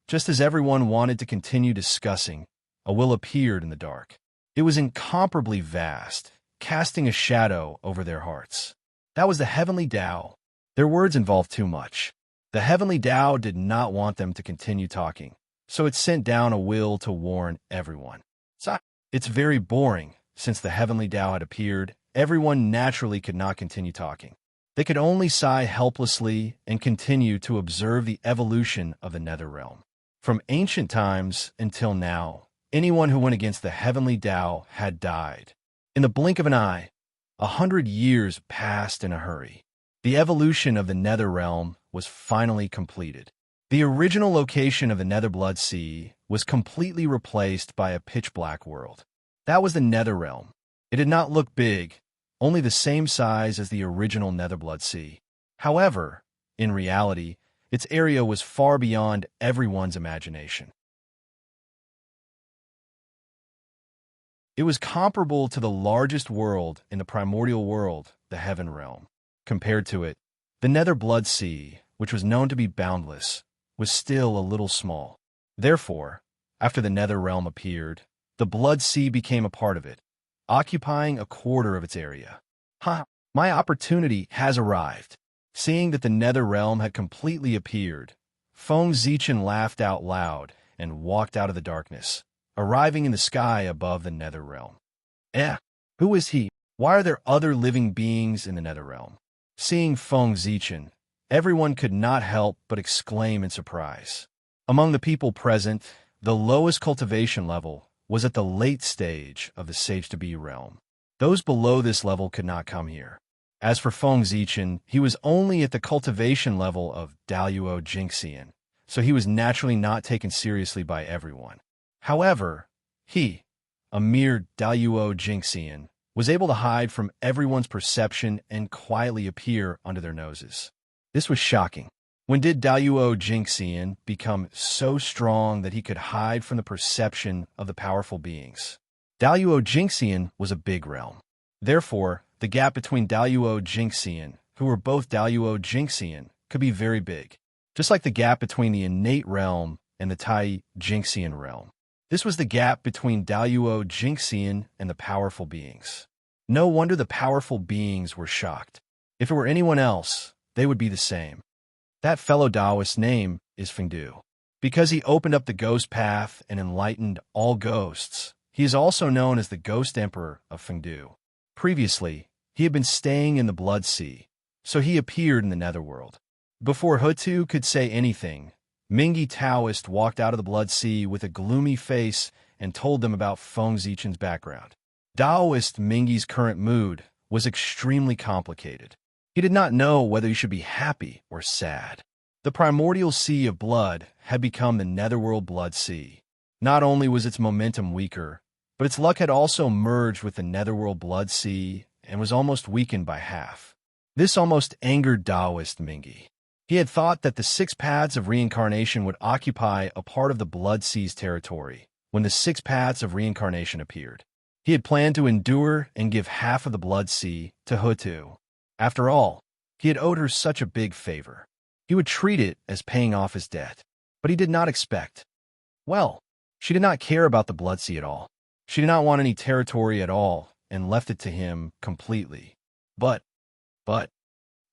Just as everyone wanted to continue discussing, a will appeared in the dark. It was incomparably vast, casting a shadow over their hearts. That was the heavenly Tao. Their words involved too much. The heavenly Tao did not want them to continue talking, so it sent down a will to warn everyone. It's very boring. Since the heavenly Tao had appeared, everyone naturally could not continue talking. They could only sigh helplessly and continue to observe the evolution of the nether realm. From ancient times until now, anyone who went against the heavenly Tao had died. In the blink of an eye, 100 years passed in a hurry. The evolution of the nether realm was finally completed. The original location of the Nether Blood Sea was completely replaced by a pitch-black world. That was the nether realm. It did not look big, only the same size as the original Nether Blood Sea. However, in reality, its area was far beyond everyone's imagination. It was comparable to the largest world in the primordial world, the Heaven Realm. Compared to it, the Nether Blood Sea, which was known to be boundless, was still a little small. Therefore, after the Nether Realm appeared, the Blood Sea became a part of it, occupying a quarter of its area. My opportunity has arrived. Seeing that the Nether Realm had completely appeared, Feng Zichen laughed out loud and walked out of the darkness, arriving in the sky above the Nether Realm. Who is he? Why are there other living beings in the Nether Realm? Seeing Feng Zichen, everyone could not help but exclaim in surprise. Among the people present, the lowest cultivation level was at the late stage of the Sage-to-Be realm. Those below this level could not come here. As for Feng Zichen, he was only at the cultivation level of Daluo Jingxian, so he was naturally not taken seriously by everyone. However, he, a mere Daluo Jingxian, was able to hide from everyone's perception and quietly appear under their noses. This was shocking. When did Daluo Jingxian become so strong that he could hide from the perception of the powerful beings? Daluo Jingxian was a big realm. Therefore, the gap between Daluo Jingxian, who were both Daluo Jingxian, could be very big, just like the gap between the innate realm and the Tai Jingxian realm. This was the gap between Daluo Jingxian and the powerful beings. No wonder the powerful beings were shocked. If it were anyone else, they would be the same. That fellow Taoist's name is Fengdu. Because he opened up the ghost path and enlightened all ghosts, he is also known as the Ghost Emperor of Fengdu. Previously, he had been staying in the Blood Sea, so he appeared in the Netherworld. Before Hutu could say anything, Mingi Taoist walked out of the Blood Sea with a gloomy face and told them about Feng Zichen's background. Taoist Mingi's current mood was extremely complicated. He did not know whether he should be happy or sad. The primordial sea of blood had become the Netherworld Blood Sea. Not only was its momentum weaker, but its luck had also merged with the Netherworld Blood Sea and was almost weakened by half. This almost angered Taoist Mingi. He had thought that the 6 paths of reincarnation would occupy a part of the Blood Sea's territory when the 6 paths of reincarnation appeared. He had planned to endure and give half of the Blood Sea to Hutu. After all, he had owed her such a big favor. He would treat it as paying off his debt. But he did not expect. Well, she did not care about the Blood Sea at all. She did not want any territory at all and left it to him completely. But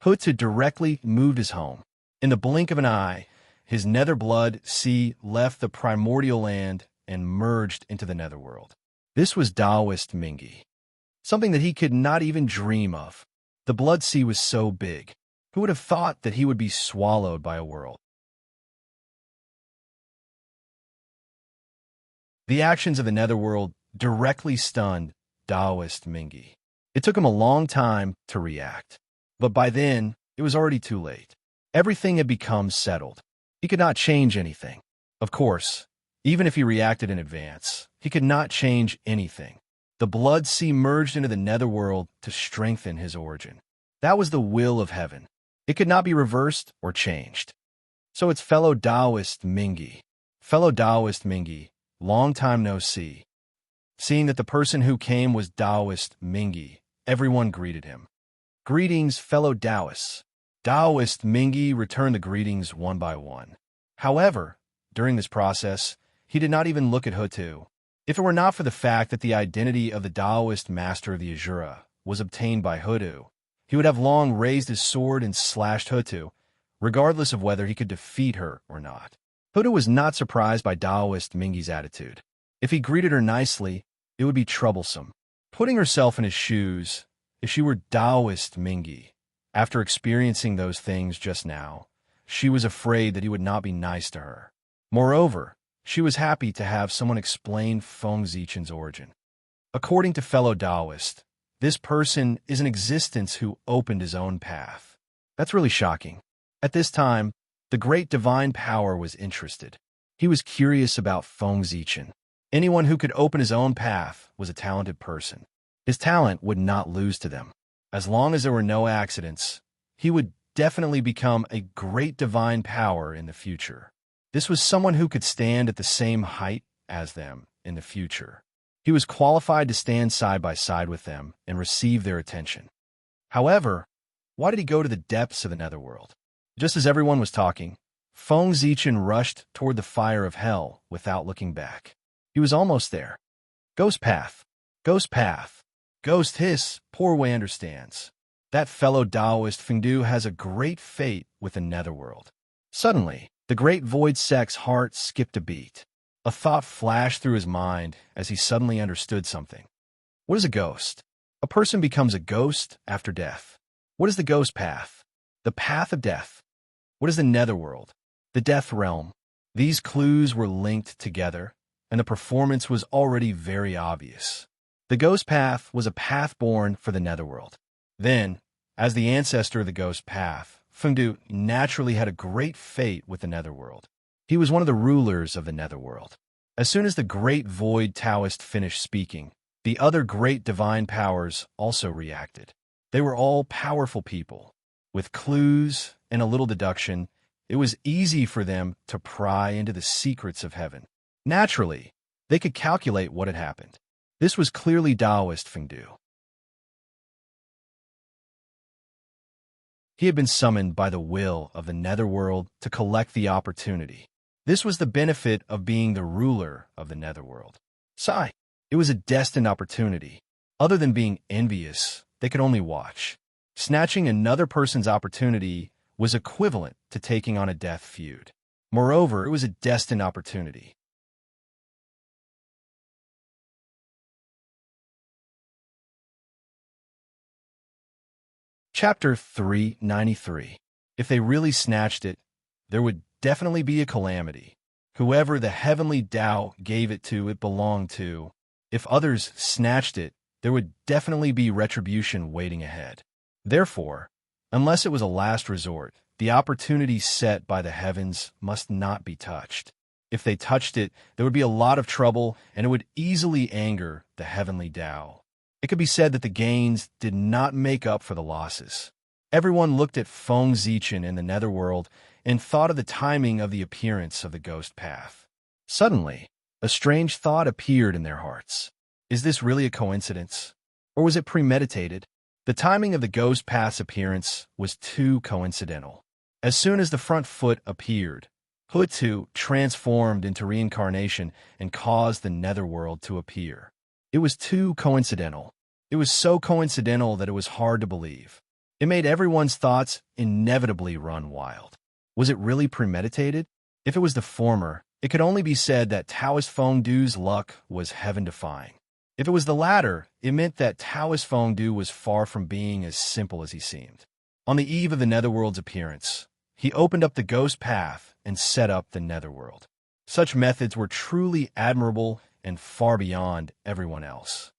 Hutu directly moved his home. In the blink of an eye, his Nether Blood Sea left the primordial land and merged into the Netherworld. This was Taoist Mingi, something that he could not even dream of. The Blood Sea was so big. Who would have thought that he would be swallowed by a world? The actions of the Netherworld directly stunned Taoist Mingi. It took him a long time to react, but by then, it was already too late. Everything had become settled. He could not change anything. Of course, even if he reacted in advance, he could not change anything. The Blood Sea merged into the Netherworld to strengthen his origin. That was the will of heaven. It could not be reversed or changed. So it's fellow Taoist Mingi. Long time no see. Seeing that the person who came was Taoist Mingi, everyone greeted him. Greetings, fellow Taoists. Taoist Mingi returned the greetings one by one. However, during this process, he did not even look at Hutu. If it were not for the fact that the identity of the Taoist master of the Azura was obtained by Hutu, he would have long raised his sword and slashed Hutu, regardless of whether he could defeat her or not. Hutu was not surprised by Taoist Mingi's attitude. If he greeted her nicely, it would be troublesome. Putting herself in his shoes, if she were Taoist Mingi, after experiencing those things just now, she was afraid that he would not be nice to her. Moreover, she was happy to have someone explain Feng Zichen's origin. According to fellow Taoists, this person is an existence who opened his own path. That's really shocking. At this time, the great divine power was interested. He was curious about Feng Zichen. Anyone who could open his own path was a talented person. His talent would not lose to them. As long as there were no accidents, he would definitely become a great divine power in the future. This was someone who could stand at the same height as them in the future. He was qualified to stand side by side with them and receive their attention. However, why did he go to the depths of the netherworld? Just as everyone was talking, Feng Zichen rushed toward the fire of hell without looking back. He was almost there. Ghost path. Ghost path. Ghost hiss, poor way understands. That fellow Taoist Fengdu has a great fate with the netherworld. Suddenly, the great void sect's heart skipped a beat. A thought flashed through his mind as he suddenly understood something. What is a ghost? A person becomes a ghost after death. What is the ghost path? The path of death. What is the netherworld? The death realm. These clues were linked together, and the performance was already very obvious. The ghost path was a path born for the netherworld. Then, as the ancestor of the ghost path, Fengdu naturally had a great fate with the netherworld. He was one of the rulers of the netherworld. As soon as the great void Taoist finished speaking, the other great divine powers also reacted. They were all powerful people. With clues and a little deduction, it was easy for them to pry into the secrets of heaven. Naturally, they could calculate what had happened. This was clearly Taoist Fengdu. He had been summoned by the will of the netherworld to collect the opportunity. This was the benefit of being the ruler of the netherworld. Sigh. It was a destined opportunity. Other than being envious, they could only watch. Snatching another person's opportunity was equivalent to taking on a death feud. Moreover, it was a destined opportunity. Chapter 393. If they really snatched it, there would definitely be a calamity. Whoever the heavenly Tao gave it belonged to. If others snatched it, there would definitely be retribution waiting ahead. Therefore, unless it was a last resort, the opportunity set by the heavens must not be touched. If they touched it, there would be a lot of trouble, and it would easily anger the heavenly Tao. It could be said that the gains did not make up for the losses. Everyone looked at Feng Zichen in the netherworld and thought of the timing of the appearance of the ghost path. Suddenly, a strange thought appeared in their hearts. Is this really a coincidence? Or was it premeditated? The timing of the ghost path's appearance was too coincidental. As soon as the front foot appeared, Hutu transformed into reincarnation and caused the netherworld to appear. It was too coincidental. It was so coincidental that it was hard to believe. It made everyone's thoughts inevitably run wild. Was it really premeditated? If it was the former, it could only be said that Taoist Fengdu's luck was heaven-defying. If it was the latter, it meant that Taoist Fengdu was far from being as simple as he seemed. On the eve of the netherworld's appearance, he opened up the ghost path and set up the netherworld. Such methods were truly admirable and far beyond everyone else.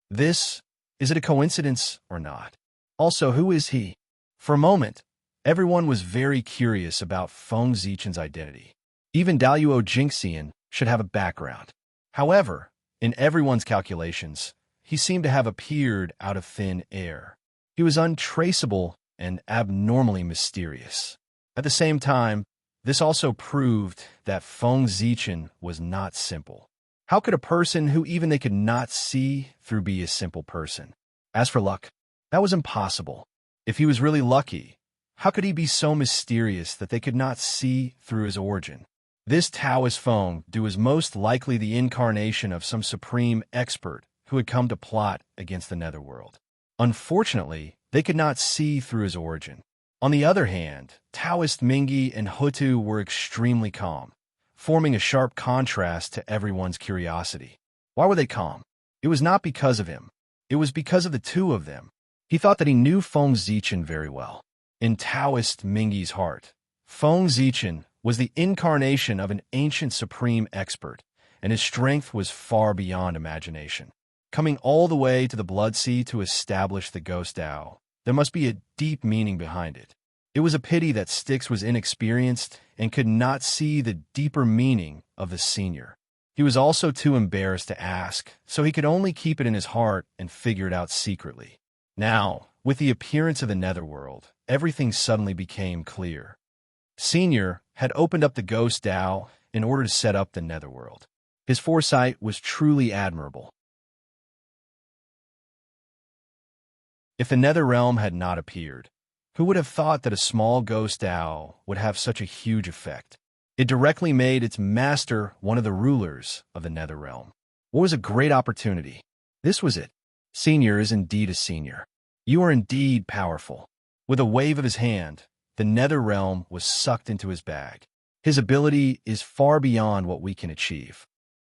Is it a coincidence or not? Also, who is he? For a moment, everyone was very curious about Feng Zichen's identity. Even Daluo Jingxian should have a background. However, in everyone's calculations, he seemed to have appeared out of thin air. He was untraceable and abnormally mysterious. At the same time, this also proved that Feng Zichen was not simple. How could a person who even they could not see through be a simple person? As for luck, that was impossible. If he was really lucky, how could he be so mysterious that they could not see through his origin? This Taoist Feng Du was most likely the incarnation of some supreme expert who had come to plot against the netherworld. Unfortunately, they could not see through his origin. On the other hand, Taoist Mingi and Hutu were extremely calm, forming a sharp contrast to everyone's curiosity. Why were they calm? It was not because of him. It was because of the two of them. He thought that he knew Feng Zichen very well. In Taoist Mingi's heart, Feng Zichen was the incarnation of an ancient supreme expert, and his strength was far beyond imagination. Coming all the way to the Blood Sea to establish the Ghost Dao, there must be a deep meaning behind it. It was a pity that Styx was inexperienced and could not see the deeper meaning of the senior. He was also too embarrassed to ask, so he could only keep it in his heart and figure it out secretly. Now, with the appearance of the netherworld, everything suddenly became clear. Senior had opened up the Ghost Dao in order to set up the netherworld. His foresight was truly admirable. If the nether realm had not appeared, who would have thought that a small Ghost Dao would have such a huge effect? It directly made its master one of the rulers of the nether realm. What was a great opportunity? This was it. Senior is indeed a senior. You are indeed powerful. With a wave of his hand, the nether realm was sucked into his bag. His ability is far beyond what we can achieve.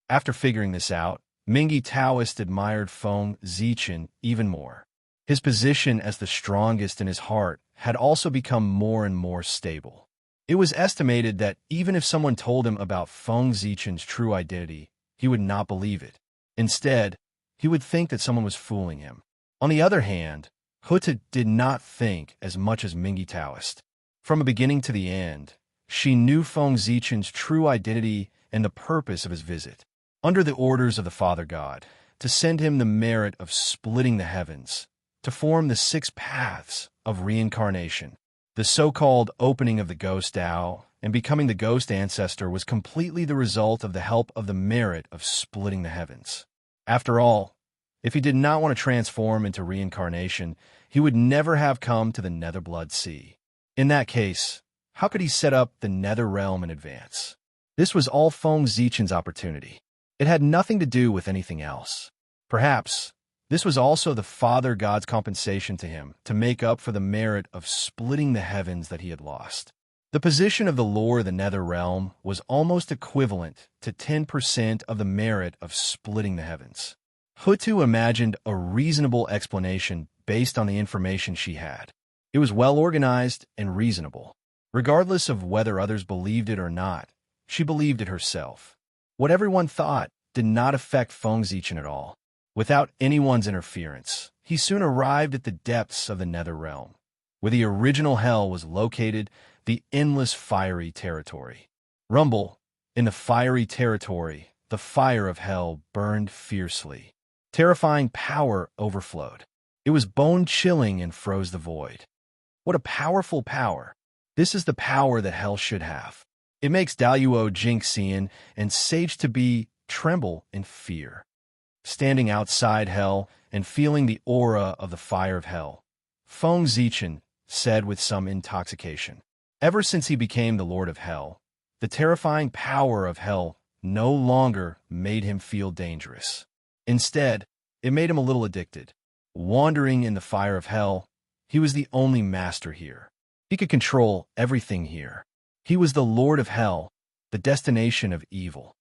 After figuring this out, Mingi Taoist admired Feng Zichen even more. His position as the strongest in his heart had also become more and more stable. It was estimated that even if someone told him about Feng Zichen's true identity, he would not believe it. Instead, he would think that someone was fooling him. On the other hand, Huta did not think as much as Mingi Taoist. From the beginning to the end, she knew Feng Zichen's true identity and the purpose of his visit. Under the orders of the Father God, to send him the merit of splitting the heavens, to form the 6 paths of reincarnation. The so-called opening of the Ghost Dao and becoming the Ghost Ancestor was completely the result of the help of the merit of splitting the heavens. After all, if he did not want to transform into reincarnation, he would never have come to the Nether Blood Sea. In that case, how could he set up the Nether Realm in advance? This was all Feng Zichen's opportunity. It had nothing to do with anything else. Perhaps this was also the Father God's compensation to him to make up for the merit of splitting the heavens that he had lost. The position of the Lord of the Nether Realm was almost equivalent to 10% of the merit of splitting the heavens. Hutu imagined a reasonable explanation based on the information she had. It was well organized and reasonable. Regardless of whether others believed it or not, she believed it herself. What everyone thought did not affect Feng Zichen at all. Without anyone's interference, he soon arrived at the depths of the Nether Realm. Where the original hell was located, the endless fiery territory. Rumble, in the fiery territory, the fire of hell burned fiercely. Terrifying power overflowed. It was bone-chilling and froze the void. What a powerful power! This is the power that hell should have. It makes Daluo Jingxian and Sage to be tremble in fear. Standing outside hell and feeling the aura of the fire of hell, Feng Zichen said with some intoxication. Ever since he became the Lord of Hell, the terrifying power of hell no longer made him feel dangerous. Instead, it made him a little addicted. Wandering in the fire of hell, he was the only master here. He could control everything here. He was the Lord of Hell, the destination of evil.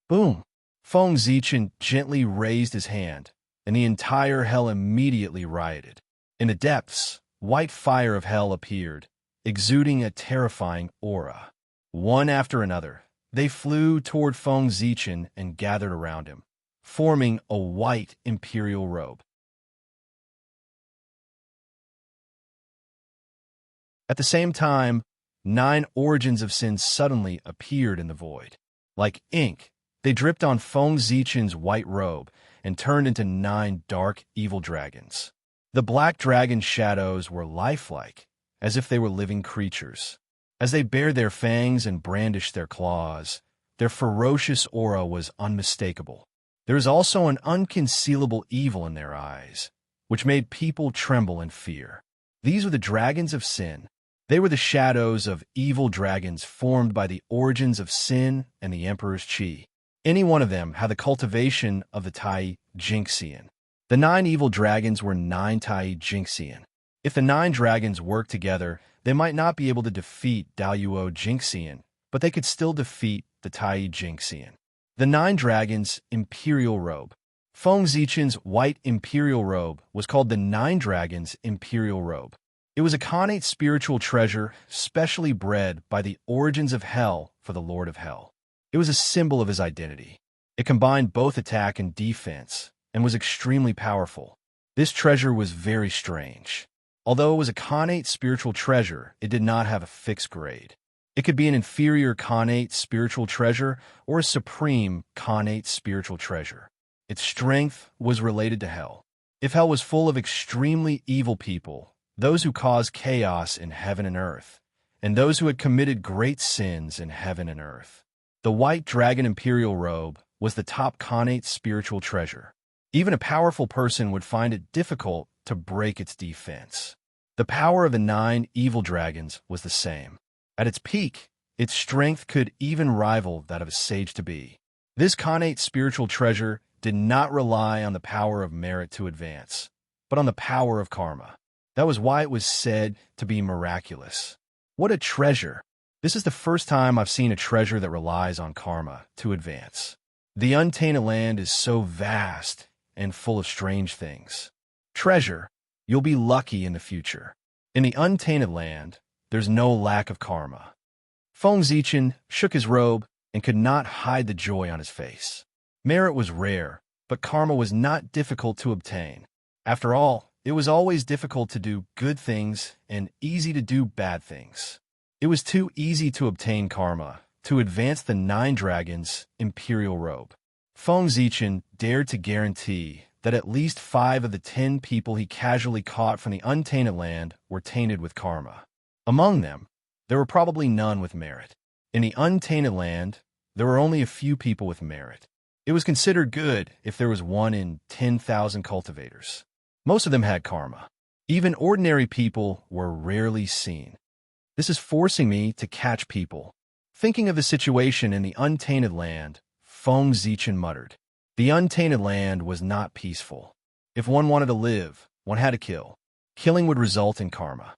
Boom! Feng Zichen gently raised his hand, and the entire hell immediately rioted. In the depths, white fire of hell appeared, exuding a terrifying aura. One after another, they flew toward Feng Zichen and gathered around him, forming a white imperial robe. At the same time, 9 origins of sin suddenly appeared in the void. Like ink, they dripped on Feng Zichen's white robe and turned into 9 dark, evil dragons. The black dragon shadows were lifelike, as if they were living creatures. As they bared their fangs and brandished their claws, their ferocious aura was unmistakable. There was also an unconcealable evil in their eyes, which made people tremble in fear. These were the dragons of sin. They were the shadows of evil dragons formed by the origins of sin and the Emperor's Qi. Any one of them had the cultivation of the Tai Jinxian. The 9 evil dragons were 9 Tai Jinxian. If the 9 dragons worked together, they might not be able to defeat Daoyuo Jinxian, but they could still defeat the Tai Jinxian. The 9 dragons' imperial robe. Feng Zichen's white imperial robe was called the 9 dragons' imperial robe. It was a connate spiritual treasure specially bred by the origins of hell for the Lord of Hell. It was a symbol of his identity. It combined both attack and defense, and was extremely powerful. This treasure was very strange. Although it was a connate spiritual treasure, it did not have a fixed grade. It could be an inferior connate spiritual treasure or a supreme connate spiritual treasure. Its strength was related to hell. If hell was full of extremely evil people, those who caused chaos in heaven and earth, and those who had committed great sins in heaven and earth. The white dragon imperial robe was the top connate spiritual treasure. Even a powerful person would find it difficult to break its defense. The power of the 9 evil dragons was the same. At its peak, its strength could even rival that of a sage-to-be. This connate spiritual treasure did not rely on the power of merit to advance, but on the power of karma. That was why it was said to be miraculous. What a treasure! This is the first time I've seen a treasure that relies on karma to advance. The untainted land is so vast and full of strange things. Treasure, you'll be lucky in the future. In the untainted land, there's no lack of karma. Feng Zichen shook his robe and could not hide the joy on his face. Merit was rare, but karma was not difficult to obtain. After all, it was always difficult to do good things and easy to do bad things. It was too easy to obtain karma, to advance the 9 dragons' imperial robe. Feng Zichen dared to guarantee that at least 5 of the 10 people he casually caught from the untainted land were tainted with karma. Among them, there were probably none with merit. In the untainted land, there were only a few people with merit. It was considered good if there was 1 in 10,000 cultivators. Most of them had karma. Even ordinary people were rarely seen. This is forcing me to catch people. Thinking of the situation in the untainted land, Feng Zichen muttered. The untainted land was not peaceful. If one wanted to live, one had to kill. Killing would result in karma.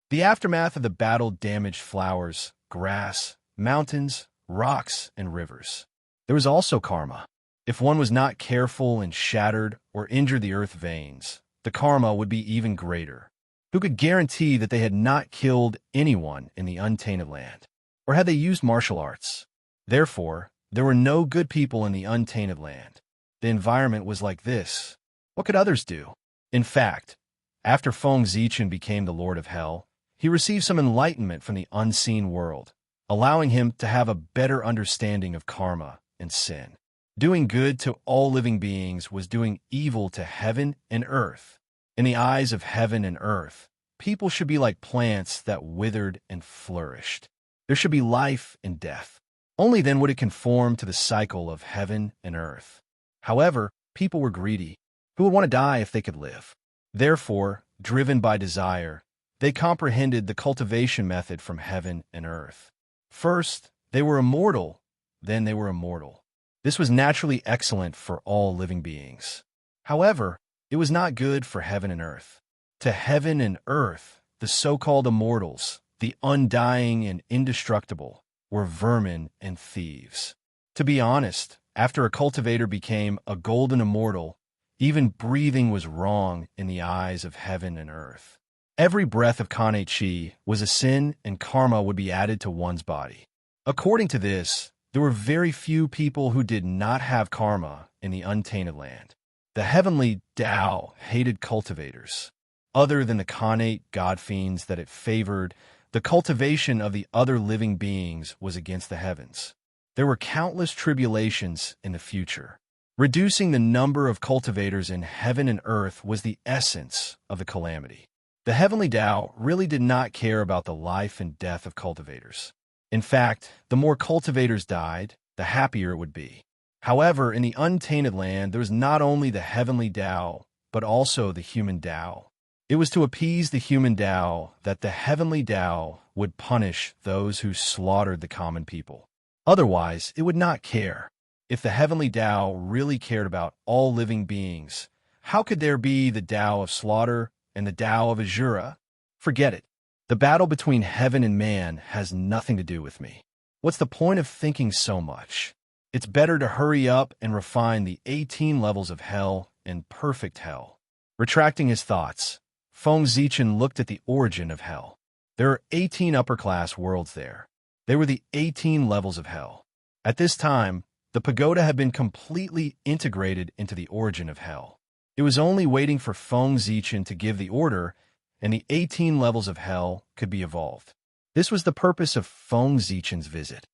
The aftermath of the battle damaged flowers, grass, mountains, rocks, and rivers. There was also karma. If one was not careful and shattered or injured the earth veins, the karma would be even greater. Who could guarantee that they had not killed anyone in the untainted land? Or had they used martial arts? Therefore, there were no good people in the untainted land. The environment was like this. What could others do? In fact, after Feng Zichen became the Lord of Hell, he received some enlightenment from the unseen world, allowing him to have a better understanding of karma and sin. Doing good to all living beings was doing evil to heaven and earth. In the eyes of heaven and earth, people should be like plants that withered and flourished. There should be life and death. Only then would it conform to the cycle of heaven and earth. However, people were greedy. Who would want to die if they could live? Therefore, driven by desire, they comprehended the cultivation method from heaven and earth. First, they were immortal, then they were immortal. This was naturally excellent for all living beings. However, it was not good for heaven and earth. To heaven and earth, the so-called immortals, the undying and indestructible, were vermin and thieves. To be honest, after a cultivator became a golden immortal, even breathing was wrong in the eyes of heaven and earth. Every breath of Kane Chi was a sin, and karma would be added to one's body. According to this, there were very few people who did not have karma in the untainted land. The heavenly Tao hated cultivators. Other than the connate god fiends that it favored, the cultivation of the other living beings was against the heavens. There were countless tribulations in the future. Reducing the number of cultivators in heaven and earth was the essence of the calamity. The heavenly Tao really did not care about the life and death of cultivators. In fact, the more cultivators died, the happier it would be. However, in the untainted land, there was not only the heavenly Tao, but also the human Tao. It was to appease the human Tao that the heavenly Tao would punish those who slaughtered the common people. Otherwise, it would not care. If the heavenly Tao really cared about all living beings, how could there be the Tao of slaughter and the Tao of Azura? Forget it. The battle between heaven and man has nothing to do with me. What's the point of thinking so much? It's better to hurry up and refine the 18 levels of hell and perfect hell. Retracting his thoughts, Feng Zichen looked at the origin of hell. There are 18 upper-class worlds there. They were the 18 levels of hell. At this time, the pagoda had been completely integrated into the origin of hell. It was only waiting for Feng Zichen to give the order, and the 18 levels of hell could be evolved. This was the purpose of Feng Zichen's visit.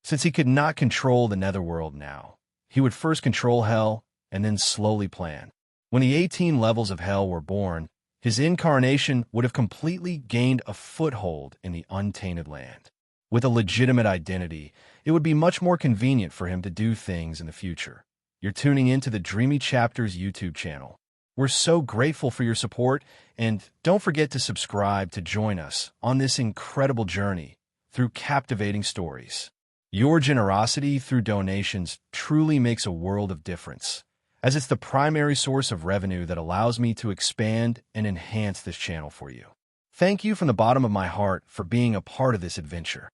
Since he could not control the netherworld now, he would first control hell and then slowly plan. When the 18 levels of hell were born, his incarnation would have completely gained a foothold in the untainted land. With a legitimate identity, it would be much more convenient for him to do things in the future. You're tuning into the Dreamy Chapters YouTube channel. We're so grateful for your support, and don't forget to subscribe to join us on this incredible journey through captivating stories. Your generosity through donations truly makes a world of difference, as it's the primary source of revenue that allows me to expand and enhance this channel for you. Thank you from the bottom of my heart for being a part of this adventure.